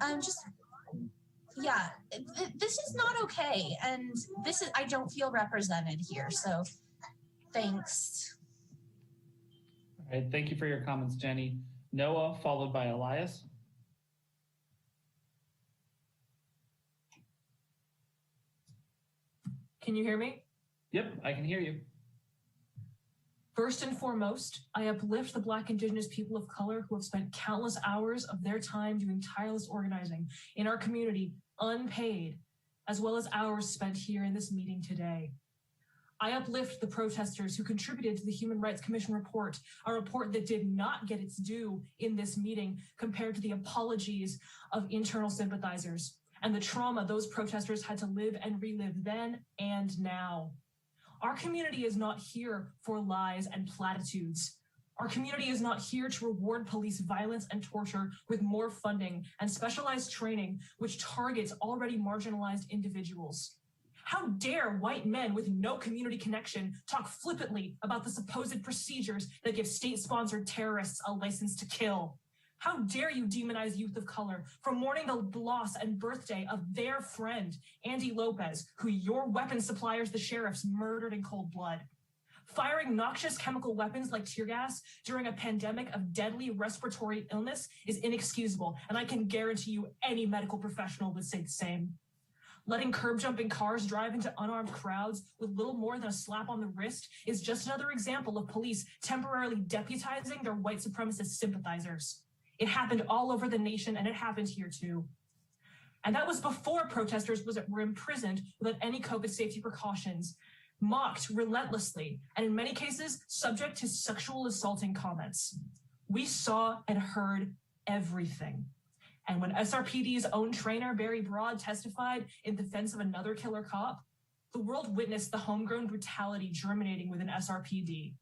this is not okay. And I don't feel represented here. So thanks. All right, thank you for your comments, Jenny. Noah, followed by Elias. Can you hear me? Yep, I can hear you. First and foremost, I uplift the Black, Indigenous people of color who have spent countless hours of their time doing tireless organizing in our community, unpaid, as well as hours spent here in this meeting today. I uplift the protesters who contributed to the Human Rights Commission report, a report that did not get its due in this meeting compared to the apologies of internal sympathizers and the trauma those protesters had to live and relive then and now. Our community is not here for lies and platitudes. Our community is not here to reward police violence and torture with more funding and specialized training, which targets already marginalized individuals. How dare white men with no community connection talk flippantly about the supposed procedures that give state-sponsored terrorists a license to kill? How dare you demonize youth of color for mourning the loss and birthday of their friend, Andy Lopez, who your weapon suppliers, the sheriffs, murdered in cold blood? Firing noxious chemical weapons like tear gas during a pandemic of deadly respiratory illness is inexcusable, and I can guarantee you any medical professional would say the same. Letting curb-jumping cars drive into unarmed crowds with little more than a slap on the wrist is just another example of police temporarily deputizing their white supremacist sympathizers. It happened all over the nation, and it happened here too. And that was before protesters were imprisoned without any COVID safety precautions, mocked relentlessly, and in many cases, subject to sexual assaulting comments. We saw and heard everything. And when SRPD's own trainer, Barry Broad, testified in defense of another killer cop, the world witnessed the homegrown brutality germinating within SRPD.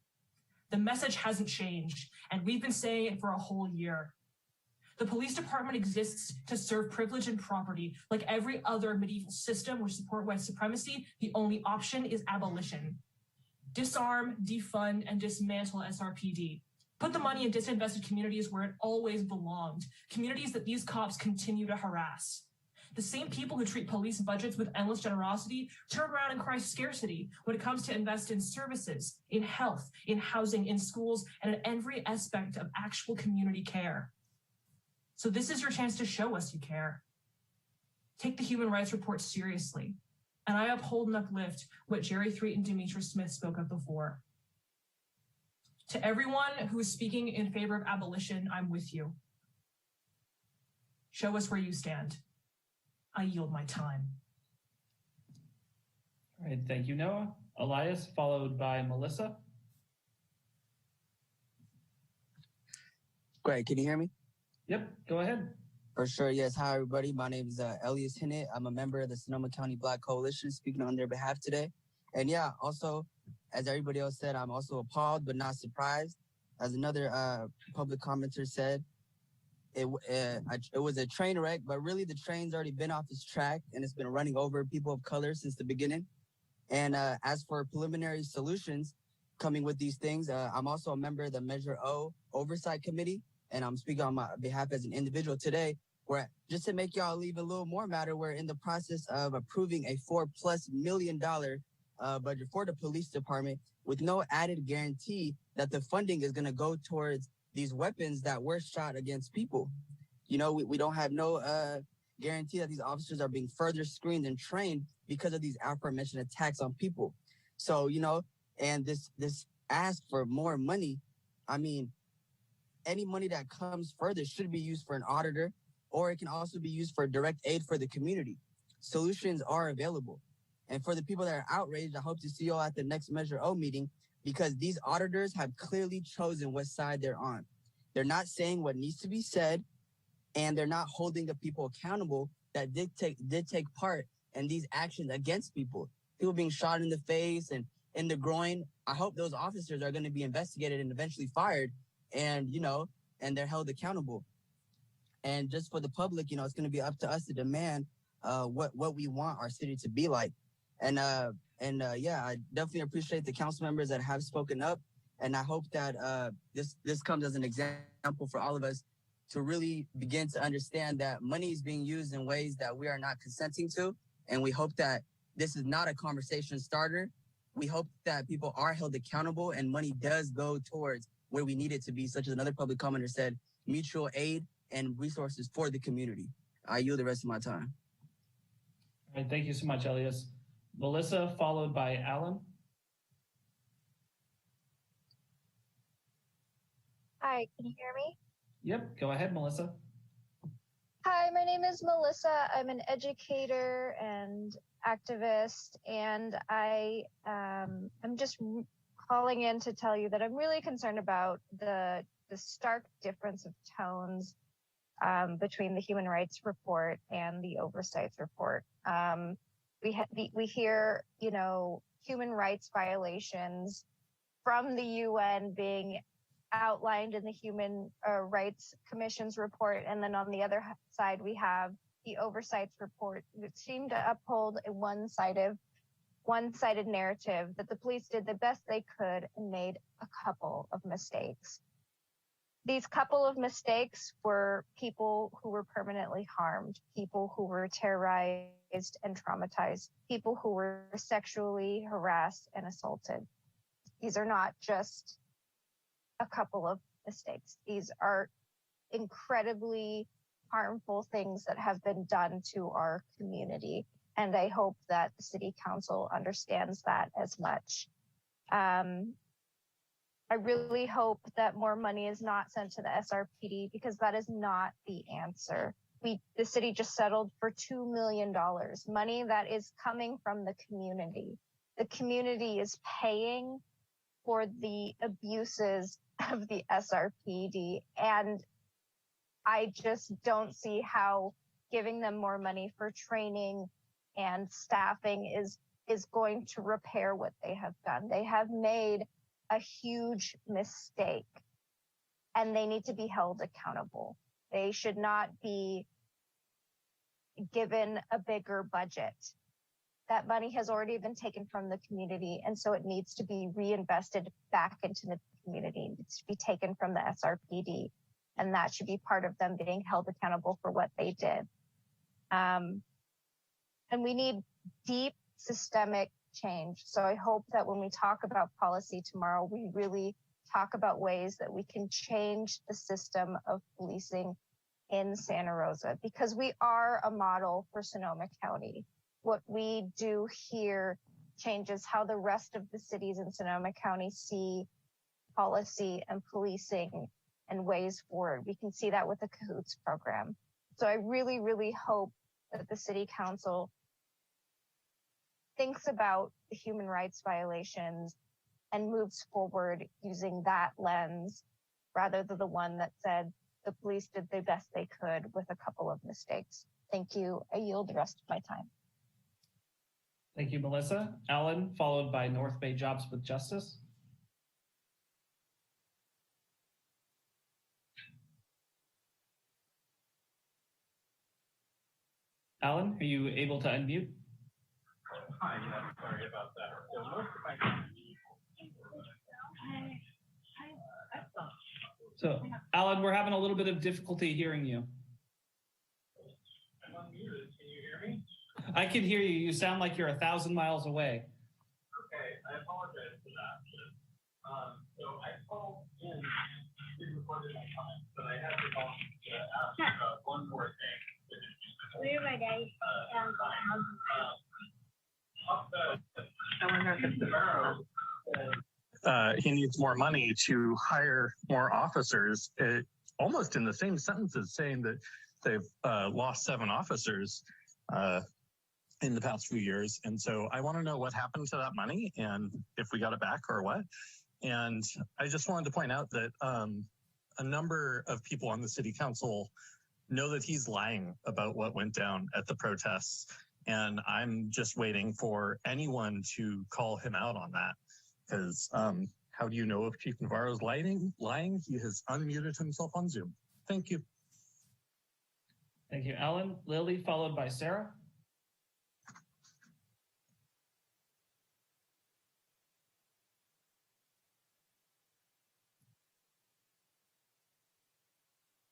The message hasn't changed, and we've been saying it for a whole year. The police department exists to serve privilege and property. Like every other medieval system which support white supremacy, the only option is abolition. Disarm, defund, and dismantle SRPD. Put the money in disinvested communities where it always belonged, communities that these cops continue to harass. The same people who treat police budgets with endless generosity turn around and cry scarcity when it comes to invest in services, in health, in housing, in schools, and in every aspect of actual community care. So this is your chance to show us you care. Take the Human Rights Report seriously. And I uphold and uplift what Jerry Threet and Demetrius Smith spoke of before. To everyone who is speaking in favor of abolition, I'm with you. Show us where you stand. I yield my time. All right, thank you, Noah. Elias, followed by Melissa. Great, can you hear me? Yep, go ahead. For sure, yes. Hi, everybody. My name is Elias Hinnett. I'm a member of the Sonoma County Black Coalition, speaking on their behalf today. And yeah, also, as everybody else said, I'm also appalled but not surprised. As another public commenter said, it was a train wreck, but really the train's already been off its track and it's been running over people of color since the beginning. And as for preliminary solutions coming with these things, I'm also a member of the Measure O Oversight Committee, and I'm speaking on my behalf as an individual today, where just to make y'all leave a little more matter, we're in the process of approving a $4+ million budget for the police department with no added guarantee that the funding is going to go towards these weapons that were shot against people. You know, we don't have no guarantee that these officers are being further screened and trained because of these aforementioned attacks on people. So, you know, and this ask for more money, I mean, any money that comes further should be used for an auditor, or it can also be used for direct aid for the community. Solutions are available. And for the people that are outraged, I hope to see you all at the next Measure O meeting, because these auditors have clearly chosen what side they're on. They're not saying what needs to be said. and they're not holding the people accountable that did take part in these actions against people being shot in the face and in the groin. I hope those officers are going to be investigated and eventually fired, and and they're held accountable. And just for the public, it's going to be up to us to demand what we want our city to be like. And yeah, I definitely appreciate the council members that have spoken up, and I hope that this comes as an example for all of us to really begin to understand that money is being used in ways that we are not consenting to, and we hope that this is not a conversation starter. We hope that people are held accountable and money does go towards where we need it to be, such as another public commenter said, mutual aid and resources for the community. I yield the rest of my time. All right, thank you so much, Elias. Melissa, followed by Alan. Hi, can you hear me? Yep, go ahead, Melissa. Hi, my name is Melissa. I'm an educator and activist, and I'm just calling in to tell you that I'm really concerned about the stark difference of tones between the Human Rights Report and the Oversight Report. We hear, human rights violations from the UN being outlined in the Human Rights Commission's report, and then on the other side we have the Oversight Report, which seemed to uphold a one-sided narrative that the police did the best they could and made a couple of mistakes. These couple of mistakes were people who were permanently harmed, people who were terrorized and traumatized, people who were sexually harassed and assaulted. These are not just a couple of mistakes. These are incredibly harmful things that have been done to our community. And I hope that the City Council understands that as much. I really hope that more money is not sent to the SRPD, because that is not the answer. The city just settled for $2 million, money that is coming from the community. The community is paying for the abuses of the SRPD, and I just don't see how giving them more money for training and staffing is going to repair what they have done. They have made a huge mistake, and they need to be held accountable. They should not be given a bigger budget. That money has already been taken from the community, and so it needs to be reinvested back into the community. It needs to be taken from the SRPD, and that should be part of them being held accountable for what they did. And we need deep systemic change. So I hope that when we talk about policy tomorrow, we really talk about ways that we can change the system of policing in Santa Rosa, because we are a model for Sonoma County. What we do here changes how the rest of the cities in Sonoma County see policy and policing and ways forward. We can see that with the CAHOOTS program. So I really, really hope that the City Council thinks about the human rights violations and moves forward using that lens rather than the one that said the police did the best they could with a couple of mistakes. Thank you. I yield the rest of my time. Thank you, Melissa. Alan, followed by North Bay Jobs with Justice. Alan, are you able to unmute? Hi, yeah, sorry about that. So, Alan, we're having a little bit of difficulty hearing you. I'm unmuted. Can you hear me? I can hear you. You sound like you're 1,000 miles away. Okay, I apologize for that. So I called in and didn't record my time, but I have to call to ask one more thing. Where my daddy? He needs more money to hire more officers, almost in the same sentences, saying that they've lost 7 officers in the past few years. And so I want to know what happened to that money and if we got it back or what. And I just wanted to point out that a number of people on the city council know that he's lying about what went down at the protests. And I'm just waiting for anyone to call him out on that. Because how do you know if Chief Navarro is lying? He has unmuted himself on Zoom. Thank you. Thank you, Alan. Lily, followed by Sarah.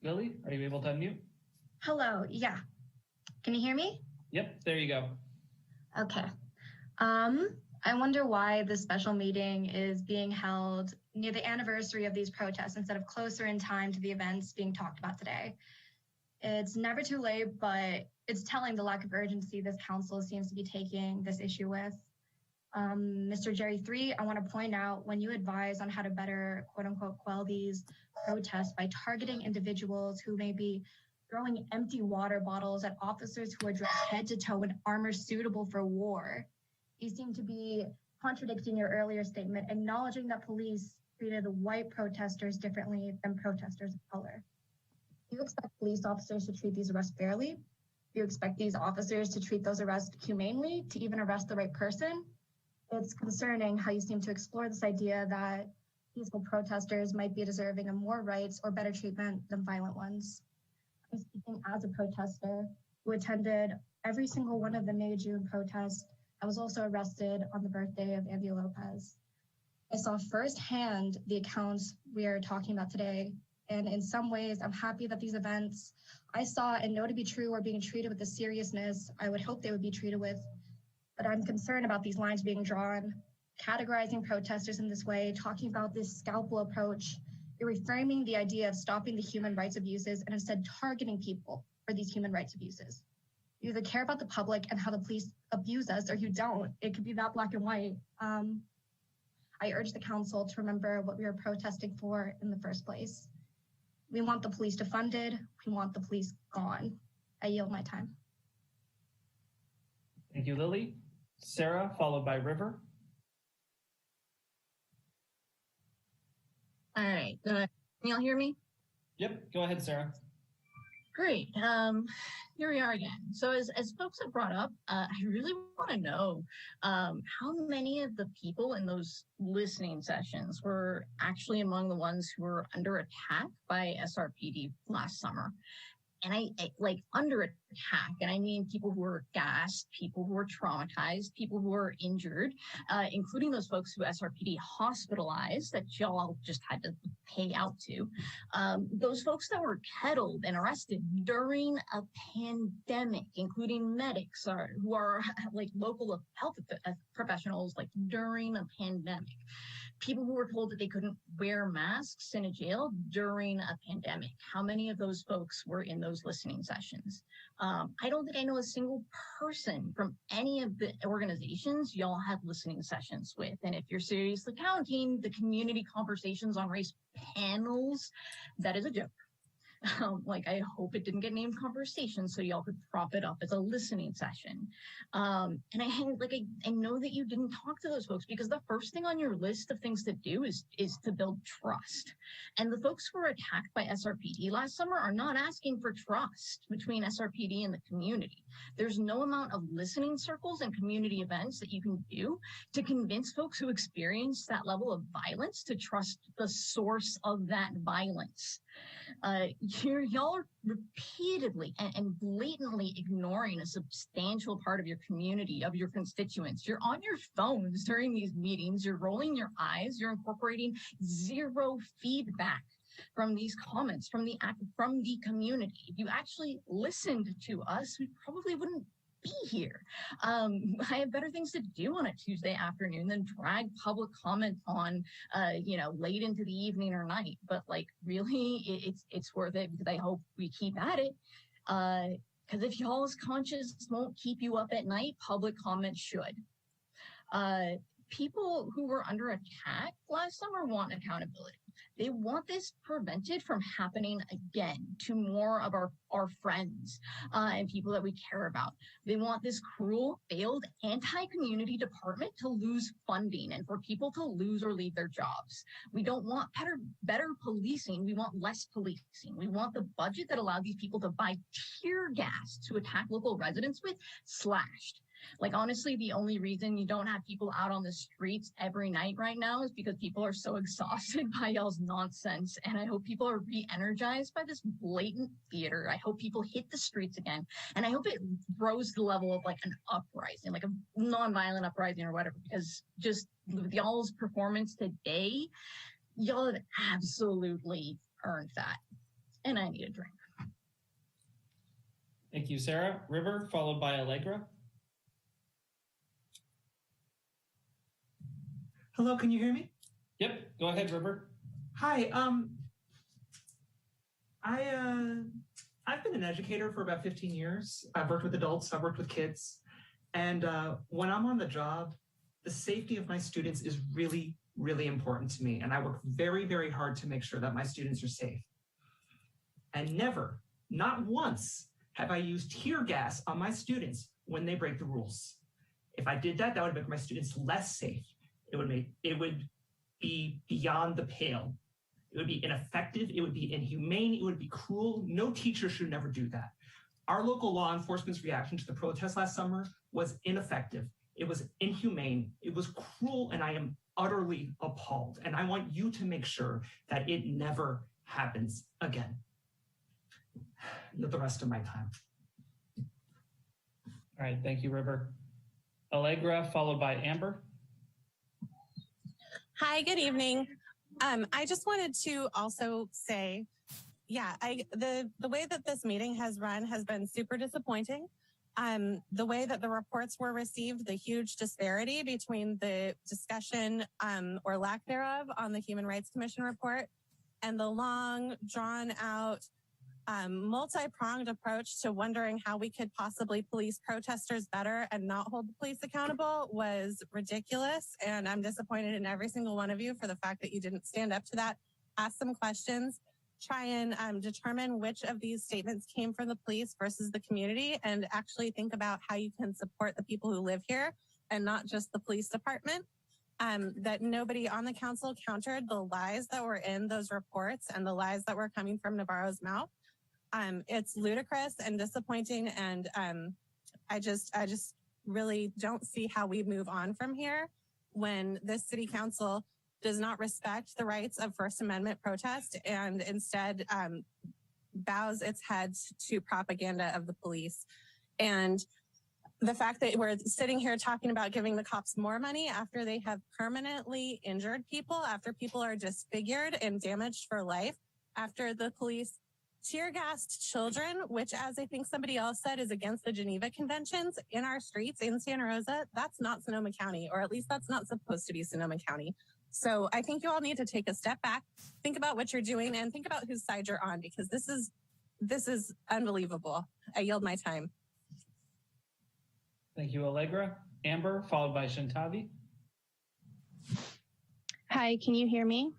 Lily, are you able to unmute? Hello, yeah. Can you hear me? Yep, there you go. Okay. I wonder why this special meeting is being held near the anniversary of these protests instead of closer in time to the events being talked about today. It's never too late, but it's telling the lack of urgency this council seems to be taking this issue with. Mr. Jerry 3, I want to point out when you advise on how to better, quote unquote, quell these protests by targeting individuals who may be throwing empty water bottles at officers who are dressed head to toe in armor suitable for war. You seem to be contradicting your earlier statement, acknowledging that police treated white protesters differently than protesters of color. Do you expect police officers to treat these arrests fairly? Do you expect these officers to treat those arrests humanely, to even arrest the right person? It's concerning how you seem to explore this idea that peaceful protesters might be deserving of more rights or better treatment than violent ones. I'm speaking as a protester who attended every single one of the May June protests. I was also arrested on the birthday of Andy Lopez. I saw firsthand the accounts we are talking about today, and in some ways, I'm happy that these events I saw and know to be true are being treated with the seriousness I would hope they would be treated with. But I'm concerned about these lines being drawn, categorizing protesters in this way, talking about this scalpel approach. You're reframing the idea of stopping the human rights abuses and instead targeting people for these human rights abuses. You either care about the public and how the police abuse us, or you don't. It could be that black and white. I urge the council to remember what we were protesting for in the first place. We want the police defunded. We want the police gone. I yield my time. Thank you, Lily. Sarah, followed by River. All right. Can y'all hear me? Yep, go ahead, Sarah. Great. Here we are again. So as folks have brought up, I really want to know how many of the people in those listening sessions were actually among the ones who were under attack by SRPD last summer. And I like under attack, and I mean people who were gassed, people who were traumatized, people who were injured, including those folks who SRPD hospitalized that y'all just had to pay out to. Those folks that were kettled and arrested during a pandemic, including medics who are like local health professionals, like during a pandemic. People who were told that they couldn't wear masks in a jail during a pandemic. How many of those folks were in those listening sessions? I don't think I know a single person from any of the organizations y'all had listening sessions with. And if you're seriously counting the community conversations on race panels, that is a joke. Like, I hope it didn't get named conversation so y'all could prop it up as a listening session. And I know that you didn't talk to those folks because the first thing on your list of things to do is to build trust. And the folks who were attacked by SRPD last summer are not asking for trust between SRPD and the community. There's no amount of listening circles and community events that you can do to convince folks who experience that level of violence to trust the source of that violence. Y'all are repeatedly and blatantly ignoring a substantial part of your community, of your constituents. You're on your phones during these meetings. You're rolling your eyes. You're incorporating zero feedback from these comments from the community. If you actually listened to us, we probably wouldn't be here. I have better things to do on a Tuesday afternoon than drag public comment on, late into the evening or night. But like, really, it's worth it because I hope we keep at it. Because if y'all's conscience won't keep you up at night, public comment should. People who were under attack last summer want accountability. They want this prevented from happening again to more of our friends and people that we care about. They want this cruel, failed anti-community department to lose funding and for people to lose or leave their jobs. We don't want better policing. We want less policing. We want the budget that allowed these people to buy tear gas to attack local residents with slashed. Like, honestly, the only reason you don't have people out on the streets every night right now is because people are so exhausted by y'all's nonsense. And I hope people are re-energized by this blatant theater. I hope people hit the streets again. And I hope it rose to the level of like an uprising, like a nonviolent uprising or whatever, because just with y'all's performance today, y'all have absolutely earned that. And I need a drink. Thank you, Sarah. River, followed by Allegra. Hello, can you hear me? Yep, go ahead, River. Hi, I've been an educator for about 15 years. I've worked with adults, I've worked with kids. And when I'm on the job, the safety of my students is really, really important to me. And I work very, very hard to make sure that my students are safe. And never, not once, have I used tear gas on my students when they break the rules. If I did that, that would make my students less safe. It would be beyond the pale. It would be ineffective. It would be inhumane. It would be cruel. No teacher should never do that. Our local law enforcement's reaction to the protest last summer was ineffective. It was inhumane. It was cruel, and I am utterly appalled. And I want you to make sure that it never happens again. The rest of my time. All right, thank you, River. Allegra, followed by Amber. Hi, good evening. I just wanted to also say, yeah, the way that this meeting has run has been super disappointing. The way that the reports were received, the huge disparity between the discussion or lack thereof on the Human Rights Commission report and the long, drawn out, multi-pronged approach to wondering how we could possibly police protesters better and not hold the police accountable was ridiculous. And I'm disappointed in every single one of you for the fact that you didn't stand up to that, ask some questions, try and determine which of these statements came from the police versus the community, and actually think about how you can support the people who live here and not just the police department. That nobody on the council countered the lies that were in those reports and the lies that were coming from Navarro's mouth. It's ludicrous and disappointing, and I just really don't see how we move on from here when this city council does not respect the rights of First Amendment protest and instead bows its head to propaganda of the police. And the fact that we're sitting here talking about giving the cops more money after they have permanently injured people, after people are disfigured and damaged for life, after the police tear gassed children, which, as I think somebody else said, is against the Geneva Conventions in our streets in Santa Rosa. That's not Sonoma County, or at least that's not supposed to be Sonoma County. So I think you all need to take a step back, think about what you're doing, and think about whose side you're on, because this is unbelievable. I yield my time. Thank you, Allegra. Amber, followed by Shantavi. Hi, can you hear me?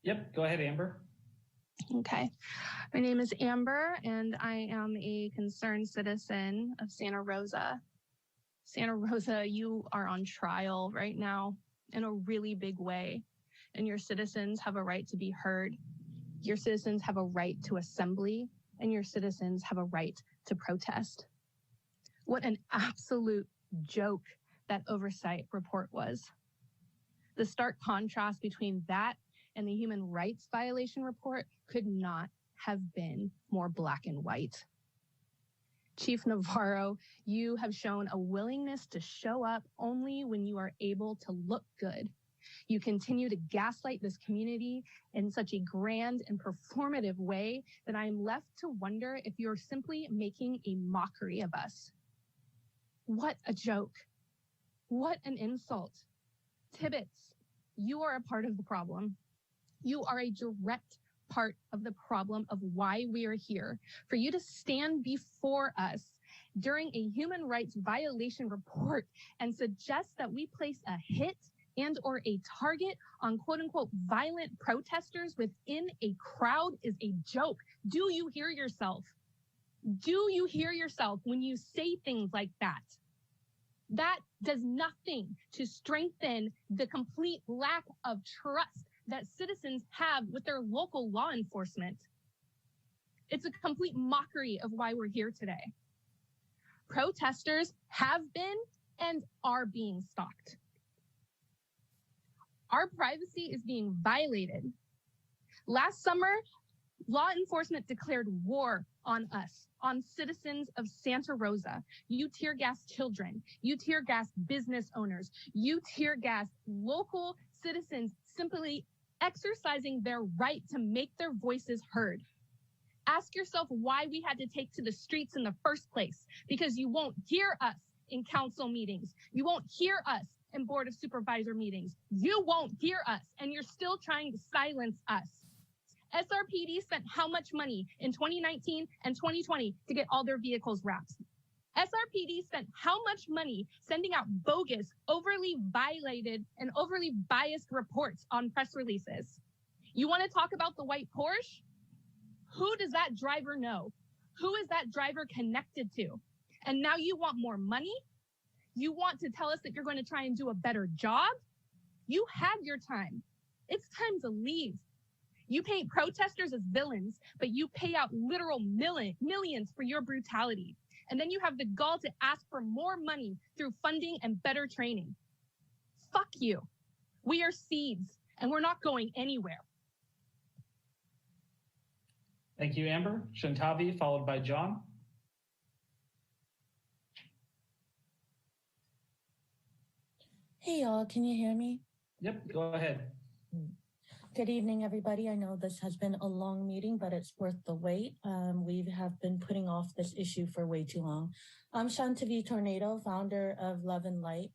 Yep, go ahead, Amber. Okay. My name is Amber, and I am a concerned citizen of Santa Rosa. Santa Rosa, you are on trial right now in a really big way, and your citizens have a right to be heard. Your citizens have a right to assembly, and your citizens have a right to protest. What an absolute joke that oversight report was. The stark contrast between that and the human rights violation report could not have been more black and white. Chief Navarro, you have shown a willingness to show up only when you are able to look good. You continue to gaslight this community in such a grand and performative way that I am left to wonder if you're simply making a mockery of us. What a joke. What an insult. Tibbetts, you are a part of the problem. You are a direct part of the problem of why we are here. For you to stand before us during a human rights violation report and suggest that we place a hit and or a target on quote unquote violent protesters within a crowd is a joke. Do you hear yourself? Do you hear yourself when you say things like that? That does nothing to strengthen the complete lack of trust that citizens have with their local law enforcement. It's a complete mockery of why we're here today. Protesters have been and are being stalked. Our privacy is being violated. Last summer, law enforcement declared war on us, on citizens of Santa Rosa. You tear gas children, you tear gas business owners, you tear gas local citizens simply exercising their right to make their voices heard. Ask yourself why we had to take to the streets in the first place, because you won't hear us in council meetings. You won't hear us in board of supervisor meetings. You won't hear us, and you're still trying to silence us. SRPD spent how much money in 2019 and 2020 to get all their vehicles wrapped? SRPD spent how much money sending out bogus, overly violated, and overly biased reports on press releases? You want to talk about the white Porsche? Who does that driver know? Who is that driver connected to? And now you want more money? You want to tell us that you're going to try and do a better job? You had your time. It's time to leave. You paint protesters as villains, but you pay out literal millions for your brutality. And then you have the gall to ask for more money through funding and better training. Fuck you. We are seeds, and we're not going anywhere. Thank you, Amber. Shantavi, followed by John. Hey, y'all, can you hear me? Yep, go ahead. Good evening, everybody. I know this has been a long meeting, but it's worth the wait. We have been putting off this issue for way too long. I'm Shantavi Tornado, founder of Love and Light,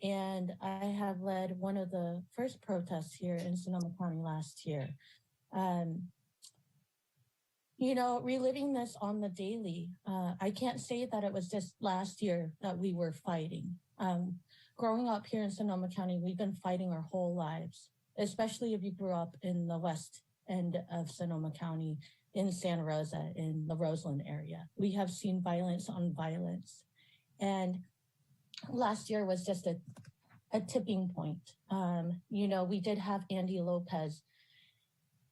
and I have led one of the first protests here in Sonoma County last year. You know, reliving this on the daily, I can't say that it was just last year that we were fighting. Growing up here in Sonoma County, we've been fighting our whole lives, especially if you grew up in the west end of Sonoma County, in Santa Rosa, in the Roseland area. We have seen violence on violence. And last year was just a tipping point. You know, we did have Andy Lopez,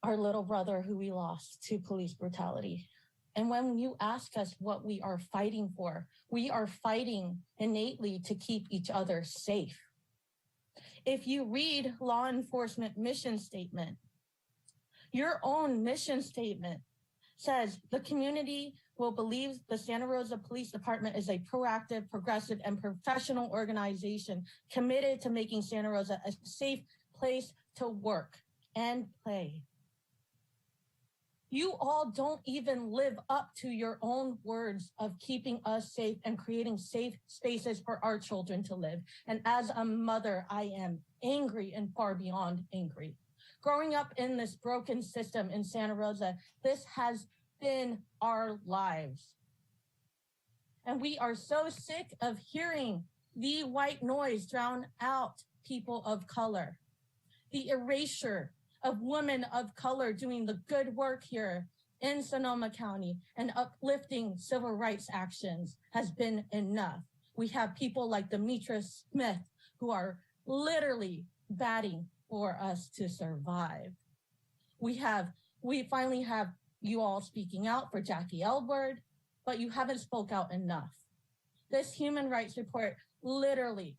our little brother who we lost to police brutality. And when you ask us what we are fighting for, we are fighting innately to keep each other safe. If you read law enforcement mission statement, your own mission statement says the community will believe the Santa Rosa Police Department is a proactive, progressive, and professional organization committed to making Santa Rosa a safe place to work and play. You all don't even live up to your own words of keeping us safe and creating safe spaces for our children to live. And as a mother, I am angry and far beyond angry. Growing up in this broken system in Santa Rosa, this has been our lives. And we are so sick of hearing the white noise drown out people of color, the erasure of women of color doing the good work here in Sonoma County and uplifting civil rights actions has been enough. We have people like Demetra Smith who are literally batting for us to survive. We finally have you all speaking out for Jackie Elbert, but you haven't spoke out enough. This human rights report literally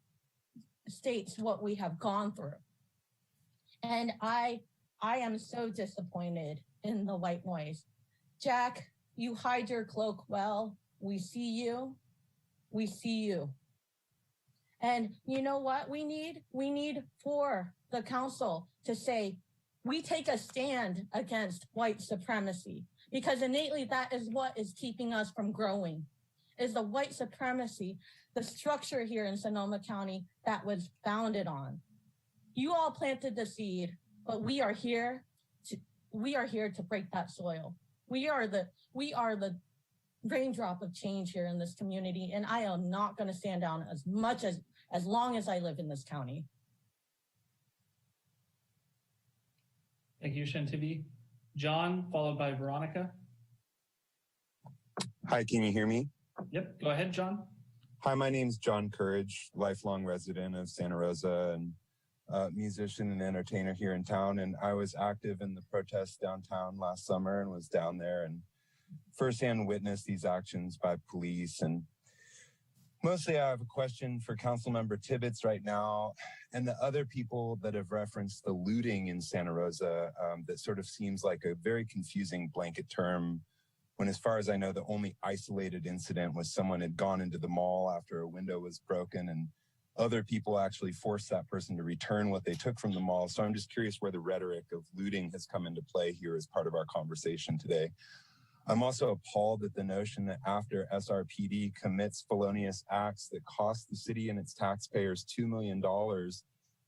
states what we have gone through. And I am so disappointed in the white noise. Jack, you hide your cloak well. We see you. We see you. And you know what we need? We need for the council to say, we take a stand against white supremacy, because innately that is what is keeping us from growing, is the white supremacy, the structure here in Sonoma County that was founded on. You all planted the seed, but we are here to break that soil. We are the raindrop of change here in this community, and I am not going to stand down as long as I live in this county. Thank you, Shantivi. John, followed by Veronica. Hi, can you hear me? Yep, go ahead, John. Hi, my name's John Courage, lifelong resident of Santa Rosa and musician and entertainer here in town. And I was active in the protests downtown last summer and was down there and firsthand witnessed these actions by police. And mostly I have a question for Councilmember Tibbetts right now and the other people that have referenced the looting in Santa Rosa that sort of seems like a very confusing blanket term when, as far as I know, the only isolated incident was someone had gone into the mall after a window was broken and other people actually forced that person to return what they took from the mall. So I'm just curious where the rhetoric of looting has come into play here as part of our conversation today. I'm also appalled at the notion that after SRPD commits felonious acts that cost the city and its taxpayers $2 million,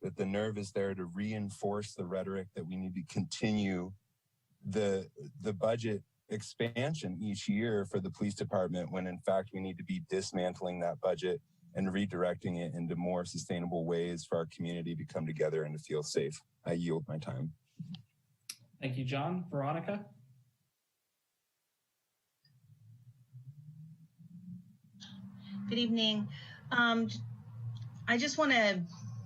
that the nerve is there to reinforce the rhetoric that we need to continue the budget expansion each year for the police department, when in fact we need to be dismantling that budget and redirecting it into more sustainable ways for our community to come together and to feel safe. I yield my time. Thank you, John. Veronica? Good evening. I just want to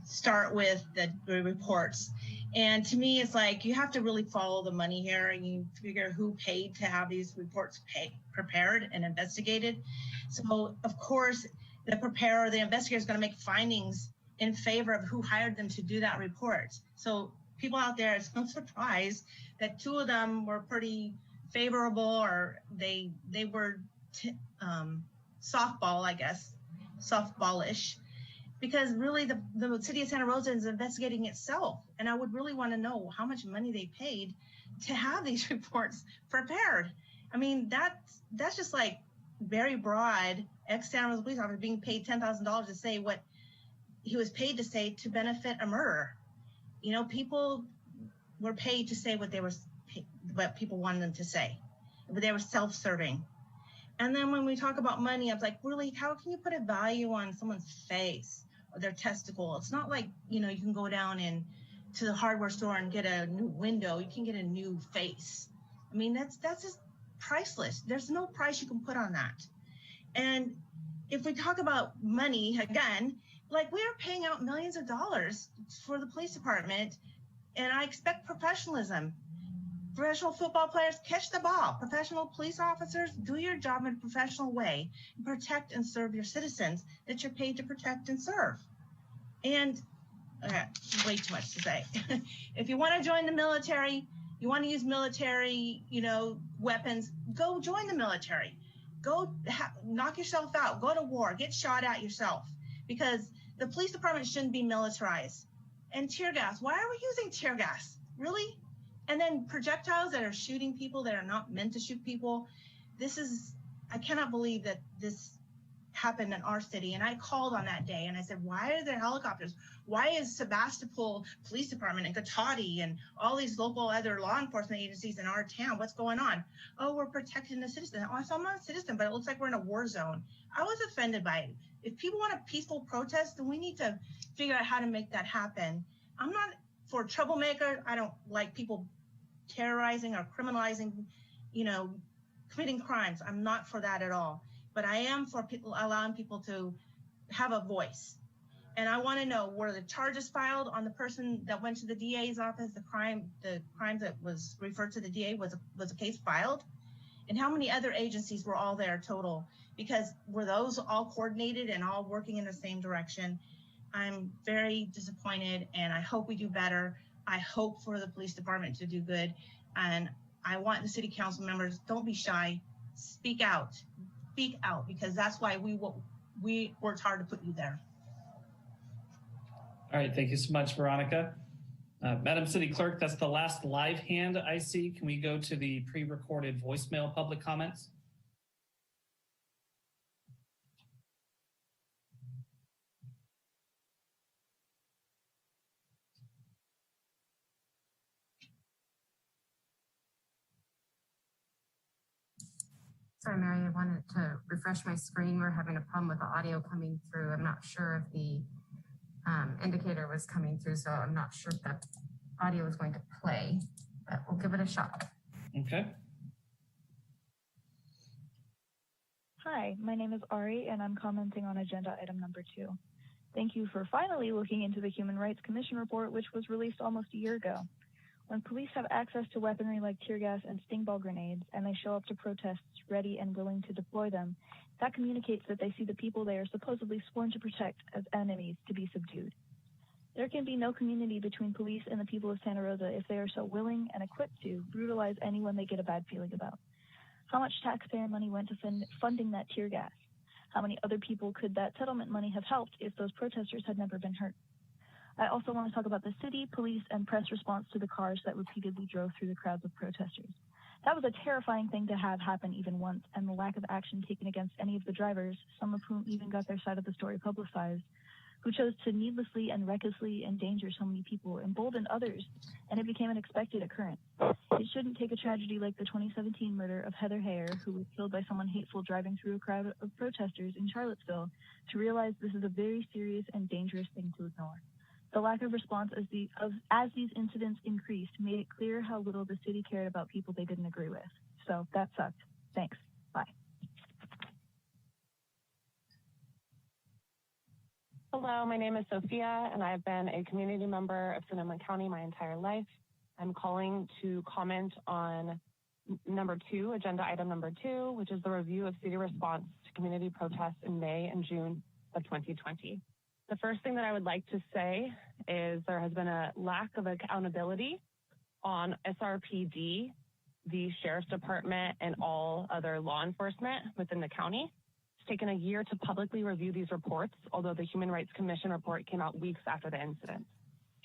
start with the reports. And to me, it's like you have to really follow the money here and you figure who paid to have these reports prepared and investigated. So, of course, the preparer, the investigator is going to make findings in favor of who hired them to do that report. So people out there, it's no surprise that two of them were pretty favorable, or they were softball, I guess, softballish. Because really the city of Santa Rosa is investigating itself. And I would really want to know how much money they paid to have these reports prepared. I mean, that's just like very broad. Ex-Santa Rosa police officer being paid $10,000 to say what he was paid to say to benefit a murder. You know, people were paid to say what people wanted them to say, but they were self-serving. And then when we talk about money, I was like, really, how can you put a value on someone's face or their testicle? It's not like, you know, you can go down to the hardware store and get a new window. You can get a new face. I mean, that's just priceless. There's no price you can put on that. And if we talk about money again, like we are paying out millions of dollars for the police department, and I expect professionalism. Professional football players, catch the ball. Professional police officers, do your job in a professional way. Protect and serve your citizens that you're paid to protect and serve. And way too much to say. If you want to join the military, you want to use military, weapons, go join the military. Go knock yourself out. Go to war. Get shot at yourself. Because the police department shouldn't be militarized. And tear gas. Why are we using tear gas? Really? And then projectiles that are shooting people that are not meant to shoot people. I cannot believe that this happened in our city. And I called on that day and I said, why are there helicopters? Why is Sebastopol Police Department and Cotati and all these local other law enforcement agencies in our town? What's going on? Oh, we're protecting the citizen. Oh, I'm not a citizen, but it looks like we're in a war zone. I was offended by it. If people want a peaceful protest, then we need to figure out how to make that happen. I'm not for troublemaker. I don't like people terrorizing or criminalizing, committing crimes. I'm not for that at all. But I am for people allowing people to have a voice. And I want to know, were the charges filed on the person that went to the DA's office? The crime that was referred to the DA, was a case filed? And how many other agencies were all there total? Because were those all coordinated and all working in the same direction? I'm very disappointed, and I hope we do better. I hope for the police department to do good. And I want the city council members, don't be shy, speak out, because that's why we worked hard to put you there. All right, thank you so much, Veronica. Madam City Clerk, that's the last live hand I see. Can we go to the pre-recorded voicemail public comments? Sorry, Mary, I wanted to refresh my screen. We're having a problem with the audio coming through. I'm not sure if the indicator was coming through, so I'm not sure if that audio is going to play. but we'll give it a shot. Okay. Hi, my name is Ari, and I'm commenting on agenda item number 2. Thank you for finally looking into the Human Rights Commission report, which was released almost a year ago. When police have access to weaponry like tear gas and sting ball grenades, and they show up to protests ready and willing to deploy them, that communicates that they see the people they are supposedly sworn to protect as enemies to be subdued. There can be no community between police and the people of Santa Rosa if they are so willing and equipped to brutalize anyone they get a bad feeling about. How much taxpayer money went to funding that tear gas? How many other people could that settlement money have helped if those protesters had never been hurt? I also want to talk about the city, police, and press response to the cars that repeatedly drove through the crowds of protesters. That was a terrifying thing to have happen even once, and the lack of action taken against any of the drivers, some of whom even got their side of the story publicized, who chose to needlessly and recklessly endanger so many people, emboldened others, and it became an expected occurrence. It shouldn't take a tragedy like the 2017 murder of Heather Heyer, who was killed by someone hateful driving through a crowd of protesters in Charlottesville, to realize this is a very serious and dangerous thing to ignore. The lack of response as these incidents increased made it clear how little the city cared about people they didn't agree with. So that sucked. Thanks. Bye. Hello, my name is Sophia, and I've been a community member of Sonoma County my entire life. I'm calling to comment on number 2, agenda item number 2, which is the review of city response to community protests in May and June of 2020. The first thing that I would like to say is there has been a lack of accountability on SRPD, the Sheriff's Department, and all other law enforcement within the county. It's taken a year to publicly review these reports, although the Human Rights Commission report came out weeks after the incident.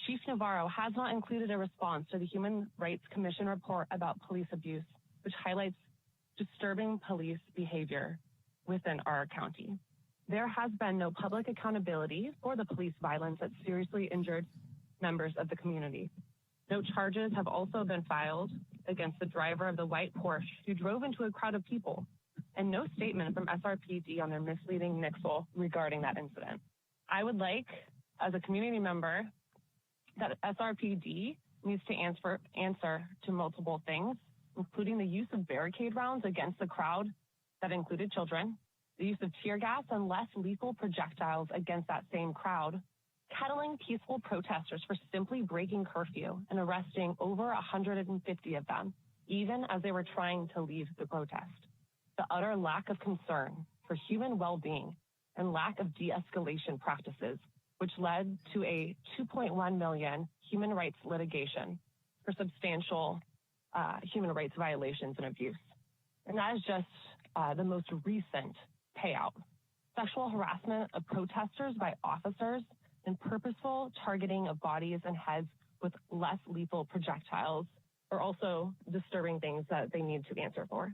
Chief Navarro has not included a response to the Human Rights Commission report about police abuse, which highlights disturbing police behavior within our county. There has been no public accountability for the police violence that seriously injured members of the community. No charges have also been filed against the driver of the white Porsche who drove into a crowd of people, and no statement from SRPD on their misleading nixle regarding that incident. I would like, as a community member, that SRPD needs to answer to multiple things, including the use of barricade rounds against the crowd that included children, the use of tear gas and less lethal projectiles against that same crowd, kettling peaceful protesters for simply breaking curfew and arresting over 150 of them, even as they were trying to leave the protest. The utter lack of concern for human well-being and lack of de-escalation practices, which led to a $2.1 million human rights litigation for substantial human rights violations and abuse. And that is just the most recent payout. Sexual harassment of protesters by officers and purposeful targeting of bodies and heads with less lethal projectiles are also disturbing things that they need to answer for.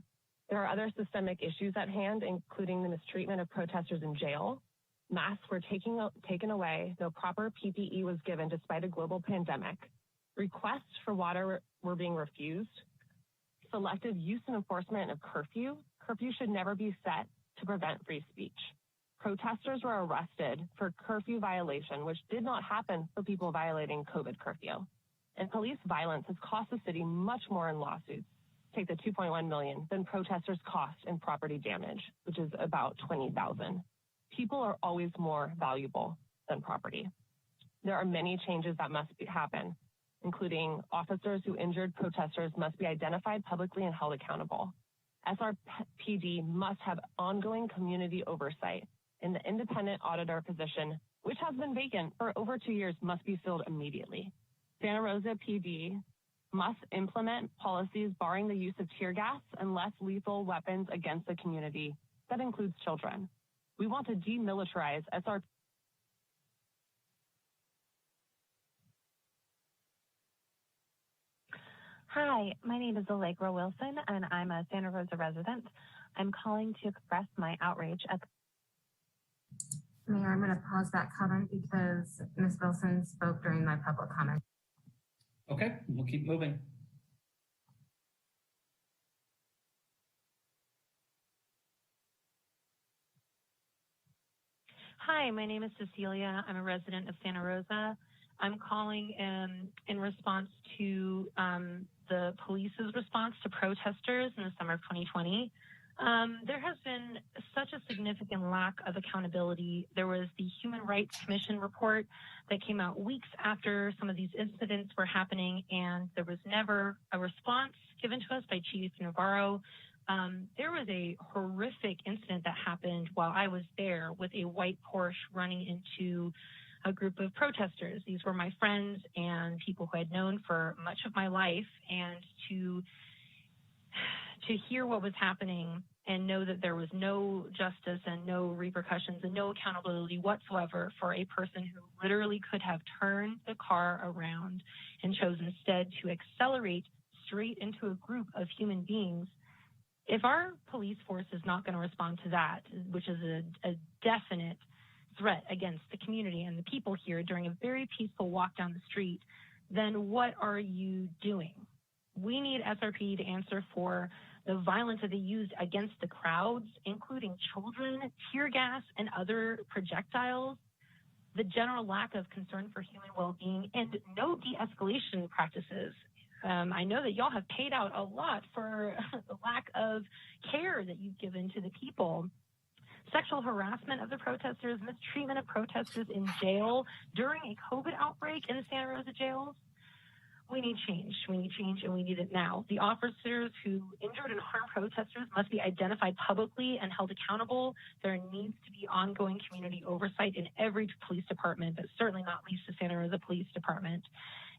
There are other systemic issues at hand, including the mistreatment of protesters in jail. Masks were taken away, though proper PPE was given despite a global pandemic. Requests for water were being refused. Selective use and enforcement of curfew. Curfew should never be set to prevent free speech. Protesters were arrested for curfew violation, which did not happen for people violating COVID curfew. And police violence has cost the city much more in lawsuits, take the $2.1 million, than protesters cost in property damage, which is about $20,000. People are always more valuable than property. There are many changes that must happen, including officers who injured protesters must be identified publicly and held accountable. SRPD must have ongoing community oversight, and the independent auditor position, which has been vacant for over 2 years, must be filled immediately. Santa Rosa PD must implement policies barring the use of tear gas and less lethal weapons against the community. That includes children. We want to demilitarize SRPD. Hi, my name is Allegra Wilson, and I'm a Santa Rosa resident. I'm calling to express my outrage at Mayor, I'm going to pause that comment because Ms. Wilson spoke during my public comment. Okay, we'll keep moving. Hi, my name is Cecilia. I'm a resident of Santa Rosa. I'm calling in response to the police's response to protesters in the summer of 2020. There has been such a significant lack of accountability. There was the Human Rights Commission report that came out weeks after some of these incidents were happening, and there was never a response given to us by Chief Navarro. There was a horrific incident that happened while I was there with a white Porsche running into a group of protesters. These were my friends and people who I'd known for much of my life, and to hear what was happening and know that there was no justice and no repercussions and no accountability whatsoever for a person who literally could have turned the car around and chose instead to accelerate straight into a group of human beings. If our police force is not going to respond to that, which is a definite threat against the community and the people here during a very peaceful walk down the street, then what are you doing? We need SRP to answer for the violence that they used against the crowds, including children, tear gas, and other projectiles, the general lack of concern for human well-being, and no de-escalation practices. I know that y'all have paid out a lot for the lack of care that you've given to the people. Sexual harassment of the protesters, mistreatment of protesters in jail during a COVID outbreak in the Santa Rosa jails. We need change. We need change, and we need it now. The officers who injured and harmed protesters must be identified publicly and held accountable. There needs to be ongoing community oversight in every police department, but certainly not least the Santa Rosa Police Department.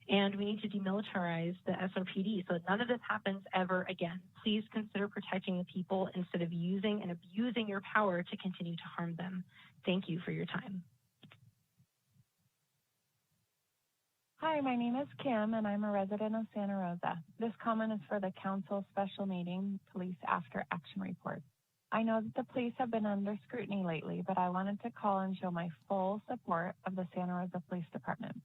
And we need to demilitarize the SRPD so that none of this happens ever again. Please consider protecting the people instead of using and abusing your power to continue to harm them. Thank you for your time. Hi, my name is Kim, and I'm a resident of Santa Rosa. This comment is for the Council Special Meeting Police After Action Report. I know that the police have been under scrutiny lately, but I wanted to call and show my full support of the Santa Rosa Police Department.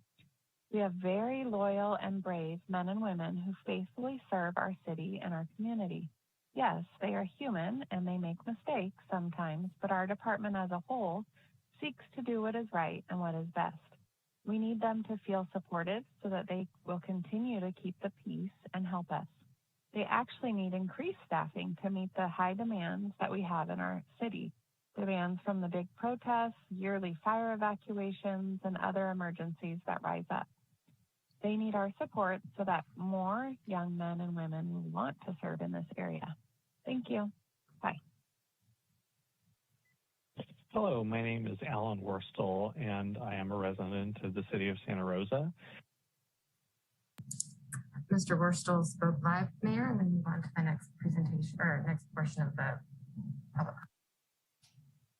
We have very loyal and brave men and women who faithfully serve our city and our community. Yes, they are human and they make mistakes sometimes, but our department as a whole seeks to do what is right and what is best. We need them to feel supported so that they will continue to keep the peace and help us. They actually need increased staffing to meet the high demands that we have in our city. Demands from the big protests, yearly fire evacuations, and other emergencies that rise up. They need our support so that more young men and women will want to serve in this area. Thank you. Bye. Hello, my name is Alan Worstel, and I am a resident of the city of Santa Rosa. Mr. Worstel spoke live, Mayor, and then move on to the next presentation or next portion of the public.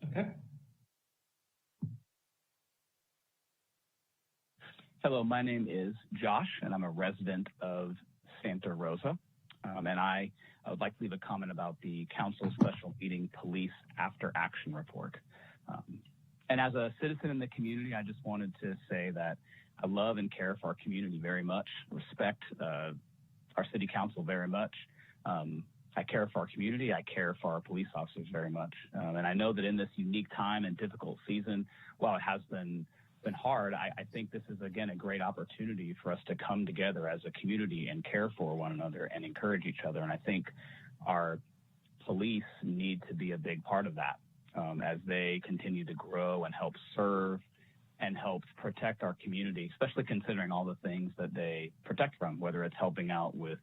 Okay. Hello, my name is Josh, and I'm a resident of Santa Rosa. And I would like to leave a comment about the Council Special Meeting Police After Action Report. And as a citizen in the community, I just wanted to say that I love and care for our community very much, respect our city council very much. I care for our community. I care for our police officers very much. And I know that in this unique time and difficult season, while it has been hard, I think this is, again, a great opportunity for us to come together as a community and care for one another and encourage each other. And I think our police need to be a big part of that as they continue to grow and help serve and help protect our community, especially considering all the things that they protect from, whether it's helping out with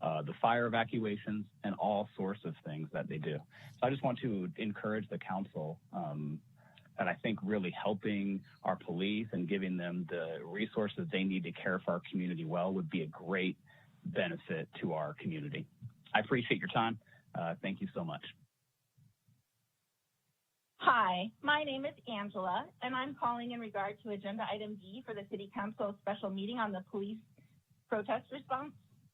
the fire evacuations and all sorts of things that they do. So I just want to encourage the council and I think really helping our police and giving them the resources they need to care for our community well would be a great benefit to our community. I appreciate your time. Thank you so much. Hi, my name is Angela, and I'm calling in regard to Agenda Item D for the City Council special meeting on the police protest response.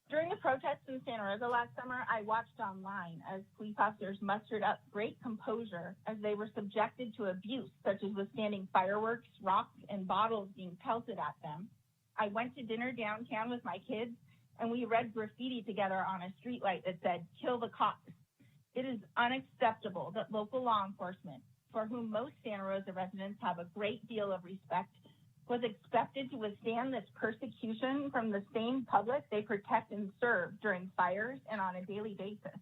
During the protests in Santa Rosa last summer, I watched online as police officers mustered up great composure as they were subjected to abuse, such as withstanding fireworks, rocks, and bottles being pelted at them. I went to dinner downtown with my kids, and we read graffiti together on a streetlight that said, "Kill the cops." It is unacceptable that local law enforcement, for whom most Santa Rosa residents have a great deal of respect, was expected to withstand this persecution from the same public they protect and serve during fires and on a daily basis.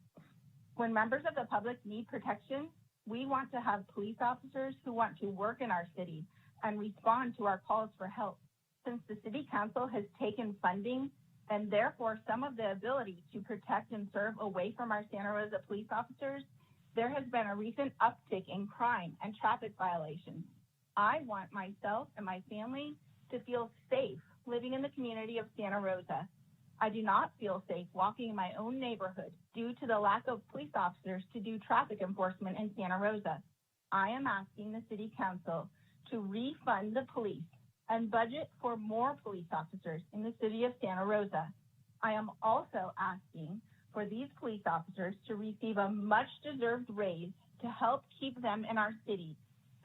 When members of the public need protection, we want to have police officers who want to work in our city and respond to our calls for help. Since the City Council has taken funding and therefore some of the ability to protect and serve away from our Santa Rosa police officers, there has been a recent uptick in crime and traffic violations. I want myself and my family to feel safe living in the community of Santa Rosa. I do not feel safe walking in my own neighborhood due to the lack of police officers to do traffic enforcement in Santa Rosa. I am asking the City Council to refund the police and budget for more police officers in the city of Santa Rosa. I am also asking for these police officers to receive a much-deserved raise to help keep them in our city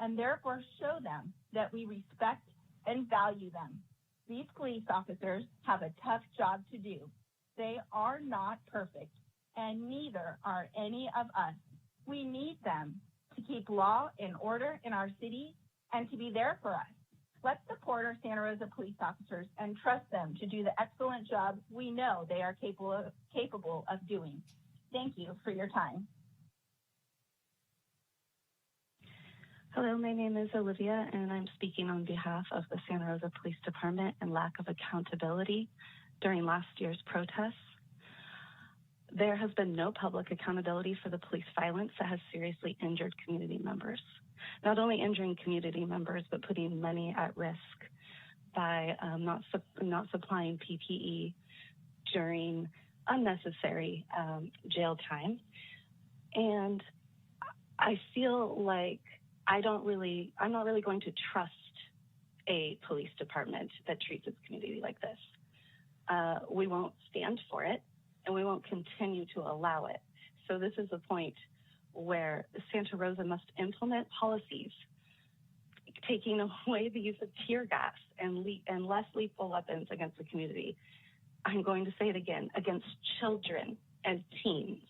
and therefore show them that we respect and value them. These police officers have a tough job to do. They are not perfect, and neither are any of us. We need them to keep law and order in our city and to be there for us. Let's support our Santa Rosa police officers and trust them to do the excellent job we know they are capable of doing. Thank you for your time. Hello, my name is Olivia, and I'm speaking on behalf of the Santa Rosa Police Department and lack of accountability during last year's protests. There has been no public accountability for the police violence that has seriously injured community members. Not only injuring community members, but putting money at risk by not supplying PPE during unnecessary jail time. And I feel like I'm not really going to trust a police department that treats its community like this. We won't stand for it, and we won't continue to allow it. So this is a point where Santa Rosa must implement policies taking away the use of tear gas and less lethal weapons against the community. I'm going to say it again, against children and teens.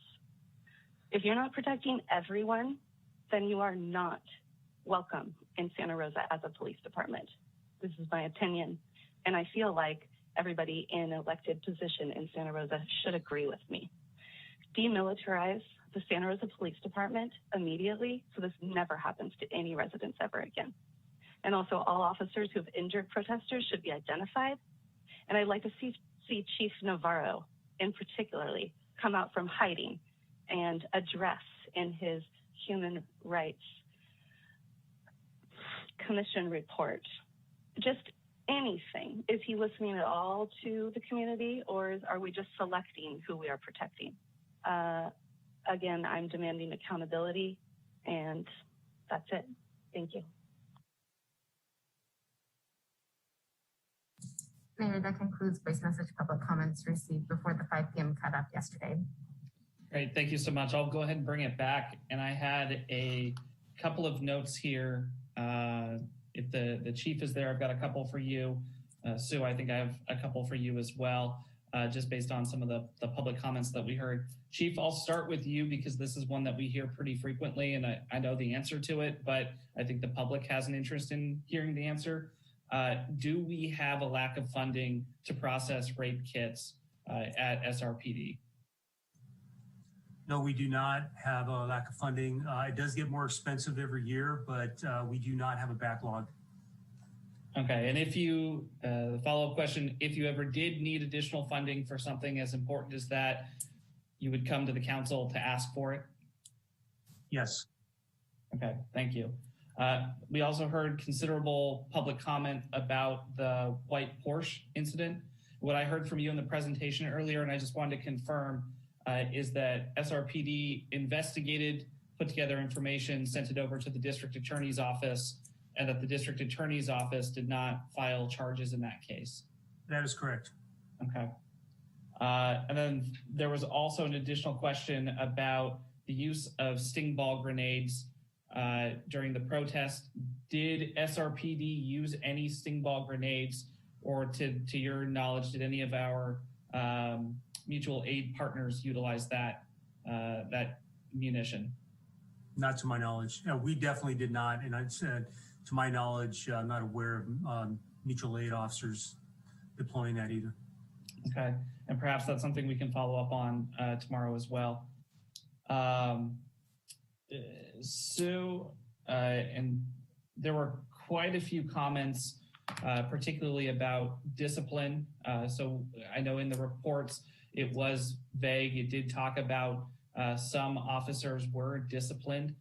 If you're not protecting everyone, then you are not welcome in Santa Rosa as a police department. This is my opinion, and I feel like everybody in elected position in Santa Rosa should agree with me. Demilitarize the Santa Rosa Police Department immediately so this never happens to any residents ever again. And also all officers who have injured protesters should be identified. And I'd like to see Chief Navarro in particularly come out from hiding and address in his Human Rights Commission report just anything. Is he listening at all to the community, or are we just selecting who we are protecting? Again, I'm demanding accountability, and that's it. Thank you. Mayor, that concludes voice message public comments received before the 5 p.m. cutoff yesterday. Great, thank you so much. I'll go ahead and bring it back. And I had a couple of notes here. If the chief is there, I've got a couple for you. Sue, I think I have a couple for you as well, just based on some of the public comments that we heard. Chief, I'll start with you because this is one that we hear pretty frequently, and I know the answer to it, but I think the public has an interest in hearing the answer. Do we have a lack of funding to process rape kits at SRPD? No, we do not have a lack of funding. It does get more expensive every year, but we do not have a backlog. Okay, and if you, the follow-up question, if you ever did need additional funding for something as important as that, you would come to the council to ask for it? Yes. Okay, thank you. We also heard considerable public comment about the white Porsche incident. What I heard from you in the presentation earlier, and I just wanted to confirm, is that SRPD investigated, put together information, sent it over to the district attorney's office, and that the district attorney's office did not file charges in that case. That is correct. Okay. And then there was also an additional question about the use of sting ball grenades during the protest. Did SRPD use any sting ball grenades, or to your knowledge, did any of our mutual aid partners utilize that munition? Not to my knowledge. No, we definitely did not. And I said to my knowledge, I'm not aware of mutual aid officers deploying that either. Okay, and perhaps that's something we can follow up on tomorrow as well. Sue, and there were quite a few comments, particularly about discipline. So I know in the reports it was vague. It did talk about some officers were disciplined.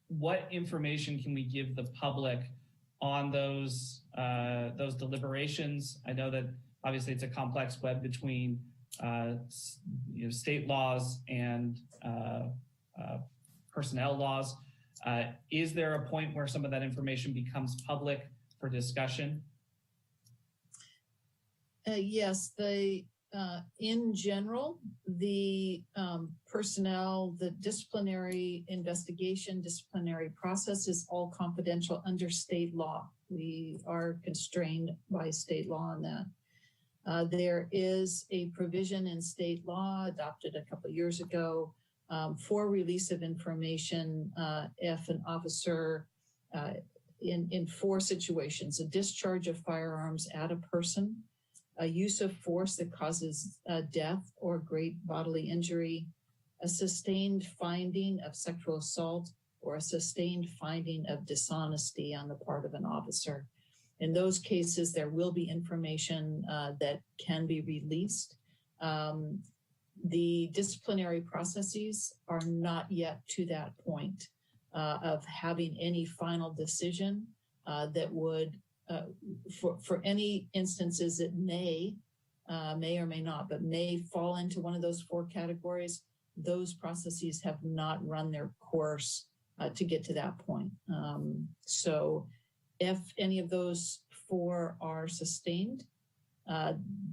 What information can we give the public on those deliberations? I know that obviously it's a complex web between state laws and personnel laws. Is there a point where some of that information becomes public for discussion? Yes, in general, the personnel, the disciplinary investigation, disciplinary process is all confidential under state law. We are constrained by state law on that. There is a provision in state law adopted a couple of years ago for release of information if an officer in 4 situations: a discharge of firearms at a person, a use of force that causes death or great bodily injury, a sustained finding of sexual assault, or a sustained finding of dishonesty on the part of an officer. In those cases, there will be information that can be released. The disciplinary processes are not yet to that point of having any final decision that would, for any instances that may or may not, but may fall into one of those 4 categories. Those processes have not run their course to get to that point. So if any of those 4 are sustained,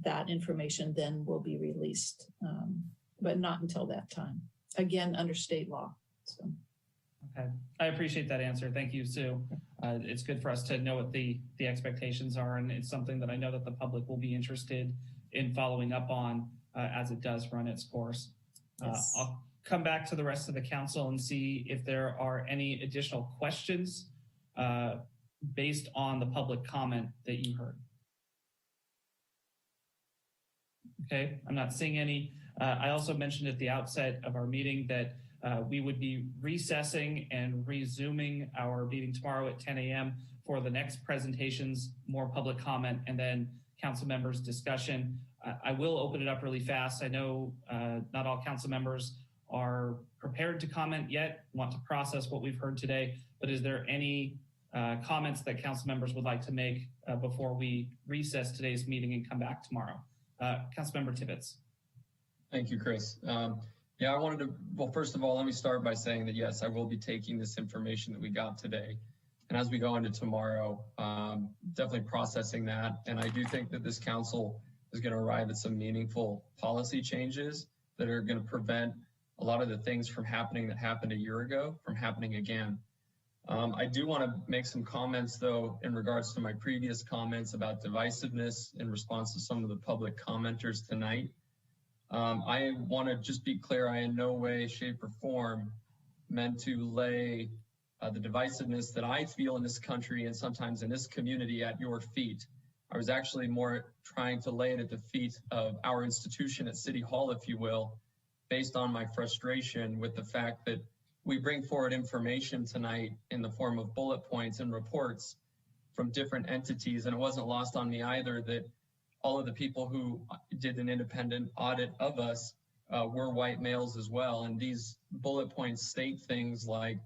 that information then will be released, but not until that time. Again, under state law. So. Okay, I appreciate that answer. Thank you, Sue. It's good for us to know what the expectations are, and it's something that I know that the public will be interested in following up on as it does run its course. Yes. I'll come back to the rest of the council and see if there are any additional questions based on the public comment that you heard. Okay, I'm not seeing any. I also mentioned at the outset of our meeting that we would be recessing and resuming our meeting tomorrow at 10 a.m. for the next presentations, more public comment, and then council members' discussion. I will open it up really fast. I know not all council members are prepared to comment yet, want to process what we've heard today, but is there any comments that council members would like to make before we recess today's meeting and come back tomorrow? Councilmember Tibbetts. Thank you, Chris. Yeah, I wanted to, well, first of all, let me start by saying that, yes, I will be taking this information that we got today. And as we go into tomorrow, definitely processing that. And I do think that this council is going to arrive at some meaningful policy changes that are going to prevent a lot of the things from happening that happened a year ago from happening again. I do want to make some comments, though, in regards to my previous comments about divisiveness in response to some of the public commenters tonight. I want to just be clear, I in no way, shape, or form meant to lay the divisiveness that I feel in this country and sometimes in this community at your feet. I was actually more trying to lay it at the feet of our institution at City Hall, if you will, based on my frustration with the fact that we bring forward information tonight in the form of bullet points and reports from different entities. And it wasn't lost on me either that all of the people who did an independent audit of us were white males as well. And these bullet points state things like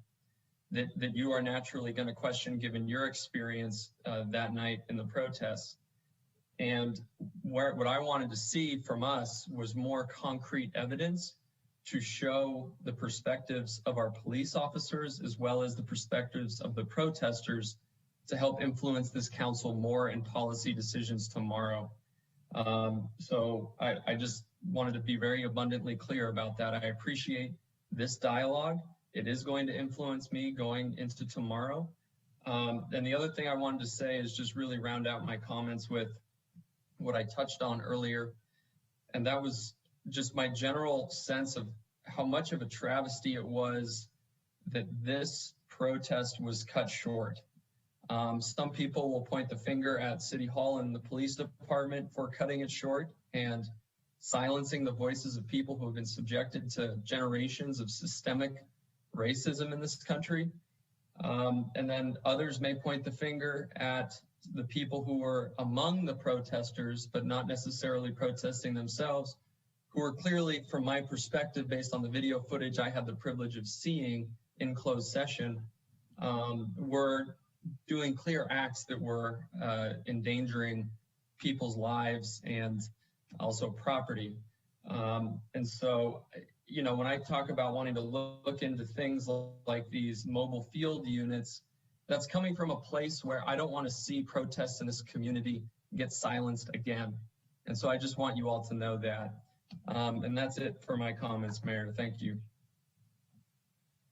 that you are naturally going to question given your experience that night in the protests. And what I wanted to see from us was more concrete evidence to show the perspectives of our police officers as well as the perspectives of the protesters to help influence this council more in policy decisions tomorrow. So I just wanted to be very abundantly clear about that. I appreciate this dialogue. It is going to influence me going into tomorrow. And the other thing I wanted to say is just really round out my comments with what I touched on earlier. And that was just my general sense of how much of a travesty it was that this protest was cut short. Some people will point the finger at City Hall and the police department for cutting it short and silencing the voices of people who have been subjected to generations of systemic racism in this country. And then others may point the finger at the people who were among the protesters, but not necessarily protesting themselves, who were clearly, from my perspective, based on the video footage I had the privilege of seeing in closed session, were doing clear acts that were endangering people's lives and also property. And so, you know, when I talk about wanting to look into things like these mobile field units, that's coming from a place where I don't want to see protests in this community get silenced again. And so I just want you all to know that. And that's it for my comments, Mayor. Thank you.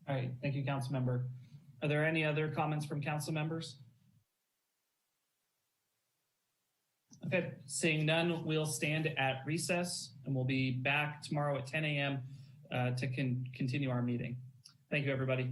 All right, thank you, Council Member. Are there any other comments from council members? Okay, seeing none, we'll stand at recess and we'll be back tomorrow at 10 a.m. To continue our meeting. Thank you, everybody.